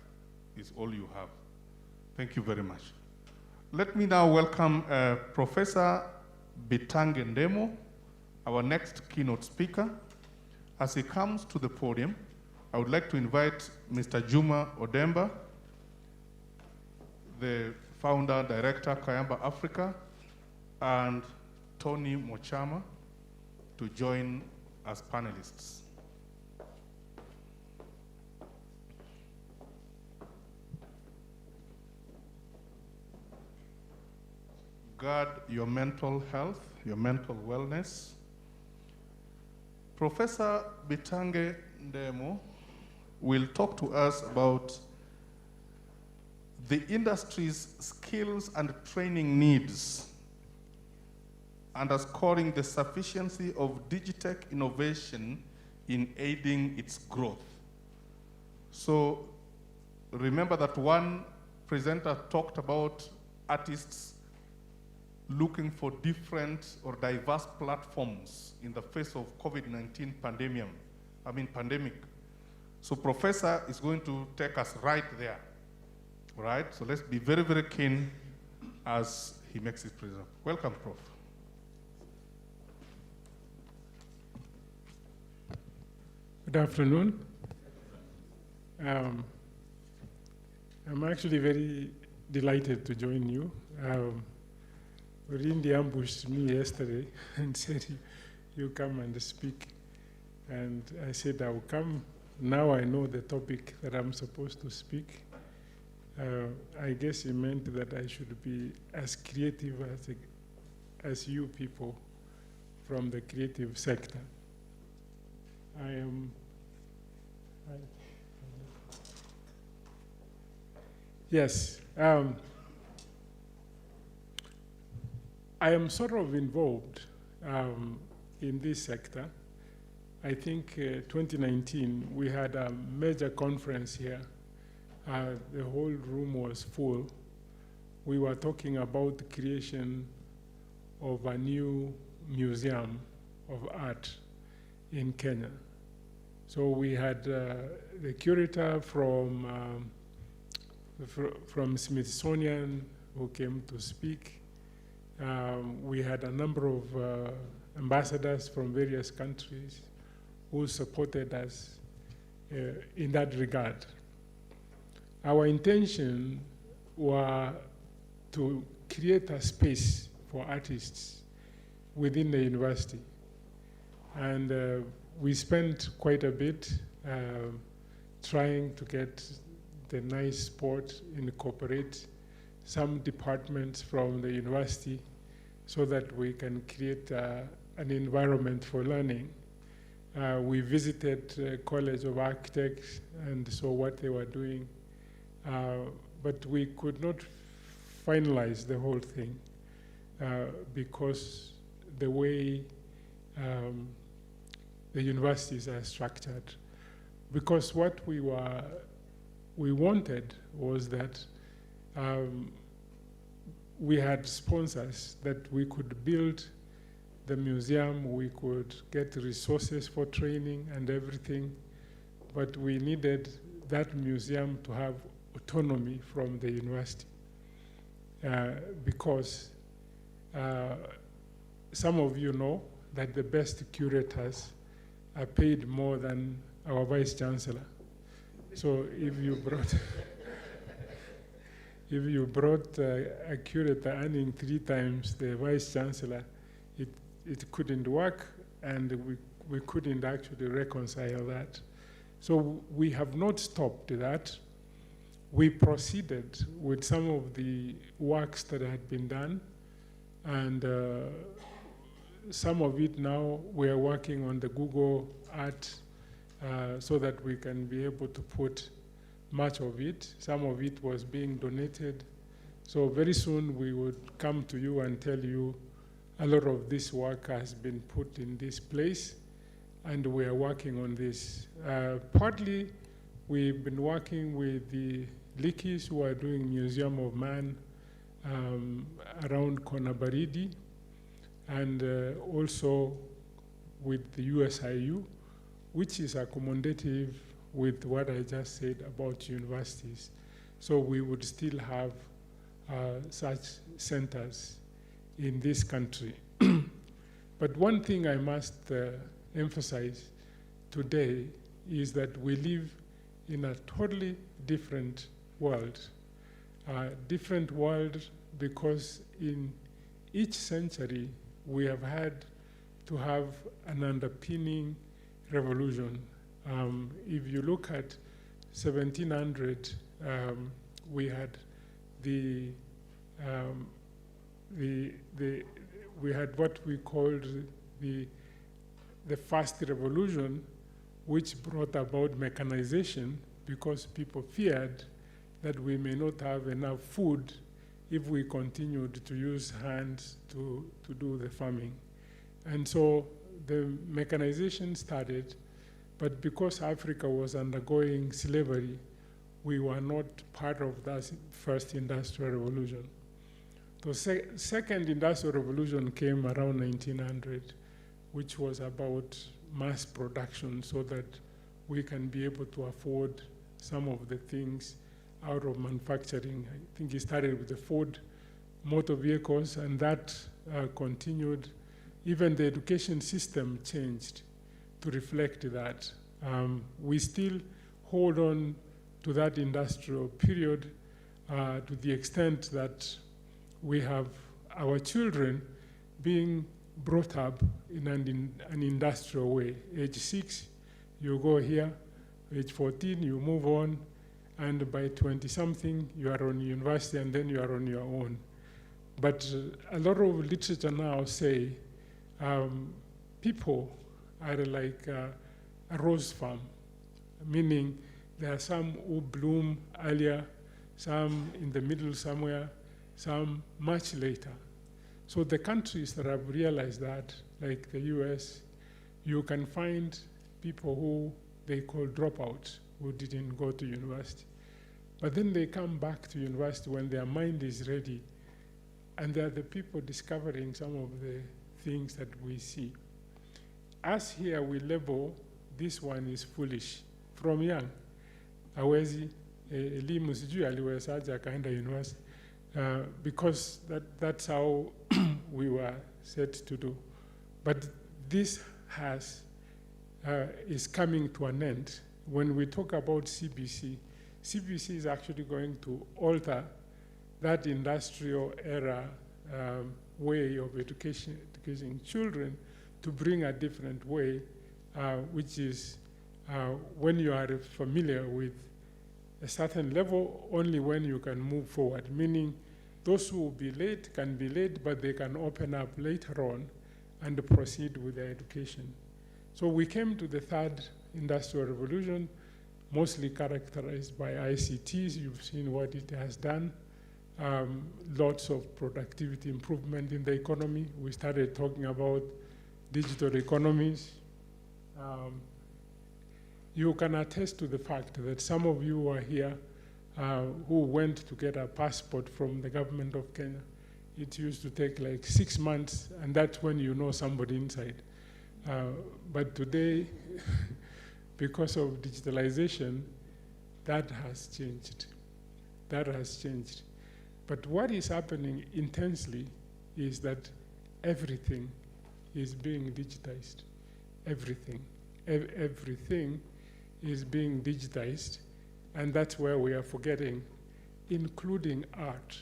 is all you have. Thank you very much. Let me now welcome Professor Bitange Ndemo, our next keynote speaker. As he comes to the podium, I would like to invite Mr. Juma Odemba, the founder, director, Kayamba Africa, and Tony Mochama to join as panelists. Guard your mental health, your mental wellness. Professor Bitange Ndemo will talk to us about the industry's skills and training needs, underscoring the sufficiency of digitech innovation in aiding its growth. So remember that one presenter talked about artists looking for different or diverse platforms in the face of COVID-19 pandemic. So Professor is going to take us right there, right? So let's be very, very keen as he makes his presentation. Welcome, Prof. Good afternoon. I'm actually very delighted to join you. Rindy ambushed me yesterday and said, you come and speak. And I said, I'll come. Now I know the topic that I'm supposed to speak. I guess he meant that I should be as creative as you people from the creative sector. Yes. I am sort of involved in this sector. I think 2019, we had a major conference here. The whole room was full. We were talking about the creation of a new museum of art in Kenya. So we had the curator from Smithsonian who came to speak. We had a number of ambassadors from various countries who supported us in that regard. Our intention was to create a space for artists within the university. And we spent quite a bit trying to get the nice spot, incorporate some departments from the university so that we can create an environment for learning. We visited College of Architects and saw what they were doing, but we could not finalize the whole thing because the way the universities are structured. Because what we wanted was that we had sponsors that we could build the museum, we could get resources for training and everything, but we needed that museum to have autonomy from the university because some of you know that the best curators are paid more than our Vice Chancellor. So if you brought a curator earning 3 times the Vice Chancellor, it couldn't work, and we couldn't actually reconcile that. So we have not stopped that. We proceeded with some of the works that had been done, and some of it now we are working on the Google Art so that we can be able to put much of it. Some of it was being donated. So very soon we would come to you and tell you a lot of this work has been put in this place, and we are working on this. Partly, we've been working with the Likis who are doing Museum of Man around Konabaridi, and also with the USIU, which is accommodative with what I just said about universities. So we would still have such centers in this country. But one thing I must emphasize today is that we live in a totally different world. Different world because in each century we have had to have an underpinning revolution. If you look at 1700, we had we had what we called the first revolution, which brought about mechanization because people feared that we may not have enough food if we continued to use hands to do the farming. And so the mechanization started, but because Africa was undergoing slavery, we were not part of that first industrial revolution. The second industrial revolution came around 1900, which was about mass production so that we can be able to afford some of the things out of manufacturing. I think it started with the Ford motor vehicles, and that continued. Even the education system changed to reflect that. We still hold on to that industrial period to the extent that we have our children being brought up in an industrial way. Age 6, you go here. Age 14, you move on. And by 20-something, you are on university, and then you are on your own. But a lot of literature now say people are like a rose farm, meaning there are some who bloom earlier, some in the middle somewhere, some much later. So the countries that have realized that, like the US, you can find people who they call dropouts, who didn't go to university. But then they come back to university when their mind is ready, and they're the people discovering some of the things that we see. Us here, we label this one is foolish from young. Hawezi elimu sijui aliwezaje akaenda university, because that's how we were set to do. But this is coming to an end. When we talk about CBC, CBC is actually going to alter that industrial era way of educating children to bring a different way, which is when you are familiar with a certain level, only when you can move forward, meaning those who will be late can be late, but they can open up later on and proceed with their education. So we came to the third industrial revolution, mostly characterized by ICTs. You've seen what it has done. Lots of productivity improvement in the economy. We started talking about digital economies. You can attest to the fact that some of you are here who went to get a passport from the government of Kenya. It used to take like 6 months, and that's when you know somebody inside. But today, because of digitalization, that has changed. That has changed. But what is happening intensely is that everything is being digitized. Everything. Everything is being digitized, and that's where we are forgetting, including art.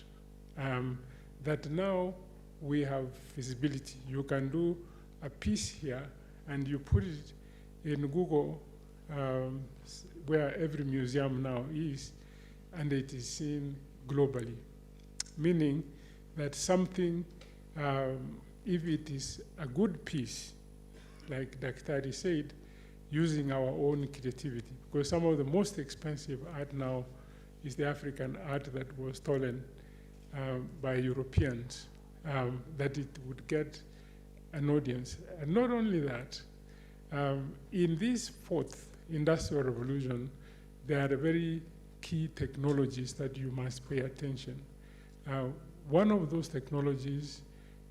That now we have visibility. You can do a piece here, and you put it in Google, where every museum now is, and it is seen globally. Meaning that something, if it is a good piece, like Daktari said, using our own creativity, because some of the most expensive art now is the African art that was stolen by Europeans, that it would get an audience. And not only that, in this fourth industrial revolution, there are very key technologies that you must pay attention. One of those technologies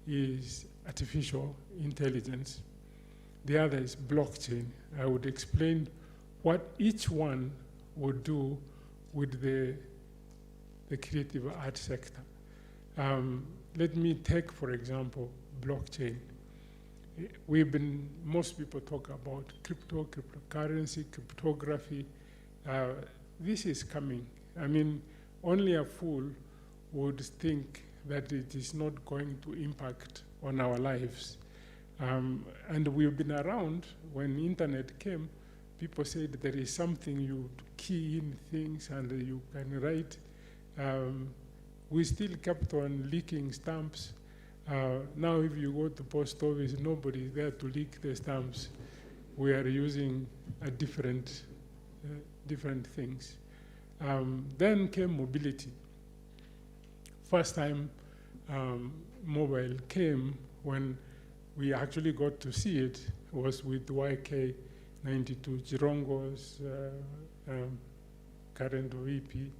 is artificial intelligence. the other is blockchain. I would explain what each one would do with the creative art sector. Let me take, for example, blockchain. Most people talk about cryptocurrency, cryptography. This is coming. I mean, only a fool would think that it is not going to impact on our lives. And we've been around when internet came. People said there is something you key in things and you can write. We still kept on leaking stamps. Now if you go to post office, nobody is there to leak the stamps. We are using a different things. Then came mobility. First time mobile came, when we actually got to see it, was with YK92, Jirongo's current VP.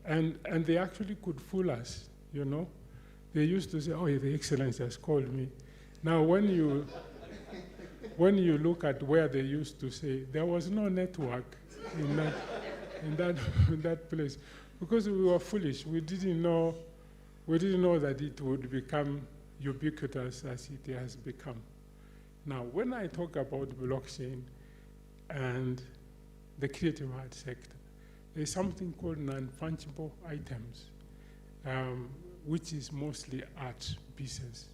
And they actually could fool us, you know. They used to say, oh, the Excellency has called me. Now, when you look at where they used to say, there was no network in that place, because we were foolish. We didn't know that it would become ubiquitous as it has become. Now, when I talk about blockchain and the creative art sector, there's something called non-fungible items, which is mostly art pieces.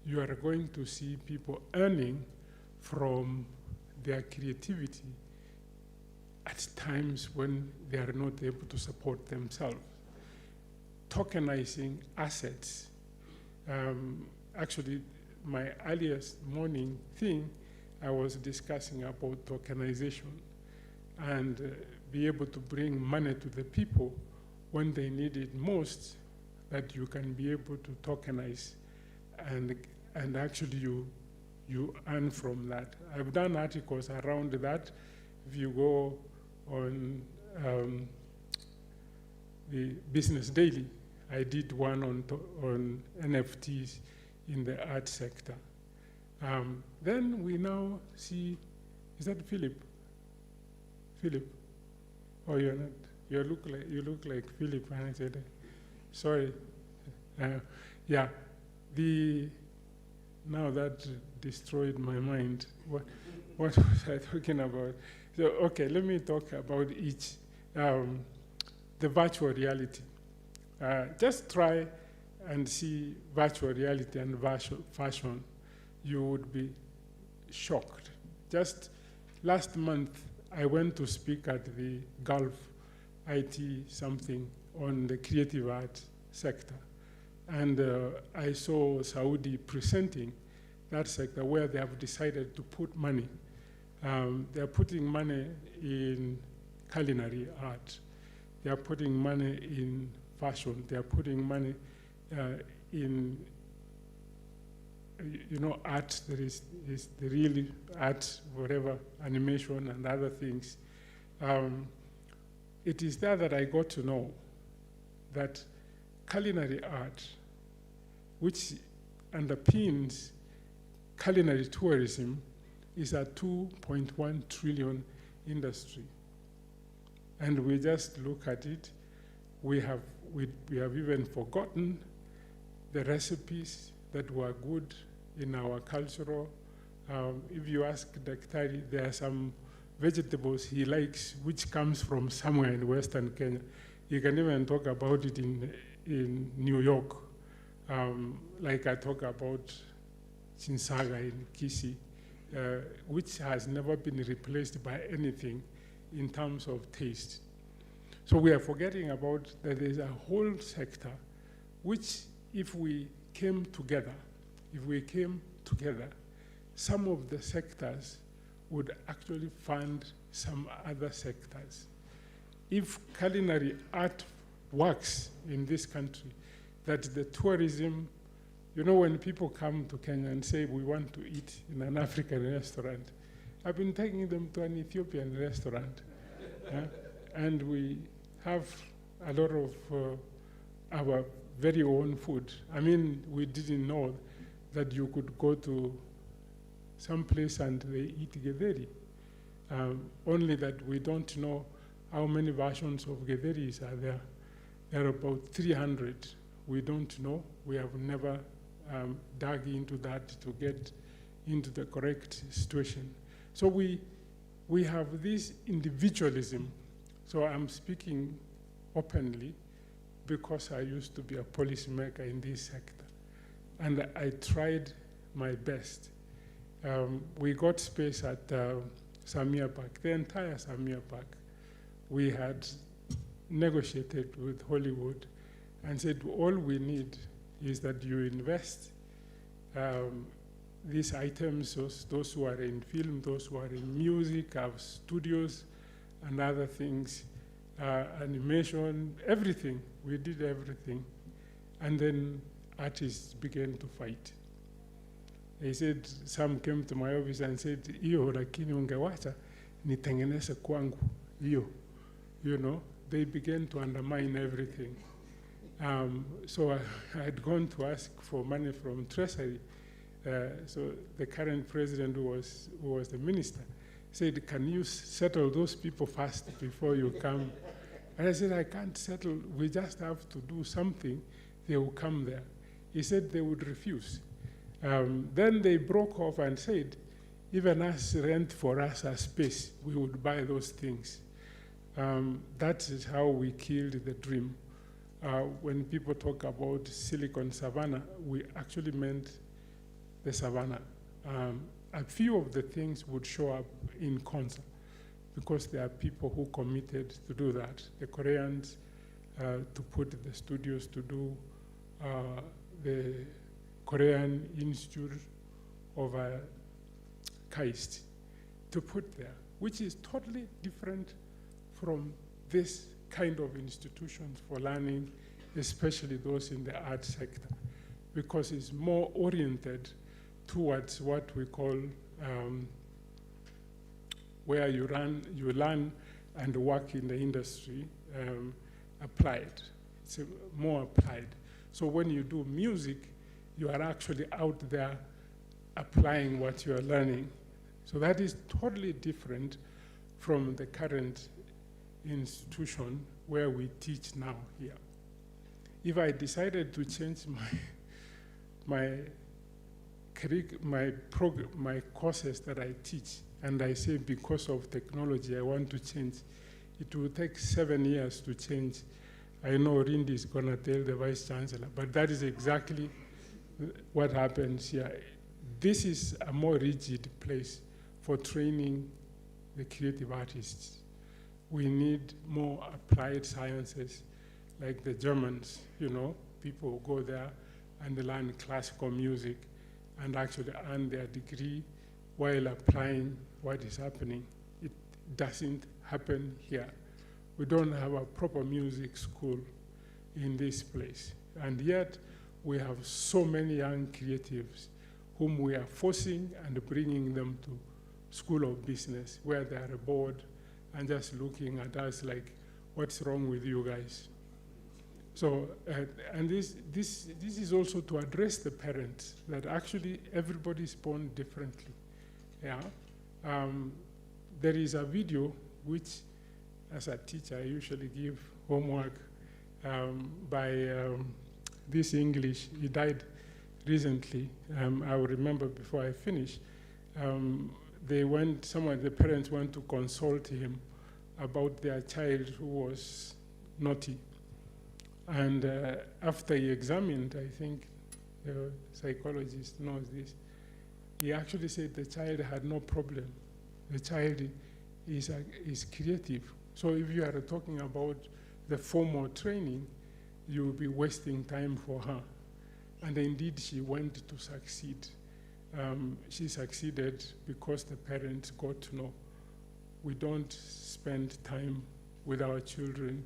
You are going to see people earning from their creativity at times when they are not able to support themselves. Tokenizing assets. Actually, my earliest morning thing, I was discussing about tokenization and be able to bring money to the people when they need it most, that you can be able to tokenize and actually you earn from that. I've done articles around that. If you go on the Business Daily, I did one on NFTs in the art sector. Then we now see, is that Philip? Philip? Oh, you're not. You look like Philip. And I said, sorry. Yeah. Now that destroyed my mind. What was I talking about? So, okay, let me talk about each. The virtual reality. Just try and see virtual reality and fashion. You would be shocked. Just last month, I went to speak at the Gulf IT something on the creative art sector. And I saw Saudi presenting that sector where they have decided to put money. They're putting money in culinary art. They're putting money in fashion. They're putting money in, art. There is the real art, whatever, animation and other things. It is there that I got to know that culinary art, which underpins culinary tourism, is a 2.1 trillion industry. And we just look at it, we have even forgotten the recipes that were good in our cultural. If you ask Daktari, there are some vegetables he likes which comes from somewhere in Western Kenya. You can even talk about it in New York. Like I talk about Chinsaga in Kisii, which has never been replaced by anything in terms of taste. So we are forgetting about that there's a whole sector which, if we came together, some of the sectors would actually fund some other sectors. If culinary art works in this country, that the tourism, when people come to Kenya and say, we want to eat in an African restaurant, I've been taking them to an Ethiopian restaurant. And we have a lot of our very own food. I mean, we didn't know that you could go to someplace and they eat githeri. Only that we don't know how many versions of githeris are there. There are about 300. We don't know. We have never dug into that to get into the correct situation. So we have this individualism. So I'm speaking openly because I used to be a policymaker in this sector. And I tried my best. We got space at Samia Park, the entire Samia Park. We had negotiated with Hollywood and said, all we need is that you invest these items, those who are in film, those who are in music, have studios and other things, animation, everything. We did everything. And then artists began to fight. They said, some came to my office and said, iyo lakini ungewacha nitengeneze kwangu, iyo. You know, they began to undermine everything. So I had gone to ask for money from Treasury. So the current president, who was the minister, said, can you settle those people first before you come? And I said, I can't settle. We just have to do something. They will come there. He said they would refuse. Then they broke off and said, even us rent for us a space, we would buy those things. That is how we killed the dream. When people talk about Silicon Savannah, we actually meant the savannah. A few of the things would show up in concert because there are people who committed to do that. The Koreans to put the studios to do the Korean Institute of KAIST to put there, which is totally different from this kind of institutions for learning, especially those in the art sector, because it's more oriented towards what we call where you learn and work in the industry, applied. It's more applied. So when you do music, you are actually out there applying what you are learning. So that is totally different from the current institution where we teach now here. If I decided to change my courses that I teach, and I say because of technology I want to change, it will take 7 years to change. I know Rindi is going to tell the Vice Chancellor, but that is exactly what happens here. This is a more rigid place for training the creative artists. We need more applied sciences, like the Germans, you know, people who go there and they learn classical music and actually earn their degree while applying what is happening. It doesn't happen here. We don't have a proper music school in this place. And yet, we have so many young creatives whom we are forcing and bringing them to School of Business, where they are bored and just looking at us like, what's wrong with you guys? So, and this is also to address the parents, that actually everybody is born differently. Yeah. There is a video which, as a teacher, I usually give homework by this English. He died recently. I will remember before I finish. Some of the parents went to consult him about their child who was naughty. And after he examined, I think the psychologist knows this, he actually said the child had no problem. The child is creative. So if you are talking about the formal training, you will be wasting time for her. And indeed, she went to succeed. She succeeded because the parents got to know. We don't spend time with our children.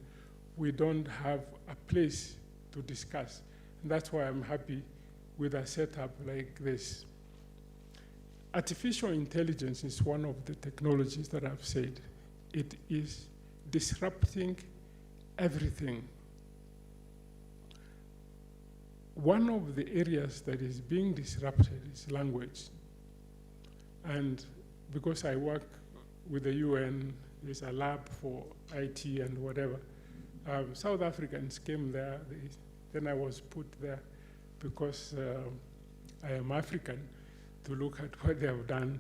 We don't have a place to discuss. And that's why I'm happy with a setup like this. Artificial intelligence is one of the technologies that I've said. It is disrupting everything. One of the areas that is being disrupted is language. And because I work with the UN, there's a lab for IT and whatever. South Africans came there, then I was put there because I am African, to look at what they have done.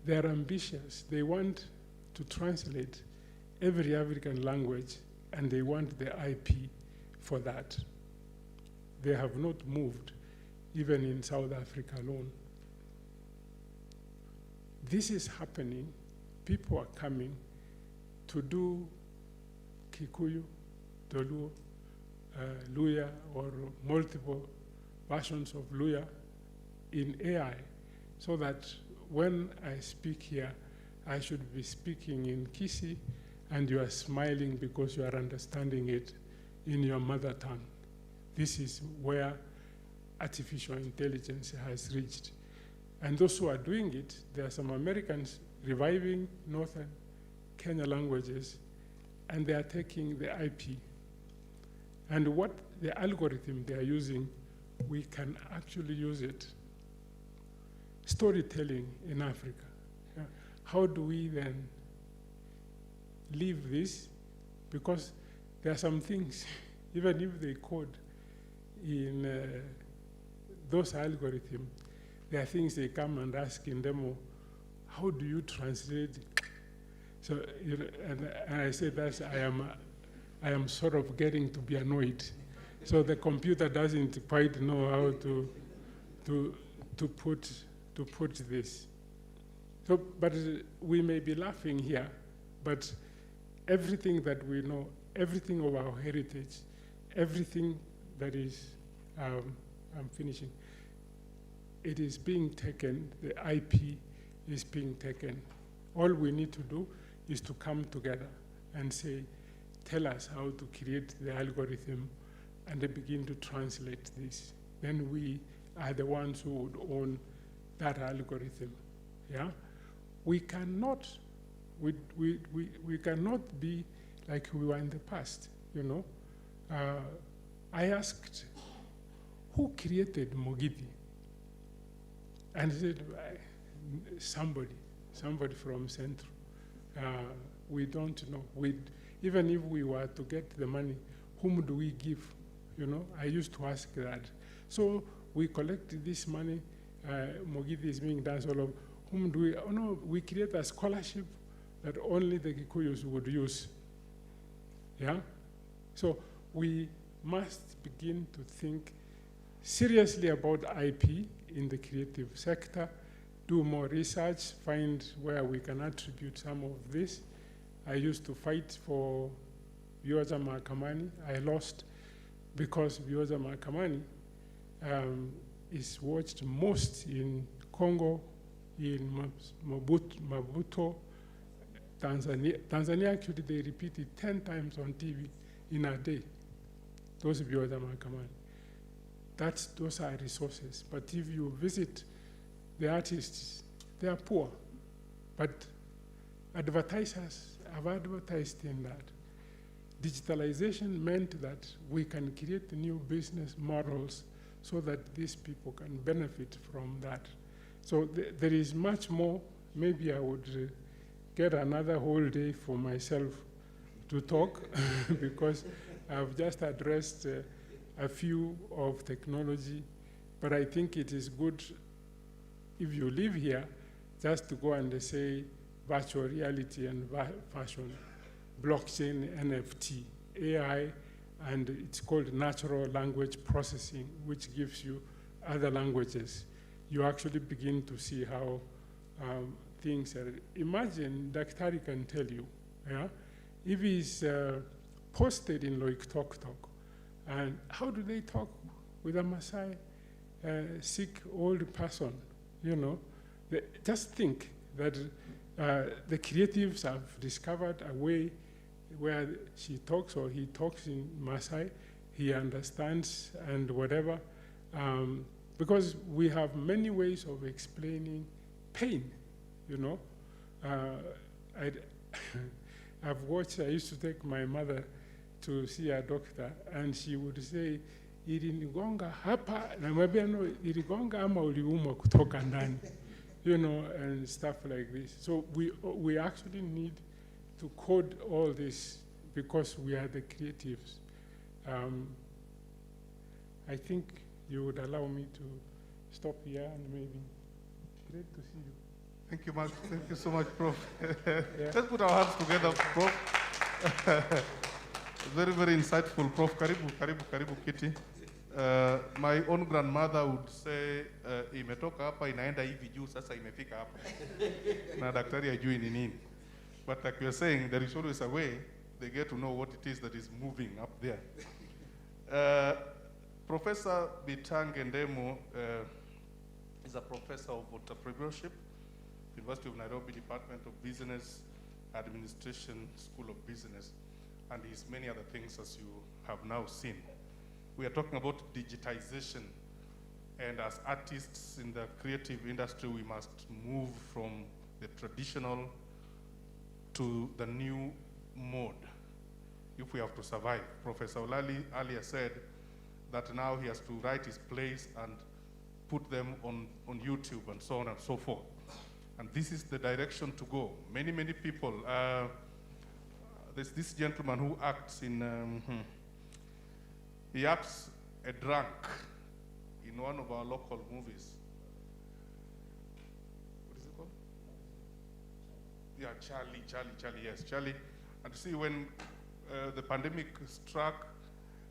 They're ambitious. They want to translate every African language, and they want the IP for that. They have not moved, even in South Africa alone. This is happening. People are coming to do Kikuyu, Doluo, Luya, or multiple versions of Luya in AI, so that when I speak here, I should be speaking in Kisi, and you are smiling because you are understanding it in your mother tongue. This is where artificial intelligence has reached. And those who are doing it, there are some Americans reviving Northern Kenya languages, and they are taking the IP. And what the algorithm they are using, we can actually use it. Storytelling in Africa. How do we then leave this? Because there are some things, even if they code in those algorithms, there are things they come and ask in demo, how do you translate it? So, you know, and I say that I am sort of getting to be annoyed. So the computer doesn't quite know how to put this. So, but we may be laughing here, but everything that we know, everything of our heritage, everything that is, I'm finishing, it is being taken, the IP is being taken. All we need to do is to come together and say, tell us how to create the algorithm, and they begin to translate this. Then we are the ones who would own that algorithm, yeah? We cannot be like we were in the past, you know? I asked, who created Mogidi? And he said, somebody from Central. We don't know. Even if we were to get the money, whom do we give? You know, I used to ask that. So we collect this money, Mogidi is being done, all of whom do we, oh no, we create a scholarship that only the Kikuyus would use. Yeah? So we must begin to think seriously about IP in the creative sector, do more research, find where we can attribute some of this. I used to fight for Bioza Mahakamani. I lost because Bioza Mahakamani is watched most in Congo, in Maputo, Tanzania. Tanzania, actually, they repeat it 10 times on TV in a day. Those Bioza Mahakamani. Those are resources. But if you visit the artists, they are poor. But advertisers have advertised in that. Digitalization meant that we can create new business models so that these people can benefit from that. So there is much more. Maybe I would get another whole day for myself to talk because I've just addressed a few of technology, but I think it is good if you live here just to go and say virtual reality and fashion, blockchain, NFT, AI, and it's called natural language processing, which gives you other languages. You actually begin to see how things are. Imagine, Daktari can tell you, yeah? If he's posted in Loic-Tok, and how do they talk with a Maasai sick old person, you know? Just think that the creatives have discovered a way where she talks or he talks in Maasai, he understands and whatever, because we have many ways of explaining pain, you know. I've watched, I used to take my mother to see a doctor, and she would say, ilinigonga hapa, na mwambia no, iligonga ama uliumwa kutoka ndani. you know, and stuff like this. So we actually need to code all this because we are the creatives. I think you would allow me to stop here and maybe. Great to see you. Thank you, Mark. Thank you so much, Prof. Let's put our hands together, Prof. Very, very insightful, Prof. Karibu Kiti. My own grandmother would say, imetoka hapa inaenda hivi juu, sasa imefika hapa. Na daktari hajui ni nini. But like you're saying, there is always a way they get to know what it is that is moving up there. Professor Bitange Ndemo is a professor of entrepreneurship, University of Nairobi Department of Business Administration, School of Business, and his many other things as you have now seen. We are talking about digitization, and as artists in the creative industry, we must move from the traditional to the new mode if we have to survive. Professor Olali earlier said that now he has to write his plays and put them on YouTube and so on and so forth. And this is the direction to go. Many, many people, there's this gentleman who acts in, he acts a drunk in one of our local movies. What is it called? Yeah, Charlie, yes, Charlie. And see, when the pandemic struck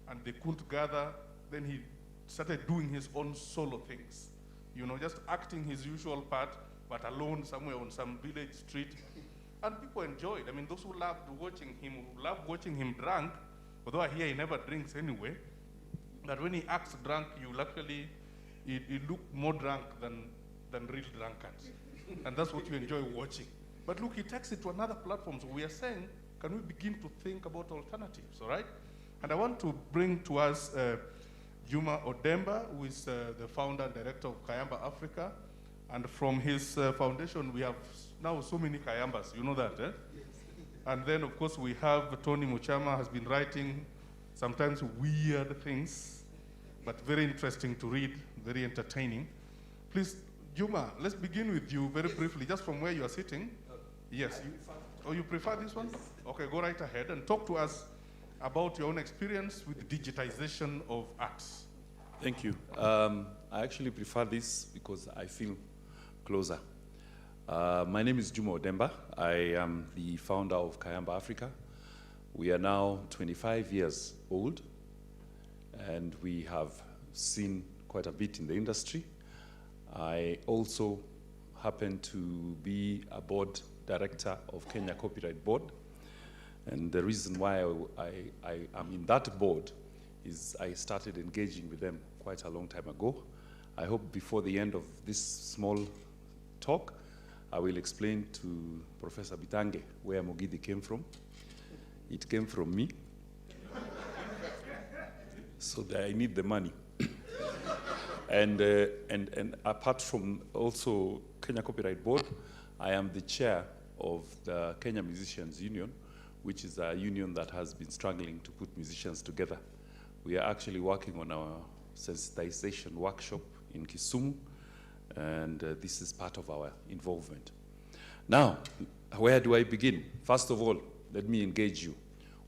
and they couldn't gather, then he started doing his own solo things. You know, just acting his usual part, but alone somewhere on some village street. And people enjoyed. I mean, those who loved watching him drunk, although I hear he never drinks anyway, that when he acts drunk, you'll actually, he look more drunk than real drunkards. And that's what you enjoy watching. But look, he takes it to another platform. So we are saying, can we begin to think about alternatives, all right? And I want to bring to us Juma Odemba, who is the founder and director of Kayamba Africa. And from his foundation, we have now so many Kayambas, you know that, eh? Yes. And then, of course, we have Tony Muchama has been writing sometimes weird things, but very interesting to read, very entertaining. Please, Juma, let's begin with you very briefly, just from where you are sitting. Yes. You prefer this one? Okay, go right ahead and talk to us about your own experience with the digitization of arts. Thank you. I actually prefer this because I feel closer. My name is Juma Odemba. I am the founder of Kayamba Africa. We are now 25 years old, and we have seen quite a bit in the industry. I also happen to be a board director of Kenya Copyright Board. And the reason why I am in that board is I started engaging with them quite a long time ago. I hope before the end of this small talk, I will explain to Professor Bitange where Mogidi came from. It came from me. So that I need the money. And apart from also Kenya Copyright Board, I am the chair of the Kenya Musicians Union, which is a union that has been struggling to put musicians together. We are actually working on our sensitization workshop in Kisumu, and this is part of our involvement. Now, where do I begin? First of all, let me engage you.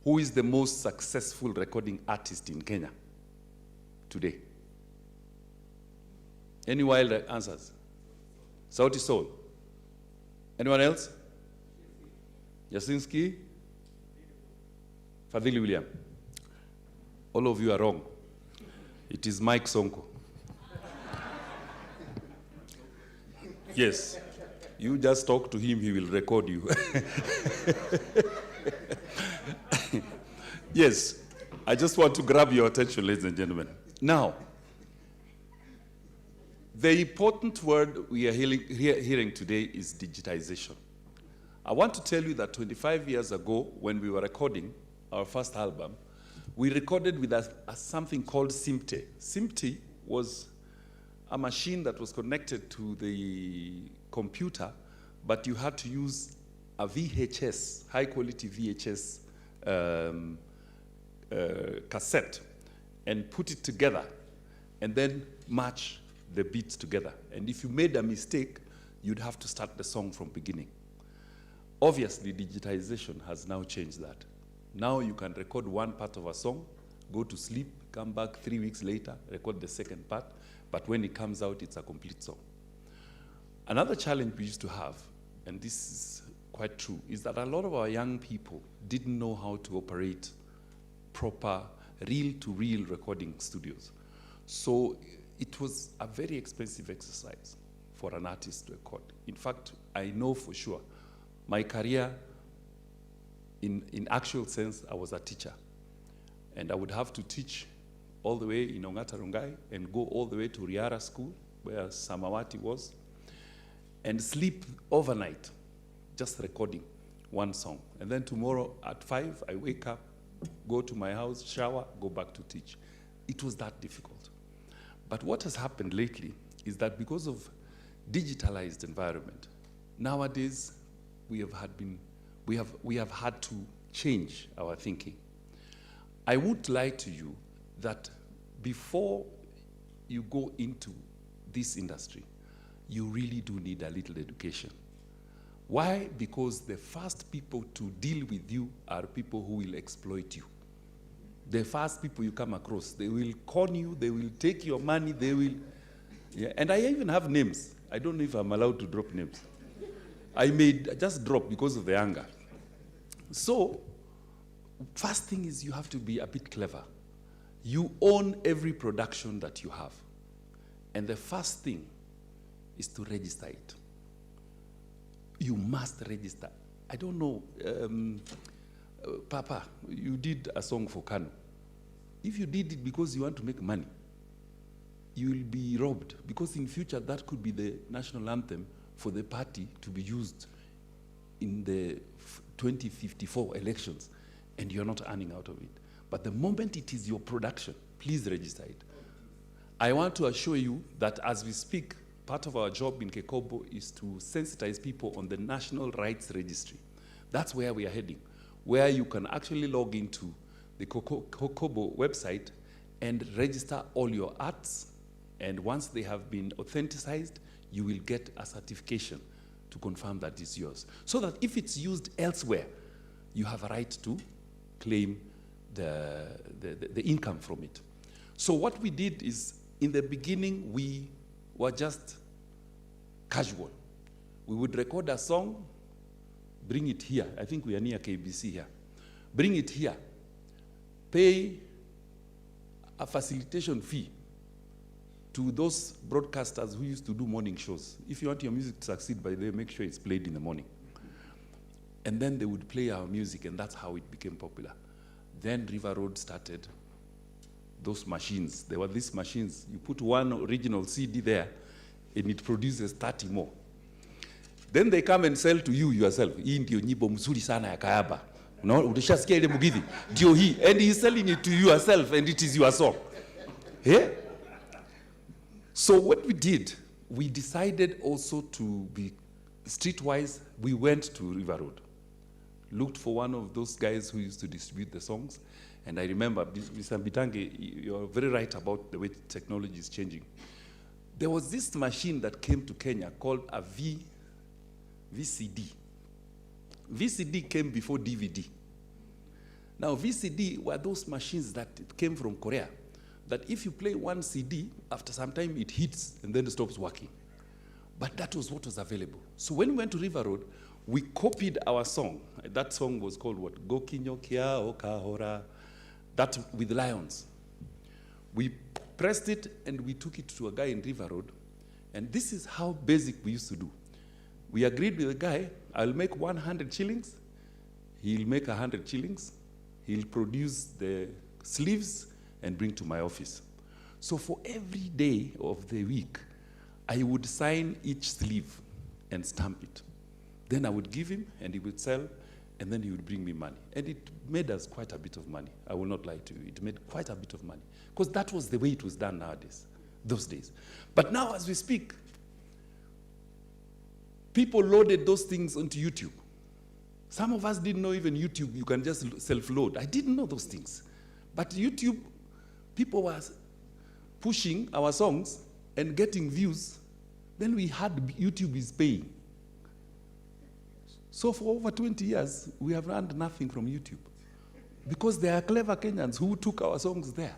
Who is the most successful recording artist in Kenya today? Any wild answers? Sauti Sol. Anyone else? Jasinski? Fadhili William. All of you are wrong. It is Mike Sonko. Yes. You just talk to him, he will record you. Yes. I just want to grab your attention, ladies and gentlemen. Now, the important word we are hearing today is digitization. I want to tell you that 25 years ago, when we were recording our first album, we recorded with something called SIMTE. SIMTE was a machine that was connected to the computer, but you had to use a VHS, high-quality VHS cassette, and put it together, and then match the beats together. And if you made a mistake, you'd have to start the song from beginning. Obviously, digitization has now changed that. Now you can record one part of a song, go to sleep, come back 3 weeks later, record the second part, but when it comes out, it's a complete song. Another challenge we used to have, and this is quite true, is that a lot of our young people didn't know how to operate proper reel-to-reel recording studios. So it was a very expensive exercise for an artist to record. In fact, I know for sure, my career, in actual sense, I was a teacher. And I would have to teach all the way in Ongata Rongai and go all the way to Riara School, where Samawati was, and sleep overnight, just recording one song. And then tomorrow at 5, I wake up, go to my house, shower, go back to teach. It was that difficult. But what has happened lately is that because of digitalized environment, nowadays we have had to change our thinking. I would lie to you that before you go into this industry, you really do need a little education. Why? Because the first people to deal with you are people who will exploit you. The first people you come across, they will con you, they will take your money, they will, yeah. And I even have names. I don't know if I'm allowed to drop names. I may just drop because of the anger. So, first thing is you have to be a bit clever. You own every production that you have. And the first thing is to register it. You must register. I don't know, Papa, you did a song for Kano. If you did it because you want to make money, you will be robbed, because in future that could be the national anthem for the party to be used in the 2054 elections, and you're not earning out of it. But the moment it is your production, please register it. I want to assure you that as we speak, part of our job in Kekobo is to sensitize people on the National Rights Registry. That's where we are heading, where you can actually log into the Kekobo website and register all your arts, and once they have been authenticized, you will get a certification to confirm that it's yours. So that if it's used elsewhere, you have a right to claim the income from it. So what we did is, in the beginning, we were just casual. We would record a song, bring it here. I think we are near KBC here. Bring it here. Pay a facilitation fee to those broadcasters who used to do morning shows. If you want your music to succeed, by the way, make sure it's played in the morning. And then they would play our music, and that's how it became popular. Then River Road started those machines. There were these machines. You put one original CD there, and it produces 30 more. Then they come and sell to you yourself. Hii ndio nyimbo mzuri sana ya Kayaba. No, utashasikia ile Mugithi. Ndio hii. And he's selling it to you yourself, and it is your song. Yeah? So what we did, we decided also to be streetwise. We went to River Road, looked for one of those guys who used to distribute the songs. And I remember, Mr. Bitange, you're very right about the way technology is changing. There was this machine that came to Kenya called a VCD. VCD came before DVD. Now, VCD were those machines that came from Korea, that if you play one CD, after some time it hits and then it stops working. But that was what was available. So when we went to River Road, we copied our song. That song was called what? Gokinyo Kia Okahora. That with lions. We pressed it and we took it to a guy in River Road. And this is how basic we used to do. We agreed with the guy, I'll make 100 shillings. He'll make 100 shillings. He'll produce the sleeves and bring to my office. So for every day of the week, I would sign each sleeve and stamp it. Then I would give him and he would sell, and then he would bring me money. And it made us quite a bit of money. I will not lie to you. It made quite a bit of money. Because that was the way it was done nowadays, those days. But now as we speak, people loaded those things onto YouTube. Some of us didn't know even YouTube, you can just self-load. I didn't know those things. But YouTube, people were pushing our songs and getting views. Then we had YouTube is paying. So for over 20 years, we have earned nothing from YouTube. Because there are clever Kenyans who took our songs there.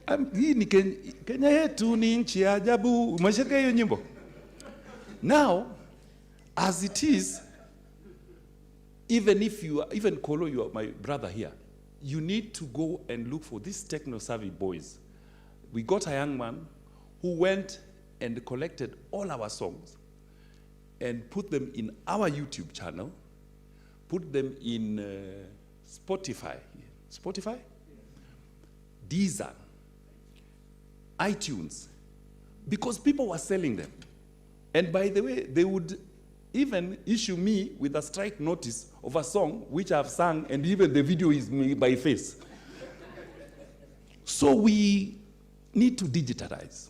Hii ni Kenya yetu ni nchi ya ajabu. Umeshika hiyo nyimbo? Now, as it is, even if you are, even Kolo, you are my brother here, you need to go and look for these techno-savvy boys. We got a young man who went and collected all our songs and put them in our YouTube channel, put them in Spotify, Deezer, iTunes, because people were selling them. And by the way, they would even issue me with a strike notice of a song which I've sung, and even the video is me by face. So we need to digitalize.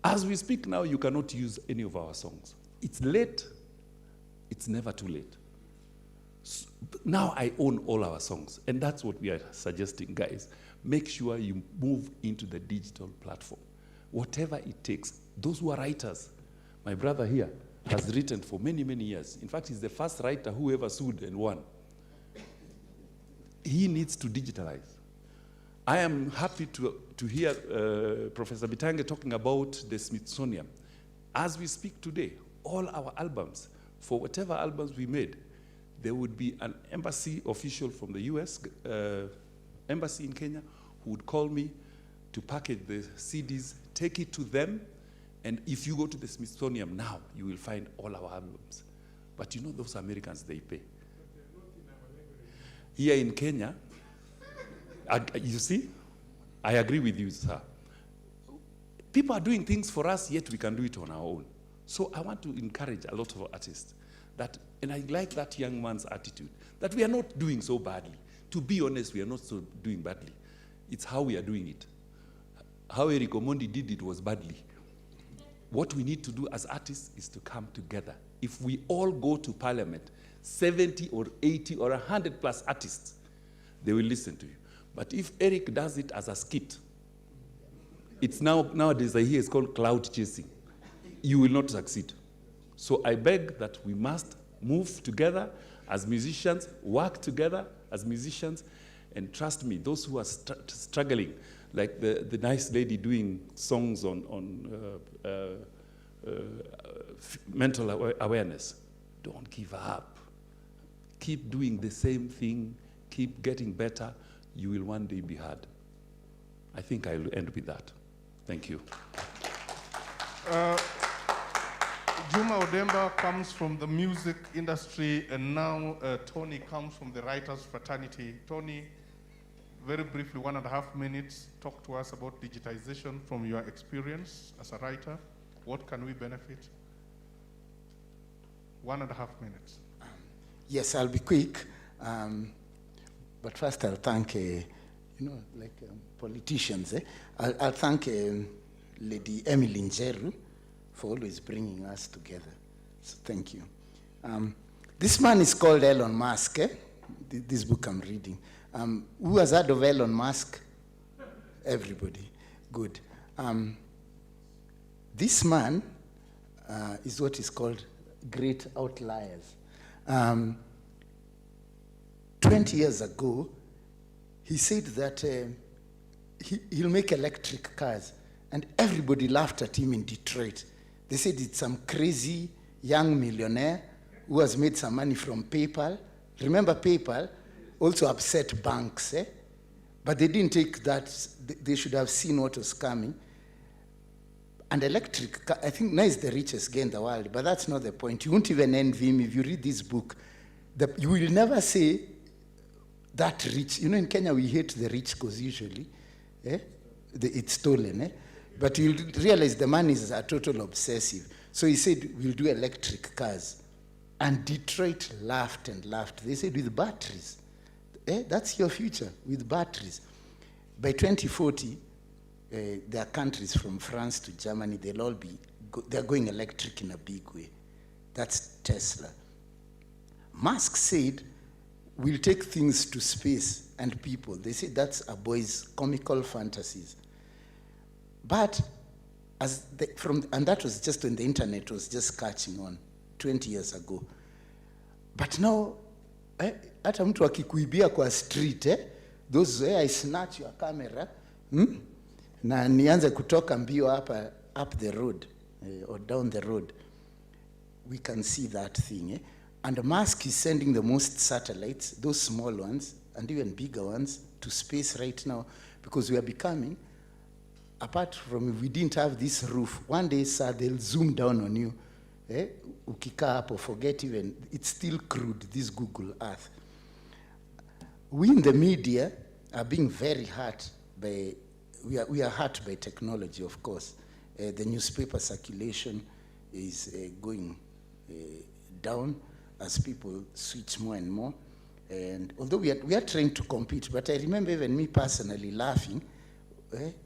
As we speak now, you cannot use any of our songs. It's late. It's never too late. So now I own all our songs, and that's what we are suggesting, guys. Make sure you move into the digital platform. Whatever it takes. Those who are writers, my brother here has written for many, many years. In fact, he's the first writer who ever sued and won. He needs to digitalize. I am happy to hear Professor Bitange talking about the Smithsonian. As we speak today, all our albums, for whatever albums we made, there would be an embassy official from the US embassy in Kenya who would call me to package the CDs, take it to them, and if you go to the Smithsonian now, you will find all our albums. But you know those Americans, they pay. Here in Kenya, you see, I agree with you, sir. People are doing things for us, yet we can do it on our own. So I want to encourage a lot of artists that, and I like that young man's attitude, that we are not doing so badly. To be honest, we are not so doing badly. It's how we are doing it. How Eric Omondi did it was badly. What we need to do as artists is to come together. If we all go to parliament, 70 or 80 or 100 plus artists, they will listen to you. But if Eric does it as a skit, it's nowadays I hear it's called cloud chasing. You will not succeed. So I beg that we must move together as musicians, work together as musicians, and trust me, those who are struggling, like the nice lady doing songs on mental awareness, don't give up. Keep doing the same thing, keep getting better, you will one day be heard. I think I'll end with that. Thank you. Juma Odemba comes from the music industry, and now Tony comes from the writers fraternity. Tony, very briefly, 1.5 minutes, talk to us about digitization from your experience as a writer. What can we benefit? 1.5 minutes. Yes, I'll be quick. But first I'll thank, politicians. I'll thank Lady Emily Njeru for always bringing us together. So thank you. This man is called Elon Musk. This book I'm reading. Who has heard of Elon Musk? Everybody. Good. This man is what is called great outliers. 20 years ago, he said that he'll make electric cars, and everybody laughed at him in Detroit. They said it's some crazy young millionaire who has made some money from PayPal. Remember PayPal also upset banks, but they didn't take that. They should have seen what was coming. And electric car, I think now is the richest guy in the world, but that's not the point. You won't even envy him if you read this book. You will never say that rich. You know, in Kenya we hate the rich because usually it's stolen. But you'll realize the man is a total obsessive. So he said, we'll do electric cars. And Detroit laughed and laughed. They said, with batteries. That's your future, with batteries. By 2040, there are countries from France to Germany, they're going electric in a big way. That's Tesla. Musk said, we'll take things to space and people. They say that's a boy's comical fantasies. But and that was just when the internet was just catching on 20 years ago. But now, hata mtu akikuibia kwa street, those I snatch your camera, na nianze kutoka mbio hapa up the road or down the road, we can see that thing. And Musk is sending the most satellites, those small ones and even bigger ones, to space right now, because we are becoming, apart from if we didn't have this roof, one day, sir, they'll zoom down on you. Ukika hapo, forget even, it's still crude, this Google Earth. We in the media are being very hurt by, we are hurt by technology, of course. The newspaper circulation is going down as people switch more and more. And although we are trying to compete, but I remember even me personally laughing,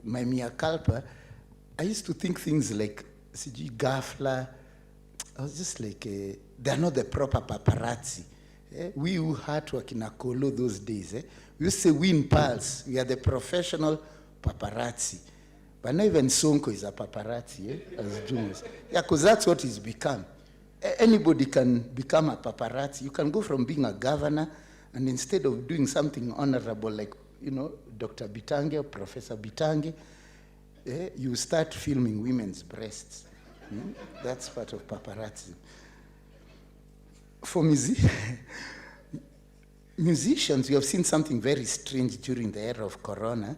my mea culpa, I used to think things like, CG Gafla, I was just like, they're not the proper paparazzi. We who had to wakina Kolo those days, we used to say we in Pulse, we are the professional paparazzi. But not even Sonko is a paparazzi, as Jumas. Yeah, because that's what he's become. Anybody can become a paparazzi. You can go from being a governor, and instead of doing something honorable like, Dr. Bitange or Professor Bitange, you start filming women's breasts. That's part of paparazzi. For musicians, we have seen something very strange during the era of Corona.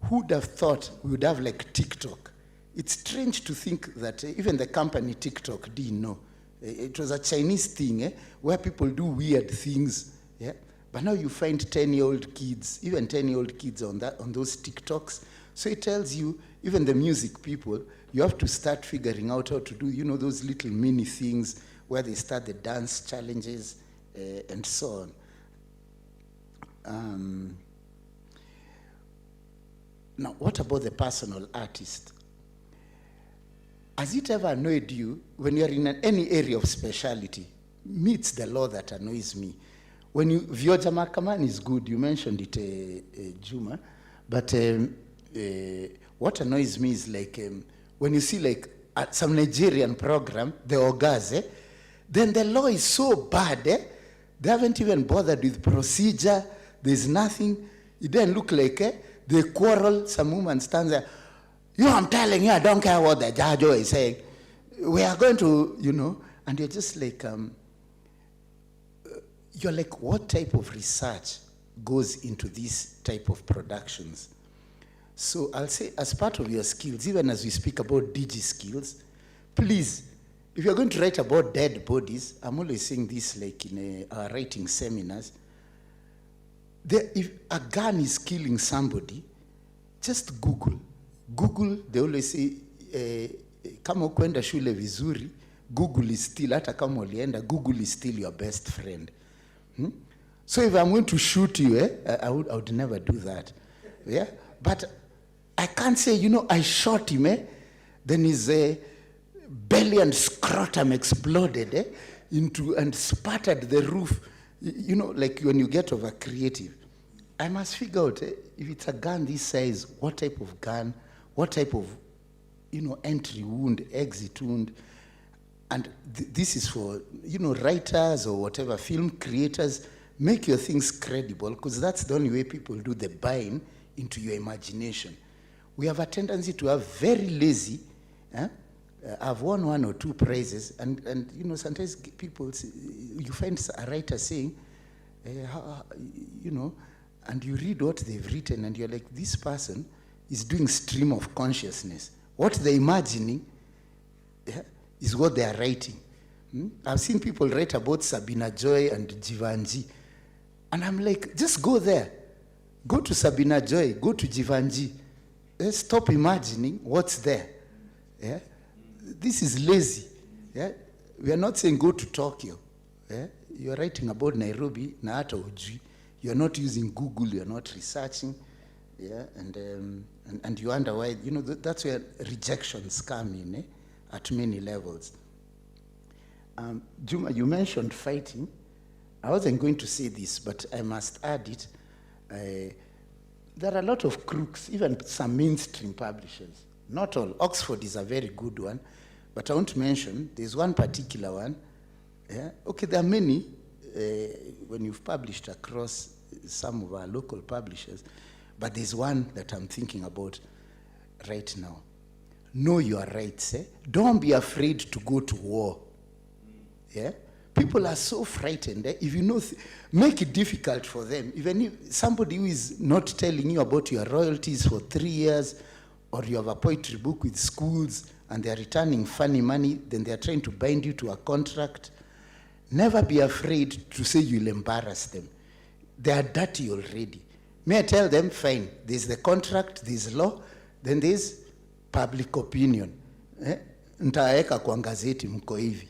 Who would have thought we would have like TikTok? It's strange to think that even the company TikTok didn't know. It was a Chinese thing where people do weird things. Yeah? But now you find 10-year-old kids, even 10-year-old kids on those TikToks. So it tells you, even the music people, you have to start figuring out how to do, those little mini things where they start the dance challenges and so on. Now, what about the personal artist? Has it ever annoyed you when you're in any area of speciality? Me, it's the law that annoys me. When Vioja Makaman is good, you mentioned it, Juma, but what annoys me is like when you see like at some Nigerian program, the Ogaze, then the law is so bad, they haven't even bothered with procedure, there's nothing. It doesn't look like they quarrel, some woman stands there, I'm telling you, I don't care what the judge is saying. We are going to, and you're just like, you're like, what type of research goes into these type of productions? So I'll say, as part of your skills, even as we speak about DG skills, please, if you're going to write about dead bodies, I'm always saying this like in our writing seminars, if a gun is killing somebody, just Google. Google, they always say, kama ukwenda shule vizuri, Google is still, hata kama ulienda, Google is still your best friend. So if I'm going to shoot you, I would never do that. Yeah? But I can't say, I shot him, then his belly and scrotum exploded and spattered the roof. Like when you get over creative. I must figure out if it's a gun this size, what type of gun, what type of, entry wound, exit wound. And this is for, writers or whatever, film creators. Make your things credible, because that's the only way people do the buying into your imagination. We have a tendency to have very lazy. I've won 1 or 2 prizes, and sometimes people, you find a writer saying, and you read what they've written, and you're like, this person is doing stream of consciousness. What they're imagining is what they are writing. I've seen people write about Sabina Joy and Jivanji, and I'm like, just go there. Go to Sabina Joy, go to Jivanji. Stop imagining what's there. Yeah? This is lazy. Yeah? We are not saying go to Tokyo. Yeah? You're writing about Nairobi, na hata ujui. You're not using Google, you're not researching. Yeah? And you wonder why, that's where rejections come in at many levels. Juma, you mentioned fighting. I wasn't going to say this, but I must add it. There are a lot of crooks, even some mainstream publishers. Not all. Oxford is a very good one, but I want to mention there's one particular one. Yeah? Okay, there are many when you've published across some of our local publishers, but there's one that I'm thinking about right now. Know your rights. Don't be afraid to go to war. Yeah? People are so frightened. If you know, make it difficult for them. Even if somebody who is not telling you about your royalties for 3 years, or you have a poetry book with schools and they're returning funny money, then they're trying to bind you to a contract. Never be afraid to say you'll embarrass them. They are dirty already. May I tell them, fine, there's the contract, there's law, then there's public opinion. Nitaeka kwa gazeti mko hivi.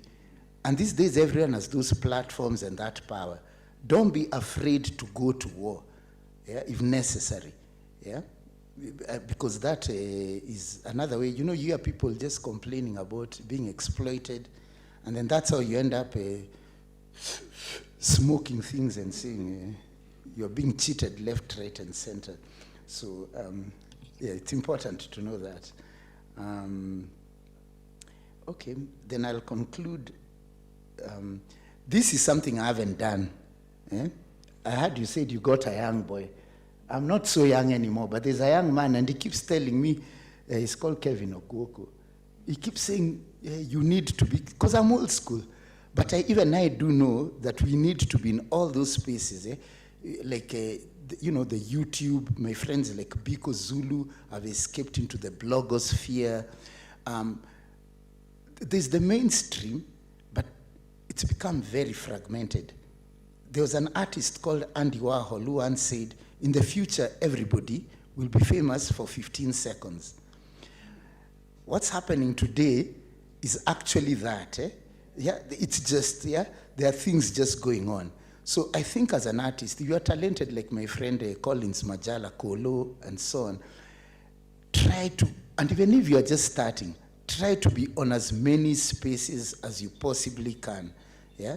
And these days, everyone has those platforms and that power. Don't be afraid to go to war, yeah, if necessary, yeah, because that is another way. You know, you hear people just complaining about being exploited, and then that's how you end up smoking things and saying you're being cheated left, right, and center. So, yeah, it's important to know that. Okay, then I'll conclude. This is something I haven't done. I heard you said you got a young boy. I'm not so young anymore, but there's a young man, and he keeps telling me, he's called Kevin Okuoko. He keeps saying, you need to be, because I'm old school, but even I do know that we need to be in all those spaces, like, you know, the YouTube, my friends like Biko Zulu have escaped into the blogosphere. There's the mainstream, but it's become very fragmented. There was an artist called Andy Warhol who once said, in the future, everybody will be famous for 15 seconds. What's happening today is actually that. Yeah, it's just, yeah, there are things just going on. So I think as an artist, if you are talented like my friend Collins Majala, Kolo, and so on, try to, and even if you are just starting, try to be on as many spaces as you possibly can. Yeah?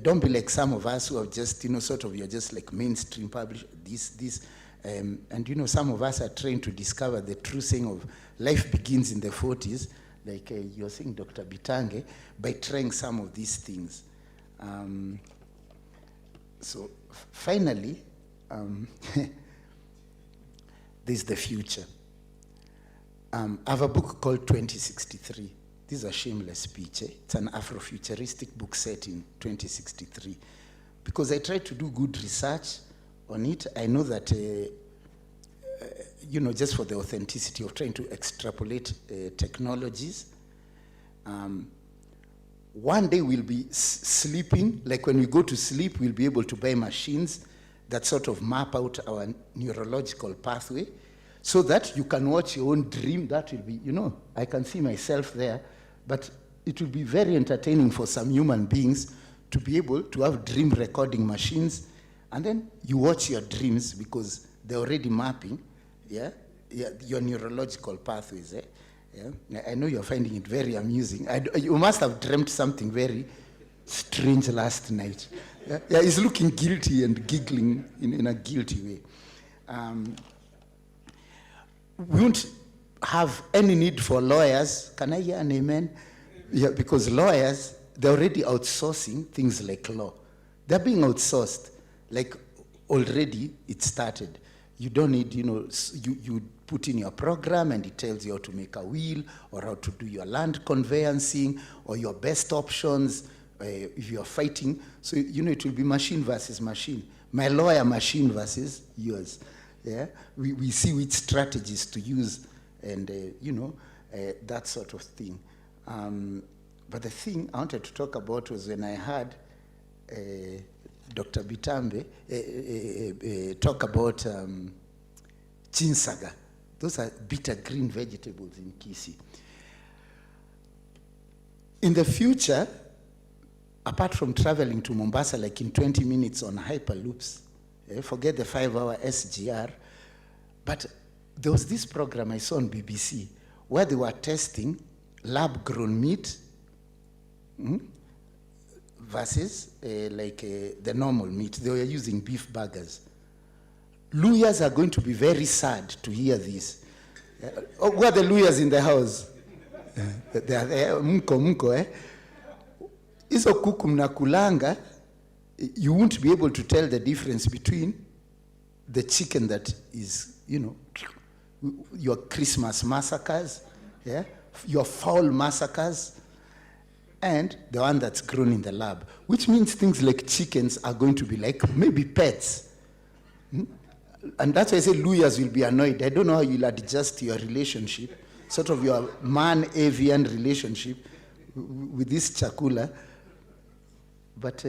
Don't be like some of us who have just, you know, sort of, you're just like mainstream publish this. And, you know, some of us are trying to discover the true saying of life begins in the 40s, like you're saying, Dr. Bitange, by trying some of these things. So finally, there's the future. I have a book called 2063. This is a shameless speech. It's an Afrofuturistic book set in 2063. Because I tried to do good research on it. I know that, you know, just for the authenticity of trying to extrapolate technologies, one day we'll be sleeping, like when we go to sleep, we'll be able to buy machines that sort of map out our neurological pathway so that you can watch your own dream. That will be, you know, I can see myself there, but it will be very entertaining for some human beings to be able to have dream recording machines, and then you watch your dreams because they're already mapping, yeah, your neurological pathways. Yeah? I know you're finding it very amusing. You must have dreamt something very strange last night. Yeah, he's looking guilty and giggling in a guilty way. We won't have any need for lawyers. Can I hear an amen? Yeah, because lawyers, they're already outsourcing things like law. They're being outsourced. Like already it started. You don't need, you know, you put in your program and it tells you how to make a will or how to do your land conveyancing or your best options if you're fighting. So, you know, it will be machine versus machine. My lawyer machine versus yours. Yeah? We see which strategies to use and, you know, that sort of thing. But the thing I wanted to talk about was when I heard Dr. Bitambe talk about chinsaga. Those are bitter green vegetables in Kisii. In the future, apart from traveling to Mombasa like in 20 minutes on hyperloops, forget the 5-hour SGR, but there was this program I saw on BBC where they were testing lab-grown meat versus the normal meat. They were using beef burgers. Lawyers are going to be very sad to hear this. Who are the lawyers in the house? They are there. Mko, eh? Hizo kuku mnakulanga, you won't be able to tell the difference between the chicken that is, your Christmas massacres, yeah, your fall massacres, and the one that's grown in the lab, which means things like chickens are going to be like maybe pets. And that's why I say lawyers will be annoyed. I don't know how you'll adjust your relationship, sort of your man-avian relationship with this chakula. But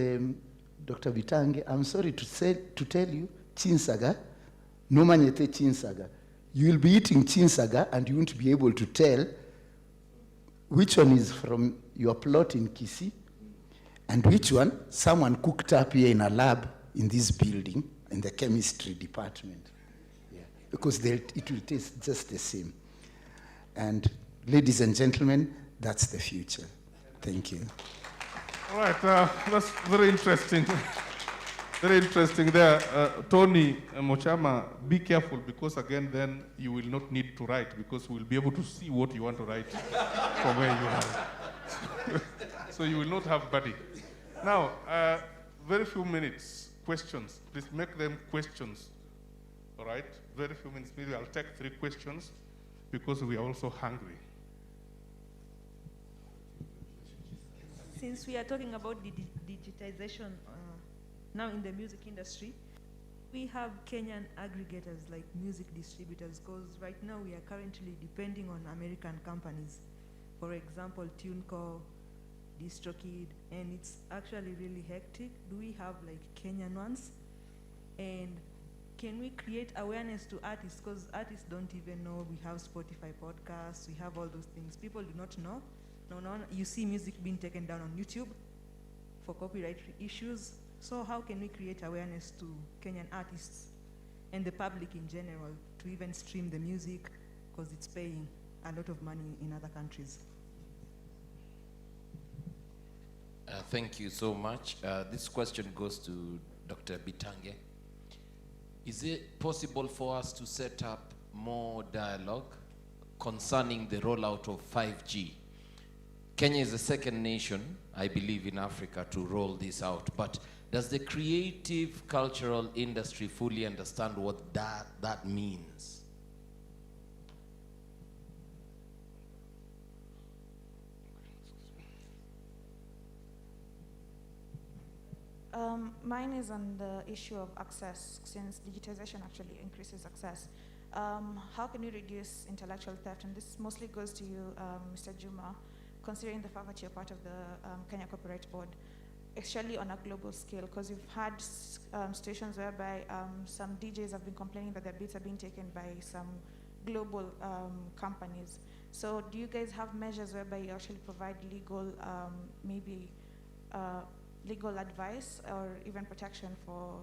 Dr. Bitange, I'm sorry to tell you, chinsaga, no manyete chinsaga. You will be eating chinsaga and you won't be able to tell which one is from your plot in Kisii and which one someone cooked up here in a lab in this building in the chemistry department. Yeah. Because it will taste just the same. And ladies and gentlemen, that's the future. Thank you. All right, that's very interesting. Very interesting there. Tony Mochama, be careful because again, then you will not need to write because we'll be able to see what you want to write from where you are. So you will not have buddy. Now, very few minutes, questions. Please make them questions. All right, very few minutes. Maybe I'll take 3 questions because we are also hungry. Since we are talking about the digitization now in the music industry, we have Kenyan aggregators like music distributors because right now we are currently depending on American companies. For example, TuneCore, DistroKid, and it's actually really hectic. Do we have like Kenyan ones? And can we create awareness to artists? Because artists don't even know we have Spotify podcasts, we have all those things. People do not know. No, you see music being taken down on YouTube for copyright issues. So how can we create awareness to Kenyan artists and the public in general to even stream the music because it's paying a lot of money in other countries? Thank you so much. This question goes to Dr. Bitange. Is it possible for us to set up more dialogue concerning the rollout of 5G? Kenya is the second nation, I believe, in Africa to roll this out. But does the creative cultural industry fully understand what that means? Mine is on the issue of access, since digitization actually increases access. How can we reduce intellectual theft? And this mostly goes to you, Mr. Juma, considering the fact that you're part of the Kenya Copyright Board, especially on a global scale, because you've had situations whereby some DJs have been complaining that their beats are being taken by some global companies. So do you guys have measures whereby you actually provide legal, legal advice or even protection for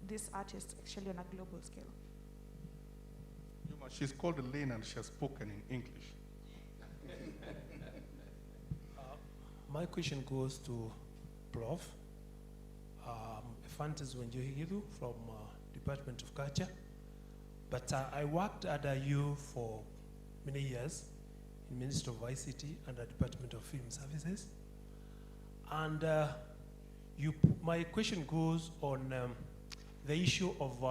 these artists actually on a global scale? She's called Elaine and she has spoken in English. My question goes to Prof. Fantas Wenjohigiru from Department of Culture. But I worked under you for many years in Ministry of ICT and the Department of Film Services. And my question goes on the issue of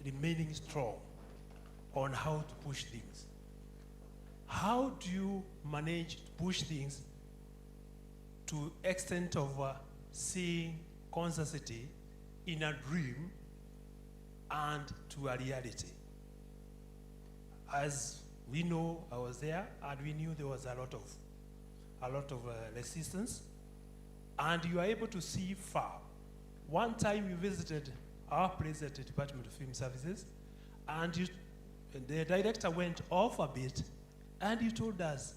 remaining strong on how to push things. How do you manage to push things to extent of seeing consistency in a dream and to a reality? As we know, I was there, and we knew there was a lot of resistance, and you are able to see far. One time you visited our place at the Department of Film Services, and the director went off a bit, and you told us,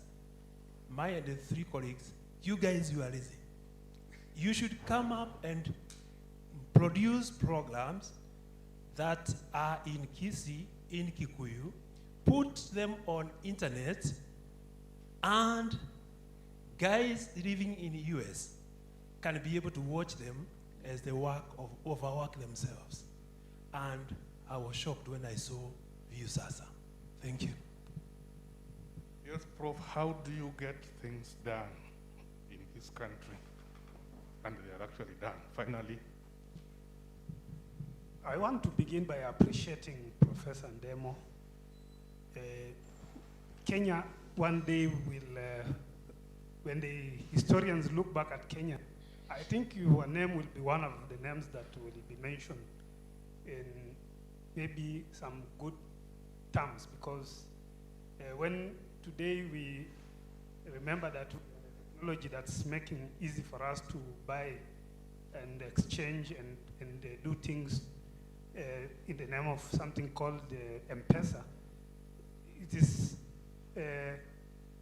my and the 3 colleagues, you guys, you are lazy. You should come up and produce programs that are in Kisii, in Kikuyu, put them on internet, and guys living in the US can be able to watch them as they overwork themselves. And I was shocked when I saw Viusasa. Thank you. Yes, Prof, how do you get things done in this country? And they are actually done, finally. I want to begin by appreciating Professor Ndemo. Kenya, one day will, when the historians look back at Kenya, I think your name will be one of the names that will be mentioned in maybe some good terms, because when today we remember that technology that's making easy for us to buy and exchange and do things in the name of something called M-Pesa, it is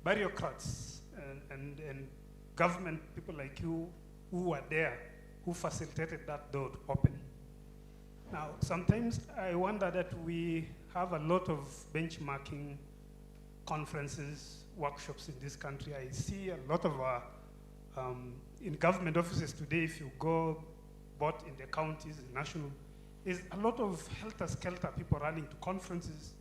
bureaucrats and government people like you who were there who facilitated that door to open. Now, sometimes I wonder that we have a lot of benchmarking conferences, workshops in this country. I see a lot of in government offices today, if you go both in the counties, national, is a lot of helter-skelter, people running to conferences,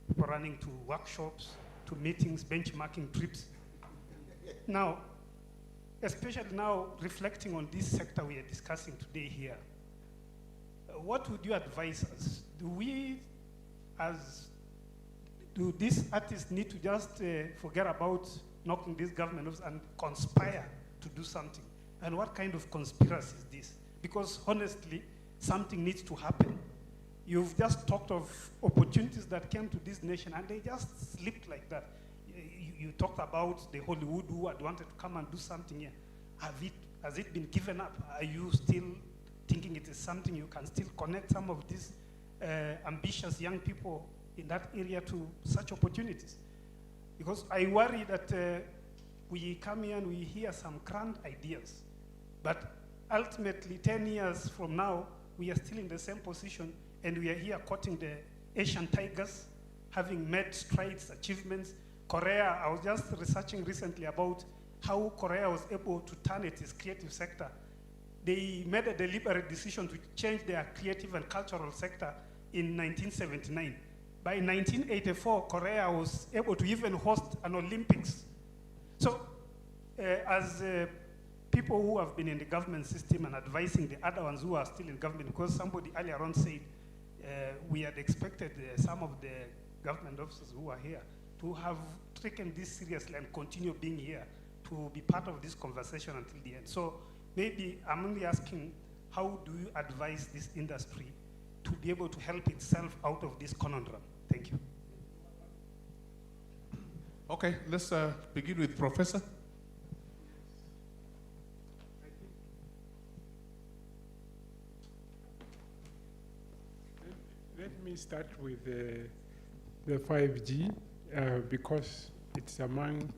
people running to workshops, to meetings, benchmarking trips. Now, especially now, reflecting on this sector we are discussing today here, what would you advise us? Do these artists need to just forget about knocking this government off and conspire to do something? And what kind of conspiracy is this? Because honestly, something needs to happen. You've just talked of opportunities that came to this nation and they just slipped like that. You talked about the Hollywood who had wanted to come and do something here. Has it been given up? Are you still thinking it is something you can still connect some of these ambitious young people in that area to such opportunities? Because I worry that we come here and we hear some grand ideas, but ultimately 10 years from now, we are still in the same position and we are here quoting the Asian tigers, having made strides, achievements. Korea, I was just researching recently about how Korea was able to turn its creative sector. They made a deliberate decision to change their creative and cultural sector in 1979. By 1984, Korea was able to even host an Olympics. So, as people who have been in the government system and advising the other ones who are still in government, because somebody earlier on said we had expected some of the government officers who are here to have taken this seriously and continue being here to be part of this conversation until the end. So maybe I'm only asking, how do you advise this industry to be able to help itself out of this conundrum? Thank you. Okay, let's begin with Professor. Let me start with the 5G because it's among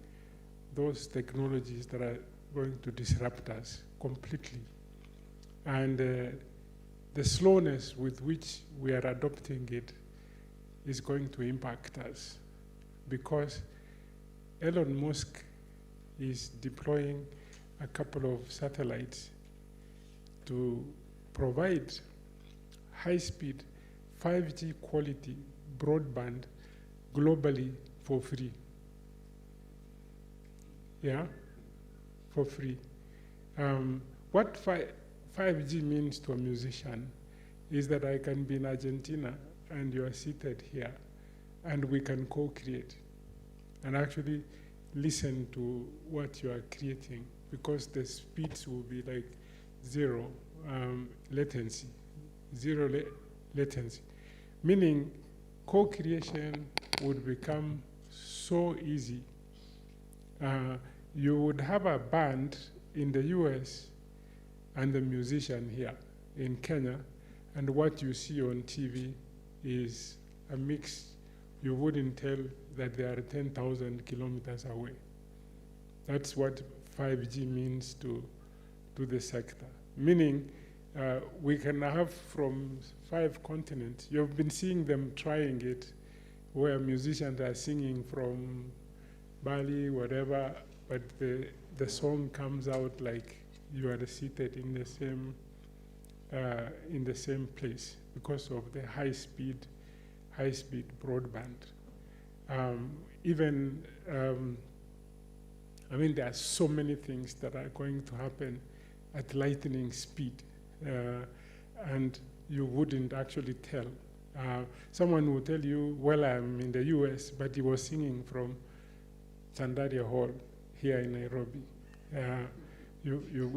those technologies that are going to disrupt us completely. And the slowness with which we are adopting it is going to impact us because Elon Musk is deploying a couple of satellites to provide high-speed 5G quality broadband globally for free. Yeah, for free. What 5G means to a musician is that I can be in Argentina and you are seated here and we can co-create and actually listen to what you are creating because the speeds will be like zero latency, latency. Meaning co-creation would become so easy. You would have a band in the US and a musician here in Kenya, and what you see on TV is a mix. You wouldn't tell that they are 10,000 kilometers away. That's what 5G means to the sector. Meaning, we can have from 5 continents. You've been seeing them trying it, where musicians are singing from Bali, whatever, but the song comes out like you are seated in the same place because of the high speed broadband. I mean, there are so many things that are going to happen at lightning speed, and you wouldn't actually tell. Someone will tell you, well, I'm in the US, but he was singing from Sandaria Hall here in Nairobi. You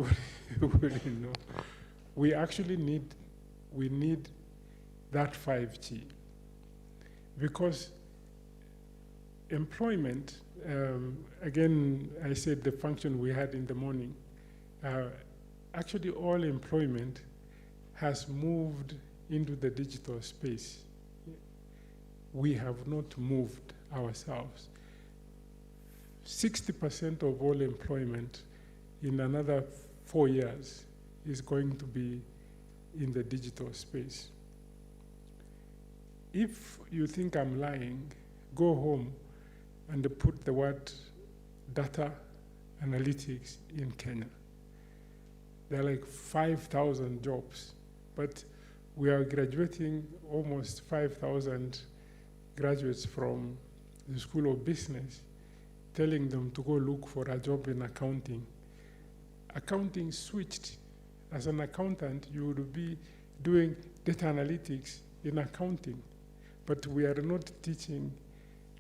wouldn't know. We actually need that 5G, because employment, again, I said the function we had in the morning, actually all employment has moved into the digital space. We have not moved ourselves. 60% of all employment in another 4 years is going to be in the digital space. If you think I'm lying, go home and put the word data analytics in Kenya. There are like 5,000 jobs, but we are graduating almost 5,000 graduates from the School of Business, telling them to go look for a job in accounting. Accounting switched. As an accountant, you would be doing data analytics in accounting, but we are not teaching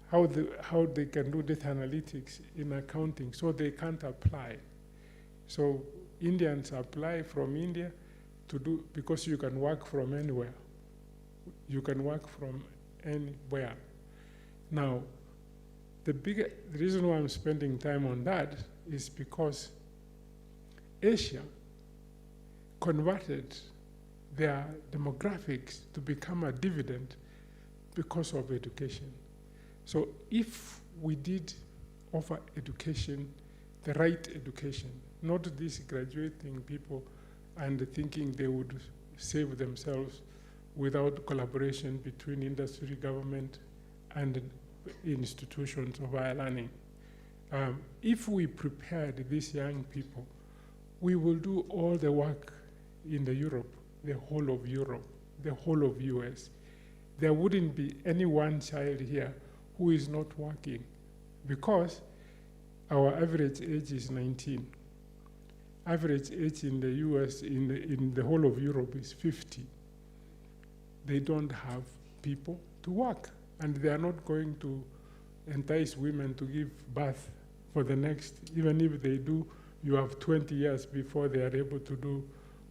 how they can do data analytics in accounting, so they can't apply. So Indians apply from India to do, because you can work from anywhere. You can work from anywhere. Now, the reason why I'm spending time on that is because Asia converted their demographics to become a dividend because of education. So if we did offer education, the right education, not this graduating people and thinking they would save themselves without collaboration between industry, government, and institutions of higher learning. If we prepared these young people, we will do all the work in Europe, the whole of Europe, the whole of US. There wouldn't be any one child here who is not working, because our average age is 19. Average age in the US, in the whole of Europe, is 50. They don't have people to work, and they are not going to entice women to give birth for the next, even if they do, you have 20 years before they are able to do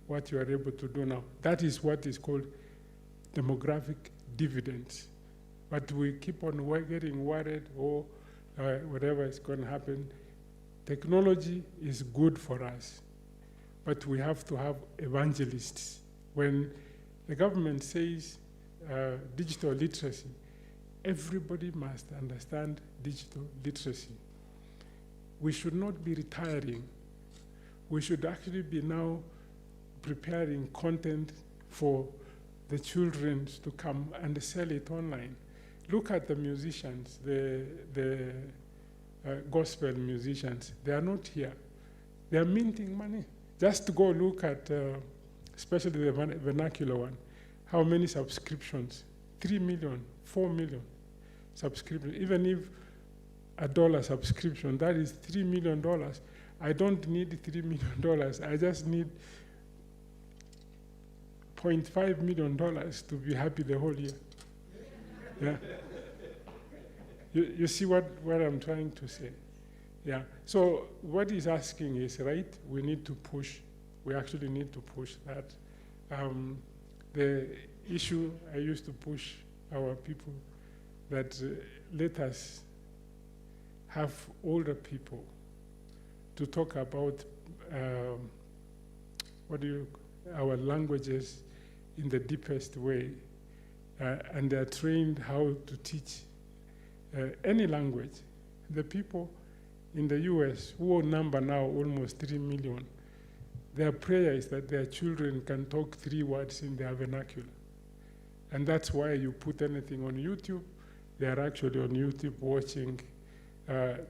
what you are able to do now. That is what is called demographic dividends. But we keep on getting worried, or whatever is going to happen. Technology is good for us, but we have to have evangelists. When the government says digital literacy, everybody must understand digital literacy. We should not be retiring. We should actually be now preparing content for the children to come and sell it online. Look at the musicians, the gospel musicians. They are not here. They are minting money. Just to go look at, especially the vernacular one, how many subscriptions? 3 million, 4 million subscriptions. Even if $1 subscription, that is $3 million. I don't need $3 million. I just need $0.5 million to be happy the whole year. Yeah. You see what I'm trying to say? Yeah. So what he's asking is, right, we need to push. We actually need to push that. The issue I used to push our people that let us have older people to talk about our languages in the deepest way, and they're trained how to teach any language. The people in the US, who number now almost 3 million, their prayer is that their children can talk 3 words in their vernacular. And that's why you put anything on YouTube, they are actually on YouTube watching,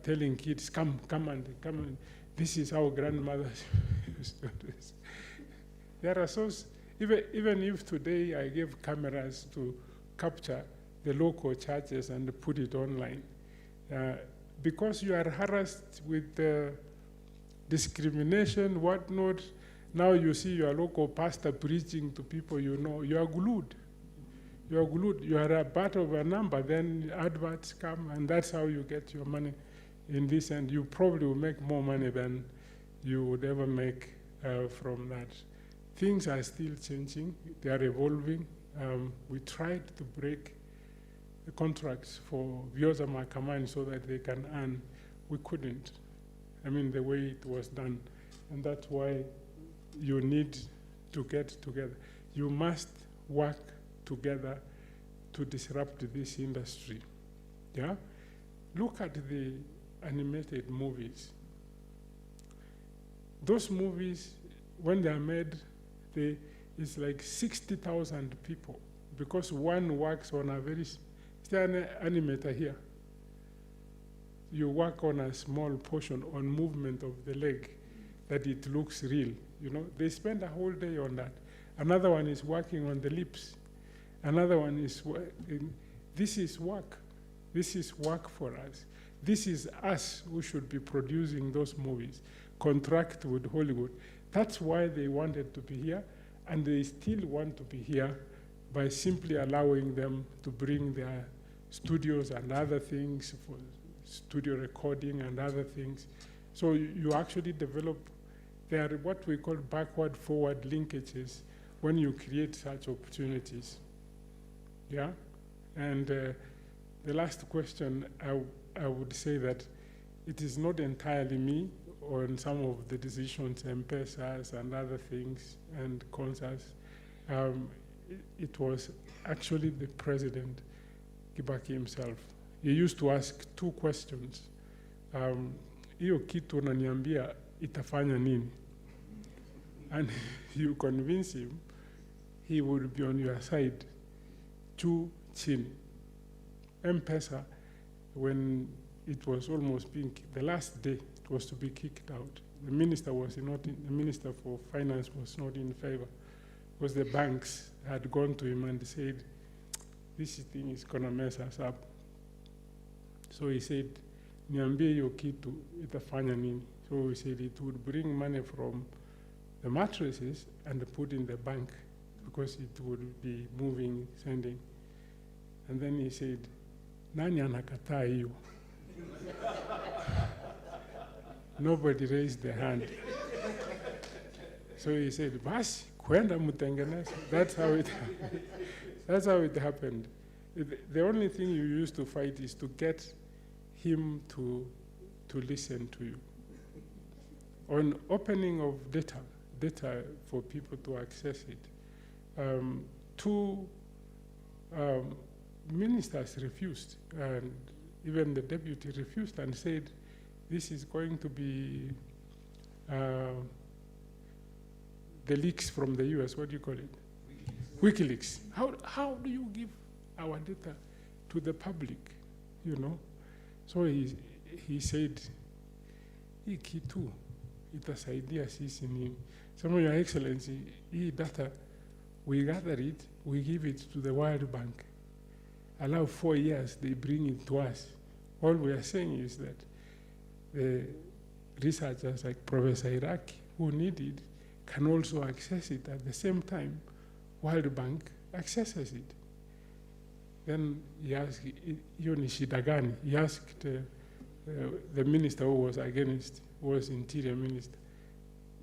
telling kids, come and, this is how grandmothers used to do this. There are even if today I gave cameras to capture the local churches and put it online. Because you are harassed with discrimination, whatnot, now you see your local pastor preaching to people you know, you are glued. You are glued. You are a part of a number, then adverts come, and that's how you get your money in this, and you probably will make more money than you would ever make from that. Things are still changing. They are evolving. We tried to break the contracts for Vyoza Mahakamani so that they can earn. We couldn't. I mean, the way it was done. And that's why you need to get together. You must work together to disrupt this industry. Yeah? Look at the animated movies. Those movies, when they are made, it's like 60,000 people, because one works on a very, an animator here. You work on a small portion on movement of the leg, that it looks real. You know, they spend a whole day on that. Another one is working on the lips. Another one is, this is work. This is work for us. This is us who should be producing those movies, contract with Hollywood. That's why they wanted to be here, and they still want to be here by simply allowing them to bring their studios and other things for studio recording and other things. So you actually develop, they are what we call backward-forward linkages when you create such opportunities. Yeah? And the last question, I would say that it is not entirely me on some of the decisions, M-Pesas and other things, and concerts. It was actually the president, Kibaki himself. He used to ask two questions. Hiyo kitu unaniambia itafanya nini? And you convince him, he would be on your side. Juu chini. M-Pesa, when it was almost being, the last day it was to be kicked out, the minister the Minister for Finance was not in favor, because the banks had gone to him and said, this thing is gonna mess us up. So he said, niambie hiyo kitu itafanya nini? So he said it would bring money from the mattresses and put in the bank, because it would be moving, sending. And then he said, nani anakataa hiyo? Nobody raised their hand. So he said, basi, kwenda mutengeneze. That's how it happened. The only thing you used to fight is to get him to listen to you. On opening of data for people to access it, two ministers refused, and even the deputy refused and said, this is going to be the leaks from the US, what do you call it? WikiLeaks. How do you give our data to the public, you know? So he said, hii kitu itasaidia sisi nini? So Your Excellency, hii data, we gather it, we give it to the World Bank. Allow 4 years, they bring it to us. All we are saying is that the researchers like Professor Iraki, who need it, can also access it at the same time. World Bank accesses it. Then he asked, hiyo ni shida gani? He asked the minister who was against, who was Interior Minister,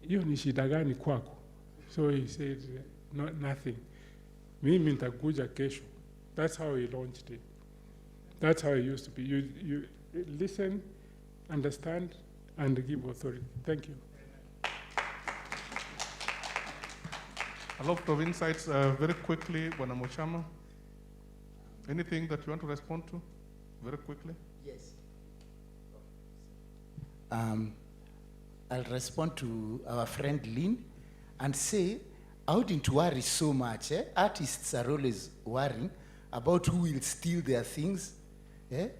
hiyo ni shida gani kwako? So he said, nothing. Mimi nitakuja kesho. That's how he launched it. That's how it used to be. You listen, understand, and give authority. Thank you. A lot of insights. Very quickly, Bwana Mochama. Anything that you want to respond to? Very quickly. Yes. I'll respond to our friend Lynn and say, I wouldn't worry so much. Artists are always worrying about who will steal their things.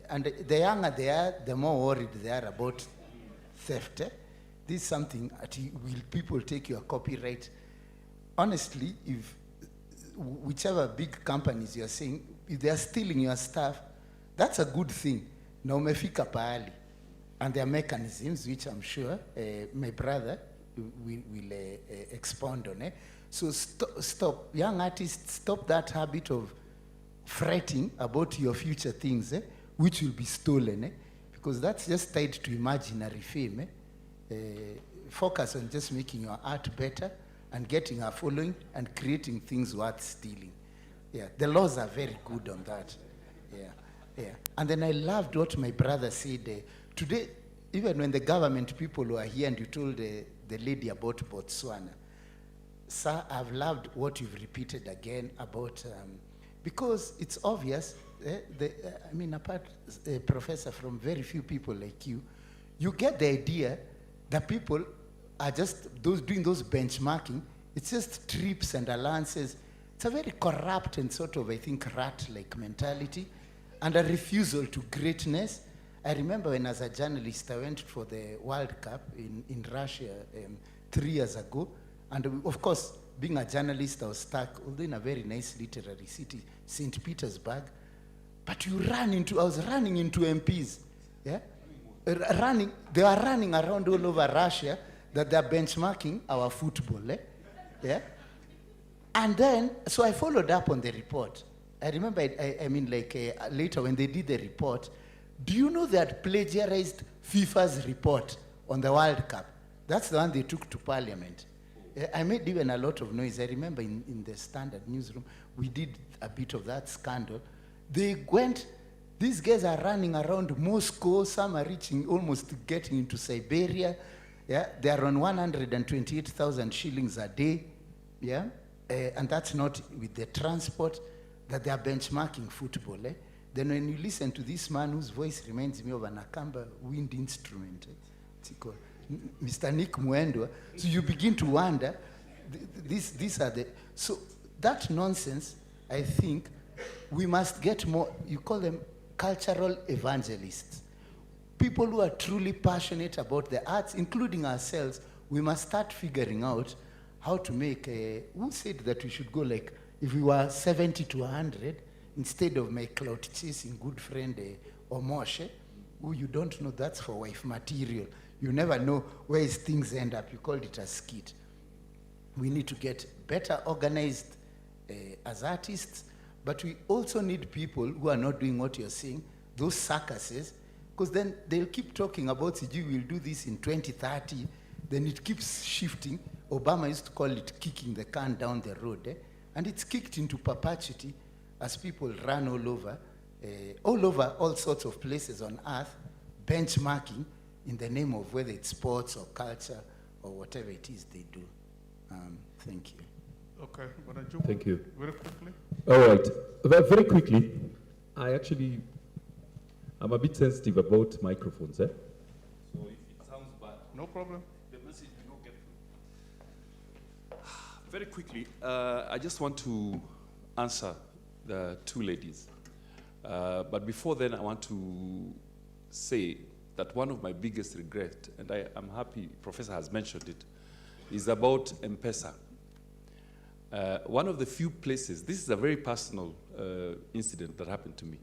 And the younger they are, the more worried they are about theft. This is something, will people take your copyright? Honestly, if whichever big companies you're saying, if they are stealing your stuff, that's a good thing. Na umefika pahali. And there are mechanisms which I'm sure my brother will expound on. So stop, young artists, stop that habit of fretting about your future things, which will be stolen, because that's just tied to imaginary fame. Focus on just making your art better and getting a following and creating things worth stealing. Yeah, the laws are very good on that. Yeah. And then I loved what my brother said. Today, even when the government people were here and you told the lady about Botswana, sir, I've loved what you've repeated again about, because it's obvious, apart, Professor, from very few people like you, you get the idea that people are just doing those benchmarking. It's just trips and alliances. It's a very corrupt and sort of, I think, rat-like mentality and a refusal to greatness. I remember when, as a journalist, I went for the World Cup in Russia 3 years ago. And of course, being a journalist, I was stuck, although in a very nice literary city, St. Petersburg. But I was running into MPs. Yeah? They were running around all over Russia that they're benchmarking our football. Yeah? And then, so I followed up on the report. I remember, later when they did the report, do you know they had plagiarized FIFA's report on the World Cup? That's the one they took to Parliament. I made even a lot of noise. I remember in the Standard newsroom, we did a bit of that scandal. These guys are running around Moscow, some are reaching, almost getting into Siberia. Yeah, they are on 128,000 shillings a day. Yeah, and that's not with the transport that they are benchmarking football. Then when you listen to this man whose voice reminds me of an Akamba wind instrument, Mr. Nick Mwendwa, so you begin to wonder, these are the, so that nonsense, I think, we must get more, you call them cultural evangelists. People who are truly passionate about the arts, including ourselves. We must start figuring out how to make who said that we should go like, if we were 70 to 100, instead of my clout chasing good friend Omoshe, who you don't know, that's for wife material. You never know where things end up. You called it a skit. We need to get better organized as artists, but we also need people who are not doing what you're saying, those circuses, because then they'll keep talking about, we'll do this in 2030, then it keeps shifting. Obama used to call it kicking the can down the road, and it's kicked into perpetuity as people run all over all sorts of places on earth, benchmarking in the name of whether it's sports or culture or whatever it is they do. Thank you. Okay, thank you. Very quickly. All right, very quickly. I'm a bit sensitive about microphones. So if it sounds bad, no problem. The message will not get through. Very quickly, I just want to answer the two ladies. But before then, I want to say that one of my biggest regrets, and I'm happy Professor has mentioned it, is about M-Pesa. One of the few places, this is a very personal incident that happened to me.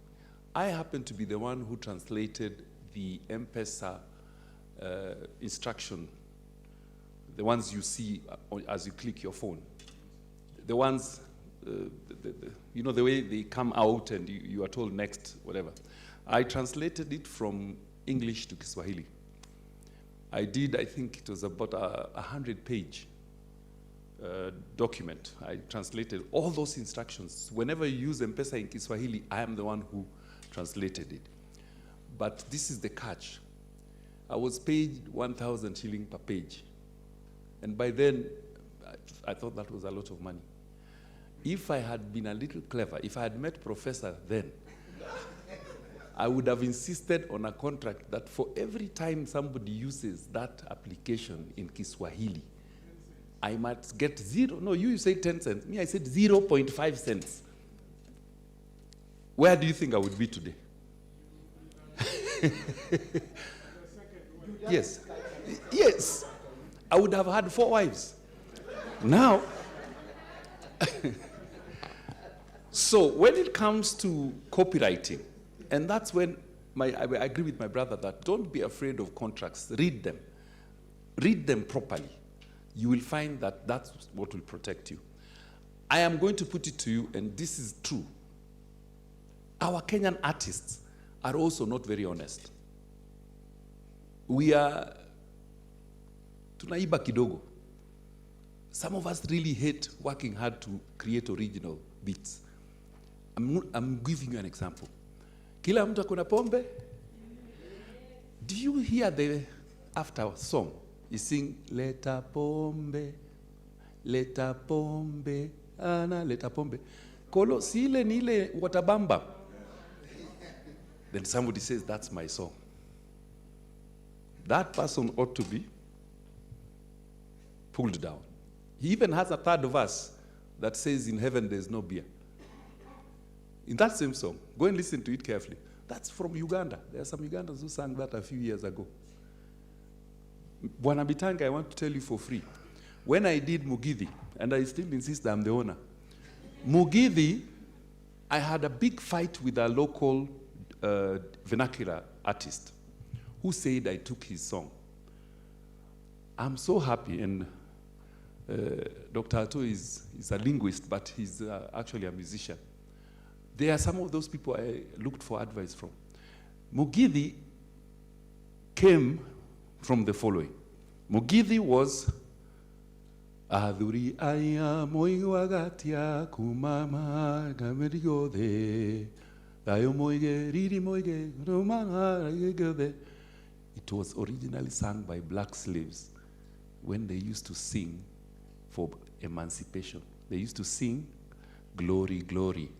I happened to be the one who translated the M-Pesa instruction, the ones you see as you click your phone. The ones, you know, the way they come out and you are told next, whatever. I translated it from English to Kiswahili. I think it was about a 100-page document. I translated all those instructions. Whenever you use M-Pesa in Kiswahili, I am the one who translated it. But this is the catch. I was paid 1,000 shilling per page. And by then, I thought that was a lot of money. If I had been a little clever, if I had met Professor then, I would have insisted on a contract that for every time somebody uses that application in Kiswahili, I might get zero. No, you say 10 cents. Me, I said 0.5 cents. Where do you think I would be today? Yes. Yes. I would have had 4 wives. Now, So when it comes to copywriting, and that's when I agree with my brother that don't be afraid of contracts. Read them. Read them properly. You will find that that's what will protect you. I am going to put it to you, and this is true. Our Kenyan artists are also not very honest. We are tunaiba kidogo. Some of us really hate working hard to create original beats. I'm giving you an example. Kila mtu akona pombe. Do you hear the after song? You sing, leta pombe, ana leta pombe. Kolo sile nile watabamba. Then somebody says, that's my song. That person ought to be pulled down. He even has a third verse that says, in heaven there's no beer. In that same song, go and listen to it carefully. That's from Uganda. There are some Ugandans who sang that a few years ago. Bwana Bitanga, I want to tell you for free. When I did Mugithi, and I still insist I'm the owner, Mugithi, I had a big fight with a local vernacular artist who said I took his song. I'm so happy, and Dr. Ato is a linguist, but he's actually a musician. There are some of those people I looked for advice from. Mugithi came from the following. Mugithi was Adhuri aya moigwagatia kumama gamerigode dayo moige riri moige romanga gode. It was originally sung by black slaves when they used to sing for emancipation. They used to sing, glory, glory,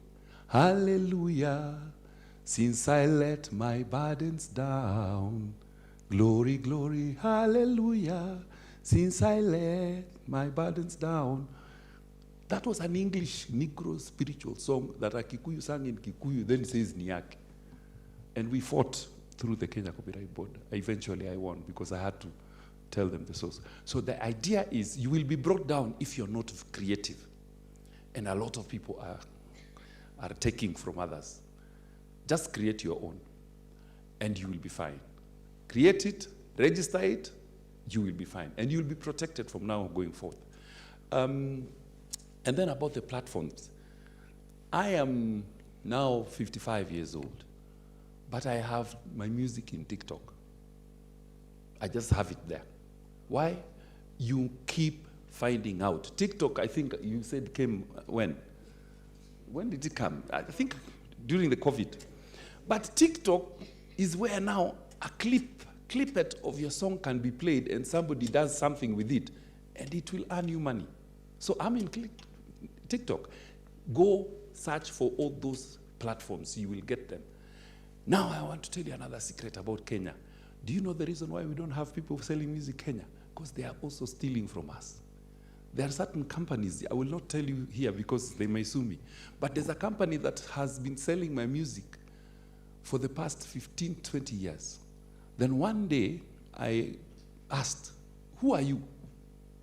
hallelujah, since I let my burdens down. Glory, glory, hallelujah, since I let my burdens down. That was an English Negro spiritual song that a Kikuyu sang in Kikuyu, then says Niyake. And we fought through the Kenya Copyright Board. Eventually I won because I had to tell them the source. So the idea is you will be brought down if you're not creative. And a lot of people are taking from others. Just create your own and you will be fine. Create it, register it, you will be fine. And you will be protected from now going forth. And then about the platforms. I am now 55 years old, but I have my music in TikTok. I just have it there. Why? You keep finding out. TikTok, I think you said came when? When did it come? I think during the COVID. But TikTok is where now a clipet of your song can be played and somebody does something with it and it will earn you money. So I'm in TikTok. Go search for all those platforms. You will get them. Now I want to tell you another secret about Kenya. Do you know the reason why we don't have people selling music in Kenya? Because they are also stealing from us. There are certain companies, I will not tell you here because they may sue me, but there's a company that has been selling my music for the past 15, 20 years. Then one day, I asked, who are you?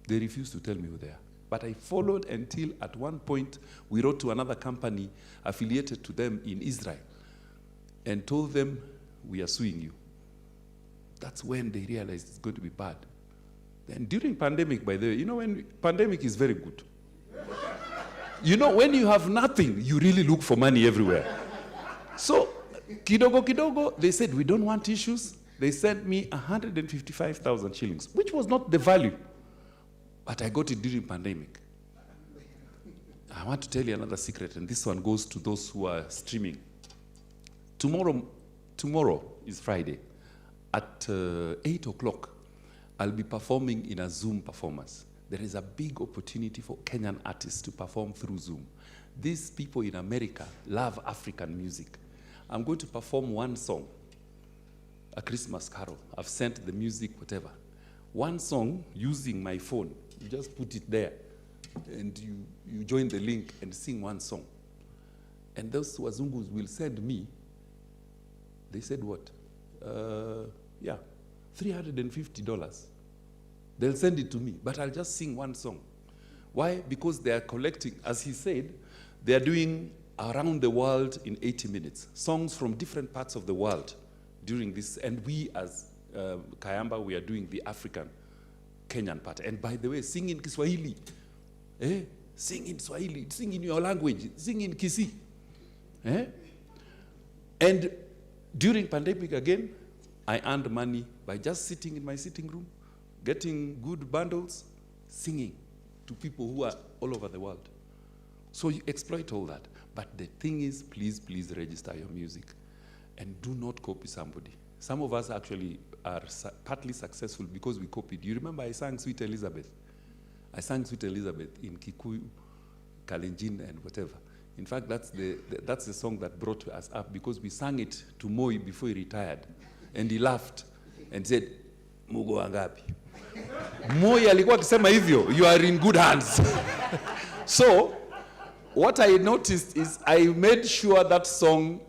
They refused to tell me who they are. But I followed until at one point, we wrote to another company affiliated to them in Israel and told them, we are suing you. That's when they realized it's going to be bad. Then during pandemic, by the way, you know when pandemic is very good. You know, when you have nothing, you really look for money everywhere. So, kidogo kidogo, they said, we don't want issues. They sent me 155,000 shillings, which was not the value. But I got it during pandemic. I want to tell you another secret, and this one goes to those who are streaming. Tomorrow is Friday. At 8 o'clock, I'll be performing in a Zoom performance. There is a big opportunity for Kenyan artists to perform through Zoom. These people in America love African music. I'm going to perform one song, a Christmas carol. I've sent the music, whatever. One song using my phone. You just put it there, and you join the link and sing one song. And those Wazungus will send me, they said what? $350. They'll send it to me, but I'll just sing one song. Why? Because they are collecting, as he said, they are doing around the world in 80 minutes. Songs from different parts of the world during this. And we as Kayamba, we are doing the African Kenyan part. And by the way, sing in Kiswahili. Sing in Swahili, sing in your language, sing in Kisi. And during pandemic again, I earned money by just sitting in my sitting room, getting good bundles, singing to people who are all over the world. So you exploit all that. But the thing is, please, please register your music and do not copy somebody. Some of us actually are partly successful because we copied. You remember I sang Sweet Elizabeth? I sang Sweet Elizabeth in Kikuyu, Kalenjin, and whatever. In fact, that's the song that brought us up because we sang it to Moi before he retired. And he laughed and said, Mugo wangapi? Moi alikuwa akisema hivyo, you are in good hands. So, what I noticed is I made sure that song,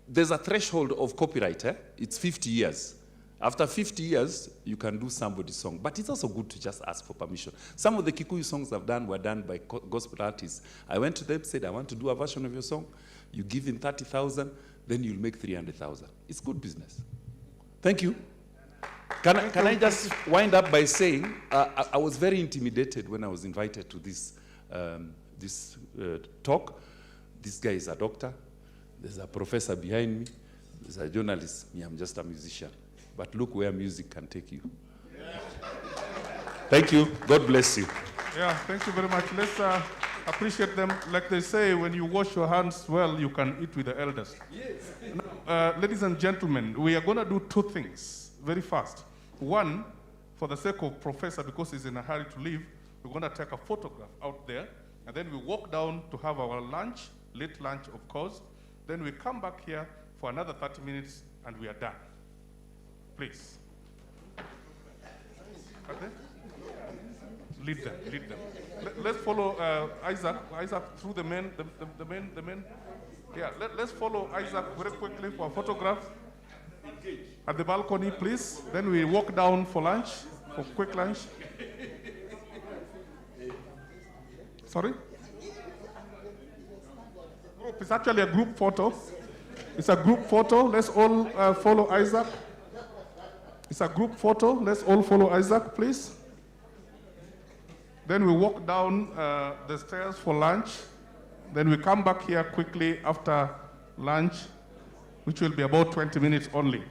there's a threshold of copyright. It's 50 years. After 50 years, you can do somebody's song. But it's also good to just ask for permission. Some of the Kikuyu songs I've done were done by gospel artists. I went to them, said, I want to do a version of your song. You give him 30,000, then you'll make 300,000. It's good business. Thank you. Can I just wind up by saying, I was very intimidated when I was invited to this talk. This guy is a doctor. There's a professor behind me. There's a journalist. Me, I'm just a musician. But look where music can take you. Thank you. God bless you. Yeah, thank you very much. Let's appreciate them. Like they say, when you wash your hands well, you can eat with the elders. Yes. Now, ladies and gentlemen, we are going to do two things very fast. One, for the sake of Professor, because he's in a hurry to leave, we're going to take a photograph out there, and then we walk down to have our lunch, late lunch, of course. Then we come back here for another 30 minutes, and we are done. Please. Okay? Lead them, lead them. Let's follow Isaac through the men. Yeah, let's follow Isaac very quickly for a photograph. At the balcony, please. Then we walk down for lunch, for quick lunch. Sorry? Group. It's actually a group photo. It's a group photo. Let's all follow Isaac. It's a group photo. Let's all follow Isaac, please. Then we walk down the stairs for lunch. Then we come back here quickly after lunch, which will be about 20 minutes only.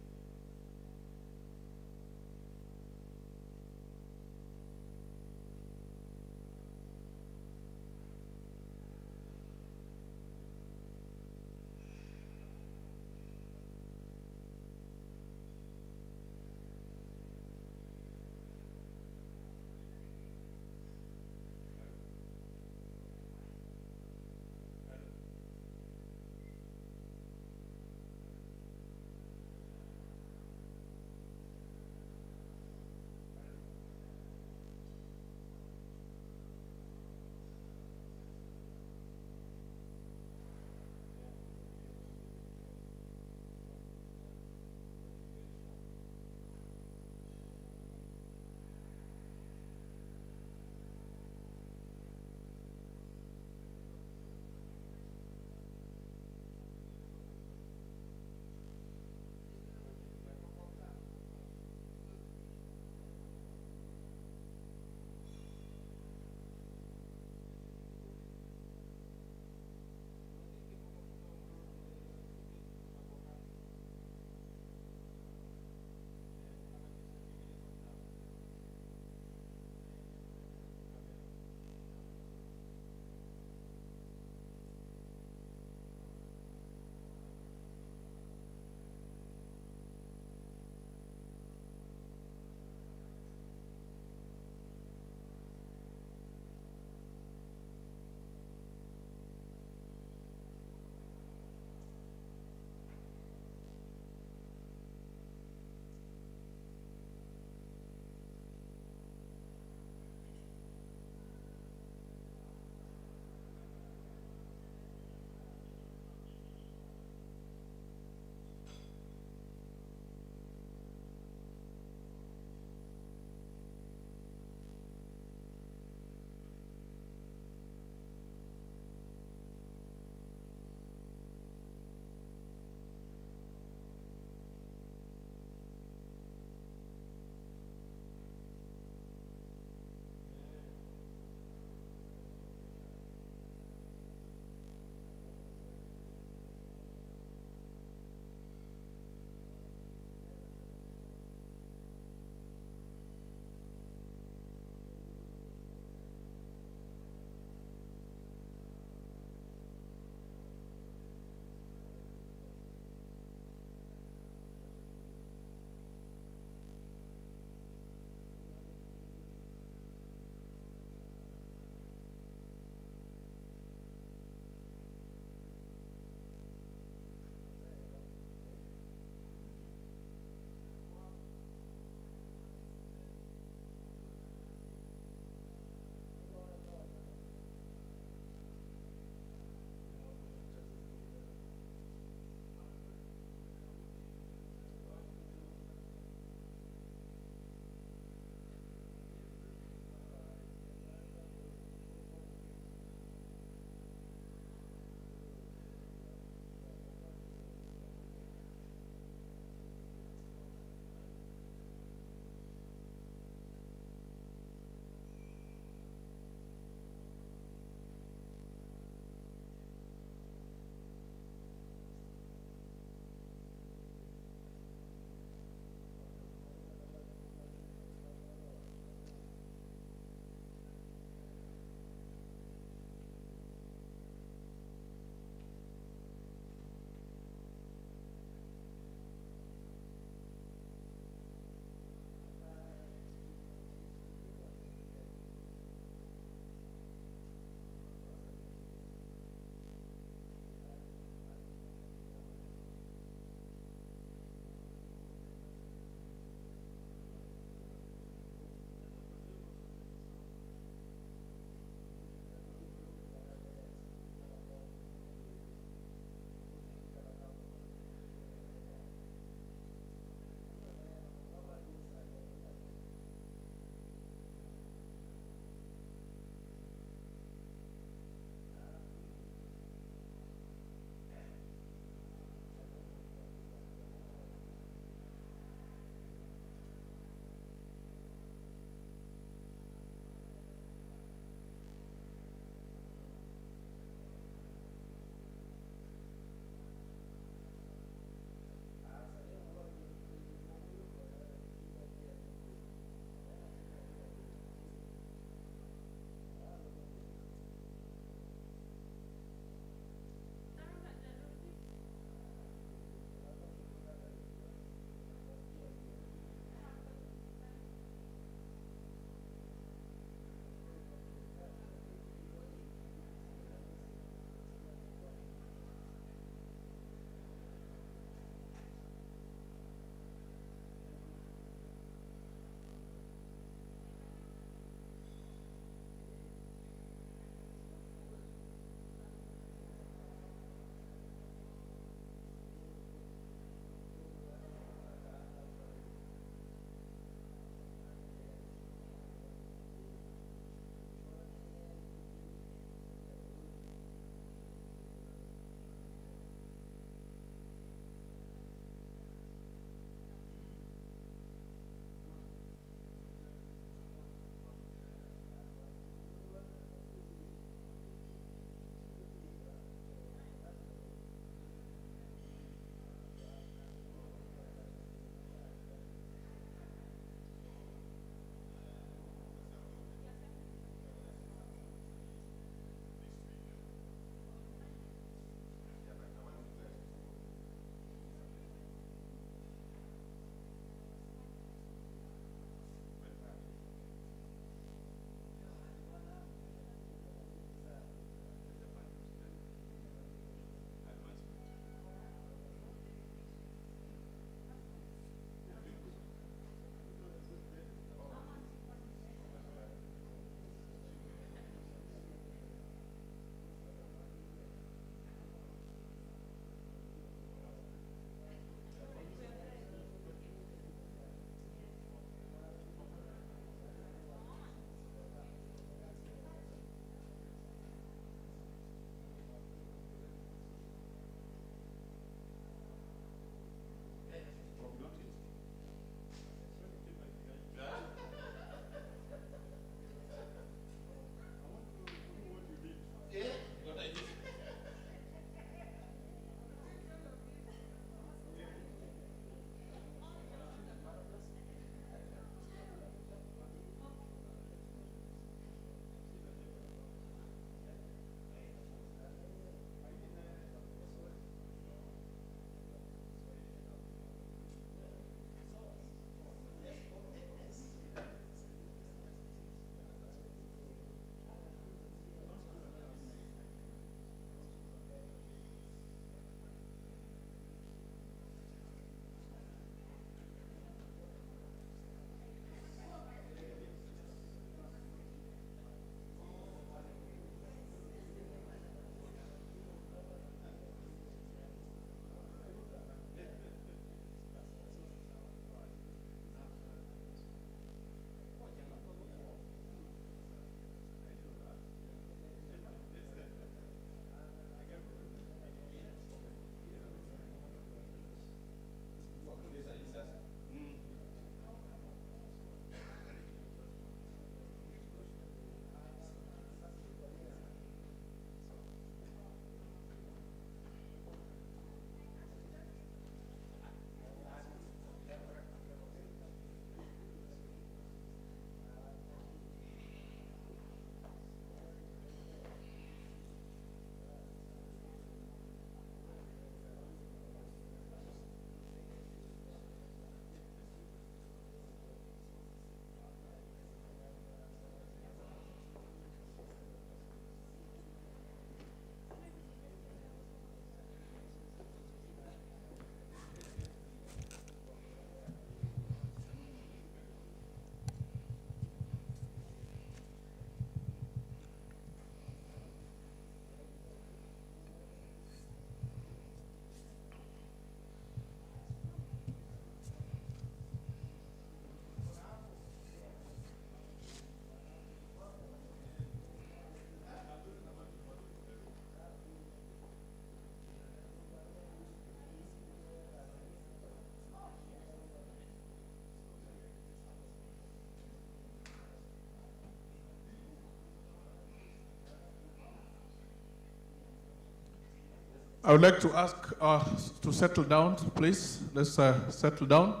I would like to ask to settle down, please. Let's settle down.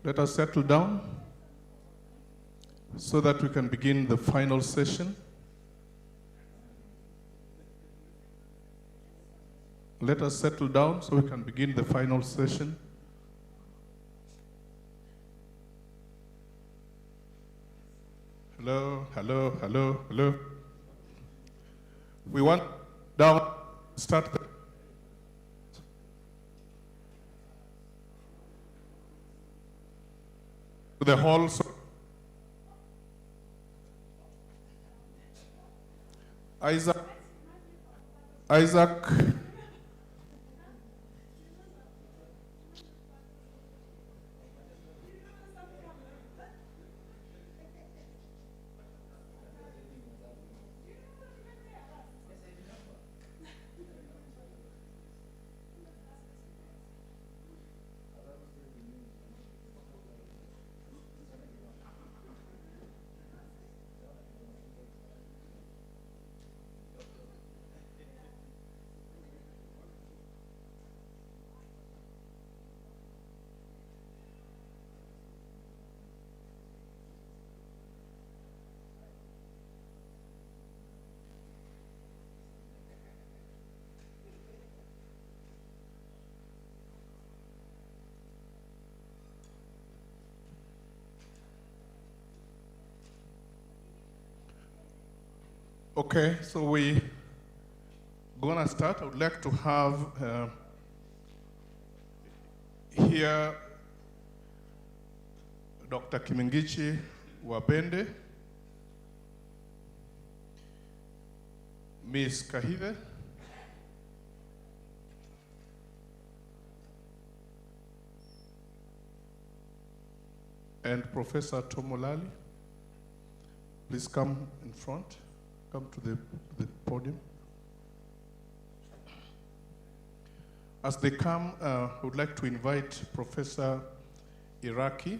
Let us settle down so that we can begin the final session. Let us settle down so we can begin the final session. Hello, hello, hello, hello. We want down start the hall. Isaac. Okay, so we're gonna start. I would like to have here Dr. Kimingichi Wabende, Ms. Kahive, and Professor Tomolali. Please come in front. Come to the podium. As they come, I would like to invite Professor Iraki.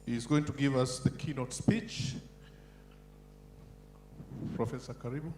He's going to give us the keynote speech. Professor Karibu.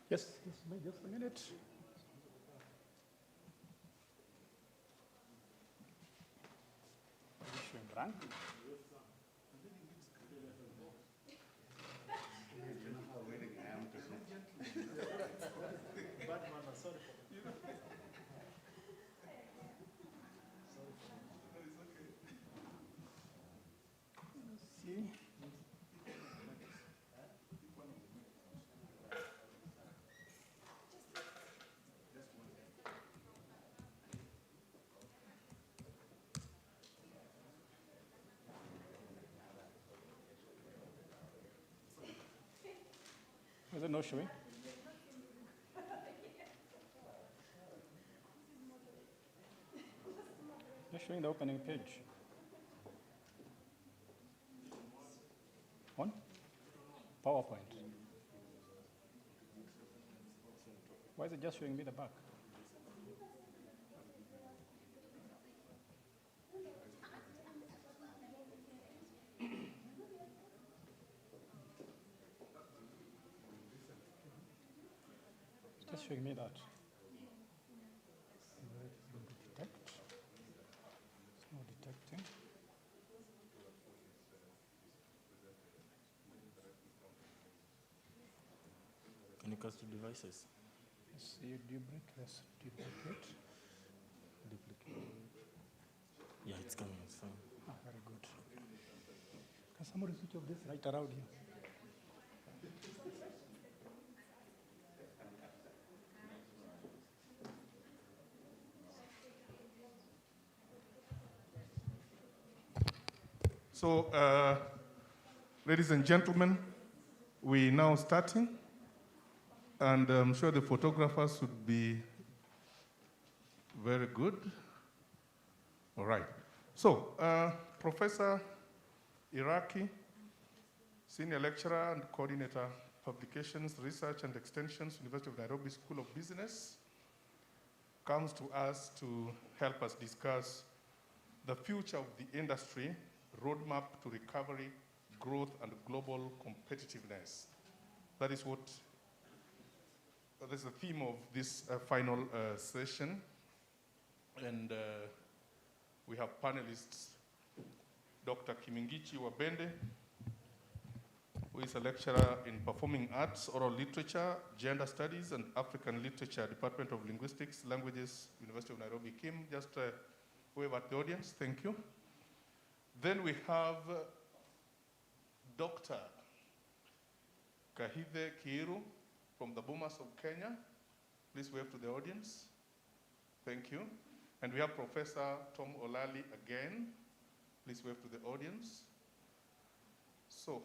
Yes, just a minute. Frank. See? Is it not showing? Just showing the opening page. On? PowerPoint. Why is it just showing me the back? It's just showing me that. Whether it is going to detect. It's not detecting. Any custom devices? Let's see, let's duplicate. Duplicate. Yeah, it's coming, it's fine. Ah, very good. Can somebody switch off this right around here? So, ladies and gentlemen, we're now starting, and I'm sure the photographers would be very good. All right. So, Professor Iraqi, Senior Lecturer and Coordinator, Publications, Research and Extensions, University of Nairobi School of Business, comes to us to help us discuss the future of the industry, roadmap to recovery, growth, and global competitiveness. That is what, that's the theme of this final session. And we have panelists, Dr. Kimingichi Wabende, who is a lecturer in Performing Arts, Oral Literature, Gender Studies, and African Literature, Department of Linguistics, Languages, University of Nairobi. Kim, just wave at the audience, thank you. Then we have Dr. Kahithe Kiiru from the Bomas of Kenya. Please wave to the audience. Thank you. And we have Professor Tom Olali again. Please wave to the audience. So,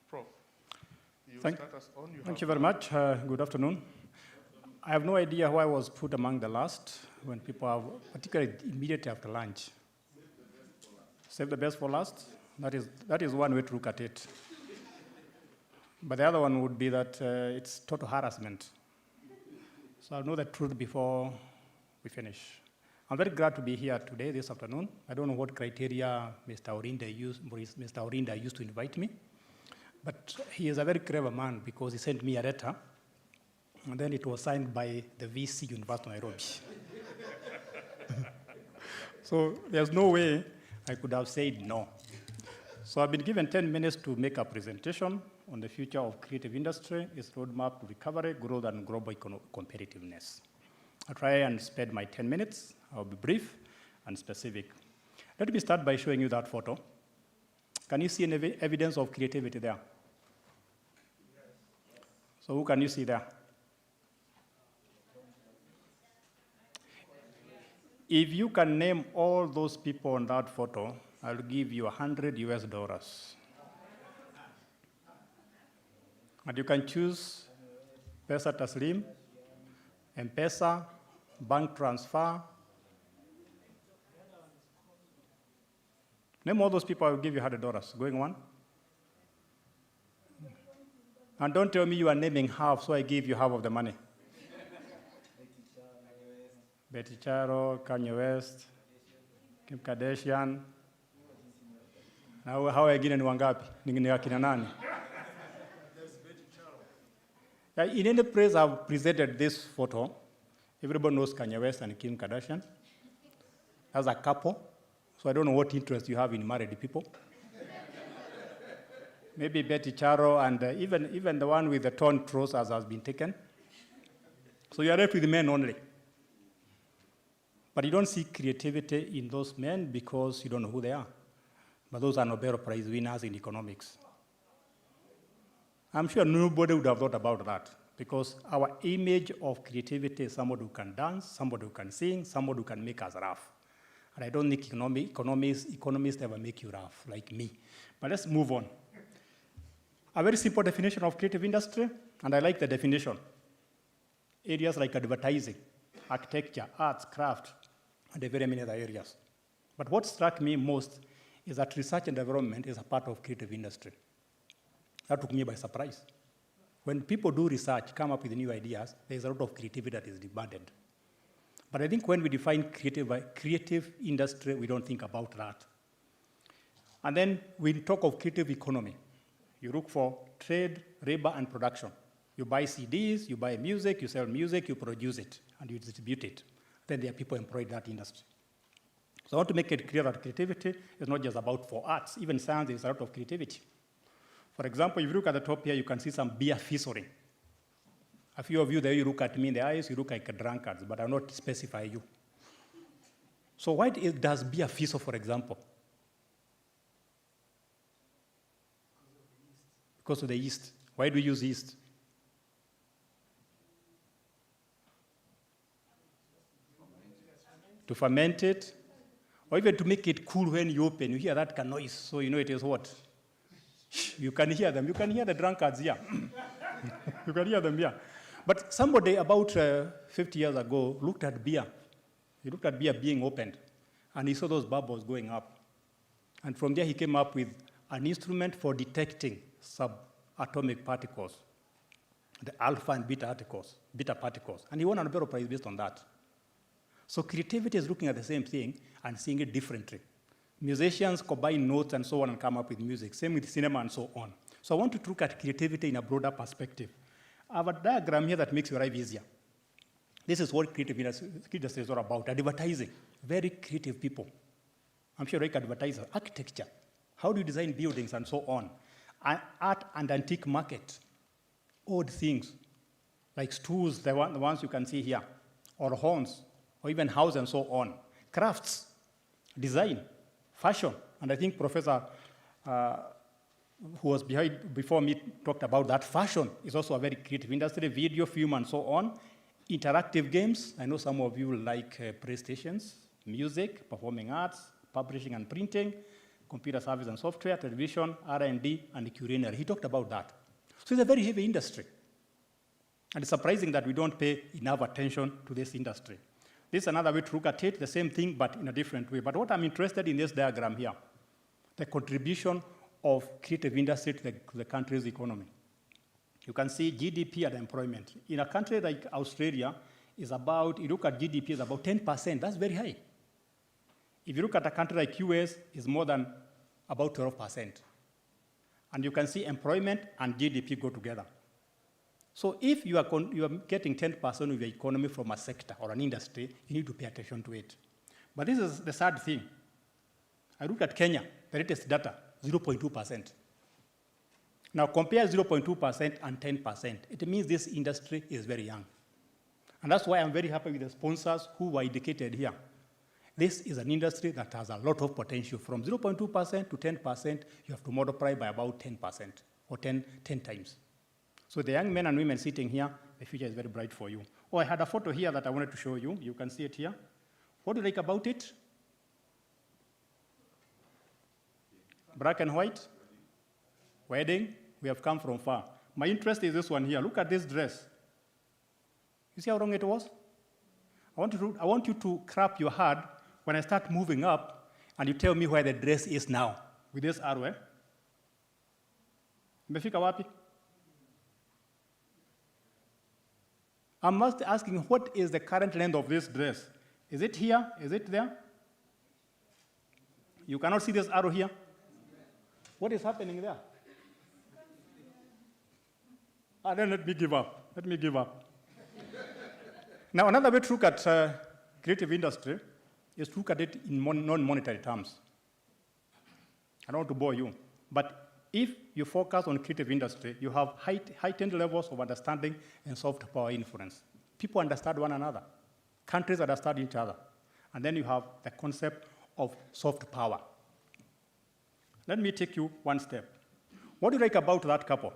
Prof, you start us on. Thank you very much. Good afternoon. I have no idea why I was put among the last when people are, particularly immediately after lunch. Save the best for last? That is one way to look at it. But the other one would be that it's total harassment. So I'll know the truth before we finish. I'm very glad to be here today, this afternoon. I don't know what criteria Mr. Orinda used to invite me, but he is a very clever man because he sent me a letter, and then it was signed by the VC University of Nairobi. So there's no way I could have said no. So I've been given 10 minutes to make a presentation on the future of creative industry, its roadmap to recovery, growth, and global competitiveness. I'll try and spend my 10 minutes. I'll be brief and specific. Let me start by showing you that photo. Can you see any evidence of creativity there? So who can you see there? If you can name all those people on that photo, I'll give you $100 US. And you can choose Pesa Taslim, M-Pesa, bank transfer. Name all those people, I will give you $100. Going one? And don't tell me you are naming half, so I give you half of the money. Betty Charo, Kanye West, Kim Kardashian. Now, how wengine ni wangapi? Ni akina nani? In any place I've presented this photo, everybody knows Kanye West and Kim Kardashian. As a couple, so I don't know what interest you have in married people. Maybe Betty Charo and even the one with the torn trousers has been taken. So you are left with men only. But you don't see creativity in those men because you don't know who they are. But those are Nobel Prize winners in economics. I'm sure nobody would have thought about that because our image of creativity is somebody who can dance, somebody who can sing, somebody who can make us laugh. And I don't think economists ever make you laugh like me. But let's move on. A very simple definition of creative industry, and I like the definition. Areas like advertising, architecture, arts, craft, and very many other areas. But what struck me most is that research and development is a part of creative industry. That took me by surprise. When people do research, come up with new ideas, there's a lot of creativity that is demanded. But I think when we define creative industry, we don't think about that. And then we talk of creative economy. You look for trade, labor, and production. You buy CDs, you buy music, you sell music, you produce it, and you distribute it. Then there are people employed in that industry. So I want to make it clear that creativity is not just about for arts. Even science is a lot of creativity. For example, if you look at the top here, you can see some beer fissuring. A few of you there, you look at me in the eyes, you look like drunkards, but I'll not specify you. So why does beer fissure, for example? Because of the yeast. Why do we use yeast? To ferment it, or even to make it cool when you open. You hear that noise, so you know it is what? You can hear them. You can hear the drunkards here. You can hear them here. But somebody about 50 years ago looked at beer. He looked at beer being opened, and he saw those bubbles going up. And from there, he came up with an instrument for detecting subatomic particles, the alpha and beta particles. And he won a Nobel Prize based on that. So creativity is looking at the same thing and seeing it differently. Musicians combine notes and so on and come up with music. Same with cinema and so on. So I want to look at creativity in a broader perspective. I have a diagram here that makes your life easier. This is what creative industry is all about. Advertising, very creative people. I'm sure like advertisers, architecture, how do you design buildings and so on. Art and antique market, odd things, like stools, the ones you can see here, or horns, or even houses and so on. Crafts, design, fashion, and I think Professor who was before me talked about that. Fashion is also a very creative industry, video, film, and so on. Interactive games, I know some of you like PlayStations, music, performing arts, publishing and printing, computer service and software, television, R&D, and culinary. He talked about that. So it's a very heavy industry. And it's surprising that we don't pay enough attention to this industry. This is another way to look at it, the same thing, but in a different way. But what I'm interested in this diagram here, the contribution of creative industry to the country's economy. You can see GDP and employment. In a country like Australia, is about, you look at GDP, is about 10%. That's very high. If you look at a country like US, it's more than about 12%. And you can see employment and GDP go together. So if you are getting 10% of your economy from a sector or an industry, you need to pay attention to it. But this is the sad thing. I look at Kenya, the latest data, 0.2%. Now compare 0.2% and 10%. It means this industry is very young. And that's why I'm very happy with the sponsors who were indicated here. This is an industry that has a lot of potential. From 0.2% to 10%, you have to multiply by about 10% or 10 times. So the young men and women sitting here, the future is very bright for you. Oh, I had a photo here that I wanted to show you. You can see it here. What do you like about it? Black and white? Wedding? We have come from far. My interest is this one here. Look at this dress. You see how long it was? I want you to clap your hand when I start moving up and you tell me where the dress is now with this arrow. Eh? Umefika wapi? I'm just asking, what is the current length of this dress? Is it here? Is it there? You cannot see this arrow here? What is happening there? Then let me give up. Let me give up. Now, another way to look at creative industry is to look at it in non-monetary terms. I don't want to bore you, but if you focus on creative industry, you have heightened levels of understanding and soft power influence. People understand one another. Countries understand each other. And then you have the concept of soft power. Let me take you one step. What do you like about that couple?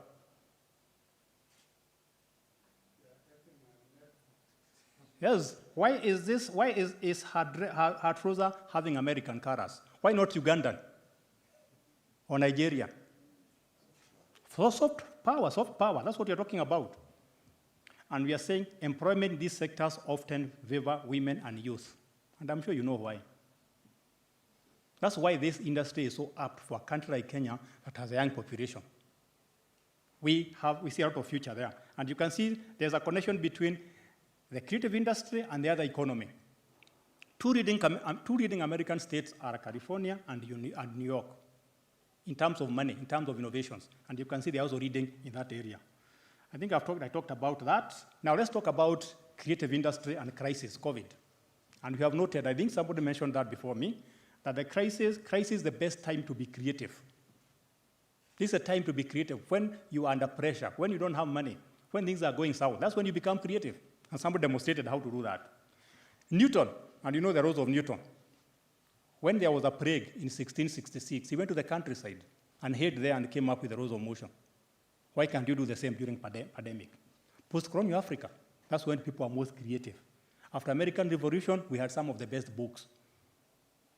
Yes, why is her trouser having American colors? Why not Ugandan or Nigeria? For soft power, that's what you're talking about. And we are saying employment in these sectors often favor women and youth. And I'm sure you know why. That's why this industry is so apt for a country like Kenya that has a young population. We see a lot of future there. And you can see there's a connection between the creative industry and the other economy. Two leading American states are California and New York in terms of money, in terms of innovations. And you can see they're also leading in that area. I think I talked about that. Now let's talk about creative industry and crisis, COVID. And we have noted, I think somebody mentioned that before me, that the crisis is the best time to be creative. This is a time to be creative when you are under pressure, when you don't have money, when things are going south. That's when you become creative. And somebody demonstrated how to do that. Newton, and you know the rules of Newton. When there was a plague in 1666, he went to the countryside and hid there and came up with the rules of motion. Why can't you do the same during pandemic? Post-colonial Africa, that's when people are most creative. After American Revolution, we had some of the best books,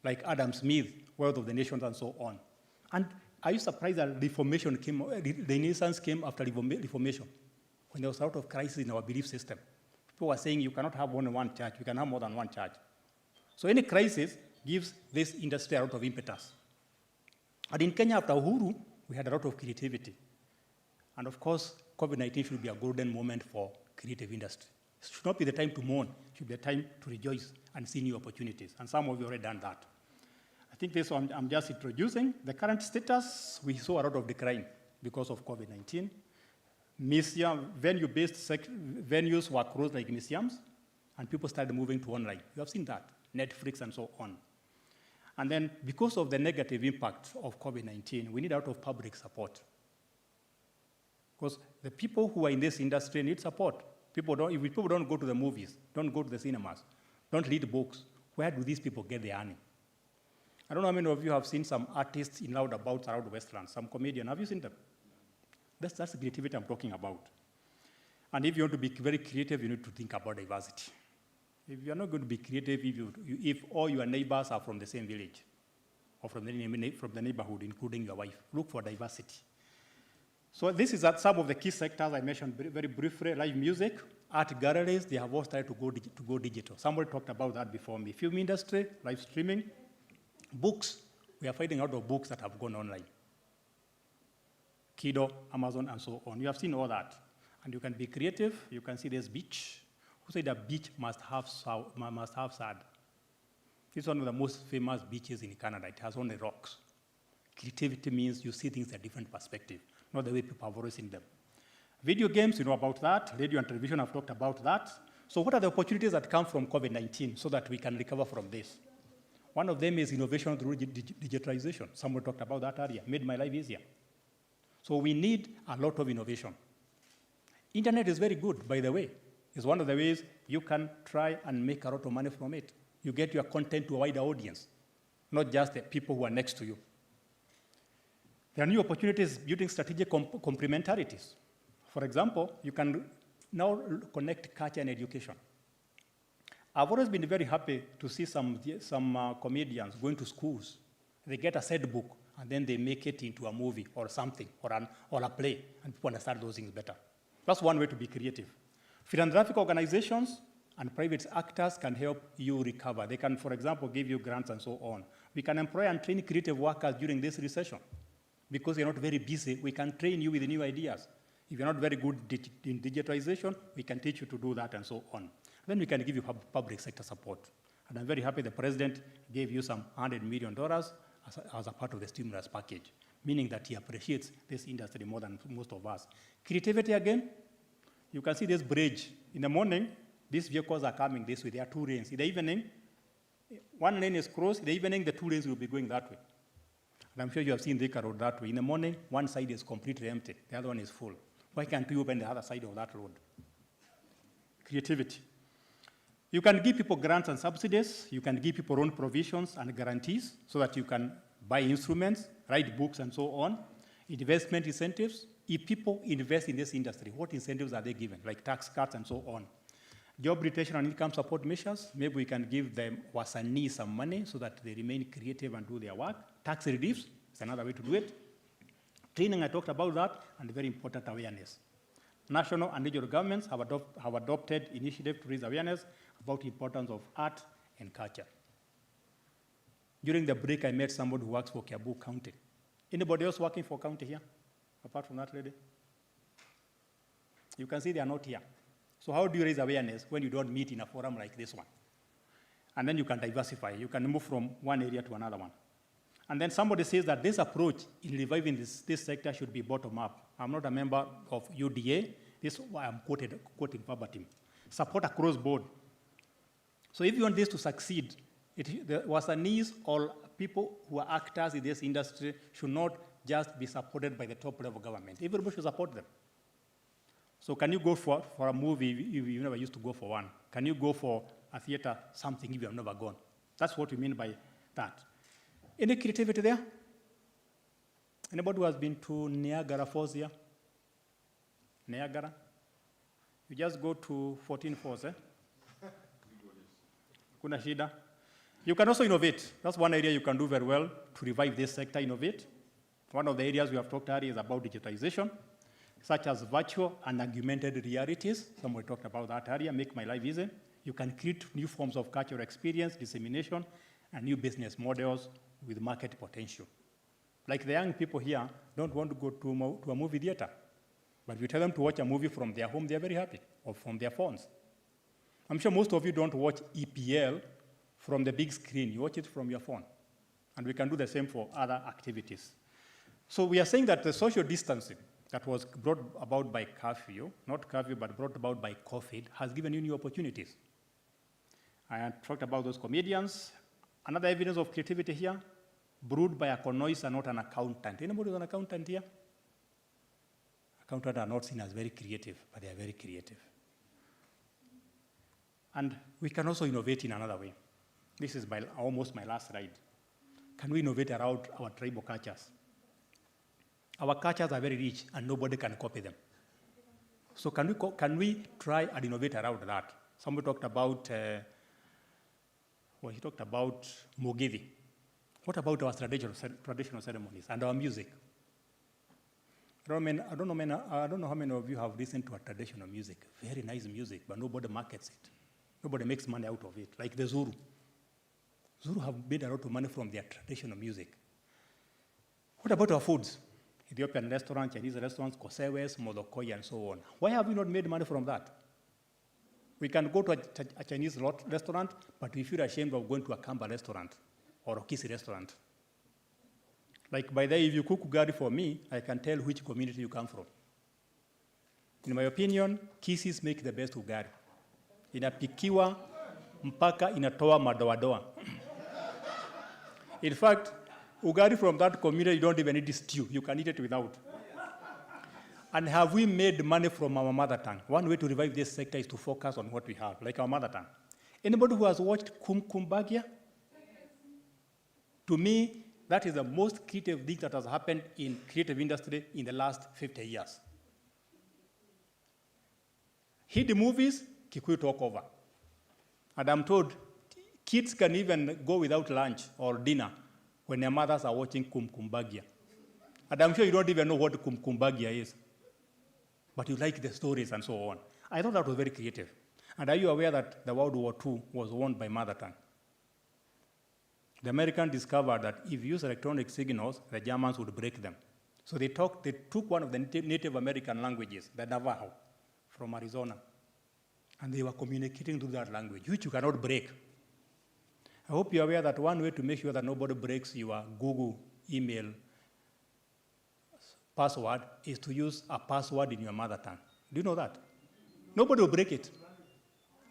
like Adam Smith, Wealth of the Nations, and so on. And are you surprised that Reformation came, the Renaissance came after Reformation, when there was a lot of crisis in our belief system? People were saying you cannot have only one church, you can have more than one church. So any crisis gives this industry a lot of impetus. And in Kenya, after Uhuru, we had a lot of creativity. And of course, COVID-19 should be a golden moment for creative industry. It should not be the time to mourn, it should be a time to rejoice and see new opportunities. And some of you already done that. I think this one I'm just introducing. The current status, we saw a lot of decline because of COVID-19. Venue-based venues were closed like museums, and people started moving to online. You have seen that, Netflix and so on. And then because of the negative impact of COVID-19, we need a lot of public support. Because the people who are in this industry need support. If people don't go to the movies, don't go to the cinemas, don't read books, where do these people get their earning? I don't know how many of you have seen some artists in roundabouts around Westland, some comedian. Have you seen them? That's the creativity I'm talking about. And if you want to be very creative, you need to think about diversity. If you're not going to be creative, if all your neighbors are from the same village, or from the neighborhood, including your wife, look for diversity. So this is some of the key sectors I mentioned very briefly: live music, art galleries. They have all started to go digital. Somebody talked about that before me. Film industry, live streaming, books. We are finding out of books that have gone online. Kido, Amazon, and so on. You have seen all that. And you can be creative. You can see this beach. Who said a beach must have sand? It's one of the most famous beaches in Canada. It has only rocks. Creativity means you see things in a different perspective, not the way people have always seen them. Video games, you know about that. Radio and television, I've talked about that. So what are the opportunities that come from COVID-19 so that we can recover from this? One of them is innovation through digitalization. Someone talked about that earlier, made my life easier. So we need a lot of innovation. Internet is very good, by the way. It's one of the ways you can try and make a lot of money from it. You get your content to a wider audience, not just the people who are next to you. There are new opportunities building strategic complementarities. For example, you can now connect culture and education. I've always been very happy to see some comedians going to schools. They get a set book, and then they make it into a movie or something, or a play, and people understand those things better. That's one way to be creative. Philanthropic organizations and private actors can help you recover. They can, for example, give you grants and so on. We can employ and train creative workers during this recession. Because you're not very busy, we can train you with new ideas. If you're not very good in digitalization, we can teach you to do that and so on. Then we can give you public sector support. And I'm very happy the president gave you some $100 million as a part of the stimulus package, meaning that he appreciates this industry more than most of us. Creativity again, You can see this bridge. In the morning, these vehicles are coming this way. There are two lanes. In the evening, one lane is crossed. In the evening, the two lanes will be going that way. And I'm sure you have seen Thika Road that way. In the morning, one side is completely empty. The other one is full. Why can't we open the other side of that road? Creativity. You can give people grants and subsidies. You can give people own provisions and guarantees so that you can buy instruments, write books, and so on. Investment incentives. If people invest in this industry, what incentives are they given, like tax cuts and so on? Job retention and income support measures. Maybe we can give them wasanii some money so that they remain creative and do their work. Tax reliefs is another way to do it. Training, I talked about that, and very important awareness. National and regional governments have adopted initiatives to raise awareness about the importance of art and culture. During the break, I met somebody who works for Kiambu County. Anybody else working for county here, apart from that lady? You can see they are not here. So how do you raise awareness when you don't meet in a forum like this one? And then you can diversify. You can move from one area to another one. And then somebody says that this approach in reviving this sector should be bottom up. I'm not a member of UDA. This is why I'm quoting verbatim. Support across board. So if you want this to succeed, the Wasanis or people who are actors in this industry should not just be supported by the top level government. Everybody should support them. So can you go for a movie if you never used to go for one? Can you go for a theater, something if you have never gone? That's what we mean by that. Any creativity there? Anybody who has been to Niagara Falls here? Niagara? You just go to 14 Falls, eh? Kuna shida. You can also innovate. That's one area you can do very well to revive this sector, innovate. One of the areas we have talked earlier is about digitization, such as virtual and augmented realities. Somebody talked about that area, make my life easy. You can create new forms of cultural experience, dissemination, and new business models with market potential. Like the young people here don't want to go to a movie theater, but if you tell them to watch a movie from their home, they're very happy, or from their phones. I'm sure most of you don't watch EPL from the big screen. You watch it from your phone. And we can do the same for other activities. So we are saying that the social distancing that was brought about by curfew, not curfew, but brought about by COVID, has given you new opportunities. I talked about those comedians. Another evidence of creativity here, brewed by a connoisseur, not an accountant. Anybody who's an accountant here? Accountants are not seen as very creative, but they are very creative. And we can also innovate in another way. This is almost my last slide. Can we innovate around our tribal cultures? Our cultures are very rich, and nobody can copy them. So can we try and innovate around that? Somebody talked about, he talked about Mugithi. What about our traditional ceremonies and our music? I don't know how many of you have listened to a traditional music. Very nice music, but nobody markets it. Nobody makes money out of it, like the Zulu. Zulu have made a lot of money from their traditional music. What about our foods? Ethiopian restaurants, Chinese restaurants, Kosewes, Molokoi, and so on. Why have we not made money from that? We can go to a Chinese restaurant, but we feel ashamed of going to a Kamba restaurant or a Kisi restaurant. Like by the way, if you cook ugali for me, I can tell which community you come from. In my opinion, Kisis make the best ugali. Inapikiwa mpaka inatoa madoadoa. In fact, ugali from that community, you don't even need stew. You can eat it without. And have we made money from our mother tongue? One way to revive this sector is to focus on what we have, like our mother tongue. Anybody who has watched Kumbagia? To me, that is the most creative thing that has happened in creative industry in the last 50 years. Hit the movies, Kikuyu talk over. And I'm told kids can even go without lunch or dinner when their mothers are watching Kumbagia. And I'm sure you don't even know what Kumbagia is. But you like the stories and so on. I thought that was very creative. And are you aware that the World War II was won by mother tongue? The Americans discovered that if you use electronic signals, the Germans would break them. So they took one of the Native American languages, the Navajo, from Arizona. And they were communicating through that language, which you cannot break. I hope you're aware that one way to make sure that nobody breaks your Google email password is to use a password in your mother tongue. Do you know that? Nobody will break it.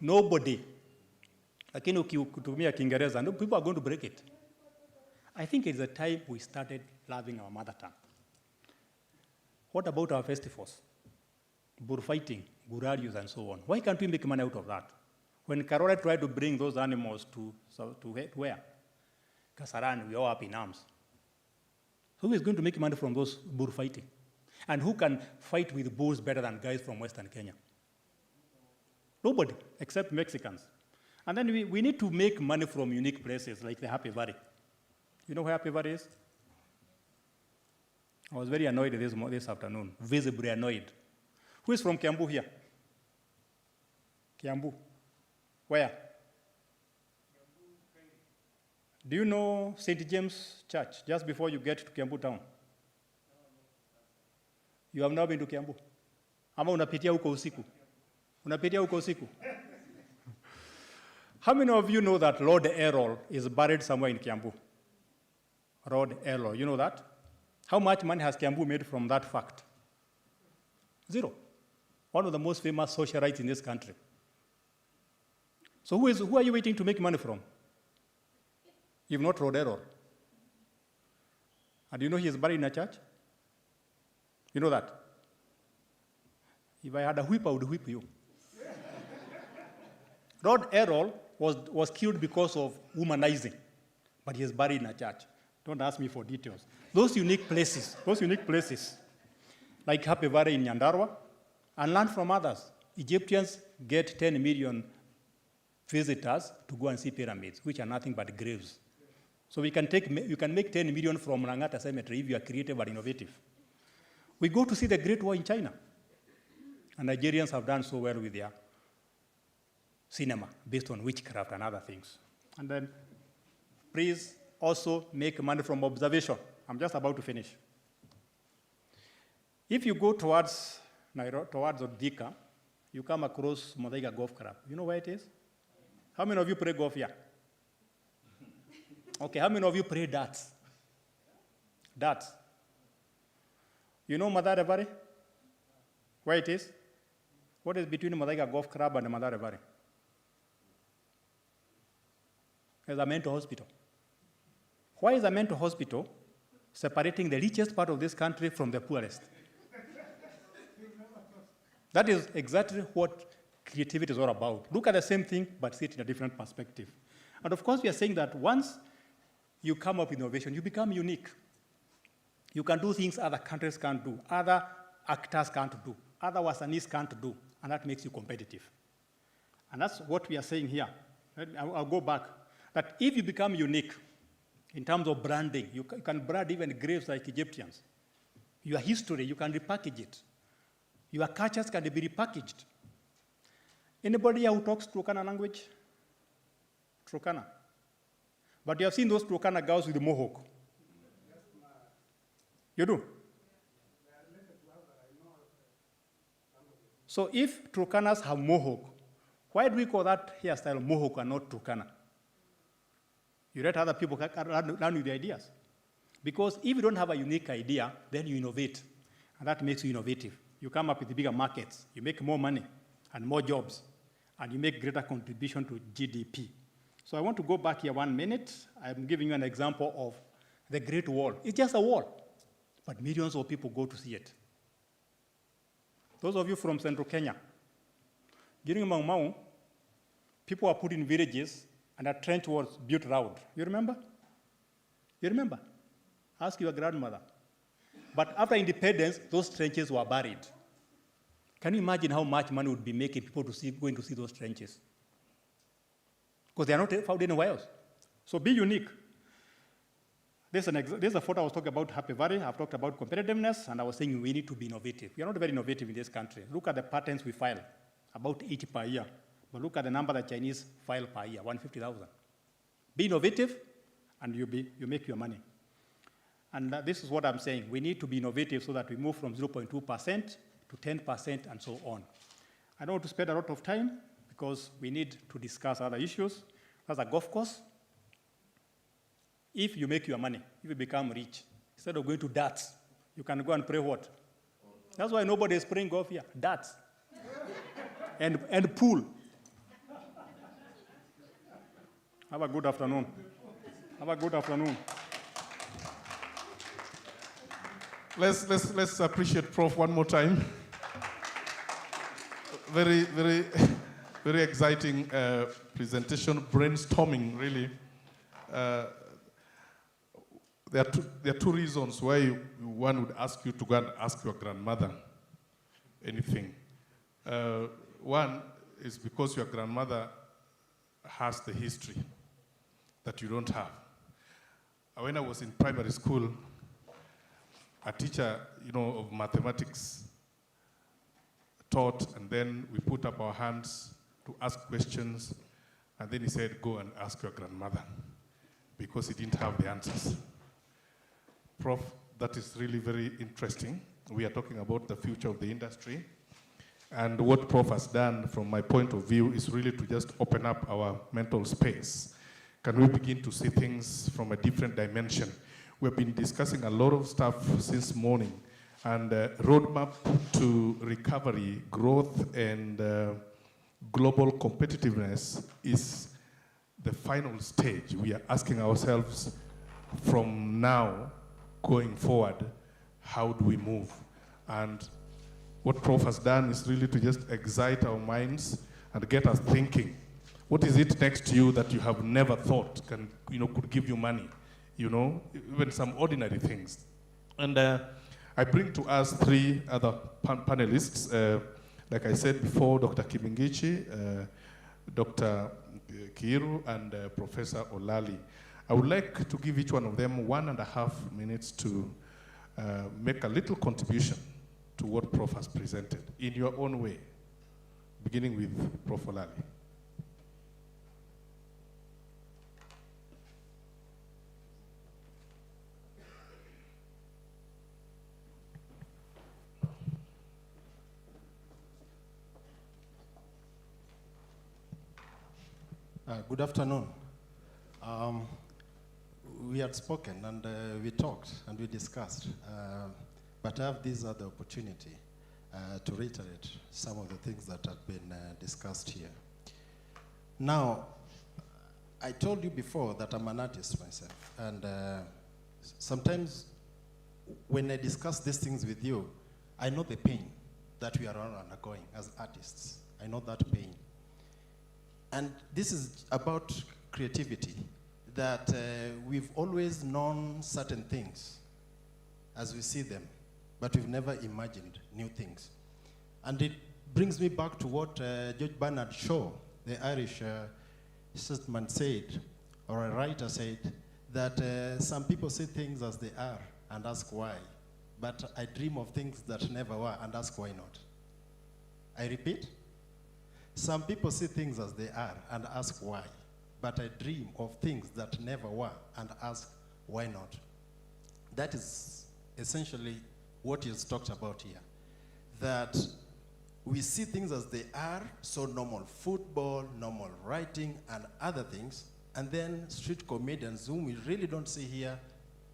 Nobody. Lakini ukitumia Kiingereza, no, people are going to break it. I think it's the time we started loving our mother tongue. What about our festivals? Bullfighting, gurarius, and so on. Why can't we make money out of that? When Carola tried to bring those animals to where? Kasarani, we all up in arms. Who is going to make money from those bullfighting? And who can fight with bulls better than guys from Western Kenya? Nobody, except Mexicans. And then we need to make money from unique places like the Happy Valley. You know where Happy Valley is? I was very annoyed this afternoon, visibly annoyed. Who is from Kiambu here? Kiambu. Where? Do you know St. James Church, just before you get to Kiambu town? You have now been to Kiambu? Ama unapitia huko usiku? Unapitia huko usiku? How many of you know that Lord Errol is buried somewhere in Kiambu? Lord Errol, you know that? How much money has Kiambu made from that fact? Zero. One of the most famous socialites in this country. So who are you waiting to make money from? If not Lord Errol. And you know he is buried in a church? You know that? If I had a whip, I would whip you. Lord Errol was killed because of womanizing, but he is buried in a church. Don't ask me for details. Those unique places, like Happy Valley in Nyandarua, and learn from others. Egyptians get 10 million visitors to go and see pyramids, which are nothing but graves. So you can make 10 million from Langata Cemetery if you are creative and innovative. We go to see the Great War in China, and Nigerians have done so well with their cinema based on witchcraft and other things. And then please also make money from observation. I'm just about to finish. If you go towards Odika, you come across Modaiga Golf Club. You know where it is? How many of you play golf here? Okay, how many of you play darts? Darts. You know Madare Valley? Where it is? What is between Modaiga Golf Club and Madare Valley? There's a mental hospital. Why is a mental hospital separating the richest part of this country from the poorest? That is exactly what creativity is all about. Look at the same thing, but see it in a different perspective. And of course, we are saying that once you come up with innovation, you become unique. You can do things other countries can't do, other actors can't do, other wasanis can't do, and that makes you competitive. And that's what we are saying here. I'll go back. That if you become unique in terms of branding, you can brand even graves like Egyptians. Your history, you can repackage it. Your cultures can be repackaged. Anybody here who talks Turkana language? Turkana. But you have seen those Turkana girls with the mohawk. You do? So if Turkanas have mohawk, why do we call that hairstyle mohawk and not Turkana? You let other people run with the ideas. Because if you don't have a unique idea, then you innovate. And that makes you innovative. You come up with bigger markets, you make more money and more jobs, and you make greater contribution to GDP. So I want to go back here 1 minute. I'm giving you an example of the Great Wall. It's just a wall, but millions of people go to see it. Those of you from Central Kenya, during Mau Mau, people were put in villages and a trench was built round. You remember? You remember? Ask your grandmother. But after independence, those trenches were buried. Can you imagine how much money would be making people going to see those trenches? Because they are not found anywhere else. So be unique. This is a photo I was talking about Happy Valley. I've talked about competitiveness, and I was saying we need to be innovative. We are not very innovative in this country. Look at the patents we file, about 80 per year. But look at the number that Chinese file per year, 150,000. Be innovative, and you make your money. And this is what I'm saying. We need to be innovative so that we move from 0.2% to 10% and so on. I don't want to spend a lot of time because we need to discuss other issues. As a golf course, if you make your money, if you become rich, instead of going to darts, you can go and play what? That's why nobody is playing golf here, darts. and pool. Have a good afternoon. Have a good afternoon. Let's appreciate Prof one more time. Very exciting presentation, brainstorming, really. There are two reasons why one would ask you to go and ask your grandmother anything. One is because your grandmother has the history that you don't have. When I was in primary school, a teacher, of mathematics taught, and then we put up our hands to ask questions, and then he said, go and ask your grandmother, because he didn't have the answers. Prof, that is really very interesting. We are talking about the future of the industry, and what Prof has done, from my point of view, is really to just open up our mental space. Can we begin to see things from a different dimension? We've been discussing a lot of stuff since morning, and roadmap to recovery, growth, and global competitiveness is the final stage. We are asking ourselves, from now going forward, how do we move? And what Prof has done is really to just excite our minds and get us thinking. What is it next to you that you have never thought could give you money? Even some ordinary things. And I bring to us three other panelists. Like I said before, Dr. Kimingichi, Dr. Kiiru, and Professor Olali. I would like to give each one of them 1.5 minutes to make a little contribution to what Prof has presented in your own way, beginning with Prof. Olali. Good afternoon. We had spoken and we talked and we discussed, but I have this other opportunity to reiterate some of the things that have been discussed here. Now, I told you before that I'm an artist myself, and sometimes when I discuss these things with you, I know the pain that we are all undergoing as artists. I know that pain. And this is about creativity, that we've always known certain things as we see them, but we've never imagined new things. And it brings me back to what George Bernard Shaw, the Irish statesman, said, or a writer said, that some people see things as they are and ask why, but I dream of things that never were and ask why not. I repeat. Some people see things as they are and ask why, but I dream of things that never were and ask why not. That is essentially what he's talked about here, that we see things as they are, so normal football, normal writing, and other things, and then street comedians whom we really don't see here,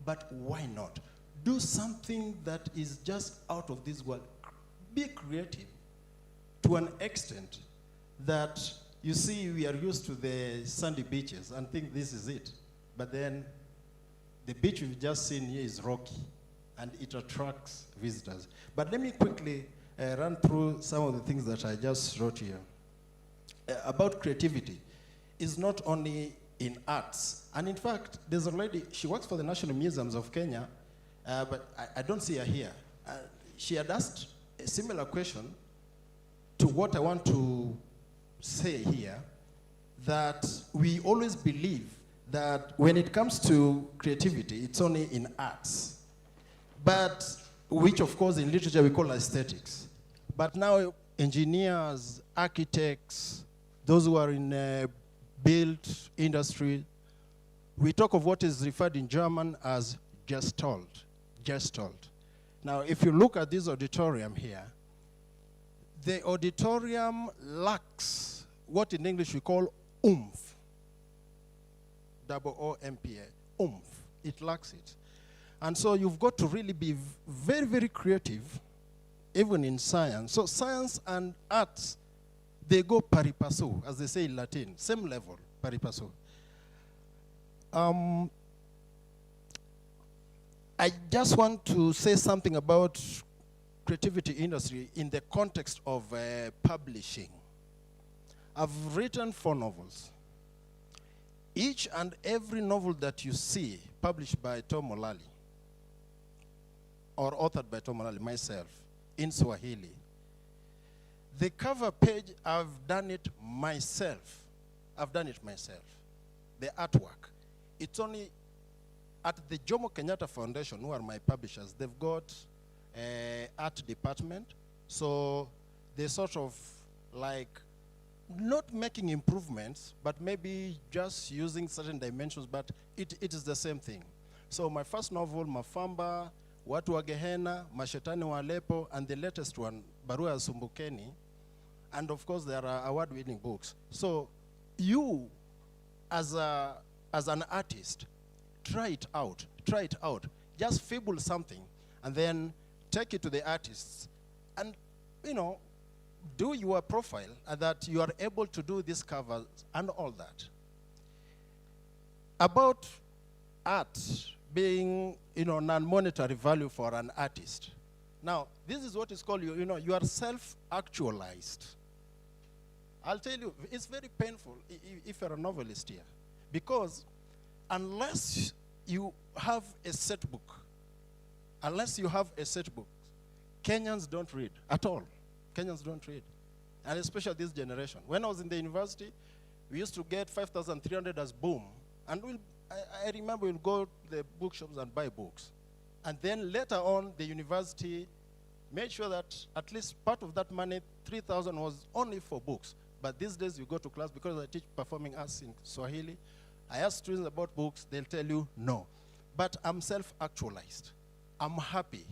but why not? Do something that is just out of this world. Be creative to an extent that, you see, we are used to the sandy beaches and think this is it. But then the beach we've just seen here is rocky and it attracts visitors. But let me quickly run through some of the things that I just wrote here. About creativity is not only in arts. And in fact, there's a lady, she works for the National Museums of Kenya, but I don't see her here. She had asked a similar question to what I want to say here, that we always believe that when it comes to creativity, it's only in arts, but which of course in literature we call aesthetics. But now engineers, architects, those who are in built industry, we talk of what is referred in German as Gestalt. Gestalt. Now, if you look at this auditorium here, the auditorium lacks what in English we call oomph. O-O-M-P-A, oomph. It lacks it. And so you've got to really be very, very creative, even in science. So science and arts they go pari passu, as they say in Latin, same level, pari passu. I just want to say something about creativity industry in the context of publishing. I've written 4 novels. Each and every novel that you see published by Tom Mullally, or authored by Tom Mullally, myself, in Swahili, the cover page, I've done it myself. I've done it myself. The artwork. It's only at the Jomo Kenyatta Foundation, who are my publishers, they've got an art department. So they sort of like not making improvements, but maybe just using certain dimensions, but it is the same thing. So my first novel, Mafamba, Watu wa Gehenna, Mashetani wa Aleppo, and the latest one, Barua ya Sumbukeni, and of course there are award-winning books. So you, as an artist, try it out, just fable something, and then take it to the artists, and do your profile that you are able to do these covers and all that. About art being, non-monetary value for an artist. Now, this is what is called, you are self-actualized. I'll tell you, it's very painful if you're a novelist here, because unless you have a set book, Kenyans don't read at all. Kenyans don't read, and especially this generation. When I was in the university, we used to get 5,300 as boom, and I remember we'll go to the bookshops and buy books. And then later on, the university made sure that at least part of that money, 3,000, was only for books. But these days you go to class, because I teach performing arts in Swahili, I ask students about books, they'll tell you no. But I'm self-actualized. I'm happy.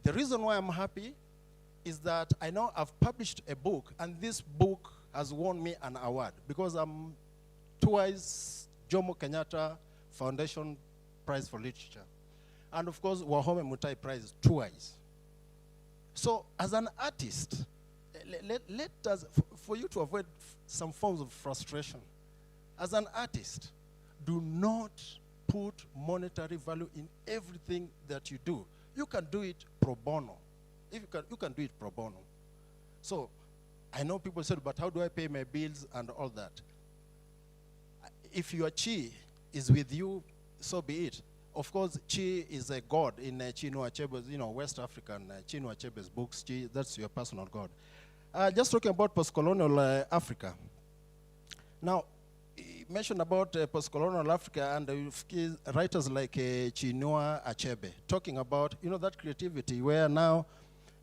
The reason why I'm happy is that I know I've published a book, and this book has won me an award, because I'm twice Jomo Kenyatta Foundation Prize for Literature. And of course, Wahome Mutai Prize twice. So as an artist, let us, for you to avoid some forms of frustration, as an artist, do not put monetary value in everything that you do. You can do it pro bono. You can do it pro bono. So I know people said, but how do I pay my bills and all that? If your chi is with you, so be it. Of course, chi is a god in Chinua Achebe's, West African Chinua Achebe's books. Chi, that's your personal god. Just talking about post-colonial Africa. Now, you mentioned about post-colonial Africa, and writers like Chinua Achebe talking about, that creativity where now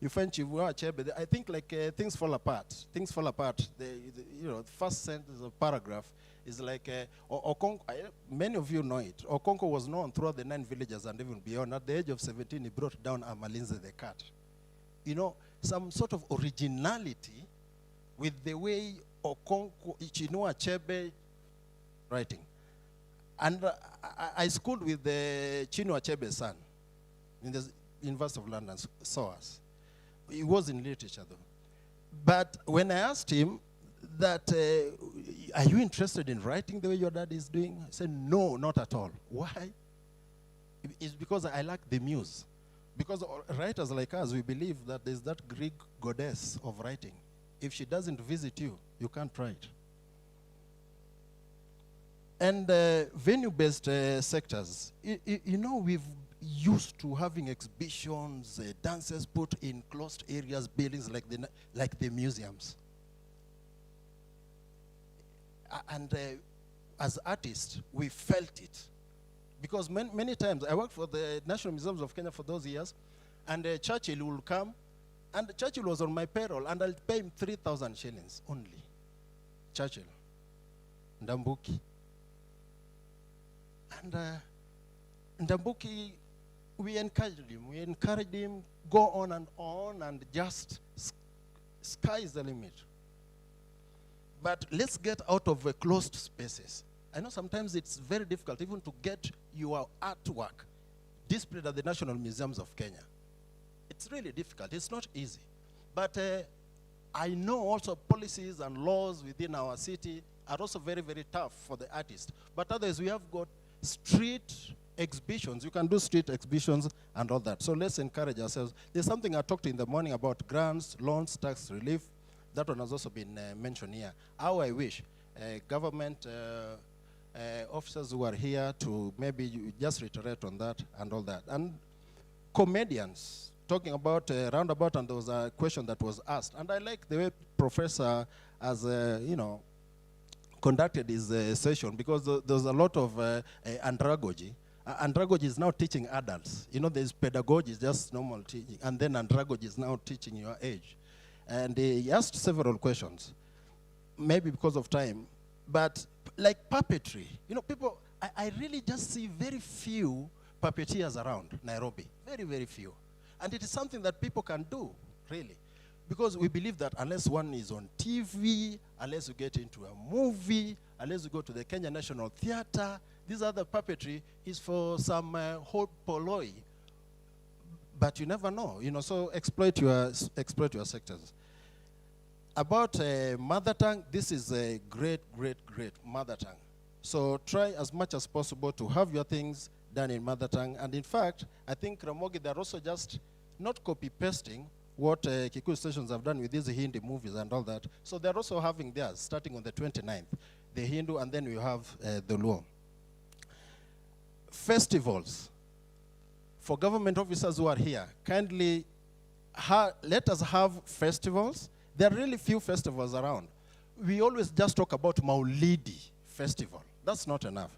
you find Chinua Achebe, I think things fall apart. Things fall apart. The first sentence of paragraph is like, Okonko, many of you know it. Okonko was known throughout the 9 villages and even beyond. At the age of 17, he brought down Amalinze the cat. Some sort of originality with the way Okonko, Chinua Achebe writing. And I schooled with Chinua Achebe's son in the University of London, SOAS. He was in literature though. But when I asked him that, are you interested in writing the way your dad is doing? I said, no, not at all. Why? It's because I like the muse. Because writers like us, we believe that there's that Greek goddess of writing. If she doesn't visit you, you can't write. And venue-based sectors, we've used to having exhibitions, dances put in closed areas, buildings like the museums. And as artists, we felt it. Because many times, I worked for the National Museums of Kenya for those years, and Churchill will come, and Churchill was on my payroll, and I'll pay him 3,000 shillings only. Churchill, Ndambuki. And Ndambuki, we encouraged him, go on, and just sky is the limit. But let's get out of closed spaces. I know sometimes it's very difficult even to get your artwork displayed at the National Museums of Kenya. It's really difficult. It's not easy. But I know also policies and laws within our city are also very, very tough for the artist. But others, we have got street exhibitions. You can do street exhibitions and all that. So let's encourage ourselves. There's something I talked in the morning about grants, loans, tax relief. That one has also been mentioned here. How I wish government officers who are here to maybe you just reiterate on that and all that. And comedians, talking about roundabout, and there was a question that was asked. And I like the way Professor has, conducted his session, because there's a lot of andragogy. Andragogy is now teaching adults. You know, there's pedagogy, just normal teaching, and then andragogy is now teaching your age. And he asked several questions, maybe because of time, but like puppetry, you know, people, I really just see very few puppeteers around Nairobi, very, very few. And it is something that people can do, really. Because we believe that unless one is on TV, unless you get into a movie, unless you go to the Kenya National Theatre, this other puppetry is for some whole polloi. But you never know, you know, so exploit your sectors. About mother tongue, this is a great, great, great mother tongue. So try as much as possible to have your things done in mother tongue. And in fact, I think Ramogi, they're also just not copy-pasting what Kikuyu stations have done with these Hindi movies and all that. So they're also having theirs, starting on the 29th, the Hindu, and then we have the Luo. Festivals. For government officers who are here, kindly let us have festivals. There are really few festivals around. We always just talk about Maulidi festival. That's not enough.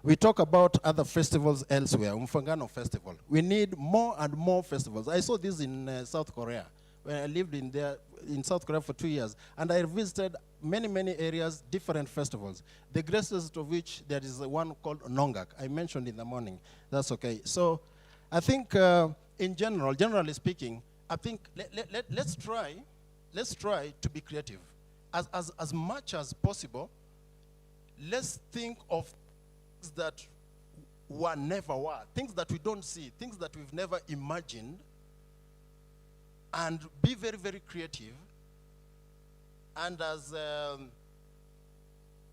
We talk about other festivals elsewhere, Mfangano festival. We need more and more festivals. I saw this in South Korea, when I lived in South Korea for 2 years, and I visited many, many areas, different festivals. The greatest of which, there is one called Nongak. I mentioned in the morning. That's okay. So I think in general, generally speaking, I think let's try to be creative. As much as possible, let's think of things that never were, things that we don't see, things that we've never imagined, and be very, very creative. And as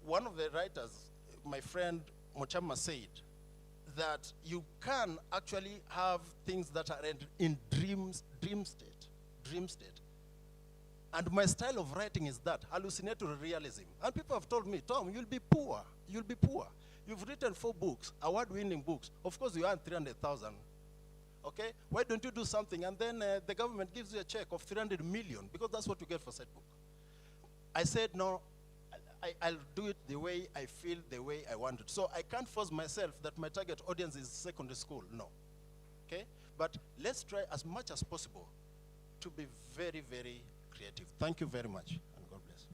one of the writers, my friend Mochama, said, that you can actually have things that are in dream state. And my style of writing is that, hallucinatory realism. And people have told me, Tom, you'll be poor. You'll be poor. You've written 4 books, award-winning books. Of course, you earn 300,000. Okay? Why don't you do something? And then the government gives you a check of 300 million, because that's what you get for said book. I said, no, I'll do it the way I feel, the way I want it. So I can't force myself that my target audience is secondary school. No. Okay? But let's try as much as possible to be very, very creative. Thank you very much, and God bless.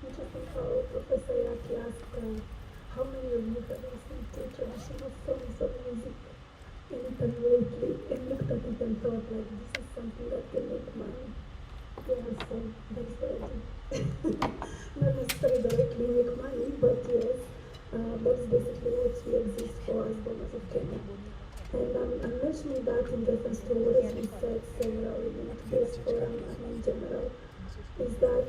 Interesting how Professor Yaki asked how many of you have listened to traditional forms of music lately and looked at it and thought, like, this is something that can make money. Yeah, so that's what I do. Not necessarily directly make money, but yes, that's basically what we exist for as Bomas of Kenya. And I'm mentioning that in reference to what has been said several in today's forum and in general, is that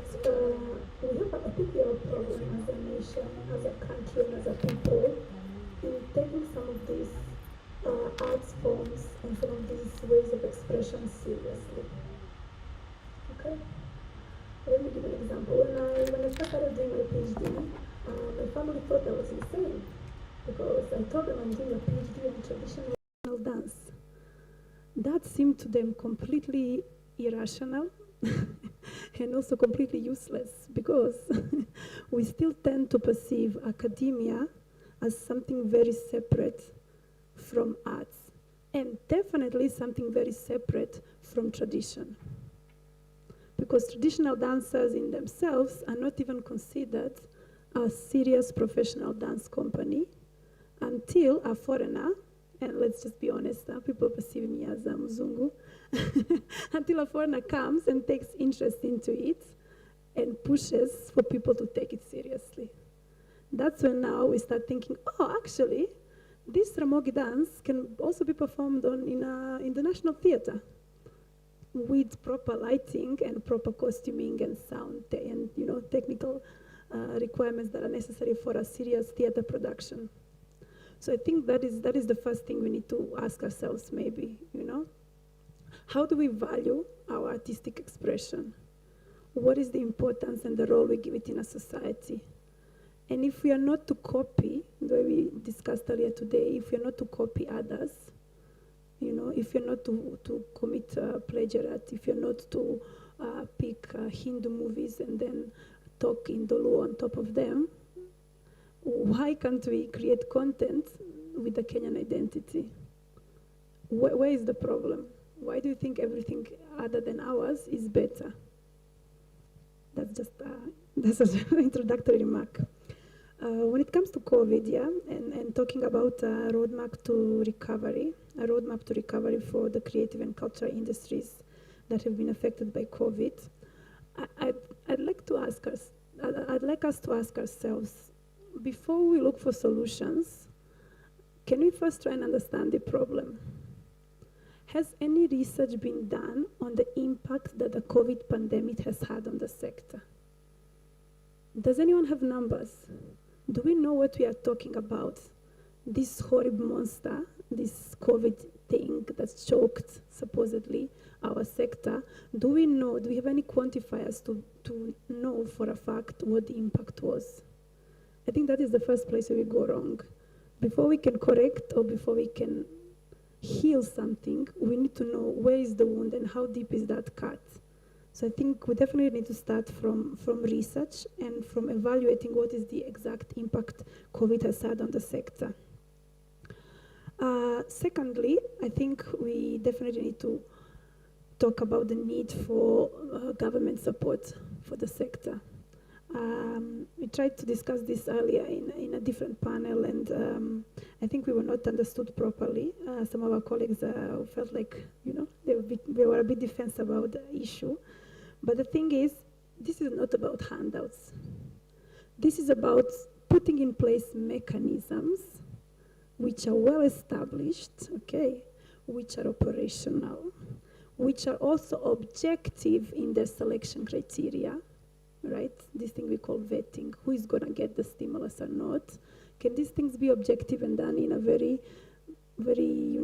I think we have a problem as a nation, as a country, and as a people in taking some of these arts forms and some of these ways of expression seriously. Okay? Let me give an example. When I first started doing my PhD, my family thought I was insane, because I told them I'm doing a PhD in traditional dance. That seemed to them completely irrational and also completely useless, because we still tend to perceive academia as something very separate from arts, and definitely something very separate from tradition. Because traditional dancers in themselves are not even considered a serious professional dance company until a foreigner, and let's just be honest, people perceive me as a Mzungu, until a foreigner comes and takes interest into it and pushes for people to take it seriously. That's when now we start thinking, oh, actually, this Ramogi dance can also be performed in the National Theatre with proper lighting and proper costuming and sound and technical requirements that are necessary for a serious theatre production. So I think that is the first thing we need to ask ourselves, maybe, How do we value our artistic expression? What is the importance and the role we give it in a society? And if we are not to copy, the way we discussed earlier today, if we are not to copy others, if you're not to commit plagiarism, if you're not to pick Hindu movies and then talk in Dolo on top of them, why can't we create content with the Kenyan identity? Where is the problem? Why do you think everything other than ours is better? That's just that's an introductory remark. When it comes to COVID, and talking about a roadmap to recovery for the creative and cultural industries that have been affected by COVID, I'd like us to ask ourselves, before we look for solutions, can we first try and understand the problem? Has any research been done on the impact that the COVID pandemic has had on the sector? Does anyone have numbers? Do we know what we are talking about? This horrible monster, this COVID thing that's choked, supposedly, our sector. Do we have any quantifiers to know for a fact what the impact was? I think that is the first place where we go wrong. Before we can correct or before we can heal something, we need to know where is the wound and how deep is that cut. So I think we definitely need to start from research and from evaluating what is the exact impact COVID has had on the sector. Secondly, I think we definitely need to talk about the need for government support for the sector. We tried to discuss this earlier in a different panel, and I think we were not understood properly. Some of our colleagues felt like, they were a bit defensive about the issue. But the thing is, this is not about handouts. This is about putting in place mechanisms which are well established, which are operational, which are also objective in their selection criteria, right? This thing we call vetting. Who is going to get the stimulus or not? Can these things be objective and done in a very, very,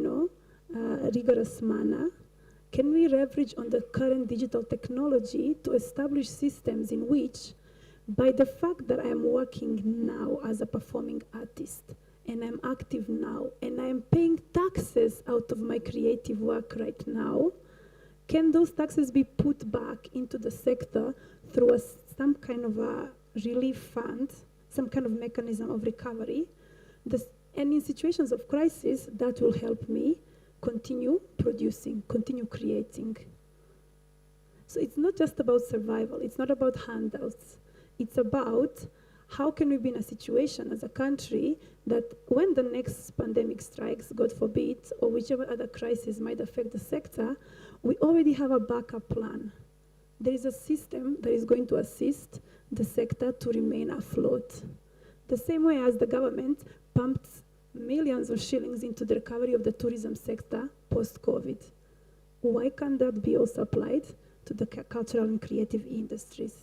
rigorous manner? Can we leverage on the current digital technology to establish systems in which, by the fact that I am working now as a performing artist, and I'm active now, and I'm paying taxes out of my creative work right now, can those taxes be put back into the sector through some kind of a relief fund, some kind of mechanism of recovery? And in situations of crisis, that will help me continue producing, continue creating. So it's not just about survival, it's not about handouts. It's about how can we be in a situation as a country that when the next pandemic strikes, God forbid, or whichever other crisis might affect the sector, we already have a backup plan. There is a system that is going to assist the sector to remain afloat. The same way as the government pumped millions of shillings into the recovery of the tourism sector post-COVID. Why can't that be also applied to the cultural and creative industries?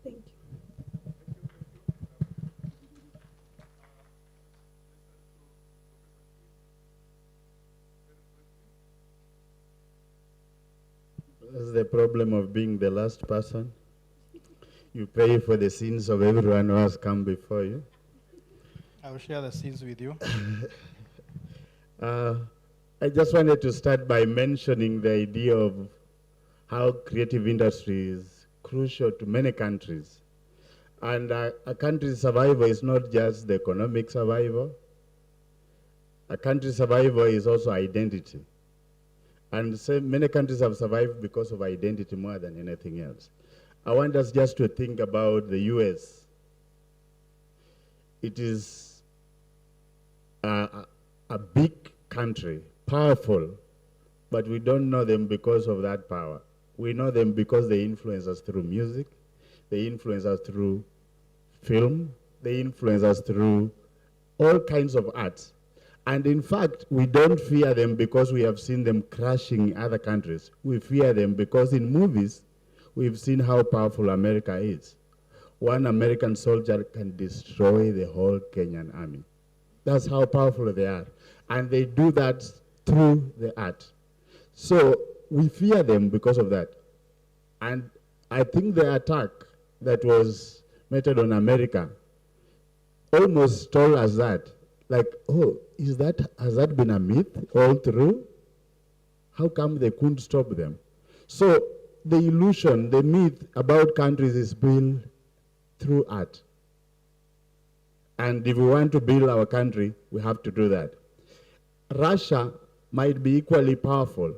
Thank you. That's the problem of being the last person. You pay for the sins of everyone who has come before you. I will share the scenes with you. I just wanted to start by mentioning the idea of how creative industry is crucial to many countries. And a country's survival is not just the economic survival. A country's survival is also identity. And so many countries have survived because of identity more than anything else. I want us just to think about the US it is a big country, powerful, but we don't know them because of that power. We know them because they influence us through music, they influence us through film, they influence us through all kinds of art. And in fact, we don't fear them because we have seen them crashing other countries. We fear them because in movies, we've seen how powerful America is. One American soldier can destroy the whole Kenyan army. That's how powerful they are. And they do that through the art. So we fear them because of that. And I think the attack that was meted on America almost told us that. Like, oh, has that been a myth all through? How come they couldn't stop them? So the illusion, the myth about countries is built through art. And if we want to build our country, we have to do that. Russia might be equally powerful,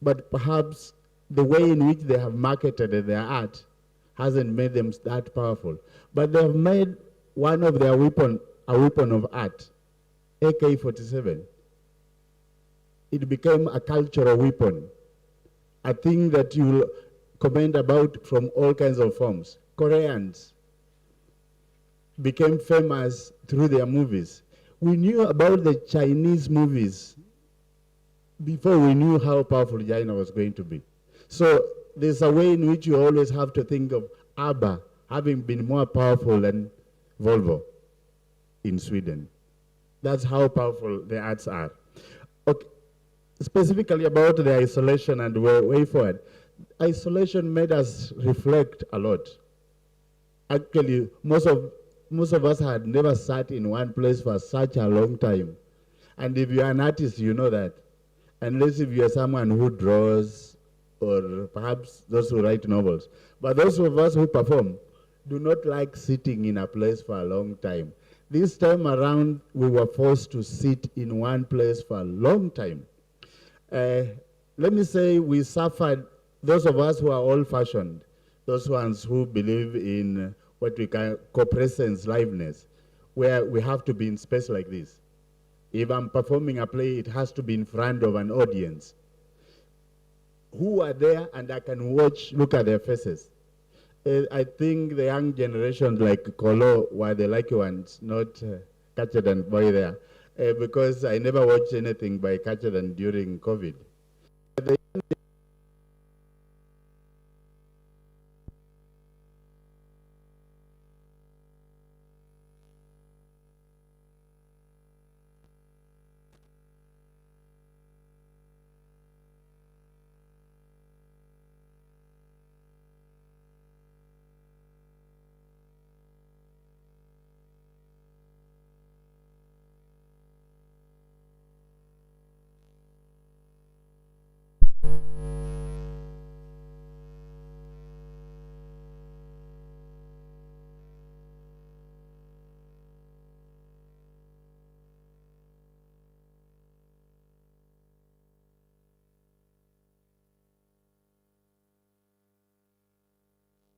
but perhaps the way in which they have marketed their art hasn't made them that powerful. But they have made one of their weapon a weapon of art, AK-47. It became a cultural weapon, a thing that you will comment about from all kinds of forms. Koreans became famous through their movies. We knew about the Chinese movies before we knew how powerful China was going to be. So there's a way in which you always have to think of ABBA having been more powerful than Volvo in Sweden. That's how powerful the arts are. Okay. Specifically about the isolation and way forward. Isolation made us reflect a lot. Actually, most of us had never sat in one place for such a long time. And if you're an artist, you know that. Unless if you're someone who draws or perhaps those who write novels. But those of us who perform do not like sitting in a place for a long time. This time around, we were forced to sit in one place for a long time. Let me say we suffered, those of us who are old-fashioned, those ones who believe in what we call co-presence liveness, where we have to be in space like this. If I'm performing a play, it has to be in front of an audience who are there and I can look at their faces. I think the young generation like Kolo were the lucky ones, not Kachadan Boy there, because I never watched anything by Kachadan during COVID.